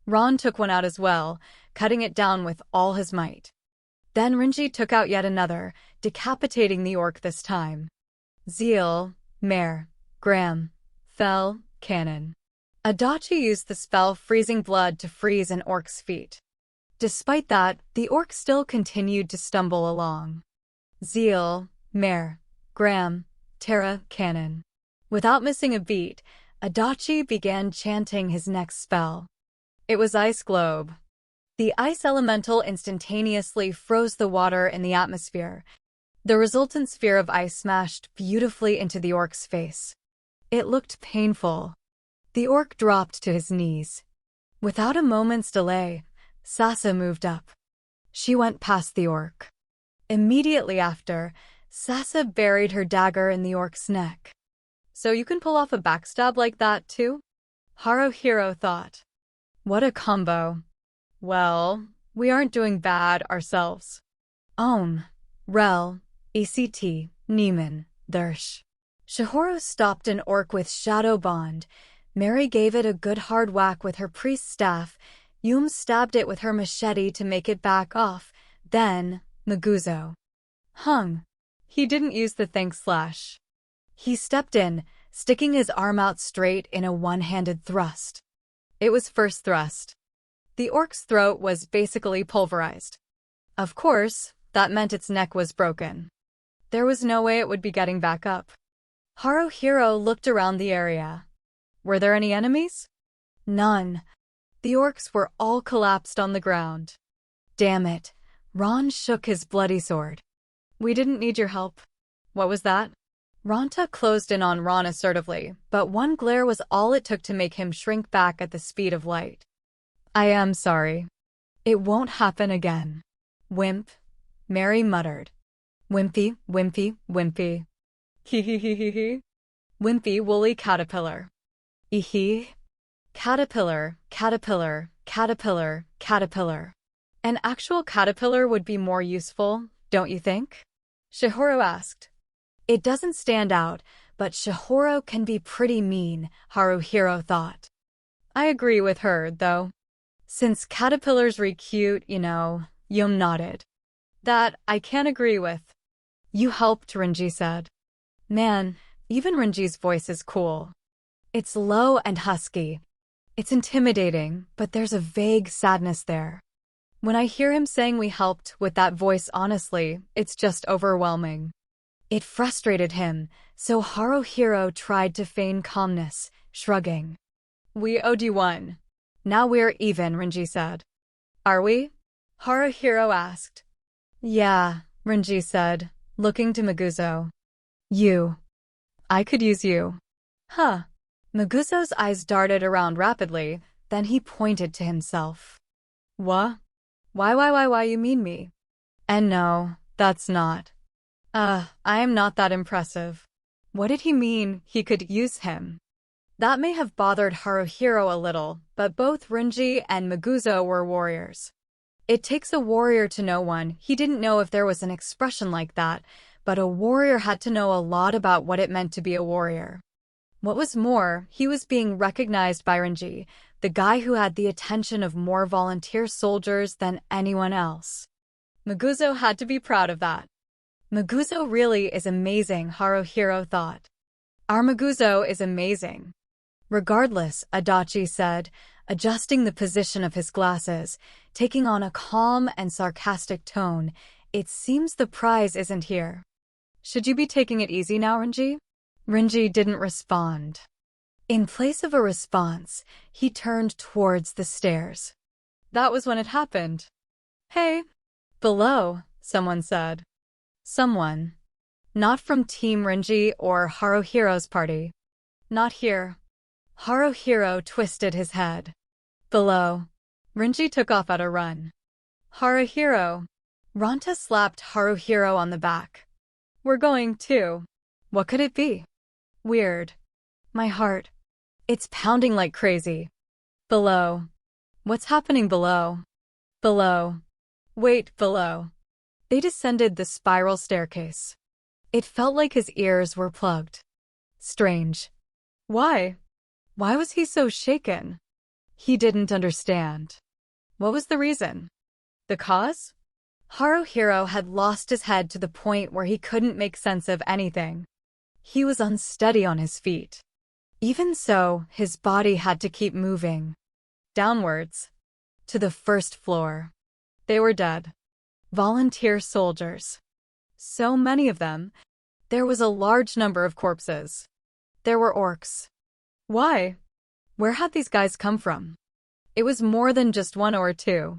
Ron took one out as well, cutting it down with all his might. Then Renji took out yet another, decapitating the orc this time. Zeal, Mare, Graham, fell, cannon. Adachi used the spell Freezing Blood to freeze an orc's feet. Despite that, the orc still continued to stumble along. Zeal, Mare, Graham, Terra, cannon. Without missing a beat, Adachi began chanting his next spell. It was Ice Globe. The ice elemental instantaneously froze the water in the atmosphere. The resultant sphere of ice smashed beautifully into the orc's face. It looked painful. The orc dropped to his knees. Without a moment's delay, Sasa moved up. She went past the orc. Immediately after, Sasa buried her dagger in the orc's neck. So you can pull off a backstab like that too? Haruhiro thought. What a combo. Well, we aren't doing bad ourselves. Rel, ECT, Neiman, Dersh. Shihoro stopped an orc with Shadow Bond. Mary gave it a good hard whack with her priest's staff. Stabbed it with her machete to make it back off. Then, Maguzo. Hung. He didn't use the thanks slash. He stepped in, sticking his arm out straight in a one-handed thrust. It was first thrust. The orc's throat was basically pulverized. Of course, that meant its neck was broken. There was no way it would be getting back up. Haruhiro looked around the area. Were there any enemies? None. The orcs were all collapsed on the ground. Damn it. Ron shook his bloody sword. We didn't need your help. What was that? Ranta closed in on Ron assertively, but one glare was all it took to make him shrink back at the speed of light. I am sorry. It won't happen again. Wimp. Mary muttered. Wimpy, wimpy, wimpy. Hee. Wimpy woolly caterpillar. Eehee. Caterpillar, caterpillar, caterpillar, caterpillar. An actual caterpillar would be more useful, don't you think? Shihoro asked. It doesn't stand out, but Shihoro can be pretty mean, Haruhiro thought. I agree with her, though. Since caterpillars re-cute, Yum nodded. That I can't agree with. You helped, Renji said. Man, even Renji's voice is cool. It's low and husky. It's intimidating, but there's a vague sadness there. When I hear him saying we helped with that voice, honestly, it's just overwhelming. It frustrated him, so Haruhiro tried to feign calmness, shrugging. We owed you one. Now we're even, Renji said. Are we? Haruhiro asked. Yeah, Renji said, looking to Maguzo. You. I could use you. Huh. Maguzo's eyes darted around rapidly, then he pointed to himself. What? Why you mean me? And no, that's not. I am not that impressive. What did he mean he could use him? That may have bothered Haruhiro a little, but both Renji and Maguzo were warriors. It takes a warrior to know one. He didn't know if there was an expression like that, but a warrior had to know a lot about what it meant to be a warrior. What was more, he was being recognized by Renji, the guy who had the attention of more volunteer soldiers than anyone else. Maguzo had to be proud of that. Maguzo really is amazing, Haruhiro thought. Our Maguzo is amazing. Regardless, Adachi said, adjusting the position of his glasses, taking on a calm and sarcastic tone. It seems the prize isn't here. Should you be taking it easy now, Renji? Renji didn't respond. In place of a response, he turned towards the stairs. That was when it happened. Hey! Below, someone said. Someone. Not from Team Renji or Haruhiro's party. Not here. Haruhiro twisted his head. Below. Renji took off at a run. Haruhiro. Ranta slapped Haruhiro on the back. We're going too. What could it be? Weird. My heart. It's pounding like crazy. Below. What's happening below? Below. Wait, below. They descended the spiral staircase. It felt like his ears were plugged. Strange. Why? Why was he so shaken? He didn't understand. What was the reason? The cause? Haruhiro had lost his head to the point where he couldn't make sense of anything. He was unsteady on his feet. Even so, his body had to keep moving. Downwards. To the first floor. They were dead. Volunteer soldiers. So many of them. There was a large number of corpses. There were orcs. Why? Where had these guys come from? It was more than just one or two.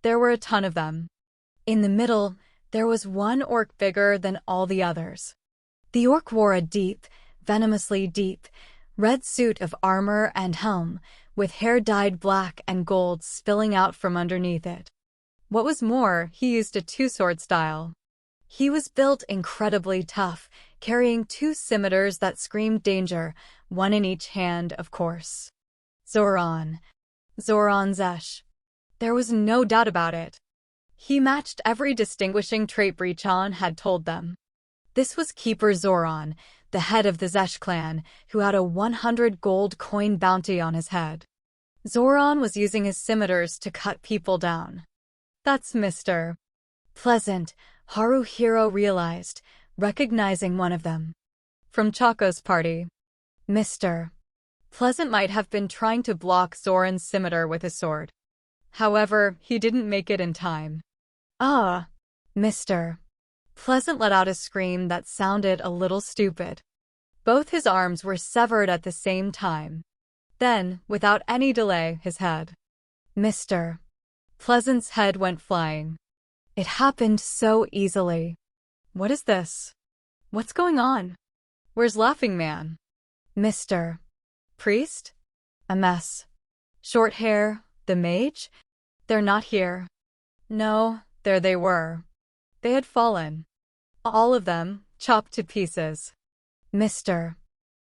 There were a ton of them. In the middle, there was one orc bigger than all the others. The orc wore a deep, venomously deep, red suit of armor and helm, with hair dyed black and gold spilling out from underneath it. What was more, he used a two-sword style. He was built incredibly tough, carrying two scimitars that screamed danger, one in each hand, of course. Zoran. Zoran Zesh. There was no doubt about it. He matched every distinguishing trait Brichan had told them. This was Keeper Zoran, the head of the Zesh clan, who had a 100 gold coin bounty on his head. Zoran was using his scimitars to cut people down. That's Mr. Pleasant, Haruhiro realized, recognizing one of them. From Chaco's party. Mr. Pleasant might have been trying to block Zoran's scimitar with his sword. However, he didn't make it in time. Mr. Pleasant let out a scream that sounded a little stupid. Both his arms were severed at the same time. Then, without any delay, his head. Mr. Pleasant's head went flying. It happened so easily. What is this? What's going on? Where's Laughing Man? Mr. Priest? A mess. Short hair, the mage? They're not here. No, there they were. They had fallen. All of them, chopped to pieces. Mr.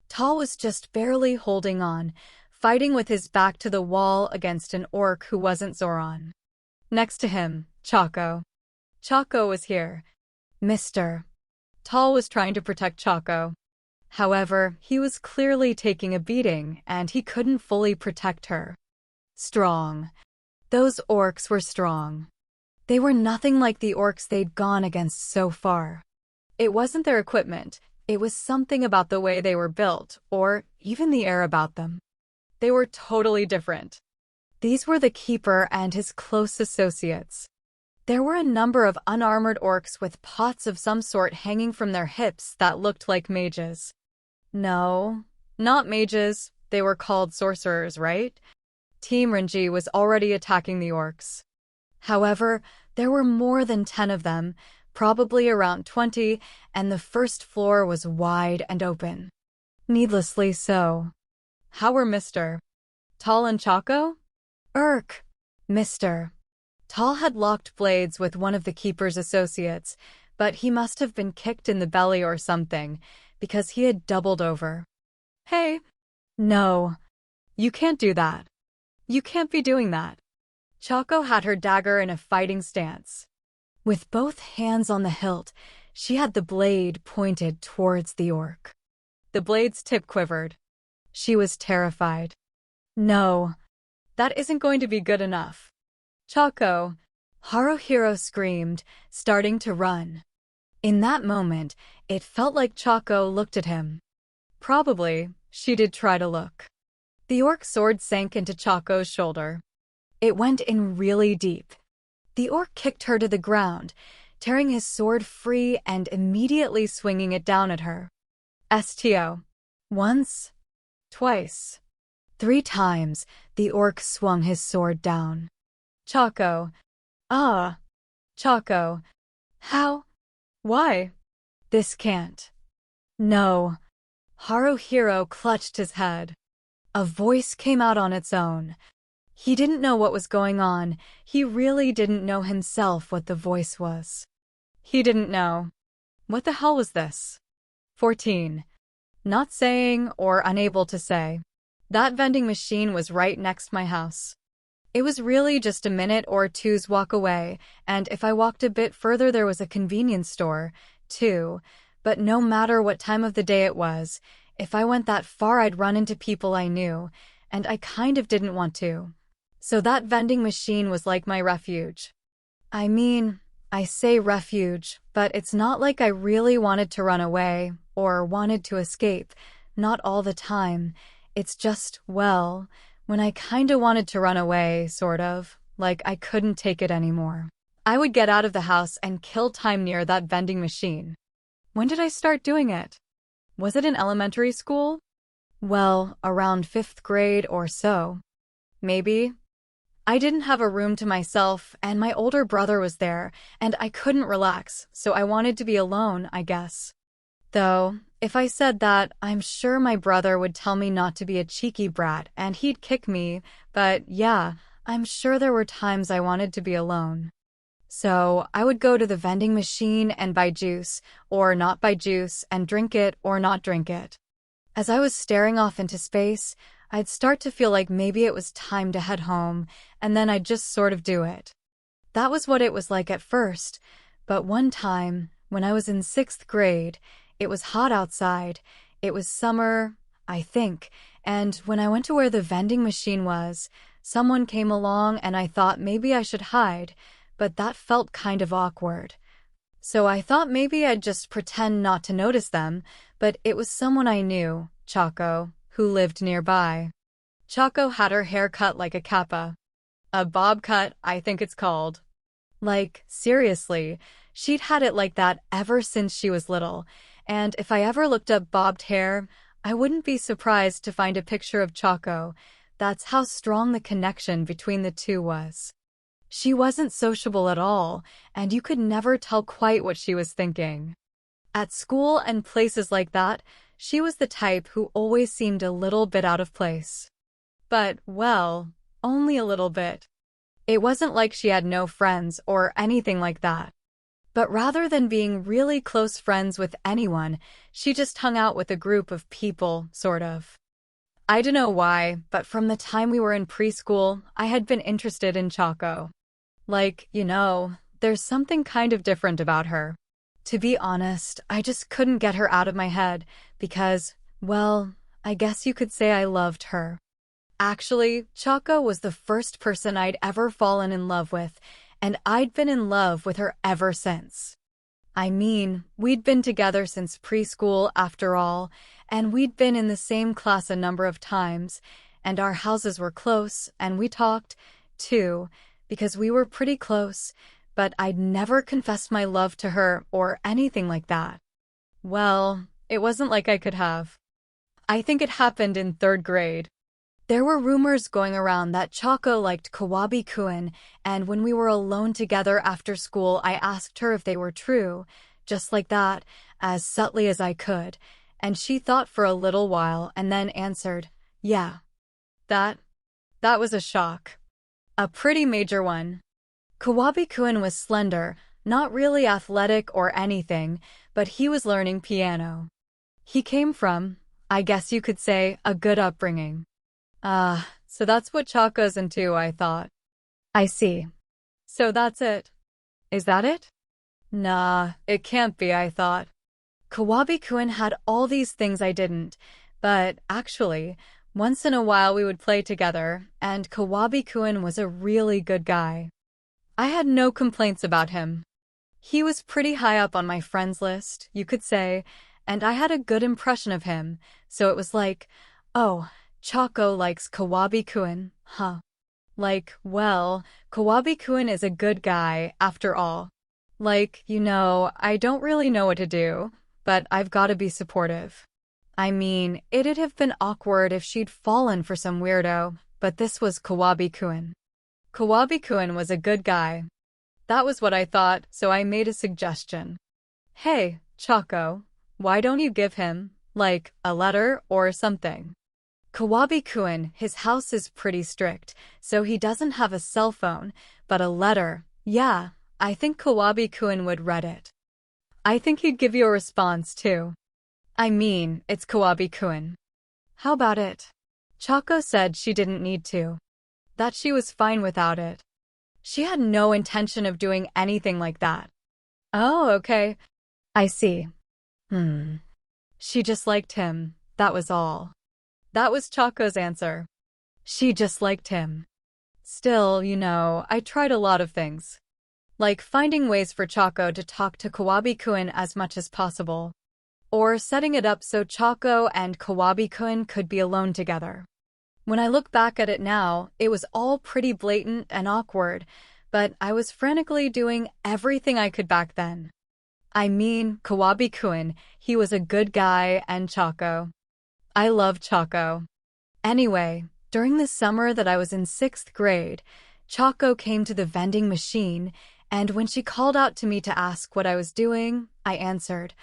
Tall was just barely holding on, fighting with his back to the wall against an orc who wasn't Zoran. Next to him, Chaco. Chaco was here. Mr. Tall was trying to protect Chaco. However, he was clearly taking a beating, and he couldn't fully protect her. Strong. Those orcs were strong. They were nothing like the orcs they'd gone against so far. It wasn't their equipment, it was something about the way they were built, or even the air about them. They were totally different. These were the Keeper and his close associates. There were a number of unarmored orcs with pots of some sort hanging from their hips that looked like mages. No, not mages, they were called sorcerers, right? Team Renji was already attacking the orcs. However, there were more than 10 of them, probably around 20, and the first floor was wide and open. Needlessly so. How were Mr. Tall and Choco? Mr. Tall had locked blades with one of the Keeper's associates, but he must have been kicked in the belly or something, because he had doubled over. Hey! No. You can't do that. You can't be doing that. Choco had her dagger in a fighting stance. With both hands on the hilt, she had the blade pointed towards the orc. The blade's tip quivered. She was terrified. No, that isn't going to be good enough. Choco, Haruhiro screamed, starting to run. In that moment, it felt like Choco looked at him. Probably, she did try to look. The orc sword sank into Choco's shoulder. It went in really deep. The orc kicked her to the ground, tearing his sword free and immediately swinging it down at her. STO. Once. Twice. 3 times, the orc swung his sword down. Choco. Choco. How? Why? This can't. No. Haruhiro clutched his head. A voice came out on its own. He didn't know what was going on. He really didn't know himself what the voice was. He didn't know. What the hell was this? 14. Not saying or unable to say. That vending machine was right next my house. It was really just a minute or two's walk away, and if I walked a bit further there was a convenience store, too. But no matter what time of the day it was, if I went that far I'd run into people I knew, and I kind of didn't want to. So that vending machine was like my refuge. I mean, I say refuge, but it's not like I really wanted to run away, or wanted to escape, not all the time. It's just, well, when I kinda wanted to run away, sort of, like I couldn't take it anymore. I would get out of the house and kill time near that vending machine. When did I start doing it? Was it in elementary school? Well, around 5th grade or so. Maybe. I didn't have a room to myself, and my older brother was there, and I couldn't relax, so I wanted to be alone, I guess. Though, if I said that, I'm sure my brother would tell me not to be a cheeky brat, and he'd kick me, but yeah, I'm sure there were times I wanted to be alone. So, I would go to the vending machine and buy juice, or not buy juice, and drink it or not drink it. As I was staring off into space, I'd start to feel like maybe it was time to head home, and then I'd just sort of do it. That was what it was like at first, but one time, when I was in 6th grade, it was hot outside. It was summer, I think, and when I went to where the vending machine was, someone came along and I thought maybe I should hide, but that felt kind of awkward. So I thought maybe I'd just pretend not to notice them, but it was someone I knew, Choco, who lived nearby. Choco had her hair cut like a kappa. A bob cut, I think it's called. Like, seriously, she'd had it like that ever since she was little, and if I ever looked up bobbed hair, I wouldn't be surprised to find a picture of Choco. That's how strong the connection between the two was. She wasn't sociable at all, and you could never tell quite what she was thinking. At school and places like that, she was the type who always seemed a little bit out of place. But, well, only a little bit. It wasn't like she had no friends or anything like that. But rather than being really close friends with anyone, she just hung out with a group of people, sort of. I don't know why, but from the time we were in preschool, I had been interested in Choco. Like, there's something kind of different about her. To be honest, I just couldn't get her out of my head because, well, I guess you could say I loved her. Actually, Choco was the first person I'd ever fallen in love with, and I'd been in love with her ever since. I mean, we'd been together since preschool after all, and we'd been in the same class a number of times, and our houses were close, and we talked, too, because we were pretty close, but I'd never confessed my love to her or anything like that. Well, it wasn't like I could have. I think it happened in third grade. There were rumors going around that Choco liked Kawabi-kun, and when we were alone together after school, I asked her if they were true, just like that, as subtly as I could, and she thought for a little while and then answered, yeah. That was a shock. A pretty major one. Kawabi-kun was slender, not really athletic or anything, but he was learning piano. He came from, I guess you could say, a good upbringing. So that's what Choco's into, I thought. I see. So that's it. Is that it? Nah, it can't be, I thought. Kawabi-kun had all these things I didn't, but actually, once in a while we would play together, and Kawabi-kun was a really good guy. I had no complaints about him. He was pretty high up on my friends list, you could say, and I had a good impression of him, so it was like, oh, Choco likes Kawabi-kun, huh? Like, well, Kawabi-kun is a good guy, after all. Like, I don't really know what to do, but I've got to be supportive. I mean, it'd have been awkward if she'd fallen for some weirdo, but this was Kawabi-kun. Kawabi-kun was a good guy. That was what I thought, so I made a suggestion. Hey, Choco, why don't you give him, like, a letter or something? Kawabi-kun, his house is pretty strict, so he doesn't have a cell phone, but a letter, yeah, I think Kawabi-kun would read it. I think he'd give you a response, too. I mean, it's Kawabi-kun. How about it? Choco said she didn't need to. That she was fine without it. She had no intention of doing anything like that. Oh, okay. I see. She just liked him, that was all. That was Choco's answer. She just liked him. Still, I tried a lot of things. Like finding ways for Choco to talk to Kawabi-kun as much as possible. Or setting it up so Choco and Kawabi-kun could be alone together. When I look back at it now, it was all pretty blatant and awkward, but I was frantically doing everything I could back then. I mean, Kawabi-kun, he was a good guy, and Choco. I love Choco. Anyway, during the summer that I was in 6th grade, Choco came to the vending machine, and when she called out to me to ask what I was doing, I answered,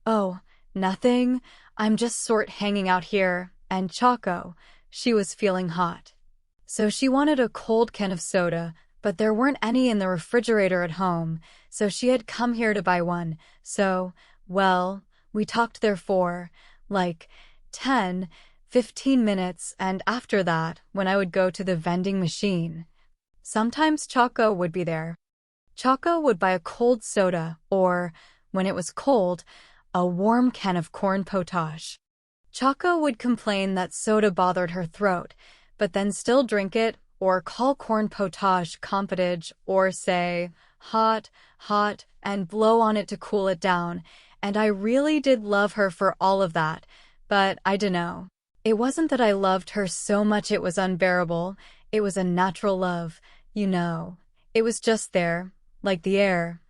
oh, nothing, I'm just sort hanging out here, and Choco, she was feeling hot. So she wanted a cold can of soda, but there weren't any in the refrigerator at home, so she had come here to buy one, so, well, we talked there for, 10, 15 minutes, and after that, when I would go to the vending machine, sometimes Choco would be there. Choco would buy a cold soda or, when it was cold, a warm can of corn potage. Choco would complain that soda bothered her throat, but then still drink it or call corn potage compottage or say, hot, hot, and blow on it to cool it down, and I really did love her for all of that. But I dunno. It wasn't that I loved her so much it was unbearable, it was a natural love, It was just there, like the air,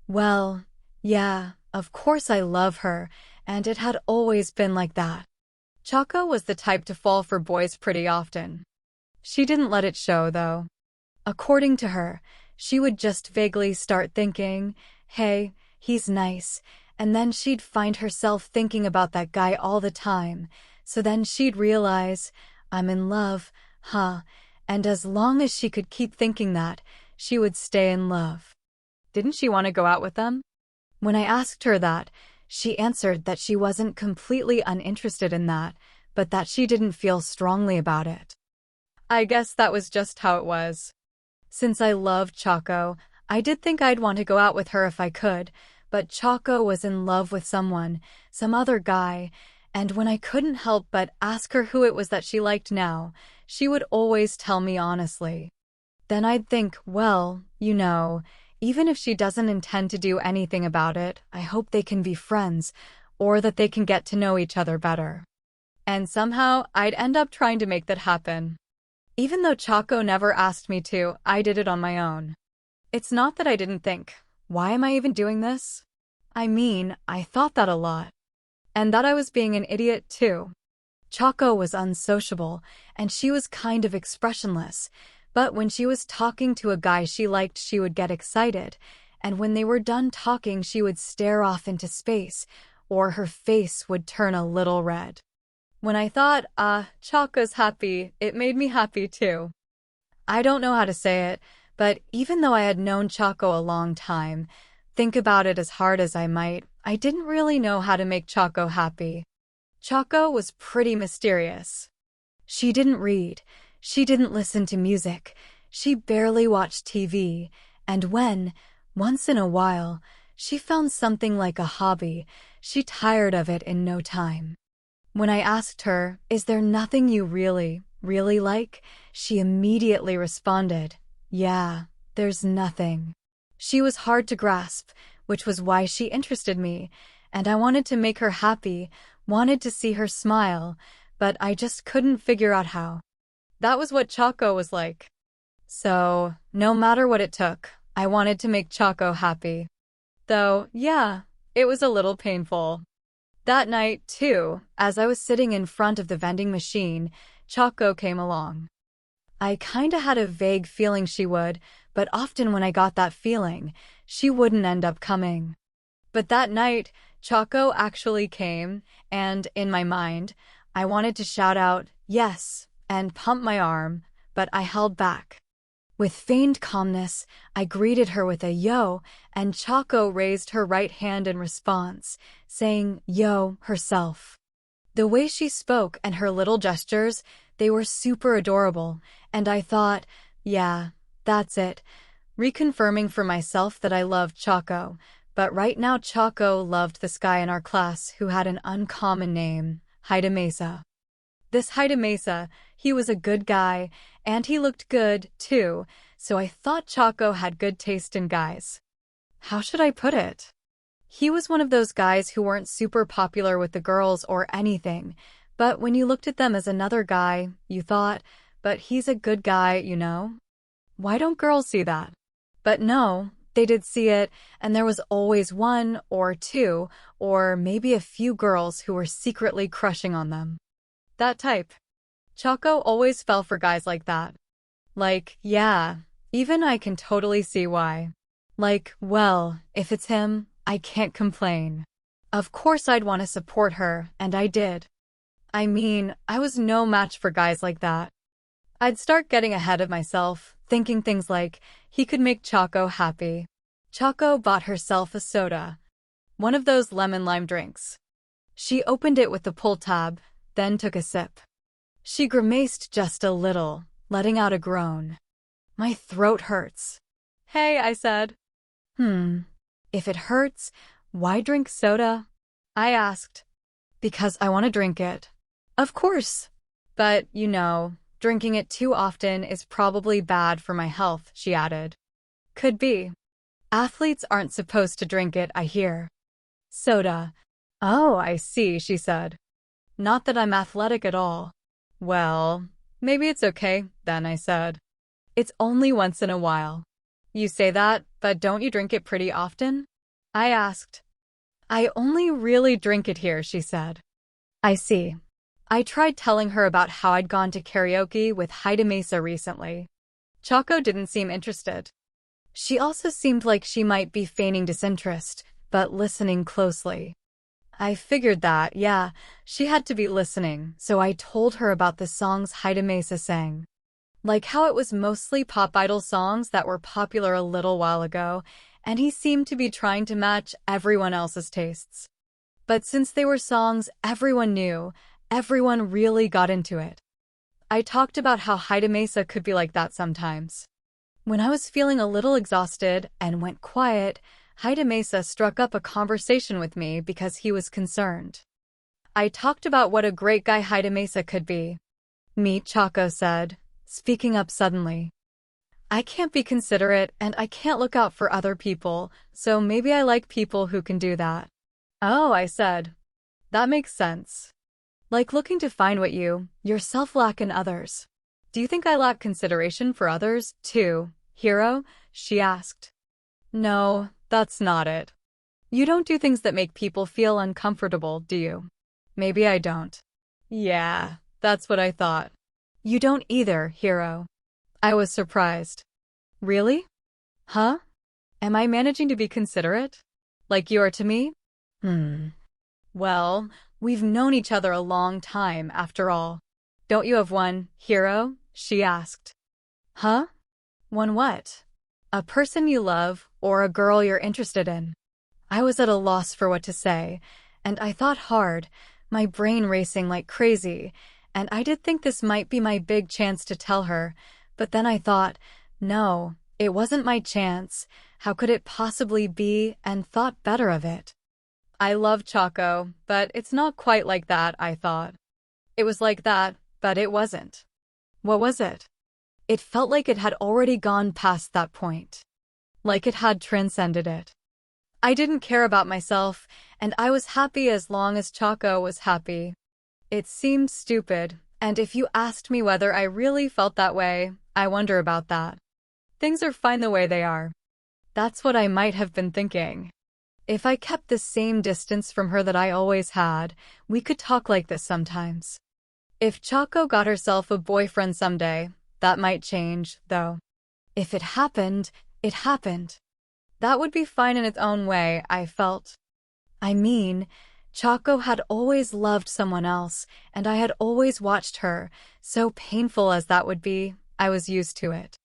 well, yeah, of course I love her, and it had always been like that. Choco was the type to fall for boys pretty often. She didn't let it show, though. According to her, she would just vaguely start thinking, hey, he's nice, and then she'd find herself thinking about that guy all the time, so then she'd realize, I'm in love, huh, and as long as she could keep thinking that, she would stay in love. Didn't she want to go out with them? When I asked her that, she answered that she wasn't completely uninterested in that, but that she didn't feel strongly about it. I guess that was just how it was. Since I loved Choco, I did think I'd want to go out with her if I could, but Choco was in love with someone, some other guy, and when I couldn't help but ask her who it was that she liked now, she would always tell me honestly. then I'd think, well, even if she doesn't intend to do anything about it, I hope they can be friends, or that they can get to know each other better. And somehow, I'd end up trying to make that happen. Even though Choco never asked me to, I did it on my own. It's not that I didn't think, why am I even doing this? I mean, I thought that a lot. And that I was being an idiot too. Choco was unsociable, and she was kind of expressionless, but when she was talking to a guy she liked, she would get excited, and when they were done talking, she would stare off into space, or her face would turn a little red. When I thought, Choco's happy, it made me happy too. I don't know how to say it, but even though I had known Choco a long time, think about it as hard as I might, I didn't really know how to make Choco happy. Choco was pretty mysterious. She didn't read, she didn't listen to music, she barely watched TV, and when, once in a while, she found something like a hobby, she tired of it in no time. When I asked her, is there nothing you really like? She immediately responded, yeah, there's nothing. She was hard to grasp, which was why she interested me, and I wanted to make her happy, wanted to see her smile, but I just couldn't figure out how. That was what Choco was like. So, no matter what it took, I wanted to make Choco happy. Though, yeah, it was a little painful. That night, too, as I was sitting in front of the vending machine, Choco came along. I kinda had a vague feeling she would, but often when I got that feeling, she wouldn't end up coming. But that night, Choco actually came, and in my mind, I wanted to shout out, yes, and pump my arm, but I held back. With feigned calmness, I greeted her with a yo, and Choco raised her right hand in response, saying yo herself. The way she spoke and her little gestures, they were super adorable, and I thought, yeah, that's it. Reconfirming for myself that I loved Choco, but right now Choco loved this guy in our class who had an uncommon name, Haida Mesa. This Haida Mesa, he was a good guy, and he looked good, too, so I thought Choco had good taste in guys. How should I put it? He was one of those guys who weren't super popular with the girls or anything, but when you looked at them as another guy, you thought, but he's a good guy, Why don't girls see that? But no, they did see it, and there was always one or two, or maybe a few girls who were secretly crushing on them. That type. Choco always fell for guys like that. Like, yeah, even I can totally see why. Like, well, if it's him, I can't complain. Of course I'd want to support her, and I did. I mean, I was no match for guys like that. I'd start getting ahead of myself, thinking things like, he could make Choco happy. Choco bought herself a soda. One of those lemon lime drinks. She opened it with the pull tab, then took a sip. She grimaced just a little, letting out a groan. My throat hurts. Hey, I said. If it hurts, why drink soda? I asked. Because I want to drink it. Of course. But, drinking it too often is probably bad for my health, she added. Could be. Athletes aren't supposed to drink it, I hear. Soda. Oh, I see, she said. Not that I'm athletic at all. Well, maybe it's okay, then, I said. It's only once in a while. You say that, but don't you drink it pretty often? I asked. I only really drink it here, she said. I see. I tried telling her about how I'd gone to karaoke with Haida Mesa recently. Choco didn't seem interested. She also seemed like she might be feigning disinterest, but listening closely. I figured that, yeah, she had to be listening, so I told her about the songs Haida Mesa sang. Like how it was mostly pop idol songs that were popular a little while ago, and he seemed to be trying to match everyone else's tastes. But since they were songs everyone knew, everyone really got into it. I talked about how Haida Mesa could be like that sometimes. When I was feeling a little exhausted and went quiet, Haida Mesa struck up a conversation with me because he was concerned. I talked about what a great guy Haida Mesa could be. Meet Choco said, speaking up suddenly. I can't be considerate and I can't look out for other people, so maybe I like people who can do that. Oh, I said. That makes sense. Like looking to find what you, yourself lack in others. Do you think I lack consideration for others, too, hero? She asked. No, that's not it. You don't do things that make people feel uncomfortable, do you? Maybe I don't. Yeah, that's what I thought. You don't either, hero. I was surprised. Really? Huh? Am I managing to be considerate? Like you are to me? Well, we've known each other a long time, after all. Don't you have one, hero? She asked. Huh? One what? A person you love, or a girl you're interested in? I was at a loss for what to say, and I thought hard, my brain racing like crazy, and I did think this might be my big chance to tell her, but then I thought, no, it wasn't my chance. How could it possibly be, and thought better of it. I love Choco, but it's not quite like that, I thought. It was like that, but it wasn't. What was it? It felt like it had already gone past that point. Like it had transcended it. I didn't care about myself, and I was happy as long as Choco was happy. It seemed stupid, and if you asked me whether I really felt that way, I wonder about that. Things are fine the way they are. That's what I might have been thinking. If I kept the same distance from her that I always had, we could talk like this sometimes. If Choco got herself a boyfriend someday, that might change, though. If it happened, it happened. That would be fine in its own way, I felt. I mean, Choco had always loved someone else, and I had always watched her, so painful as that would be, I was used to it.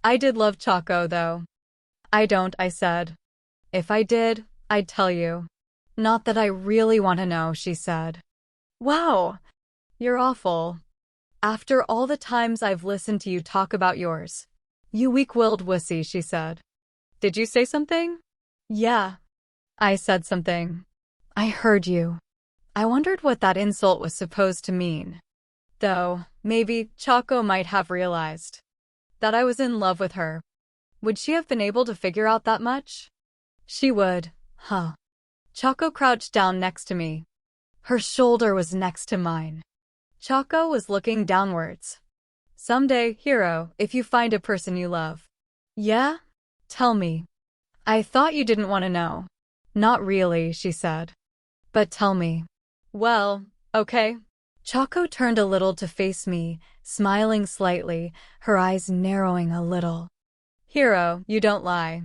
I did love Choco, though. I don't, I said. If I did, I'd tell you. Not that I really want to know, she said. Wow, you're awful. After all the times I've listened to you talk about yours. You weak-willed wussy, she said. Did you say something? Yeah. I said something. I heard you. I wondered what that insult was supposed to mean. Though, maybe Choco might have realized that I was in love with her. Would she have been able to figure out that much? She would, huh? Choco crouched down next to me. Her shoulder was next to mine. Choco was looking downwards. Someday, hero, if you find a person you love. Yeah? Tell me. I thought you didn't want to know. Not really, she said. But tell me. Well, okay. Choco turned a little to face me, smiling slightly, her eyes narrowing a little. Hero, you don't lie.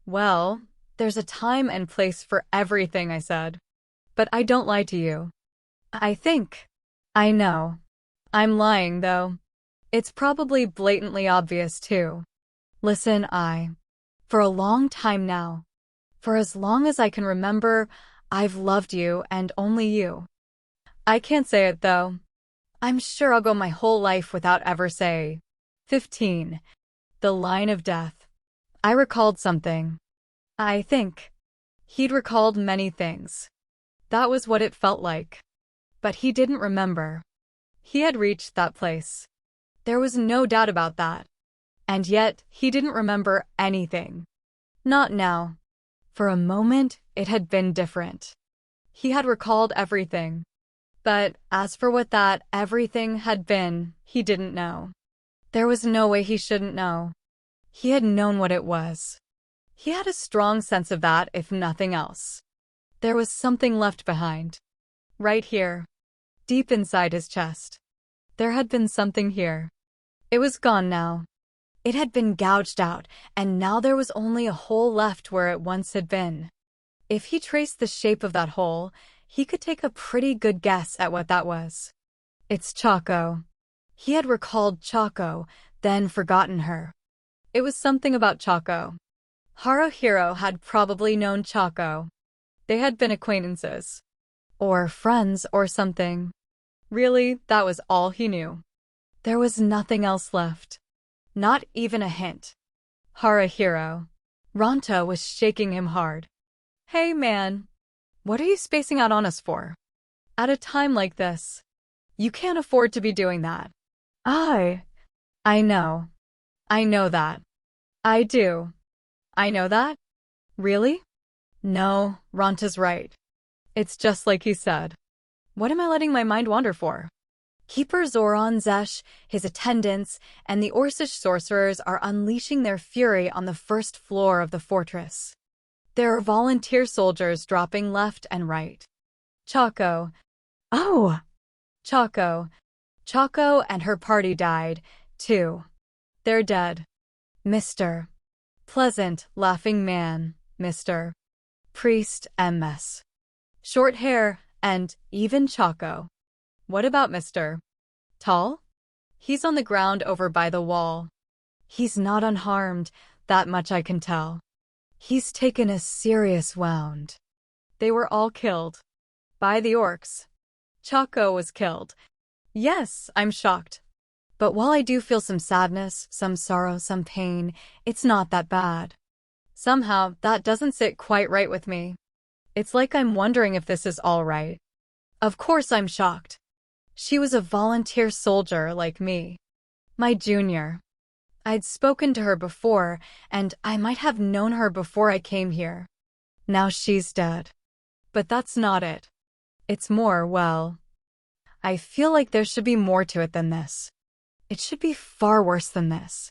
Well, there's a time and place for everything, I said. But I don't lie to you. I think. I know. I'm lying, though. It's probably blatantly obvious, too. Listen, for a long time now, for as long as I can remember, I've loved you and only you. I can't say it, though. I'm sure I'll go my whole life without ever saying. 15. The line of death. I recalled something. I think. He'd recalled many things. That was what it felt like. But he didn't remember. He had reached that place. There was no doubt about that. And yet, he didn't remember anything. Not now. For a moment, it had been different. He had recalled everything. But as for what that everything had been, he didn't know. There was no way he shouldn't know. He had known what it was. He had a strong sense of that, if nothing else. There was something left behind. Right here. Deep inside his chest. There had been something here. It was gone now. It had been gouged out, and now there was only a hole left where it once had been. If he traced the shape of that hole, he could take a pretty good guess at what that was. It's Choco. He had recalled Choco, then forgotten her. It was something about Choco. Haruhiro had probably known Choco. They had been acquaintances. Or friends or something. Really, that was all he knew. There was nothing else left. Not even a hint. Haruhiro. Ronto was shaking him hard. Hey man, what are you spacing out on us for? At a time like this, you can't afford to be doing that. I know. I know that. I do. I know that? Really? No, Ronta's right. It's just like he said. What am I letting my mind wander for? Keeper Zoran Zesh, his attendants, and the Orcish sorcerers are unleashing their fury on the first floor of the fortress. There are volunteer soldiers dropping left and right. Chaco. Oh! Chaco. Chaco and her party died, too. They're dead. Mr. Pleasant, laughing man, Mr. Priest MS. Short hair, and even Chaco. What about Mr. Tall? He's on the ground over by the wall. He's not unharmed, that much I can tell. He's taken a serious wound. They were all killed. By the orcs. Chaco was killed. Yes, I'm shocked. But while I do feel some sadness, some sorrow, some pain, it's not that bad. Somehow, that doesn't sit quite right with me. It's like I'm wondering if this is all right. Of course I'm shocked. She was a volunteer soldier like me. My junior. I'd spoken to her before, and I might have known her before I came here. Now she's dead. But that's not it. It's more, well, I feel like there should be more to it than this. It should be far worse than this.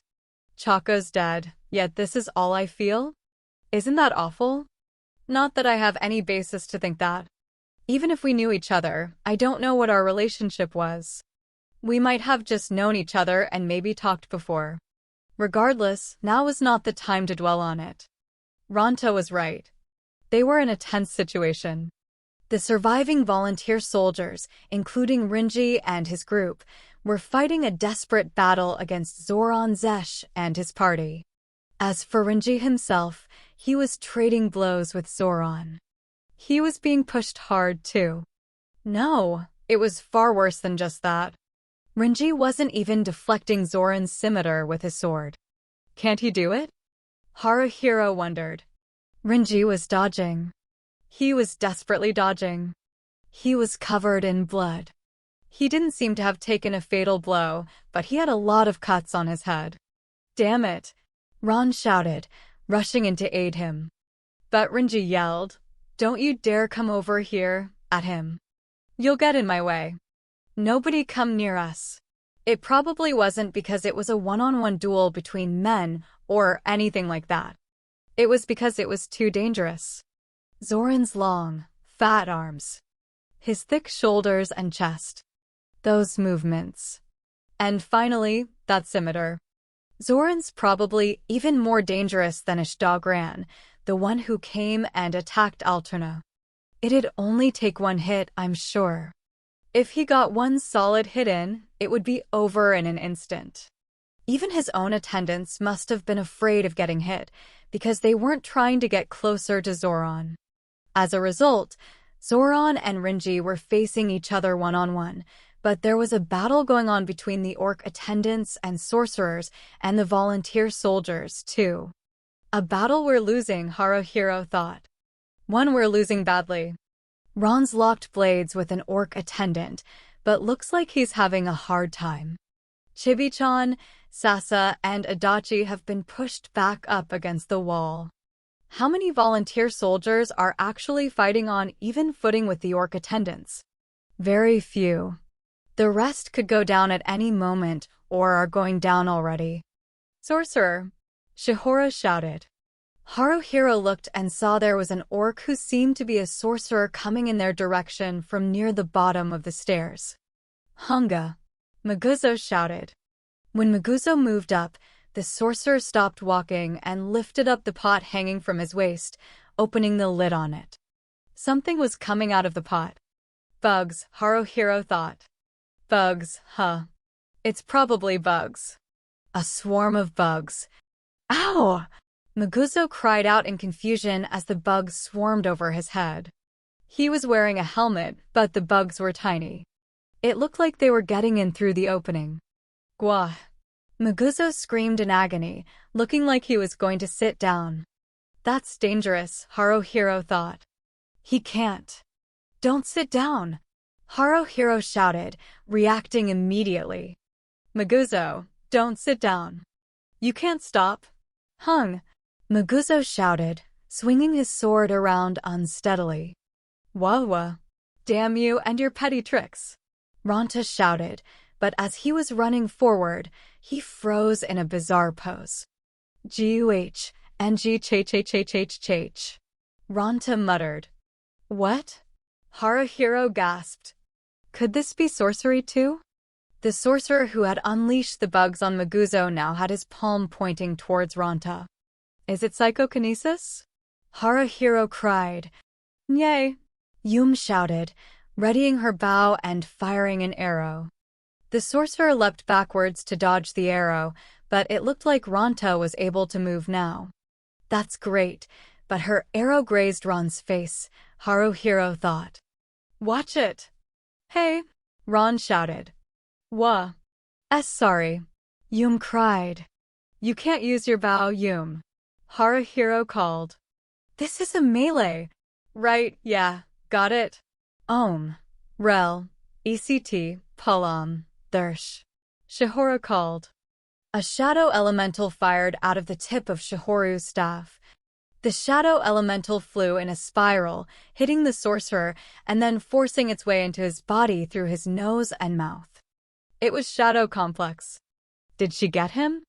Chaco's dead, yet this is all I feel? Isn't that awful? Not that I have any basis to think that. Even if we knew each other, I don't know what our relationship was. We might have just known each other and maybe talked before. Regardless, now was not the time to dwell on it. Ronta was right. They were in a tense situation. The surviving volunteer soldiers, including Rinji and his group, were fighting a desperate battle against Zoran Zesh and his party. As for Rinji himself, he was trading blows with Zoran. He was being pushed hard, too. No, it was far worse than just that. Rinji wasn't even deflecting Zoran's scimitar with his sword. Can't he do it? Haruhiro wondered. Rinji was dodging. He was desperately dodging. He was covered in blood. He didn't seem to have taken a fatal blow, but he had a lot of cuts on his head. Damn it! Ron shouted, rushing in to aid him. But Rinji yelled, "Don't you dare come over here," at him. "You'll get in my way. Nobody come near us." It probably wasn't because it was a one-on-one duel between men or anything like that. It was because it was too dangerous. Zoran's long, fat arms. His thick shoulders and chest. Those movements. And finally, that scimitar. Zoran's probably even more dangerous than Ishdogran, the one who came and attacked Alterna. It'd only take one hit, I'm sure. If he got one solid hit in, it would be over in an instant. Even his own attendants must have been afraid of getting hit, because they weren't trying to get closer to Zoran. As a result, Zoran and Rinji were facing each other one-on-one, but there was a battle going on between the orc attendants and sorcerers and the volunteer soldiers, too. A battle we're losing, Haruhiro thought. One we're losing badly. Ron's locked blades with an orc attendant, but looks like he's having a hard time. Chibi-chan, Sasa, and Adachi have been pushed back up against the wall. How many volunteer soldiers are actually fighting on even footing with the orc attendants? Very few. The rest could go down at any moment or are going down already. "Sorcerer!" Shihora shouted. Haruhiro looked and saw there was an orc who seemed to be a sorcerer coming in their direction from near the bottom of the stairs. "Hunga!" Maguzo shouted. When Maguzo moved up, the sorcerer stopped walking and lifted up the pot hanging from his waist, opening the lid on it. Something was coming out of the pot. Bugs, Haruhiro thought. Bugs, huh? It's probably bugs. A swarm of bugs. Ow! Maguzo cried out in confusion as the bugs swarmed over his head. He was wearing a helmet, but the bugs were tiny. It looked like they were getting in through the opening. Gwah! Maguzo screamed in agony, looking like he was going to sit down. That's dangerous, Haruhiro thought. He can't. Don't sit down, Haruhiro shouted, reacting immediately. Maguzo, don't sit down. You can't stop. Hung! Maguzo shouted, swinging his sword around unsteadily. Wah! Damn you and your petty tricks! Ronta shouted, but as he was running forward, he froze in a bizarre pose. Guh, and ch. Ronta muttered. What? Haruhiro gasped. Could this be sorcery too? The sorcerer who had unleashed the bugs on Maguzo now had his palm pointing towards Ronta. Is it psychokinesis? Haruhiro cried. Yay! Yum shouted, readying her bow and firing an arrow. The sorcerer leapt backwards to dodge the arrow, but it looked like Ronta was able to move now. That's great, but her arrow grazed Ron's face, Haruhiro thought. Watch it! Hey! Ron shouted. Wah! Sorry. Yum cried. You can't use your bow, Yum. Haruhiro called. This is a melee. Right, yeah, got it. Rel, ECT, Palam, Thursh. Shihoro called. A shadow elemental fired out of the tip of Shihoru's staff. The shadow elemental flew in a spiral, hitting the sorcerer and then forcing its way into his body through his nose and mouth. It was Shadow Complex. Did she get him?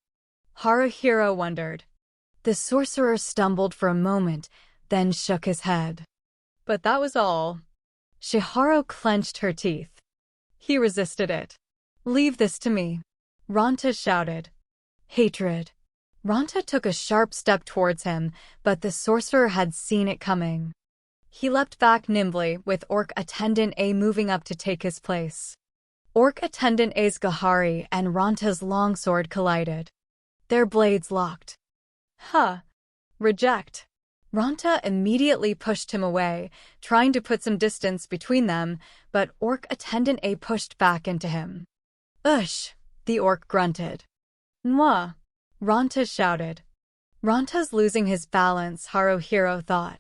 Haruhiro wondered. The sorcerer stumbled for a moment, then shook his head. But that was all. Shiharu clenched her teeth. He resisted it. Leave this to me. Ronta shouted. Hatred. Ronta took a sharp step towards him, but the sorcerer had seen it coming. He leapt back nimbly, with Orc Attendant A moving up to take his place. Orc Attendant A's Gahari and Ronta's longsword collided. Their blades locked. Reject. Ronta immediately pushed him away, trying to put some distance between them, but Orc Attendant A pushed back into him. Ush! The orc grunted. Mwah! Ronta shouted. Ronta's losing his balance, Haruhiro thought.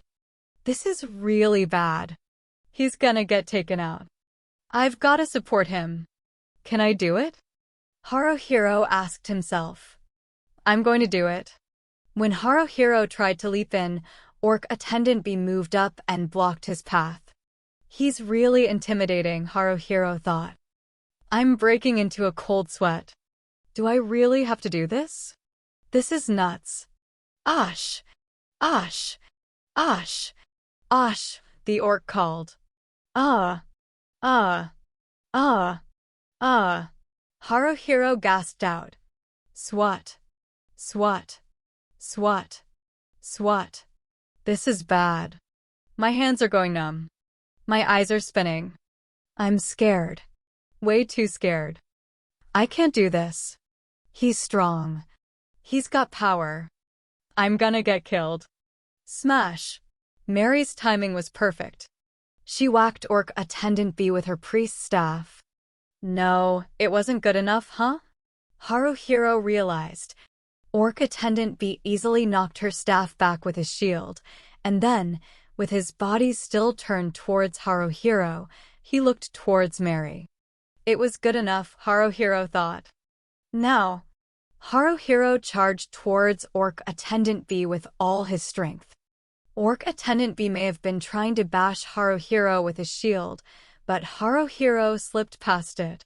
This is really bad. He's gonna get taken out. I've gotta support him. Can I do it? Haruhiro asked himself. I'm going to do it. When Haruhiro tried to leap in, Orc Attendant B moved up and blocked his path. He's really intimidating, Haruhiro thought. I'm breaking into a cold sweat. Do I really have to do this? This is nuts. Osh! Osh! Osh! Osh! The orc called. Haruhiro gasped out. Swat. Swat. Swat. Swat. This is bad. My hands are going numb. My eyes are spinning. I'm scared. Way too scared. I can't do this. He's strong. He's got power. I'm gonna get killed. Smash. Mary's timing was perfect. She whacked Orc Attendant B with her priest's staff. No, it wasn't good enough, huh? Haruhiro realized. Orc Attendant B easily knocked her staff back with his shield, and then, with his body still turned towards Haruhiro, he looked towards Mary. It was good enough, Haruhiro thought. Now, Haruhiro charged towards Orc Attendant B with all his strength. Orc Attendant B may have been trying to bash Haruhiro with his shield, but Haruhiro slipped past it.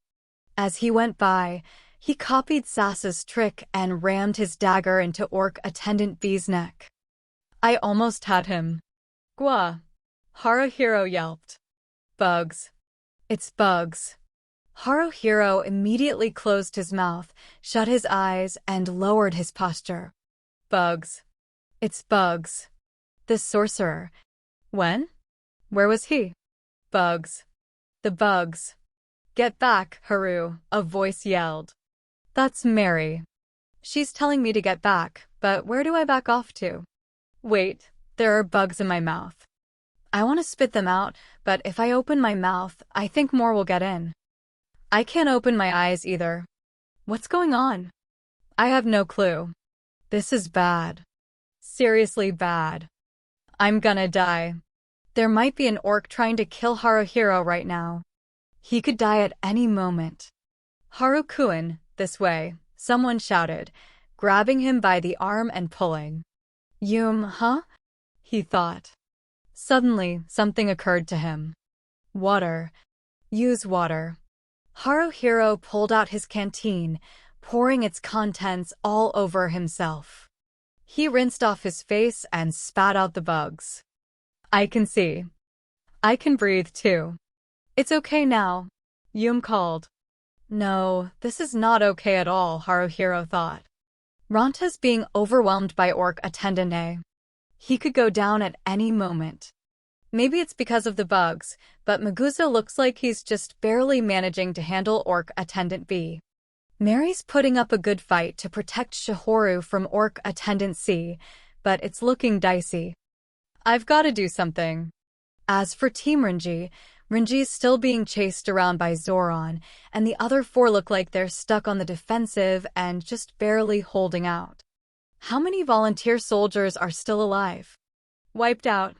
As he went by, he copied Sasa's trick and rammed his dagger into Orc Attendant B's neck. I almost had him. Gwa! Haruhiro yelped. Bugs. It's bugs. Haruhiro immediately closed his mouth, shut his eyes, and lowered his posture. Bugs. It's bugs. The sorcerer. When? Where was he? Bugs. The bugs. Get back, Haru, a voice yelled. That's Mary. She's telling me to get back, but where do I back off to? Wait, there are bugs in my mouth. I want to spit them out, but if I open my mouth, I think more will get in. I can't open my eyes either. What's going on? I have no clue. This is bad. Seriously bad. I'm gonna die. There might be an orc trying to kill Haruhiro right now. He could die at any moment. Haru-kun, this way, someone shouted, grabbing him by the arm and pulling. Huh? He thought. Suddenly, something occurred to him. Water. Use water. Haruhiro pulled out his canteen, pouring its contents all over himself. He rinsed off his face and spat out the bugs. I can see. I can breathe too. It's okay now, called. No, this is not okay at all, Haruhiro thought. Ranta's being overwhelmed by Orc Attendant A. He could go down at any moment. Maybe it's because of the bugs, but Magusa looks like he's just barely managing to handle Orc Attendant B. Mary's putting up a good fight to protect Shihoru from Orc Attendant C, but it's looking dicey. I've got to do something. As for Team Renji, Renji's still being chased around by Zoran, and the other four look like they're stuck on the defensive and just barely holding out. How many volunteer soldiers are still alive? Wiped out.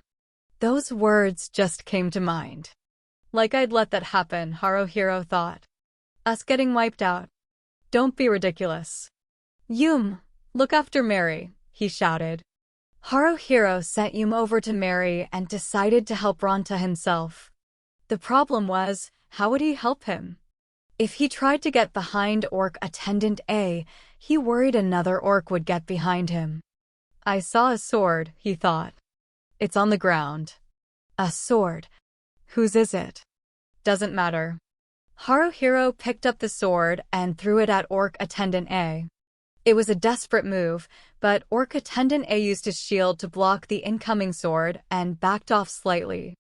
Those words just came to mind. Like I'd let that happen, Haruhiro thought. Us getting wiped out. Don't be ridiculous. Look after Mary, he shouted. Haruhiro sent over to Mary and decided to help Ranta himself. The problem was, how would he help him? If he tried to get behind Orc Attendant A, he worried another orc would get behind him. I saw a sword, he thought. It's on the ground. A sword. Whose is it? Doesn't matter. Haruhiro picked up the sword and threw it at Orc Attendant A. It was a desperate move, but Orc Attendant A used his shield to block the incoming sword and backed off slightly.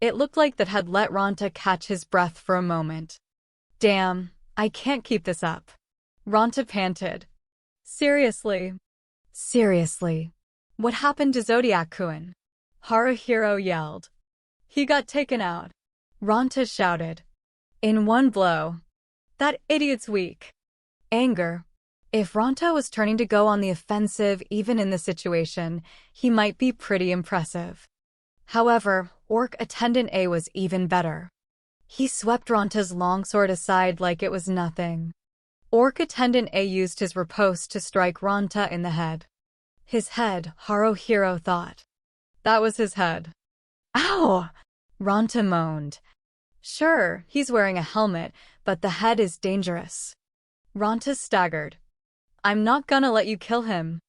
It looked like that had let Ranta catch his breath for a moment. Damn, I can't keep this up. Ranta panted. Seriously? What happened to Zodiac-kun? Haruhiro yelled. He got taken out. Ranta shouted. In one blow. That idiot's weak. Anger. If Ranta was turning to go on the offensive even in this situation, he might be pretty impressive. However, Orc Attendant A was even better. He swept Ranta's longsword aside like it was nothing. Orc Attendant A used his riposte to strike Ranta in the head. His head, Haruhiro thought. That was his head. Ow! Ranta moaned. Sure, he's wearing a helmet, but the head is dangerous. Ranta staggered. I'm not gonna let you kill him.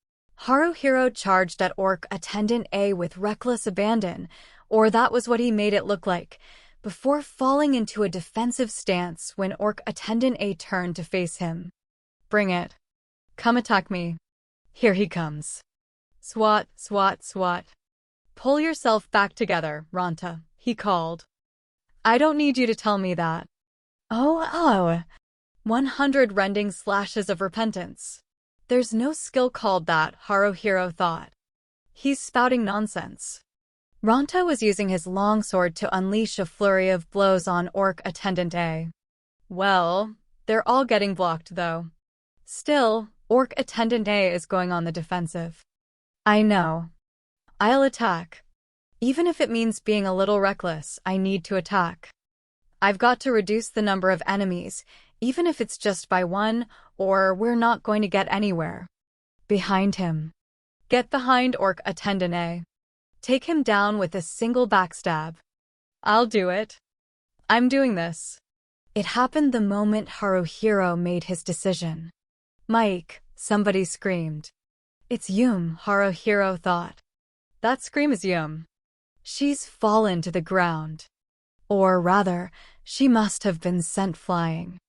Haruhiro charged at Orc Attendant A with reckless abandon, or that was what he made it look like, before falling into a defensive stance when Orc Attendant A turned to face him. Bring it. Come attack me. Here he comes. Swat, swat, swat. Pull yourself back together, Ranta, he called. I don't need you to tell me that. Oh. 100 rending slashes of repentance. There's no skill called that, Haruhiro thought. He's spouting nonsense. Ranta was using his longsword to unleash a flurry of blows on Orc Attendant A. Well, they're all getting blocked though. Still, Orc Attendant A is going on the defensive. I know. I'll attack. Even if it means being a little reckless, I need to attack. I've got to reduce the number of enemies, even if it's just by one, or we're not going to get anywhere. Behind him. Get behind Orc Attendant A. Take him down with a single backstab. I'll do it. I'm doing this. It happened the moment Haruhiro made his decision. Mike, somebody screamed. It's Haruhiro thought. That scream is She's fallen to the ground. Or rather, she must have been sent flying.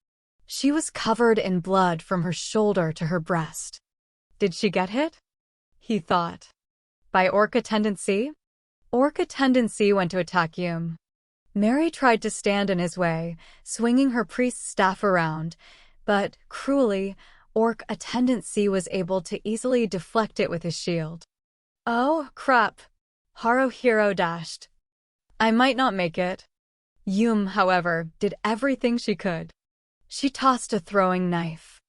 She was covered in blood from her shoulder to her breast. Did she get hit? He thought. By Orc Attendant C? Orc Attendant C went to attack Mary tried to stand in his way, swinging her priest's staff around, but, cruelly, Orc Attendant C was able to easily deflect it with his shield. Oh, crap. Haruhiro dashed. I might not make it. However, did everything she could. She tossed a throwing knife.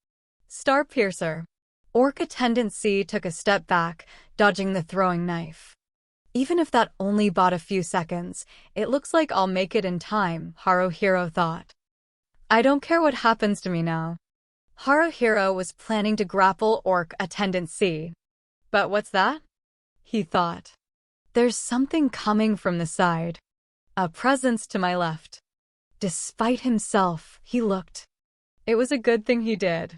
Star Piercer. Orc Attendant C took a step back, dodging the throwing knife. Even if that only bought a few seconds, it looks like I'll make it in time, Haruhiro thought. I don't care what happens to me now. Haruhiro was planning to grapple Orc Attendant C. But what's that? He thought. There's something coming from the side. A presence to my left. Despite himself, he looked. It was a good thing he did.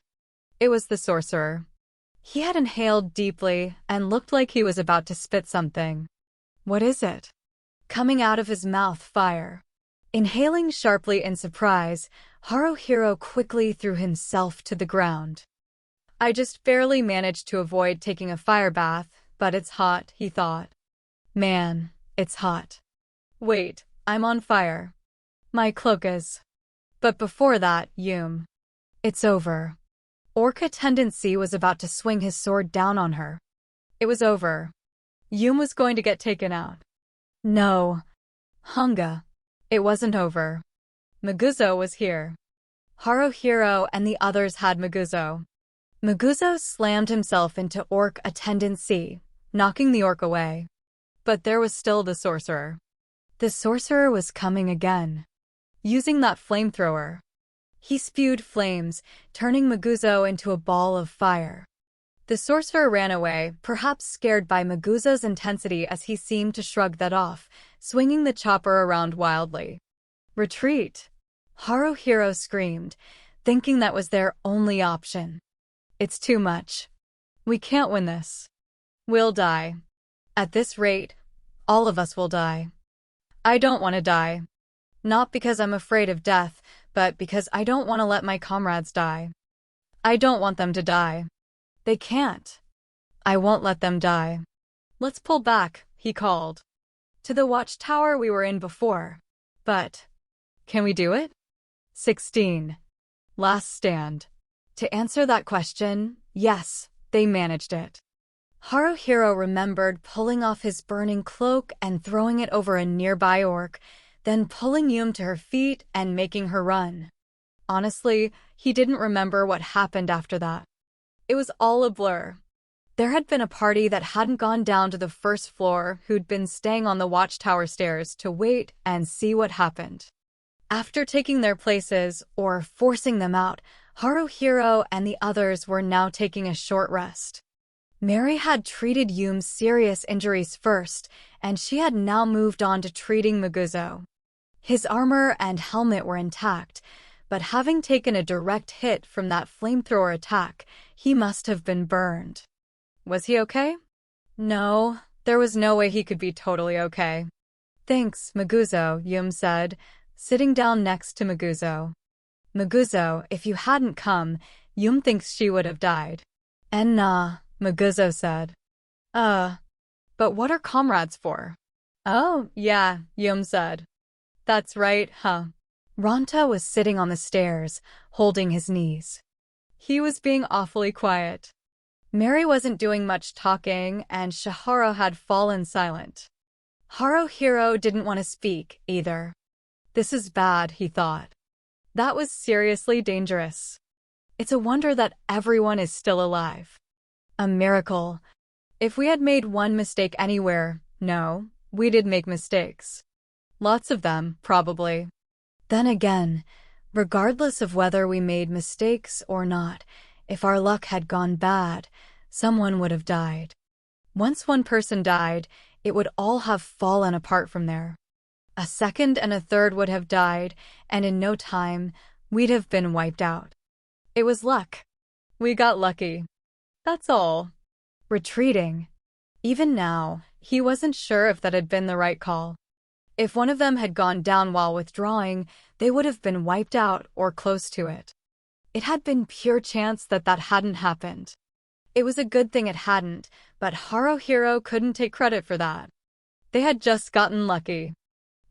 It was the sorcerer. He had inhaled deeply and looked like he was about to spit something. What is it? Coming out of his mouth, fire. Inhaling sharply in surprise, Haruhiro quickly threw himself to the ground. I just barely managed to avoid taking a fire bath, but it's hot, he thought. Man, it's hot. Wait, I'm on fire. My cloak is. But before that, Yume. It's over. Orc Attendant C was about to swing his sword down on her. It was over. Yume was going to get taken out. No. Hunga. It wasn't over. Maguzo was here. Haruhiro and the others had Maguzo. Maguzo slammed himself into Orc Attendant C, knocking the orc away. But there was still the sorcerer. The sorcerer was coming again. Using that flamethrower. He spewed flames, turning Maguzo into a ball of fire. The sorcerer ran away, perhaps scared by Maguzo's intensity as he seemed to shrug that off, swinging the chopper around wildly. Retreat! Haruhiro screamed, thinking that was their only option. It's too much. We can't win this. We'll die. At this rate, all of us will die. I don't want to die. Not because I'm afraid of death, but because I don't want to let my comrades die. I don't want them to die. They can't. I won't let them die. Let's pull back, he called. To the watchtower we were in before. But, can we do it? 16. Last stand. To answer that question, yes, they managed it. Haruhiro remembered pulling off his burning cloak and throwing it over a nearby orc, then pulling Yume to her feet and making her run. Honestly, he didn't remember what happened after that. It was all a blur. There had been a party that hadn't gone down to the first floor who'd been staying on the watchtower stairs to wait and see what happened. After taking their places, or forcing them out, Haruhiro and the others were now taking a short rest. Mary had treated Yume's serious injuries first, and she had now moved on to treating Maguzo. His armor and helmet were intact, but having taken a direct hit from that flamethrower attack, he must have been burned. Was he okay? No, there was no way he could be totally okay. Thanks, Maguzo, Yume said, sitting down next to Maguzo. Maguzo, if you hadn't come, Yume thinks she would have died. And nah, Maguzo said. But what are comrades for? Oh, yeah, Yume said. That's right, huh? Ranta was sitting on the stairs, holding his knees. He was being awfully quiet. Mary wasn't doing much talking, and Shihara had fallen silent. Haruhiro didn't want to speak, either. This is bad, he thought. That was seriously dangerous. It's a wonder that everyone is still alive. A miracle. If we had made one mistake anywhere, no, we did make mistakes. Lots of them, probably. Then again, regardless of whether we made mistakes or not, if our luck had gone bad, someone would have died. Once one person died, it would all have fallen apart from there. A second and a third would have died, and in no time, we'd have been wiped out. It was luck. We got lucky. That's all. Retreating. Even now, he wasn't sure if that had been the right call. If one of them had gone down while withdrawing, they would have been wiped out or close to it. It had been pure chance that that hadn't happened. It was a good thing it hadn't, but Haruhiro couldn't take credit for that. They had just gotten lucky.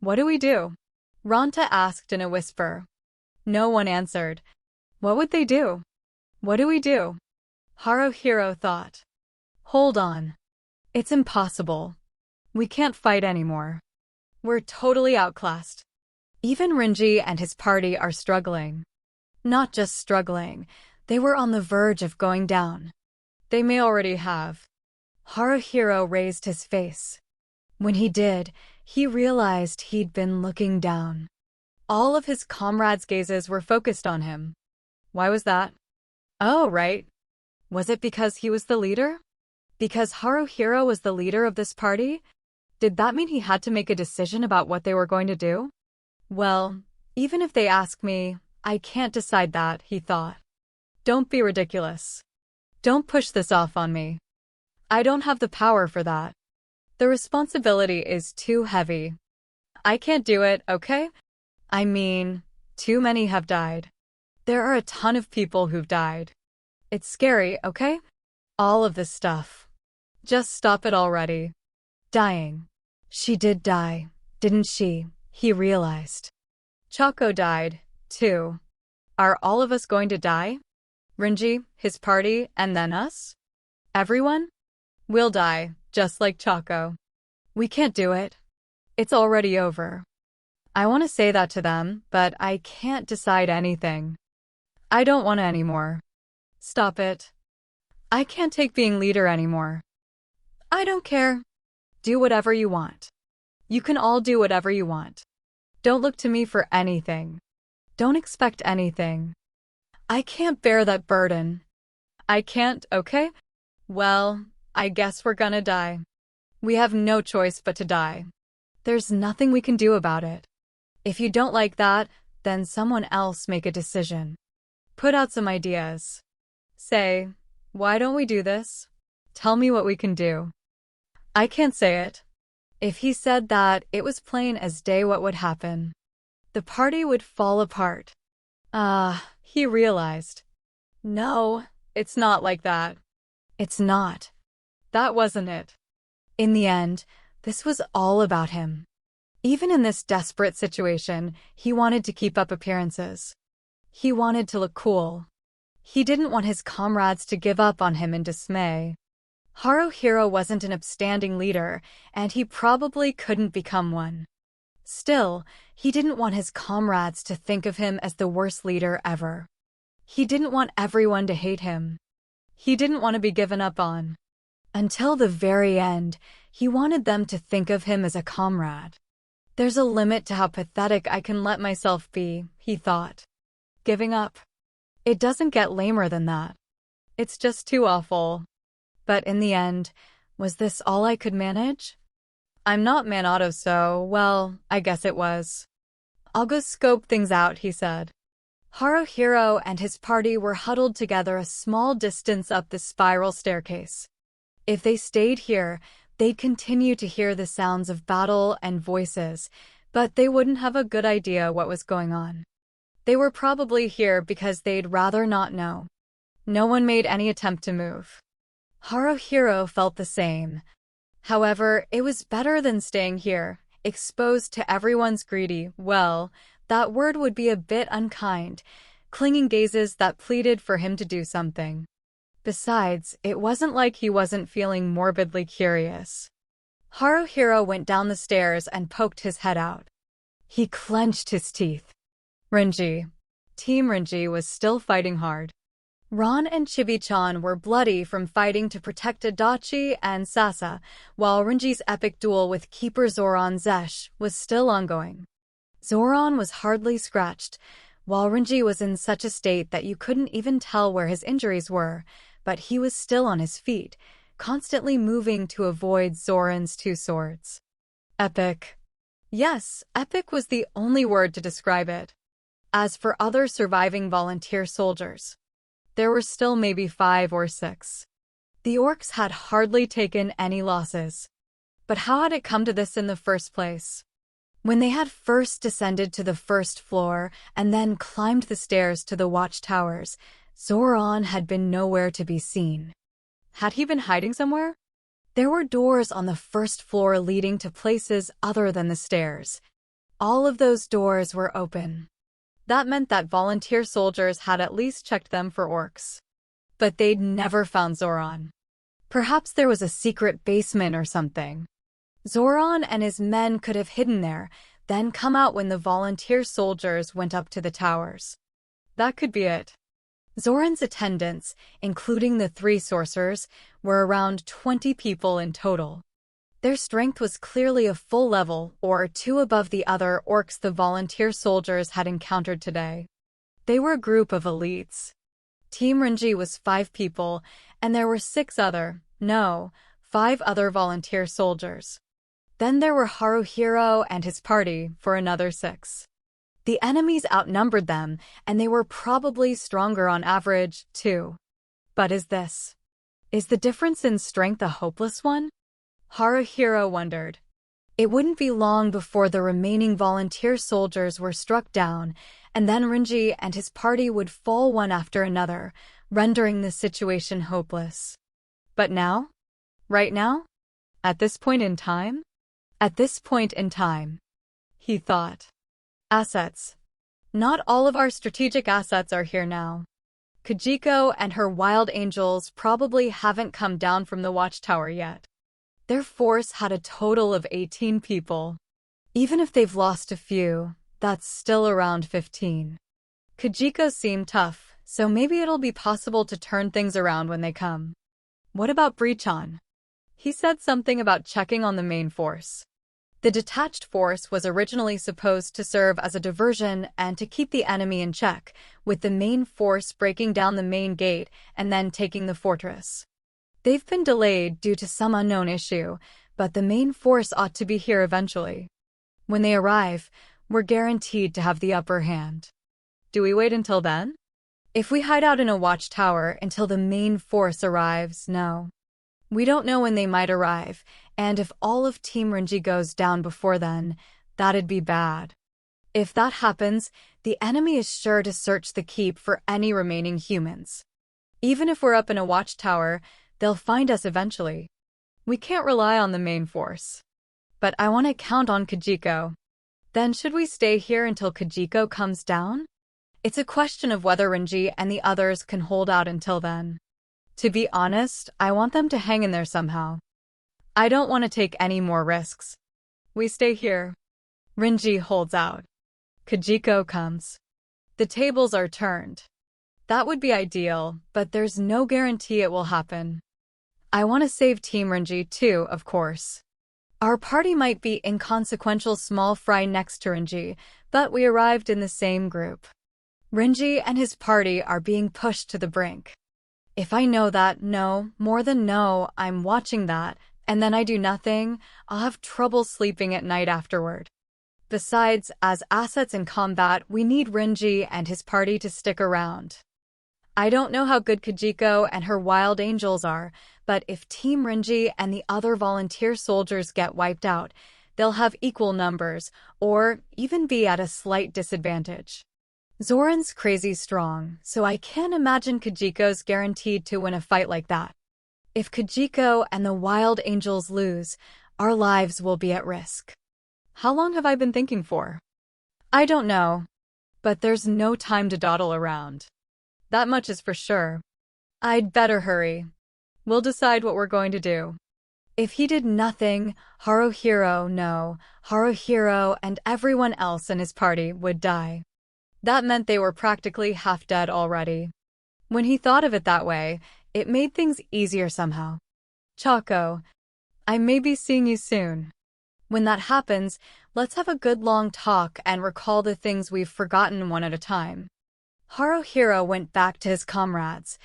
What do we do? Ranta asked in a whisper. No one answered. What would they do? What do we do? Haruhiro thought. Hold on. It's impossible. We can't fight anymore. We're totally outclassed. Even Rinji and his party are struggling. Not just struggling, they were on the verge of going down. They may already have. Haruhiro raised his face. When he did, he realized he'd been looking down. All of his comrades' gazes were focused on him. Why was that? Oh, right. Was it because he was the leader? Because Haruhiro was the leader of this party? Did that mean he had to make a decision about what they were going to do? Well, even if they ask me, I can't decide that, he thought. Don't be ridiculous. Don't push this off on me. I don't have the power for that. The responsibility is too heavy. I can't do it, okay? I mean, too many have died. There are a ton of people who've died. It's scary, okay? All of this stuff. Just stop it already. Dying. She did die, didn't she? He realized. Choco died, too. Are all of us going to die? Renji, his party, and then us? Everyone? We'll die, just like Choco. We can't do it. It's already over. I want to say that to them, but I can't decide anything. I don't want to anymore. Stop it. I can't take being leader anymore. I don't care. Do whatever you want. You can all do whatever you want. Don't look to me for anything. Don't expect anything. I can't bear that burden. I can't, okay? Well, I guess we're gonna die. We have no choice but to die. There's nothing we can do about it. If you don't like that, then someone else make a decision. Put out some ideas. Say, why don't we do this? Tell me what we can do. I can't say it. If he said that, it was plain as day what would happen. The party would fall apart. He realized. No, it's not like that. It's not. That wasn't it. In the end, this was all about him. Even in this desperate situation, he wanted to keep up appearances. He wanted to look cool. He didn't want his comrades to give up on him in dismay. Haruhiro wasn't an upstanding leader, and he probably couldn't become one. Still, he didn't want his comrades to think of him as the worst leader ever. He didn't want everyone to hate him. He didn't want to be given up on. Until the very end, he wanted them to think of him as a comrade. There's a limit to how pathetic I can let myself be, he thought. Giving up. It doesn't get lamer than that. It's just too awful. But in the end, was this all I could manage? I'm not Minato, so, well, I guess it was. I'll go scope things out, he said. Haruhiro and his party were huddled together a small distance up the spiral staircase. If they stayed here, they'd continue to hear the sounds of battle and voices, but they wouldn't have a good idea what was going on. They were probably here because they'd rather not know. No one made any attempt to move. Haruhiro felt the same. However, it was better than staying here, exposed to everyone's greedy, well, that word would be a bit unkind, clinging gazes that pleaded for him to do something. Besides, it wasn't like he wasn't feeling morbidly curious. Haruhiro went down the stairs and poked his head out. He clenched his teeth. Renji. Team Renji was still fighting hard. Ron and Chibi-chan were bloody from fighting to protect Adachi and Sasa, while Renji's epic duel with Keeper Zoran Zesh was still ongoing. Zoran was hardly scratched, while Renji was in such a state that you couldn't even tell where his injuries were, but he was still on his feet, constantly moving to avoid Zoran's two swords. Epic. Yes, epic was the only word to describe it. As for other surviving volunteer soldiers, there were still maybe 5 or 6. The orcs had hardly taken any losses. But how had it come to this in the first place? When they had first descended to the first floor and then climbed the stairs to the watchtowers, Zoran had been nowhere to be seen. Had he been hiding somewhere? There were doors on the first floor leading to places other than the stairs. All of those doors were open. That meant that volunteer soldiers had at least checked them for orcs. But they'd never found Zoran. Perhaps there was a secret basement or something. Zoran and his men could have hidden there, then come out when the volunteer soldiers went up to the towers. That could be it. Zoran's attendants, including the 3 sorcerers, were around 20 people in total. Their strength was clearly a full level or 2 above the other orcs the volunteer soldiers had encountered today. They were a group of elites. Team Renji was 5 people, and there were 5 other volunteer soldiers. Then there were Haruhiro and his party for another 6. The enemies outnumbered them, and they were probably stronger on average, too. But is the difference in strength a hopeless one? Haruhiro wondered. It wouldn't be long before the remaining volunteer soldiers were struck down, and then Renji and his party would fall one after another, rendering the situation hopeless. But now? Right now? At this point in time? At this point in time, he thought. Assets. Not all of our strategic assets are here now. Kajiko and her wild angels probably haven't come down from the watchtower yet. Their force had a total of 18 people. Even if they've lost a few, that's still around 15. Kajiko seemed tough, so maybe it'll be possible to turn things around when they come. What about Breachan? He said something about checking on the main force. The detached force was originally supposed to serve as a diversion and to keep the enemy in check, with the main force breaking down the main gate and then taking the fortress. They've been delayed due to some unknown issue, but the main force ought to be here eventually. When they arrive, we're guaranteed to have the upper hand. Do we wait until then? If we hide out in a watchtower until the main force arrives, no. We don't know when they might arrive, and if all of Team Renji goes down before then, that'd be bad. If that happens, the enemy is sure to search the keep for any remaining humans. Even if we're up in a watchtower, they'll find us eventually. We can't rely on the main force. But I want to count on Kajiko. Then should we stay here until Kajiko comes down? It's a question of whether Renji and the others can hold out until then. To be honest, I want them to hang in there somehow. I don't want to take any more risks. We stay here. Renji holds out. Kajiko comes. The tables are turned. That would be ideal, but there's no guarantee it will happen. I want to save Team Renji too, of course. Our party might be inconsequential small fry next to Renji, but we arrived in the same group. Renji and his party are being pushed to the brink. If I know that, more than I'm watching that, and then I do nothing, I'll have trouble sleeping at night afterward. Besides, as assets in combat, we need Renji and his party to stick around. I don't know how good Kajiko and her wild angels are, but if Team Renji and the other volunteer soldiers get wiped out, they'll have equal numbers, or even be at a slight disadvantage. Zoran's crazy strong, so I can't imagine Kajiko's guaranteed to win a fight like that. If Kajiko and the wild angels lose, our lives will be at risk. How long have I been thinking for? I don't know. But there's no time to dawdle around. That much is for sure. I'd better hurry. We'll decide what we're going to do. If he did nothing, Haruhiro and everyone else in his party would die. That meant they were practically half dead already. When he thought of it that way, it made things easier somehow. Chaco, I may be seeing you soon. When that happens, let's have a good long talk and recall the things we've forgotten one at a time. Haruhiro went back to his comrades.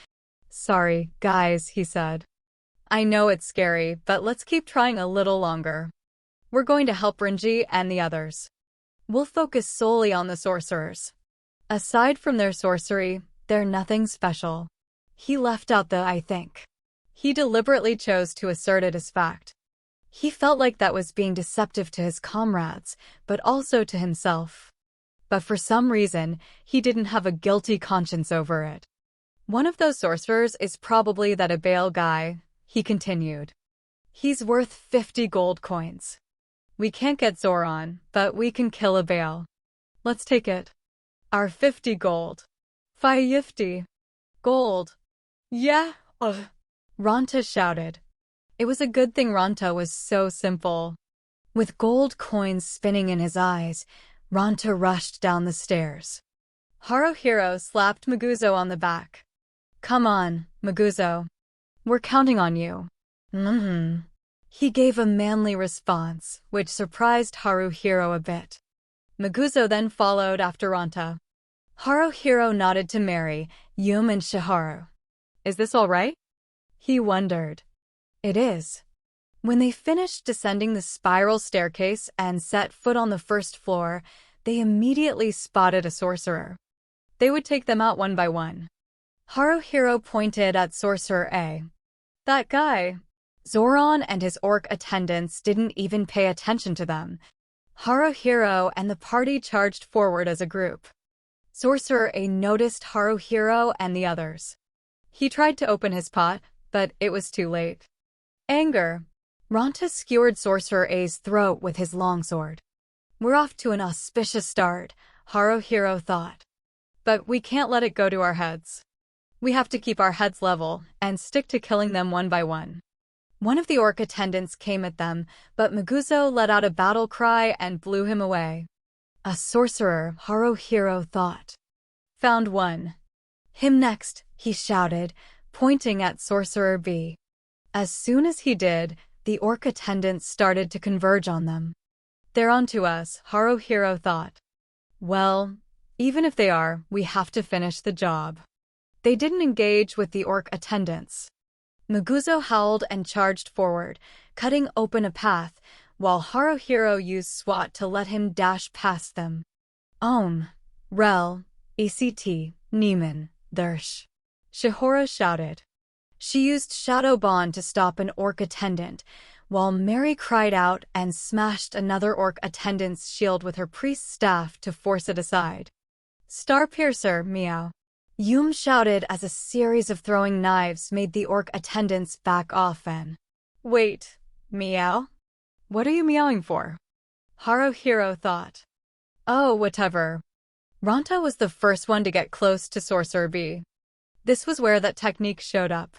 Sorry, guys, he said. I know it's scary, but let's keep trying a little longer. We're going to help Renji and the others. We'll focus solely on the sorcerers. Aside from their sorcery, they're nothing special. He left out the I think. He deliberately chose to assert it as fact. He felt like that was being deceptive to his comrades, but also to himself. But for some reason, he didn't have a guilty conscience over it. One of those sorcerers is probably that Abale guy, he continued. He's worth 50 gold coins. We can't get Zoran, but we can kill Abale. Let's take it. Our 50 gold. 50 gold. Yeah, Ranta shouted. It was a good thing Ranta was so simple. With gold coins spinning in his eyes, Ranta rushed down the stairs. Haruhiro slapped Maguzo on the back. Come on, Maguzo. We're counting on you. He gave a manly response, which surprised Haruhiro a bit. Maguzo then followed after Ranta. Haruhiro nodded to Mary, Yum and Shiharu. Is this all right? He wondered. It is. When they finished descending the spiral staircase and set foot on the first floor, they immediately spotted a sorcerer. They would take them out one by one. Haruhiro pointed at Sorcerer A. That guy. Zoran and his orc attendants didn't even pay attention to them. Haruhiro and the party charged forward as a group. Sorcerer A noticed Haruhiro and the others. He tried to open his pot, but it was too late. Anger. Ronta skewered Sorcerer A's throat with his longsword. We're off to an auspicious start, Haruhiro thought. But we can't let it go to our heads. We have to keep our heads level and stick to killing them one by one. One of the orc attendants came at them, but Maguzo let out a battle cry and blew him away. A sorcerer, Haruhiro thought. Found one. Him next, he shouted, pointing at Sorcerer B. As soon as he did, the orc attendants started to converge on them. They're onto us, Haruhiro thought. Well, even if they are, we have to finish the job. They didn't engage with the orc attendants. Maguzo howled and charged forward, cutting open a path, while Haruhiro used SWAT to let him dash past them. Rel, ECT, Neiman, Dersh. Shihora shouted. She used Shadow Bond to stop an orc attendant, while Mary cried out and smashed another orc attendant's shield with her priest's staff to force it aside. Star Piercer, meow. Yum shouted as a series of throwing knives made the orc attendants back off and... Wait, meow? What are you meowing for? Haruhiro thought. Oh, whatever. Ronta was the first one to get close to Sorcerer B. This was where that technique showed up.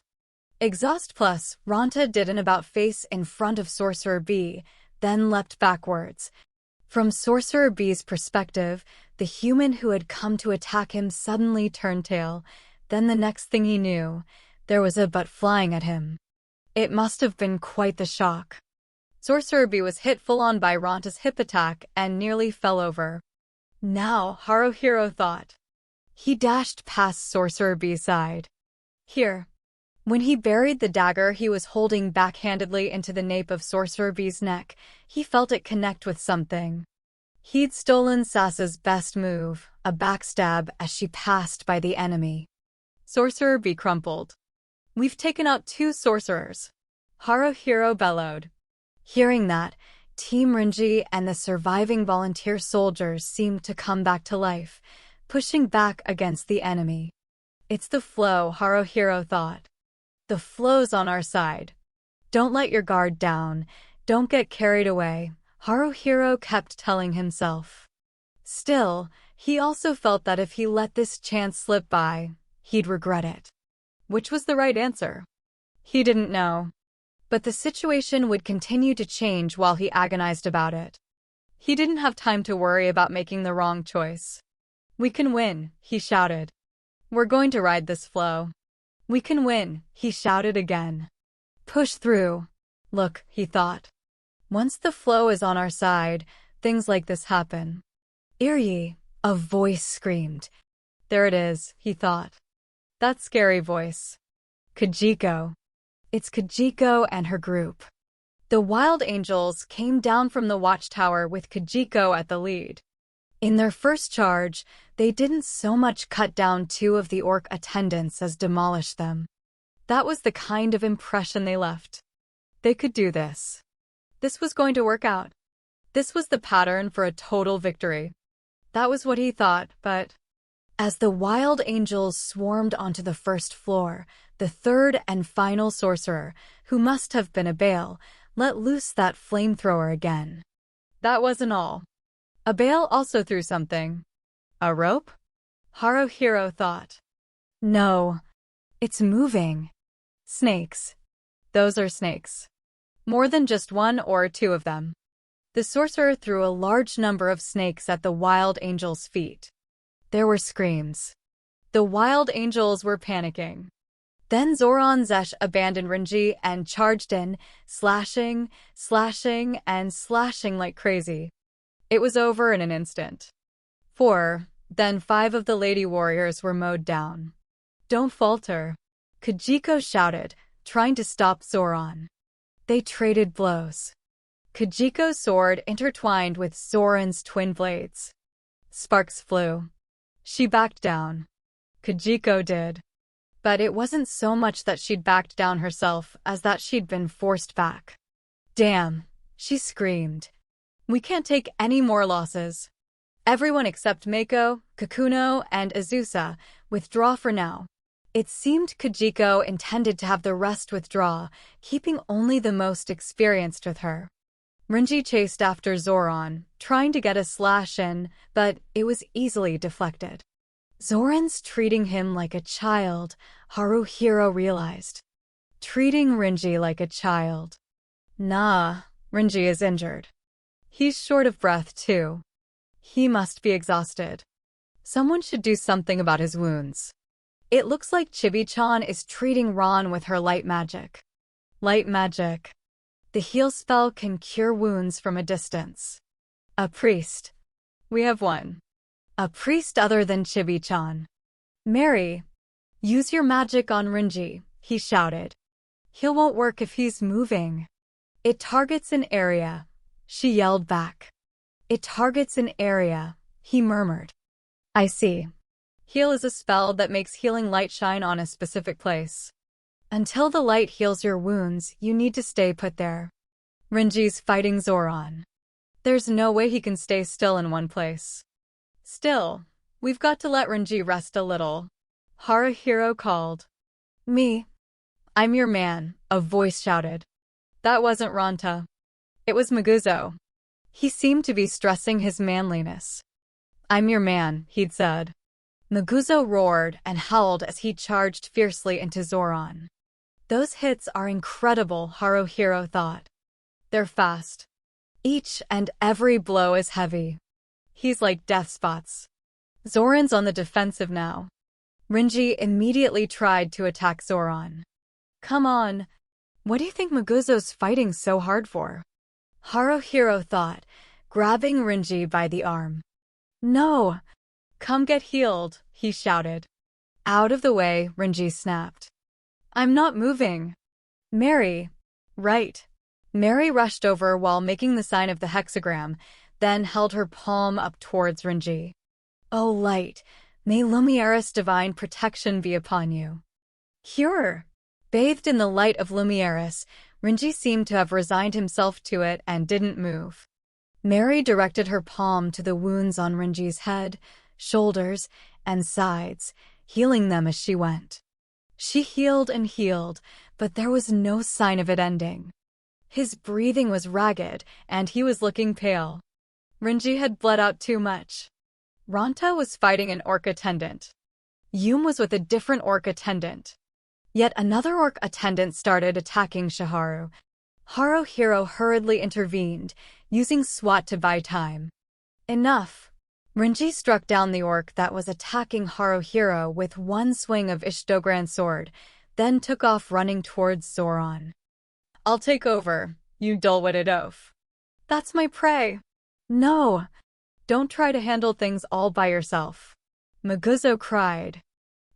Exhaust plus, Ronta did an about-face in front of Sorcerer B, then leapt backwards. From Sorcerer B's perspective, the human who had come to attack him suddenly turned tail. Then the next thing he knew, there was a butt flying at him. It must have been quite the shock. Sorcerer B was hit full-on by Ronta's hip attack and nearly fell over. Now, Haruhiro thought. He dashed past Sorcerer B's side. Here. When he buried the dagger he was holding backhandedly into the nape of Sorcerer B's neck, he felt it connect with something. He'd stolen Sasa's best move, a backstab as she passed by the enemy. Sorcerer B crumpled. We've taken out 2 sorcerers. Haruhiro bellowed. Hearing that, Team Rinji and the surviving volunteer soldiers seemed to come back to life, pushing back against the enemy. It's the flow, Haruhiro thought. The flow's on our side. Don't let your guard down. Don't get carried away, Haruhiro kept telling himself. Still, he also felt that if he let this chance slip by, he'd regret it. Which was the right answer? He didn't know. But the situation would continue to change while he agonized about it. He didn't have time to worry about making the wrong choice. We can win, he shouted. We're going to ride this flow. We can win, he shouted again. Push through. Look, he thought. Once the flow is on our side, things like this happen. Irie, a voice screamed. There it is, he thought. That scary voice. Kajiko. It's Kajiko and her group. The Wild Angels came down from the watchtower with Kajiko at the lead. In their first charge, they didn't so much cut down 2 of the orc attendants as demolish them. That was the kind of impression they left. They could do this. This was going to work out. This was the pattern for a total victory. That was what he thought, but... As the Wild Angels swarmed onto the first floor, the third and final sorcerer, who must have been a Bale, let loose that flamethrower again. That wasn't all. A Bale also threw something. A rope? Haruhiro thought. No. It's moving. Snakes. Those are snakes. More than just 1 or 2 of them. The sorcerer threw a large number of snakes at the Wild Angels' feet. There were screams. The Wild Angels were panicking. Then Zoran Zesh abandoned Rinji and charged in, slashing, and slashing like crazy. It was over in an instant. 4, then 5 of the lady warriors were mowed down. Don't falter, Kajiko shouted, trying to stop Zoran. They traded blows. Kajiko's sword intertwined with Zoran's twin blades. Sparks flew. She backed down. Kajiko did. But it wasn't so much that she'd backed down herself as that she'd been forced back. Damn, she screamed. We can't take any more losses. Everyone except Mako, Kakuno, and Azusa withdraw for now. It seemed Kajiko intended to have the rest withdraw, keeping only the most experienced with her. Renji chased after Zoran, trying to get a slash in, but it was easily deflected. Zoran's treating him like a child, Haruhiro realized. Treating Renji like a child. Nah, Renji is injured. He's short of breath, too. He must be exhausted. Someone should do something about his wounds. It looks like Chibi-chan is treating Ron with her light magic. Light magic. The heal spell can cure wounds from a distance. A priest. We have one. A priest other than Chibi-chan. Mary, use your magic on Renji, he shouted. Heal won't work if he's moving. It targets an area, she yelled back. It targets an area, he murmured. I see. Heal is a spell that makes healing light shine on a specific place. Until the light heals your wounds, you need to stay put there. Renji's fighting Zoran. There's no way he can stay still in one place. Still, we've got to let Renji rest a little. Haruhiro called. Me. I'm your man, a voice shouted. That wasn't Ranta. It was Maguzo. He seemed to be stressing his manliness. I'm your man, he'd said. Maguzo roared and howled as he charged fiercely into Zoran. Those hits are incredible, Haruhiro thought. They're fast. Each and every blow is heavy. He's like death spots. Zoran's on the defensive now. Renji immediately tried to attack Zoran. Come on. What do you think Maguzo's fighting so hard for? Haruhiro thought, grabbing Renji by the arm. No! Come get healed, he shouted. Out of the way, Renji snapped. I'm not moving. Mary. Right. Mary rushed over while making the sign of the hexagram, then held her palm up towards Renji. Oh light, may Lumieris' divine protection be upon you. Cure. Bathed in the light of Lumieris, Renji seemed to have resigned himself to it and didn't move. Mary directed her palm to the wounds on Renji's head, shoulders, and sides, healing them as she went. She healed and healed, but there was no sign of it ending. His breathing was ragged, and he was looking pale. Renji had bled out too much. Ranta was fighting an orc attendant. Yum was with a different orc attendant. Yet another orc attendant started attacking Shiharu. Haruhiro hurriedly intervened, using SWAT to buy time. Enough. Renji struck down the orc that was attacking Haruhiro with one swing of Ishdogran's sword, then took off running towards Zoran. I'll take over, you dull-witted oaf. That's my prey. No. Don't try to handle things all by yourself. Maguzo cried.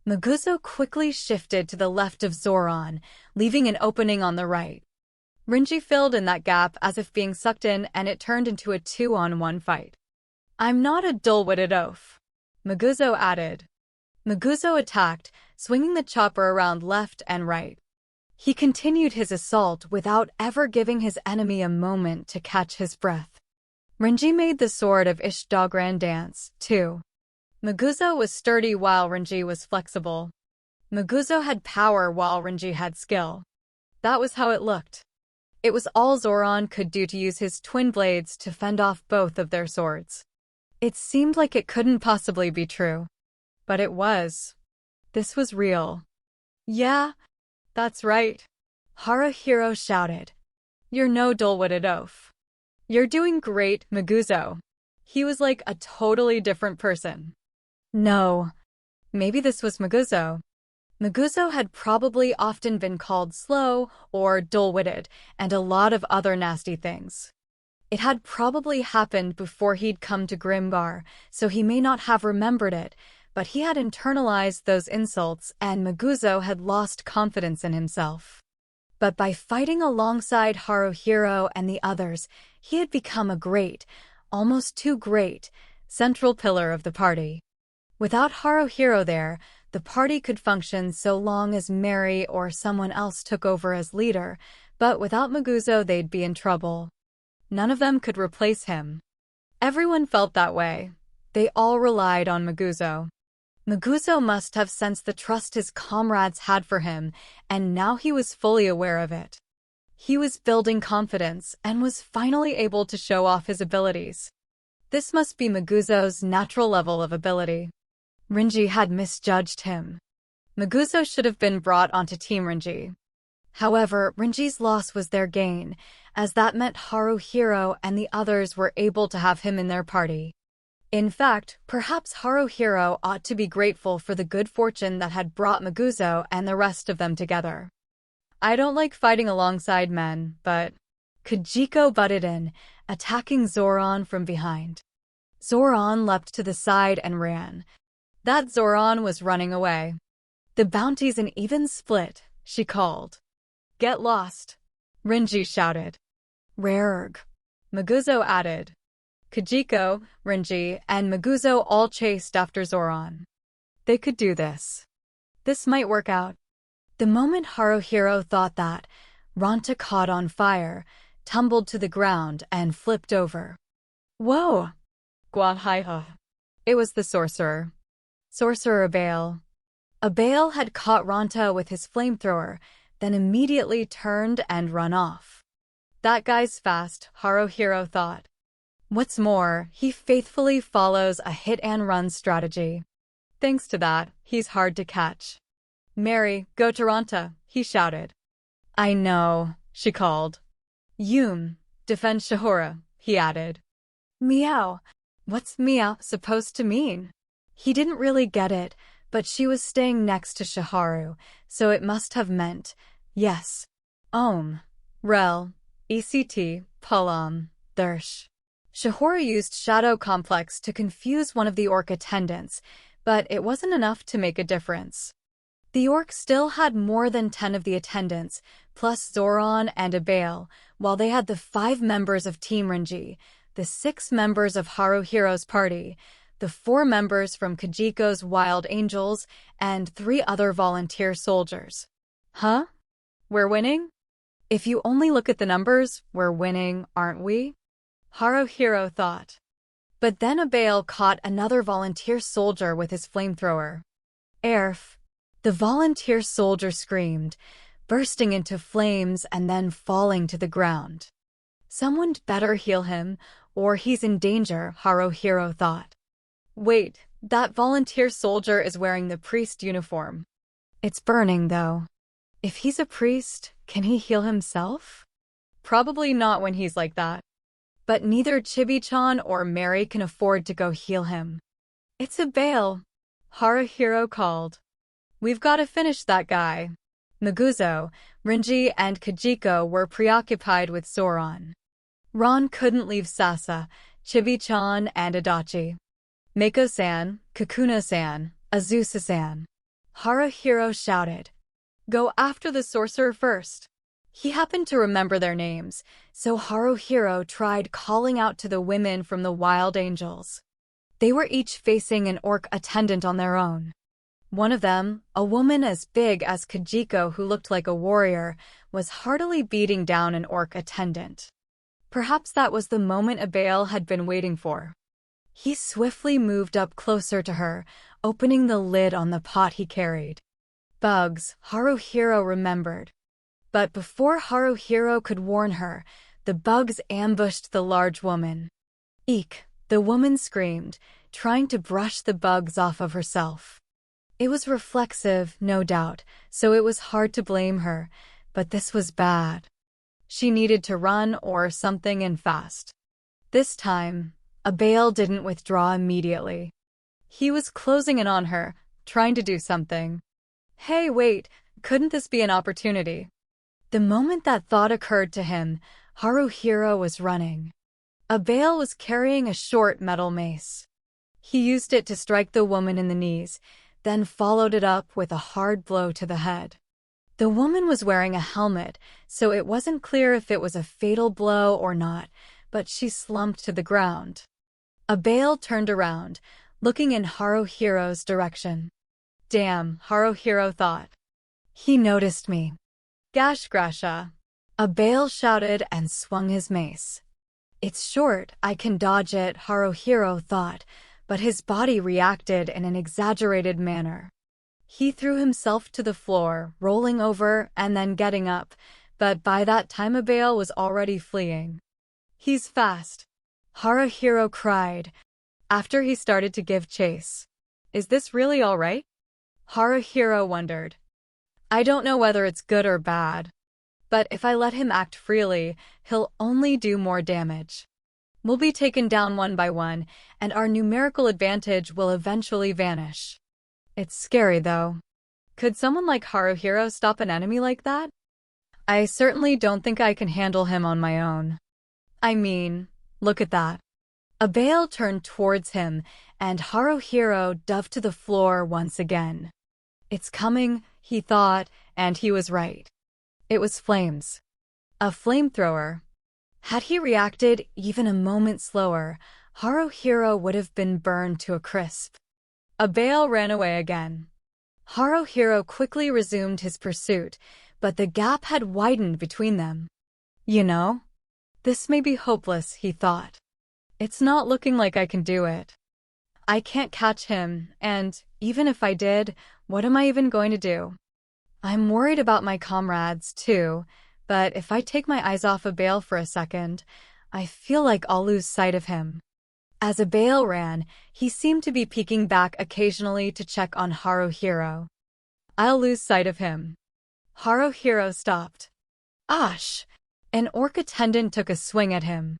Maguzo quickly shifted to the left of Zoran, leaving an opening on the right. Renji filled in that gap as if being sucked in, and it turned into a 2-on-1 fight. I'm not a dull-witted oaf, Maguzo added. Maguzo attacked, swinging the chopper around left and right. He continued his assault without ever giving his enemy a moment to catch his breath. Renji made the sword of Ishdogran dance, too. Maguzo was sturdy while Renji was flexible. Maguzo had power while Renji had skill. That was how it looked. It was all Zoran could do to use his twin blades to fend off both of their swords. It seemed like it couldn't possibly be true. But it was. This was real. Yeah, that's right. Haruhiro shouted. You're no dull-witted oaf. You're doing great, Maguzo. He was like a totally different person. No. Maybe this was Maguzo. Maguzo had probably often been called slow or dull-witted and a lot of other nasty things. It had probably happened before he'd come to Grimgar, so he may not have remembered it, but he had internalized those insults and Maguzo had lost confidence in himself. But by fighting alongside Haruhiro and the others, he had become a great, almost too great, central pillar of the party. Without Haruhiro there, the party could function so long as Mary or someone else took over as leader, but without Maguzo they'd be in trouble. None of them could replace him. Everyone felt that way. They all relied on Maguzo. Maguzo must have sensed the trust his comrades had for him, and now he was fully aware of it. He was building confidence and was finally able to show off his abilities. This must be Maguzo's natural level of ability. Rinji had misjudged him. Maguzo should have been brought onto Team Rinji. However, Rinji's loss was their gain, as that meant Haruhiro and the others were able to have him in their party. In fact, perhaps Haruhiro ought to be grateful for the good fortune that had brought Maguzo and the rest of them together. I don't like fighting alongside men, but... Kajiko butted in, attacking Zoran from behind. Zoran leapt to the side and ran. That Zoran was running away. The bounty's an even split, she called. Get lost, Rinji shouted. Rarg, Maguzo added. Kajiko, Rinji, and Maguzo all chased after Zoran. They could do this. This might work out. The moment Haruhiro thought that, Ranta caught on fire, tumbled to the ground, and flipped over. Whoa! Guahaiha. It was the sorcerer. Sorcerer Abale. Abale had caught Ranta with his flamethrower, then immediately turned and run off. That guy's fast, Haruhiro thought. What's more, he faithfully follows a hit-and-run strategy. Thanks to that, he's hard to catch. Mary, go to Ranta, he shouted. I know, she called. Yum, defend Shihora, he added. Meow. What's meow supposed to mean? He didn't really get it, but she was staying next to Shiharu, so it must have meant, yes. Rel, ECT, Palam, Thursh. Shihora used Shadow Complex to confuse one of the orc attendants, but it wasn't enough to make a difference. The orc still had more than 10 of the attendants, plus Zoran and Abale, while they had the 5 members of Team Rinji, the 6 members of Haruhiro's party, the 4 members from Kajiko's Wild Angels, and 3 other volunteer soldiers. Huh? We're winning? If you only look at the numbers, we're winning, aren't we? Haruhiro thought. But then Abale caught another volunteer soldier with his flamethrower. Erf! The volunteer soldier screamed, bursting into flames and then falling to the ground. Someone'd better heal him, or he's in danger, Haruhiro thought. Wait, that volunteer soldier is wearing the priest uniform. It's burning, though. If he's a priest, can he heal himself? Probably not when he's like that. But neither Chibi-chan or Mary can afford to go heal him. It's Abale, Haruhiro called. We've got to finish that guy. Maguzo, Rinji, and Kajiko were preoccupied with Zoran. Ron couldn't leave Sasa, Chibi-chan, and Adachi. Mako-san, Kakuna-san, Azusa-san. Haruhiro shouted. Go after the sorcerer first. He happened to remember their names, so Haruhiro tried calling out to the women from the Wild Angels. They were each facing an orc attendant on their own. One of them, a woman as big as Kajiko who looked like a warrior, was heartily beating down an orc attendant. Perhaps that was the moment Abale had been waiting for. He swiftly moved up closer to her, opening the lid on the pot he carried. Bugs, Haruhiro remembered. But before Haruhiro could warn her, the bugs ambushed the large woman. Eek, the woman screamed, trying to brush the bugs off of herself. It was reflexive, no doubt, so it was hard to blame her, but this was bad. She needed to run or something and fast. This time, Abale didn't withdraw immediately. He was closing in on her, trying to do something. Hey, wait, couldn't this be an opportunity? The moment that thought occurred to him, Haruhiro was running. Abale was carrying a short metal mace. He used it to strike the woman in the knees, then followed it up with a hard blow to the head. The woman was wearing a helmet, so it wasn't clear if it was a fatal blow or not, but she slumped to the ground. Abale turned around, looking in Haruhiro's direction. Damn, Haruhiro thought. He noticed me. Gash Grasha. Abale shouted and swung his mace. It's short, I can dodge it, Haruhiro thought, but his body reacted in an exaggerated manner. He threw himself to the floor, rolling over and then getting up, but by that time Abale was already fleeing. He's fast, Haruhiro cried, after he started to give chase. Is this really all right? Haruhiro wondered. I don't know whether it's good or bad, but if I let him act freely, he'll only do more damage. We'll be taken down one by one, and our numerical advantage will eventually vanish. It's scary, though. Could someone like Haruhiro stop an enemy like that? I certainly don't think I can handle him on my own. I mean, look at that. Abale turned towards him, and Haruhiro dove to the floor once again. It's coming, he thought, and he was right. It was flames. A flamethrower. Had he reacted even a moment slower, Haruhiro would have been burned to a crisp. Abale ran away again. Haruhiro quickly resumed his pursuit, but the gap had widened between them. You know, this may be hopeless, he thought. It's not looking like I can do it. I can't catch him, and, even if I did, what am I even going to do? I'm worried about my comrades, too, but if I take my eyes off Abale for a second, I feel like I'll lose sight of him. As Abale ran, he seemed to be peeking back occasionally to check on Haruhiro. I'll lose sight of him. Haruhiro stopped. Osh! An orc attendant took a swing at him.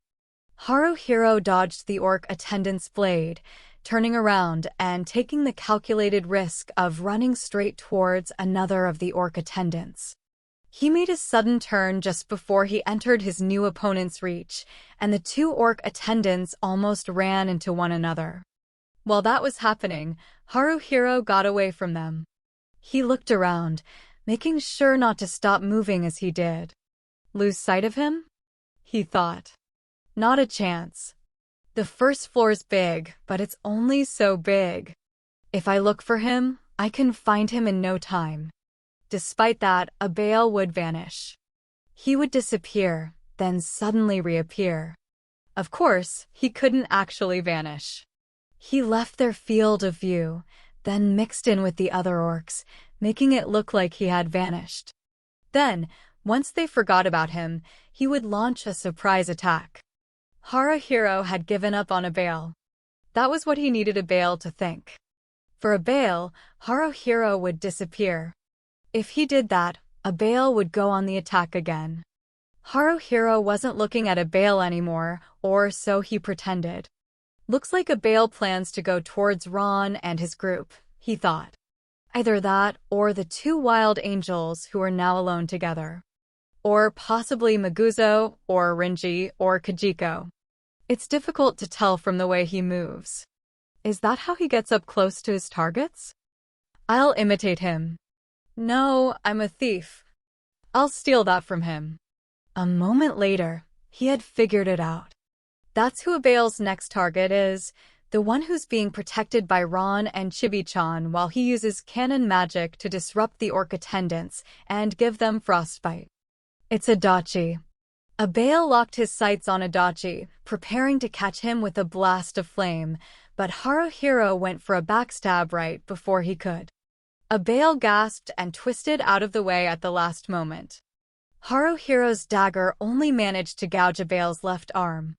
Haruhiro dodged the orc attendant's blade, turning around and taking the calculated risk of running straight towards another of the orc attendants. He made a sudden turn just before he entered his new opponent's reach, and the two orc attendants almost ran into one another. While that was happening, Haruhiro got away from them. He looked around, making sure not to stop moving as he did. Lose sight of him? He thought. Not a chance. The first floor's big, but it's only so big. If I look for him, I can find him in no time. Despite that, Abale would vanish. He would disappear, then suddenly reappear. Of course, he couldn't actually vanish. He left their field of view, then mixed in with the other orcs, making it look like he had vanished. Then, once they forgot about him, he would launch a surprise attack. Haruhiro had given up on Abale. That was what he needed Abale to think. For Abale, Haruhiro would disappear. If he did that, Abale would go on the attack again. Haruhiro wasn't looking at Abale anymore, or so he pretended. Looks like Abale plans to go towards Ron and his group, he thought. Either that, or the two wild angels who are now alone together. Or possibly Maguzo, or Rinji, or Kajiko. It's difficult to tell from the way he moves. Is that how he gets up close to his targets? I'll imitate him. No, I'm a thief. I'll steal that from him. A moment later, he had figured it out. That's who Abale's next target is, the one who's being protected by Ron and Chibi-chan while he uses cannon magic to disrupt the orc attendants and give them frostbite. It's Adachi. Abale locked his sights on Adachi, preparing to catch him with a blast of flame, but Haruhiro went for a backstab right before he could. Abale gasped and twisted out of the way at the last moment. Haruhiro's dagger only managed to gouge Abale's left arm.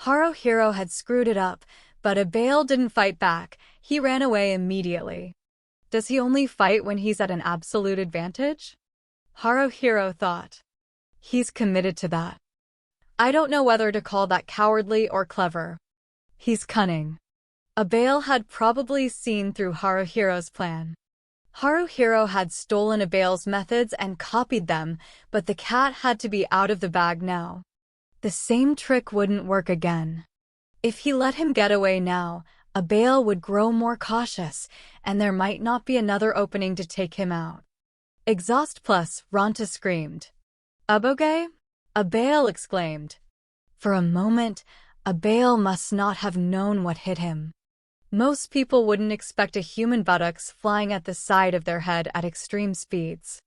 Haruhiro had screwed it up, but Abale didn't fight back. He ran away immediately. Does he only fight when he's at an absolute advantage? Haruhiro thought. He's committed to that. I don't know whether to call that cowardly or clever. He's cunning. Abale had probably seen through Haruhiro's plan. Haruhiro had stolen Abale's methods and copied them, but the cat had to be out of the bag now. The same trick wouldn't work again. If he let him get away now, Abale would grow more cautious, and there might not be another opening to take him out. Exhaust plus, Ronta screamed. Aboge? Abale exclaimed. For a moment, Abale must not have known what hit him. Most people wouldn't expect a human buttocks flying at the side of their head at extreme speeds.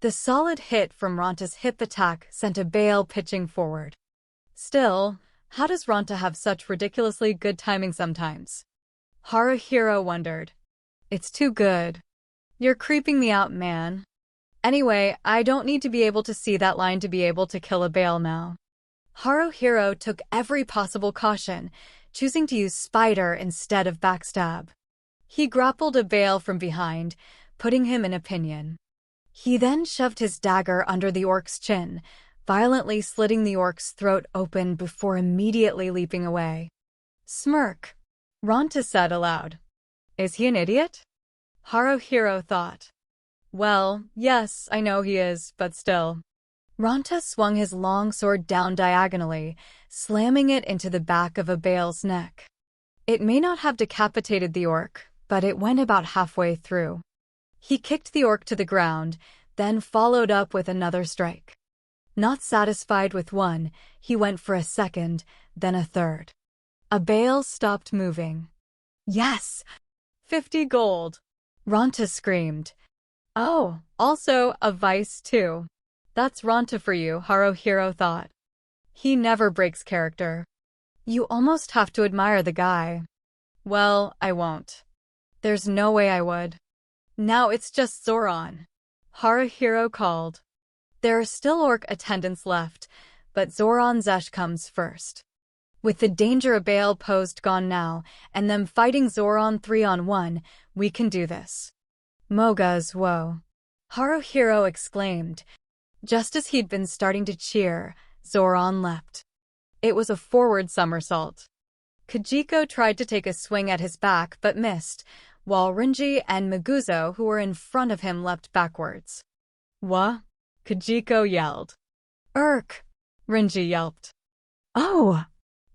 The solid hit from Ronta's hip attack sent Abale pitching forward. Still, how does Ronta have such ridiculously good timing sometimes? Haruhiro wondered. It's too good. You're creeping me out, man. Anyway, I don't need to be able to see that line to be able to kill Abale now. Haruhiro took every possible caution, choosing to use Spider instead of backstab. He grappled Abale from behind, putting him in a pinion. He then shoved his dagger under the orc's chin, violently slitting the orc's throat open before immediately leaping away. Smirk, Ronta said aloud. Is he an idiot? Haruhiro thought. Well, yes, I know he is, but still. Ronta swung his long sword down diagonally, slamming it into the back of Abale's neck. It may not have decapitated the orc, but it went about halfway through. He kicked the orc to the ground, then followed up with another strike. Not satisfied with one, he went for a second, then a third. Abale stopped moving. Yes! 50 gold! Ronta screamed. Oh, also a vice too. That's Ronta for you, Haruhiro thought. He never breaks character. You almost have to admire the guy. Well, I won't. There's no way I would. Now it's just Zoran. Haruhiro called. There are still orc attendants left, but Zoran Zesh comes first. With the danger Abale posed gone now, and them fighting Zoran 3-on-1, we can do this. Moga's woe. Haruhiro exclaimed. Just as he'd been starting to cheer, Zoran leapt. It was a forward somersault. Kajiko tried to take a swing at his back but missed, while Rinji and Maguzo, who were in front of him, leapt backwards. What? Kajiko yelled. Urk! Rinji yelped. Oh!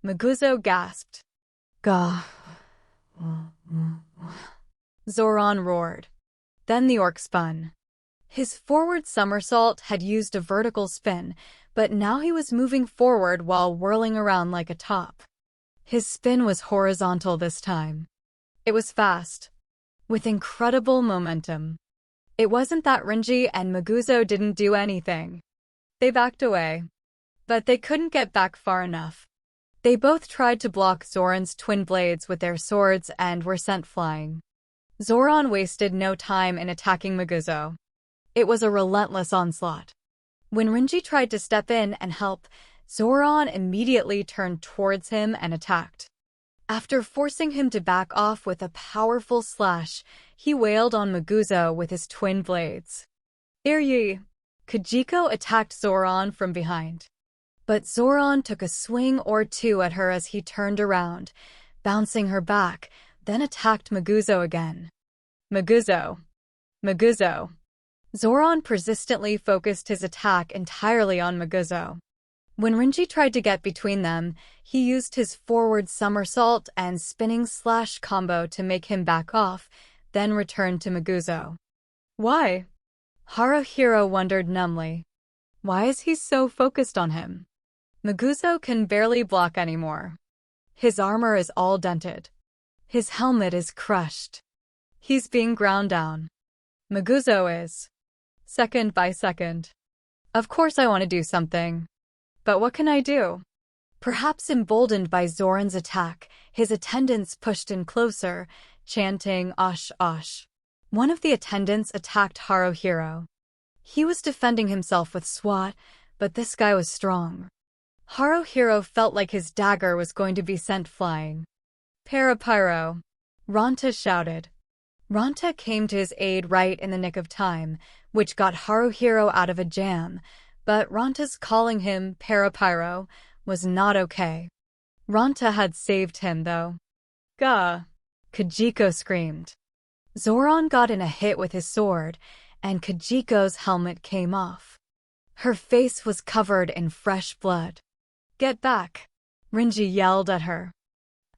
Maguzo gasped. Gah! Zoran roared. Then the orc spun. His forward somersault had used a vertical spin, but now he was moving forward while whirling around like a top. His spin was horizontal this time. It was fast, with incredible momentum. It wasn't that Rinji and Maguzo didn't do anything. They backed away. But they couldn't get back far enough. They both tried to block Zoran's twin blades with their swords and were sent flying. Zoran wasted no time in attacking Maguzo. It was a relentless onslaught. When Rinji tried to step in and help, Zoran immediately turned towards him and attacked. After forcing him to back off with a powerful slash, he wailed on Maguzo with his twin blades. Iryi! Kajiko attacked Zoran from behind. But Zoran took a swing or two at her as he turned around, bouncing her back, then attacked Maguzo again. Maguzo! Maguzo! Zoran persistently focused his attack entirely on Maguzo. When Rinji tried to get between them, he used his forward somersault and spinning slash combo to make him back off, then returned to Maguzo. Why? Haruhiro wondered numbly. Why is he so focused on him? Maguzo can barely block anymore. His armor is all dented. His helmet is crushed. He's being ground down. Maguzo is. Second by second. Of course I want to do something. But what can I do? Perhaps emboldened by Zoran's attack, his attendants pushed in closer, chanting Osh Osh. One of the attendants attacked Haruhiro. He was defending himself with SWAT, but this guy was strong. Haruhiro felt like his dagger was going to be sent flying. Parapyro! Ronta shouted. Ronta came to his aid right in the nick of time, which got Haruhiro out of a jam, but Ronta's calling him Parapyro was not okay. Ronta had saved him, though. Gah! Kajiko screamed. Zoran got in a hit with his sword, and Kajiko's helmet came off. Her face was covered in fresh blood. Get back! Rinji yelled at her.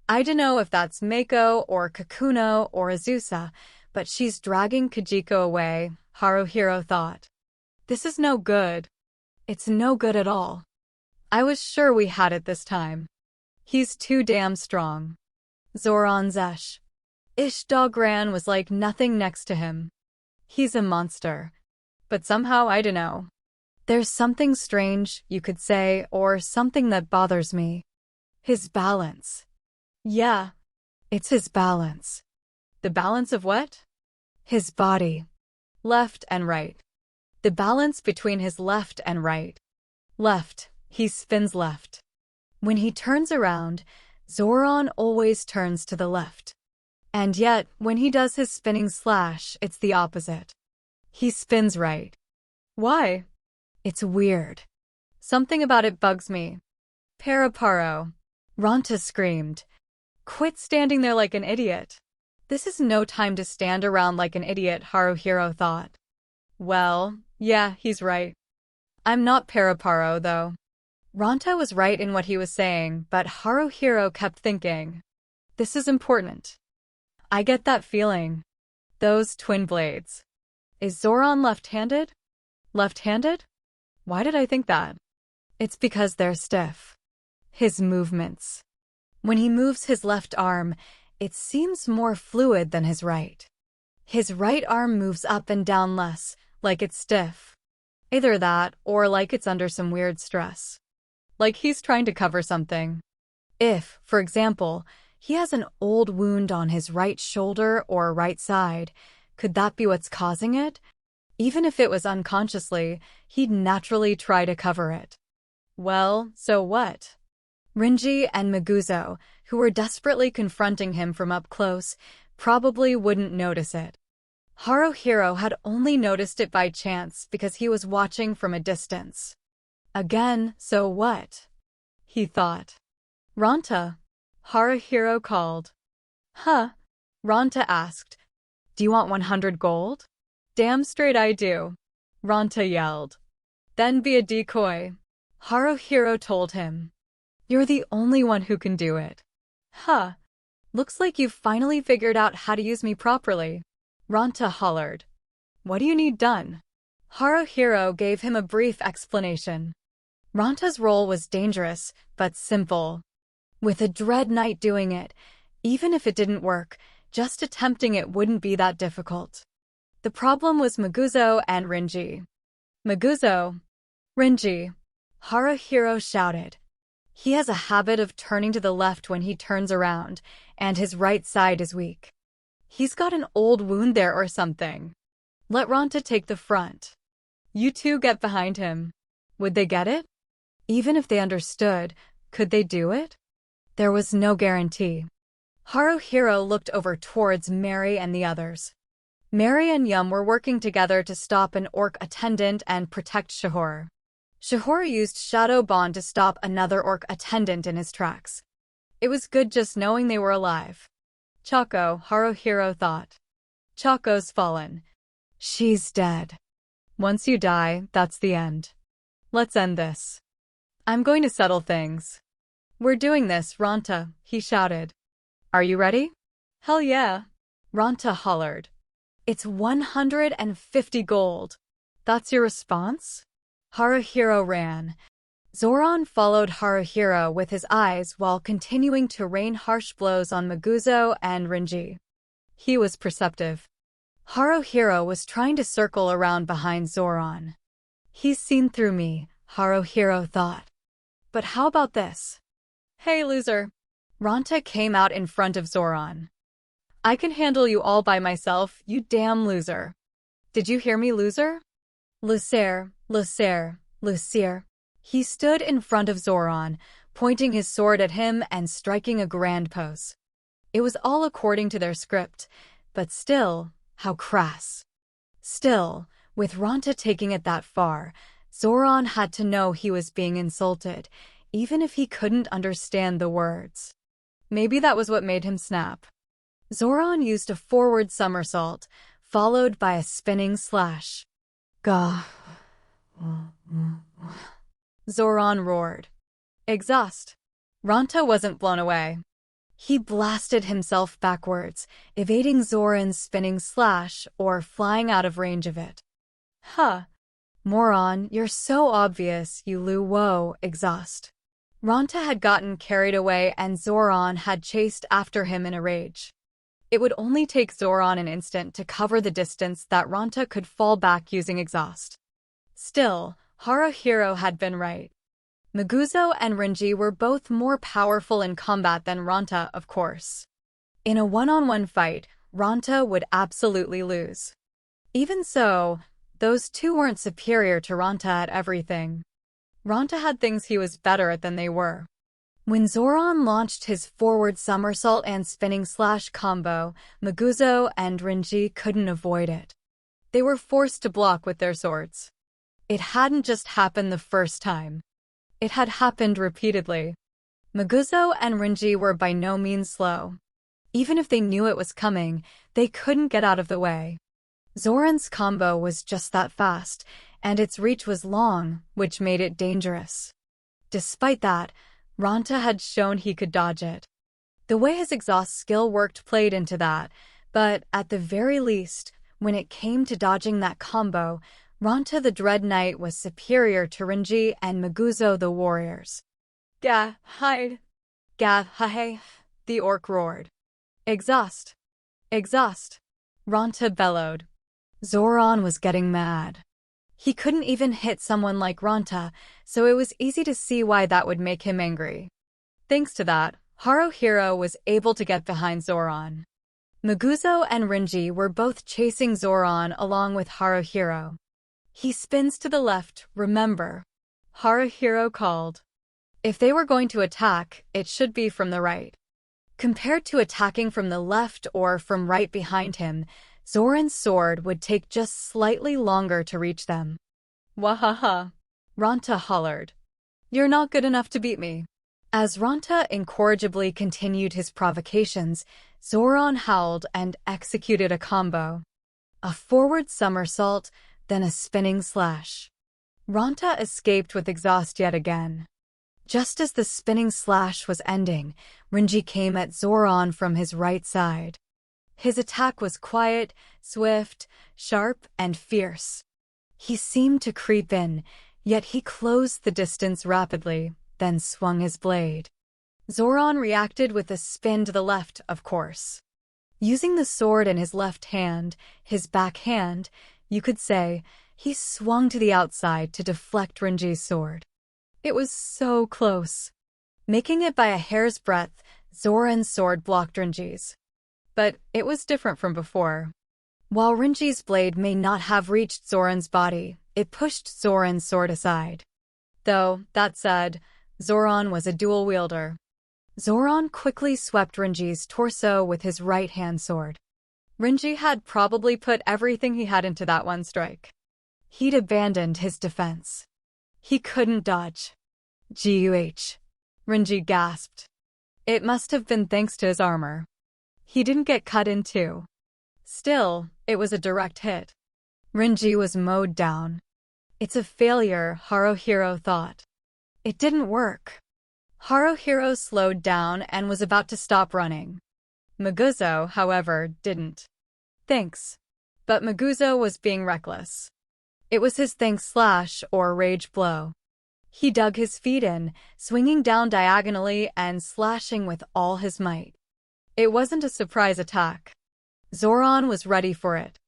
I dunno if that's Mako or Kakuno or Azusa, but she's dragging Kajiko away, Haruhiro thought. This is no good. It's no good at all. I was sure we had it this time. He's too damn strong. Zoran Zesh. Dogran was like nothing next to him. He's a monster. But somehow I dunno. There's something strange, you could say, or something that bothers me. His balance. Yeah, it's his balance. The balance of what? His body. Left and right. The balance between his left and right. Left, he spins left. When he turns around, Zoran always turns to the left. And yet, when he does his spinning slash, it's the opposite. He spins right. Why? It's weird. Something about it bugs me. Paraparo. Ranta screamed. Quit standing there like an idiot. This is no time to stand around like an idiot, Haruhiro thought. Well, yeah, he's right. I'm not Paraparo, though. Ranta was right in what he was saying, but Haruhiro kept thinking. This is important. I get that feeling. Those twin blades. Is Zoran left-handed? Left-handed? Why did I think that? It's because they're stiff. His movements. When he moves his left arm, it seems more fluid than his right. His right arm moves up and down less, like it's stiff. Either that, or like it's under some weird stress. Like he's trying to cover something. If, for example, he has an old wound on his right shoulder or right side, could that be what's causing it? Even if it was unconsciously, he'd naturally try to cover it. Well, so what? Rinji and Maguzo, who were desperately confronting him from up close, probably wouldn't notice it. Haruhiro had only noticed it by chance because he was watching from a distance. Again, so what? He thought. Ranta. Haruhiro called. Huh? Ranta asked. Do you want 100 gold? Damn straight I do. Ranta yelled. Then be a decoy. Haruhiro told him. You're the only one who can do it. Huh. Looks like you've finally figured out how to use me properly. Ranta hollered. What do you need done? Haruhiro gave him a brief explanation. Ranta's role was dangerous, but simple. With a Dread Knight doing it, even if it didn't work, just attempting it wouldn't be that difficult. The problem was Maguzo and Rinji. Maguzo. Rinji. Haruhiro shouted. He has a habit of turning to the left when he turns around, and his right side is weak. He's got an old wound there or something. Let Ranta take the front. You two get behind him. Would they get it? Even if they understood, could they do it? There was no guarantee. Haruhiro looked over towards Mary and the others. Mary and Yum were working together to stop an orc attendant and protect Shihor. Shihor used Shadow Bond to stop another orc attendant in his tracks. It was good just knowing they were alive. Chaco, Haruhiro thought. Chaco's fallen. She's dead. Once you die, that's the end. Let's end this. I'm going to settle things. We're doing this, Ranta, he shouted. Are you ready? Hell yeah. Ranta hollered. It's 150 gold. That's your response? Haruhiro ran. Zoran followed Haruhiro with his eyes while continuing to rain harsh blows on Maguzo and Rinji. He was perceptive. Haruhiro was trying to circle around behind Zoran. He's seen through me, Haruhiro thought. But how about this? Hey, loser. Ranta came out in front of Zoran. I can handle you all by myself, you damn loser. Did you hear me, loser? Lucer. He stood in front of Zoran, pointing his sword at him and striking a grand pose. It was all according to their script, but still, how crass. Still, with Ranta taking it that far, Zoran had to know he was being insulted, even if he couldn't understand the words. Maybe that was what made him snap. Zoran used a forward somersault, followed by a spinning slash. Gah. Zoran roared. Exhaust. Ranta wasn't blown away. He blasted himself backwards, evading Zoran's spinning slash or flying out of range of it. Huh. Moron, you're so obvious, you Luo, exhaust. Ranta had gotten carried away and Zoran had chased after him in a rage. It would only take Zoran an instant to cover the distance that Ranta could fall back using exhaust. Still, Haruhiro had been right. Maguzo and Renji were both more powerful in combat than Ranta, of course. In a one-on-one fight, Ranta would absolutely lose. Even so, those two weren't superior to Ranta at everything. Ranta had things he was better at than they were. When Zoran launched his forward somersault and spinning slash combo, Maguzo and Renji couldn't avoid it. They were forced to block with their swords. It hadn't just happened the first time. It had happened repeatedly. Maguzo and Renji were by no means slow. Even if they knew it was coming, they couldn't get out of the way. Zoran's combo was just that fast, and its reach was long, which made it dangerous. Despite that, Ranta had shown he could dodge it. The way his exhaust skill worked played into that, but at the very least, when it came to dodging that combo, Ranta the Dread Knight was superior to Renji and Maguzo the warriors. Gah, hide. Gah, ha-hey, the orc roared. Exhaust. Exhaust. Ranta bellowed. Zoran was getting mad. He couldn't even hit someone like Ranta, so it was easy to see why that would make him angry. Thanks to that, Haruhiro was able to get behind Zoran. Maguzo and Renji were both chasing Zoran along with Haruhiro. He spins to the left, remember. Haruhiro called. If they were going to attack, it should be from the right. Compared to attacking from the left or from right behind him, Zoran's sword would take just slightly longer to reach them. Wahaha. Ranta hollered. You're not good enough to beat me. As Ranta incorrigibly continued his provocations, Zoran howled and executed a combo. A forward somersault, then a spinning slash. Ranta escaped with exhaust yet again. Just as the spinning slash was ending, Renji came at Zoran from his right side. His attack was quiet, swift, sharp, and fierce. He seemed to creep in, yet he closed the distance rapidly, then swung his blade. Zoran reacted with a spin to the left, of course. Using the sword in his left hand, his back hand, you could say, he swung to the outside to deflect Renji's sword. It was so close. Making it by a hair's breadth, Zoran's sword blocked Renji's. But it was different from before. While Renji's blade may not have reached Zoran's body, it pushed Zoran's sword aside. Though, that said, Zoran was a dual wielder. Zoran quickly swept Renji's torso with his right-hand sword. Renji had probably put everything he had into that one strike. He'd abandoned his defense. He couldn't dodge. Guh. Renji gasped. It must have been thanks to his armor. He didn't get cut in two. Still, it was a direct hit. Renji was mowed down. It's a failure, Haruhiro thought. It didn't work. Haruhiro slowed down and was about to stop running. Maguzo, however, didn't. Thanks. But Maguzo was being reckless. It was his thanks slash or rage blow. He dug his feet in, swinging down diagonally and slashing with all his might. It wasn't a surprise attack. Zoran was ready for it.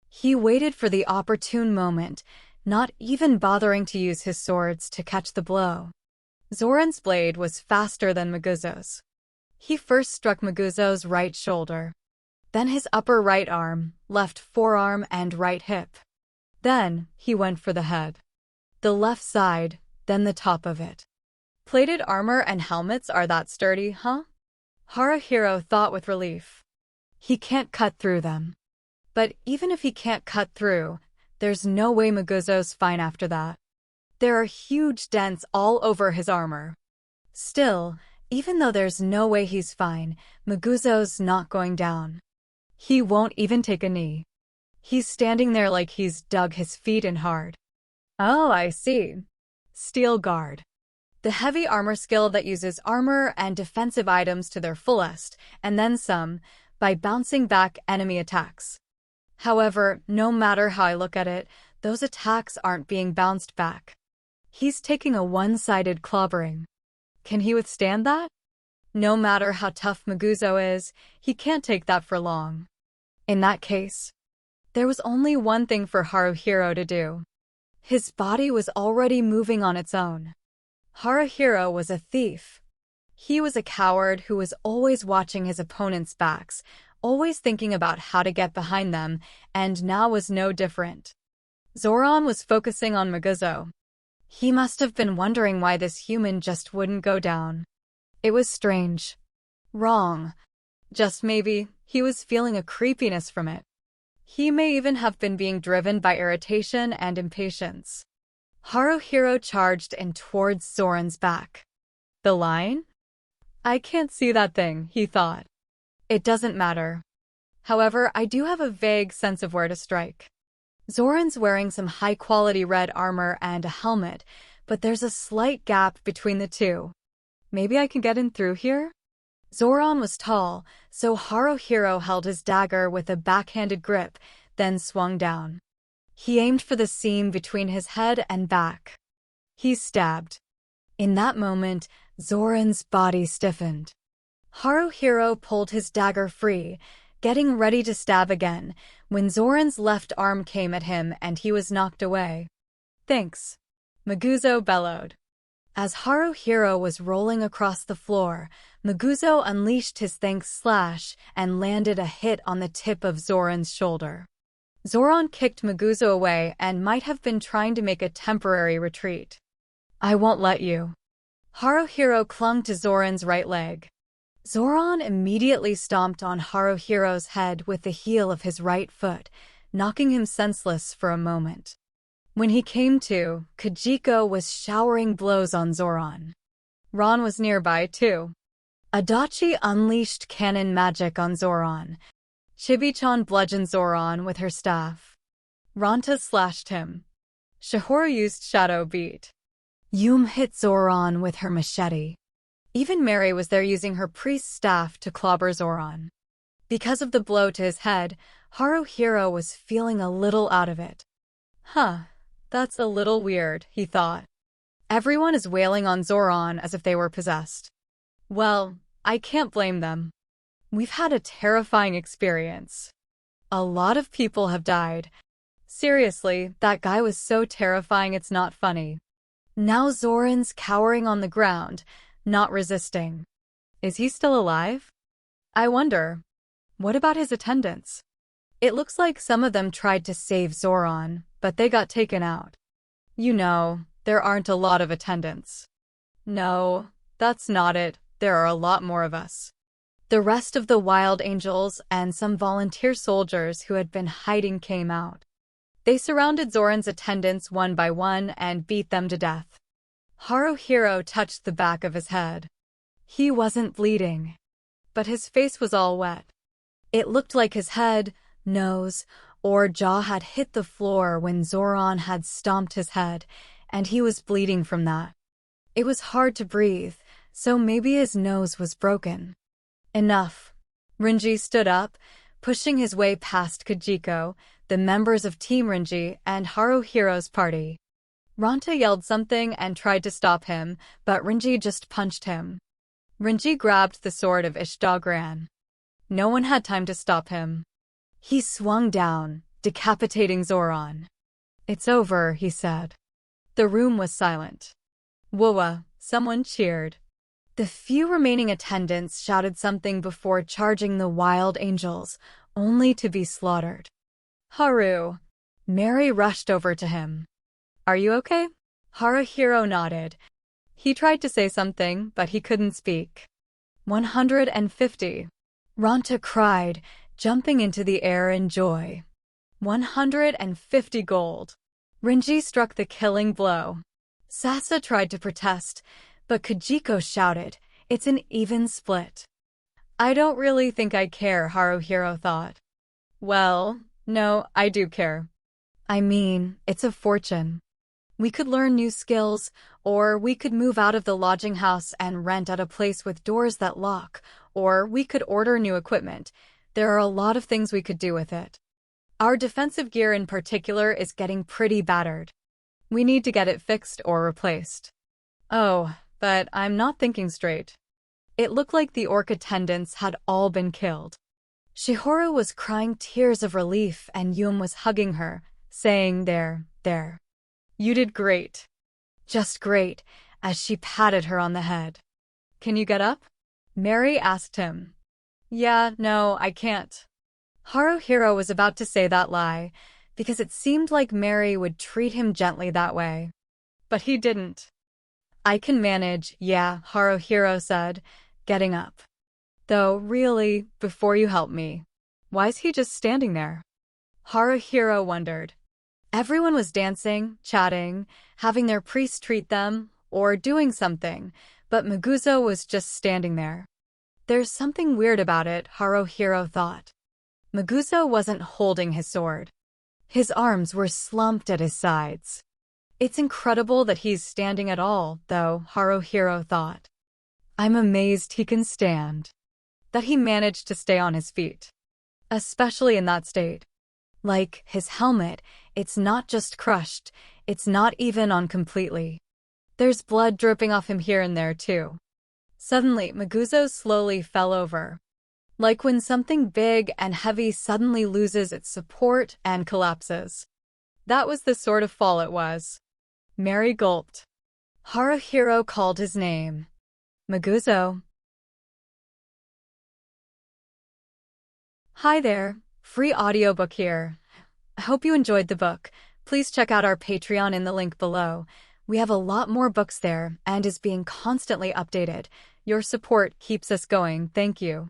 He waited for the opportune moment, not even bothering to use his swords to catch the blow. Zoran's blade was faster than Maguzo's. He first struck Maguzo's right shoulder, then his upper right arm, left forearm, and right hip. Then, he went for the head. The left side, then the top of it. Plated armor and helmets are that sturdy, huh? Haruhiro thought with relief. He can't cut through them. But even if he can't cut through, there's no way Maguzo's fine after that. There are huge dents all over his armor. Still, even though there's no way he's fine, Maguzo's not going down. He won't even take a knee. He's standing there like he's dug his feet in hard. Oh, I see. Steel guard. The heavy armor skill that uses armor and defensive items to their fullest, and then some, by bouncing back enemy attacks. However, no matter how I look at it, those attacks aren't being bounced back. He's taking a one-sided clobbering. Can he withstand that? No matter how tough Maguzo is, he can't take that for long. In that case, there was only one thing for Haruhiro to do. His body was already moving on its own. Haruhiro was a thief. He was a coward who was always watching his opponents' backs, always thinking about how to get behind them, and now was no different. Zoran was focusing on Maguzo. He must have been wondering why this human just wouldn't go down. It was strange. Wrong. Just maybe, he was feeling a creepiness from it. He may even have been being driven by irritation and impatience. Haruhiro charged in towards Zoran's back. The line? I can't see that thing, he thought. It doesn't matter. However, I do have a vague sense of where to strike. Zoran's wearing some high-quality red armor and a helmet, but there's a slight gap between the two. Maybe I can get in through here? Zoran was tall, so Haruhiro held his dagger with a backhanded grip, then swung down. He aimed for the seam between his head and back. He stabbed. In that moment, Zoran's body stiffened. Haruhiro pulled his dagger free, getting ready to stab again, when Zoran's left arm came at him and he was knocked away. Thanks, Maguzo bellowed. As Haruhiro was rolling across the floor, Maguzo unleashed his thanks slash and landed a hit on the tip of Zoran's shoulder. Zoran kicked Maguzo away and might have been trying to make a temporary retreat. I won't let you. Haruhiro clung to Zoran's right leg. Zoran immediately stomped on Haruhiro's head with the heel of his right foot, knocking him senseless for a moment. When he came to, Kajiko was showering blows on Zoran. Ron was nearby, too. Adachi unleashed cannon magic on Zoran. Chibi-chan bludgeoned Zoran with her staff. Ranta slashed him. Shihoro used Shadow Beat. Yum hit Zoran with her machete. Even Mary was there using her priest's staff to clobber Zoran. Because of the blow to his head, Haruhiro was feeling a little out of it. That's a little weird, he thought. Everyone is wailing on Zoran as if they were possessed. Well, I can't blame them. We've had a terrifying experience. A lot of people have died. Seriously, that guy was so terrifying it's not funny. Now Zoran's cowering on the ground, not resisting. Is he still alive? I wonder. What about his attendants? It looks like some of them tried to save Zoran, but they got taken out. You know, there aren't a lot of attendants. No, that's not it. There are a lot more of us. The rest of the wild angels and some volunteer soldiers who had been hiding came out. They surrounded Zoran's attendants one by one and beat them to death. Haruhiro touched the back of his head. He wasn't bleeding, but his face was all wet. It looked like his head, nose, or jaw had hit the floor when Zoran had stomped his head, and he was bleeding from that. It was hard to breathe, so maybe his nose was broken. Enough. Rinji stood up, pushing his way past Kajiko, the members of Team Rinji, and Haruhiro's party. Ranta yelled something and tried to stop him, but Rinji just punched him. Rinji grabbed the sword of Ishdogran. No one had time to stop him. He swung down, decapitating Zoran. It's over, he said. The room was silent. Whoa, someone cheered. The few remaining attendants shouted something before charging the wild angels, only to be slaughtered. Haru. Mary rushed over to him. Are you okay? Haruhiro nodded. He tried to say something, but he couldn't speak. 150. Ranta cried, jumping into the air in joy. 150 gold. Rinji struck the killing blow. Sasa tried to protest, but Kajiko shouted, it's an even split. I don't really think I care, Haruhiro thought. Well, no, I do care. I mean, it's a fortune. We could learn new skills, or we could move out of the lodging house and rent at a place with doors that lock, or we could order new equipment. There are a lot of things we could do with it. Our defensive gear in particular is getting pretty battered. We need to get it fixed or replaced. Oh, but I'm not thinking straight. It looked like the orc attendants had all been killed. Shihoro was crying tears of relief and Yum was hugging her, saying, There. You did great. Just great, as she patted her on the head. Can you get up? Mary asked him. Yeah, no, I can't. Haruhiro was about to say that lie, because it seemed like Mary would treat him gently that way. But he didn't. I can manage, yeah, Haruhiro said, getting up. Though, really, before you help me, why's he just standing there? Haruhiro wondered. Everyone was dancing, chatting, having their priest treat them, or doing something, but Maguzo was just standing there. There's something weird about it, Haruhiro thought. Maguzo wasn't holding his sword. His arms were slumped at his sides. It's incredible that he's standing at all, though, Haruhiro thought. I'm amazed he can stand. That he managed to stay on his feet. Especially in that state. Like, his helmet, it's not just crushed, it's not even on completely. There's blood dripping off him here and there, too. Suddenly, Maguzo slowly fell over. Like when something big and heavy suddenly loses its support and collapses. That was the sort of fall it was. Mary gulped. Haruhiro called his name. Maguzo. Hi there, free audiobook here. I hope you enjoyed the book. Please check out our Patreon in the link below. We have a lot more books there and is being constantly updated. Your support keeps us going, thank you.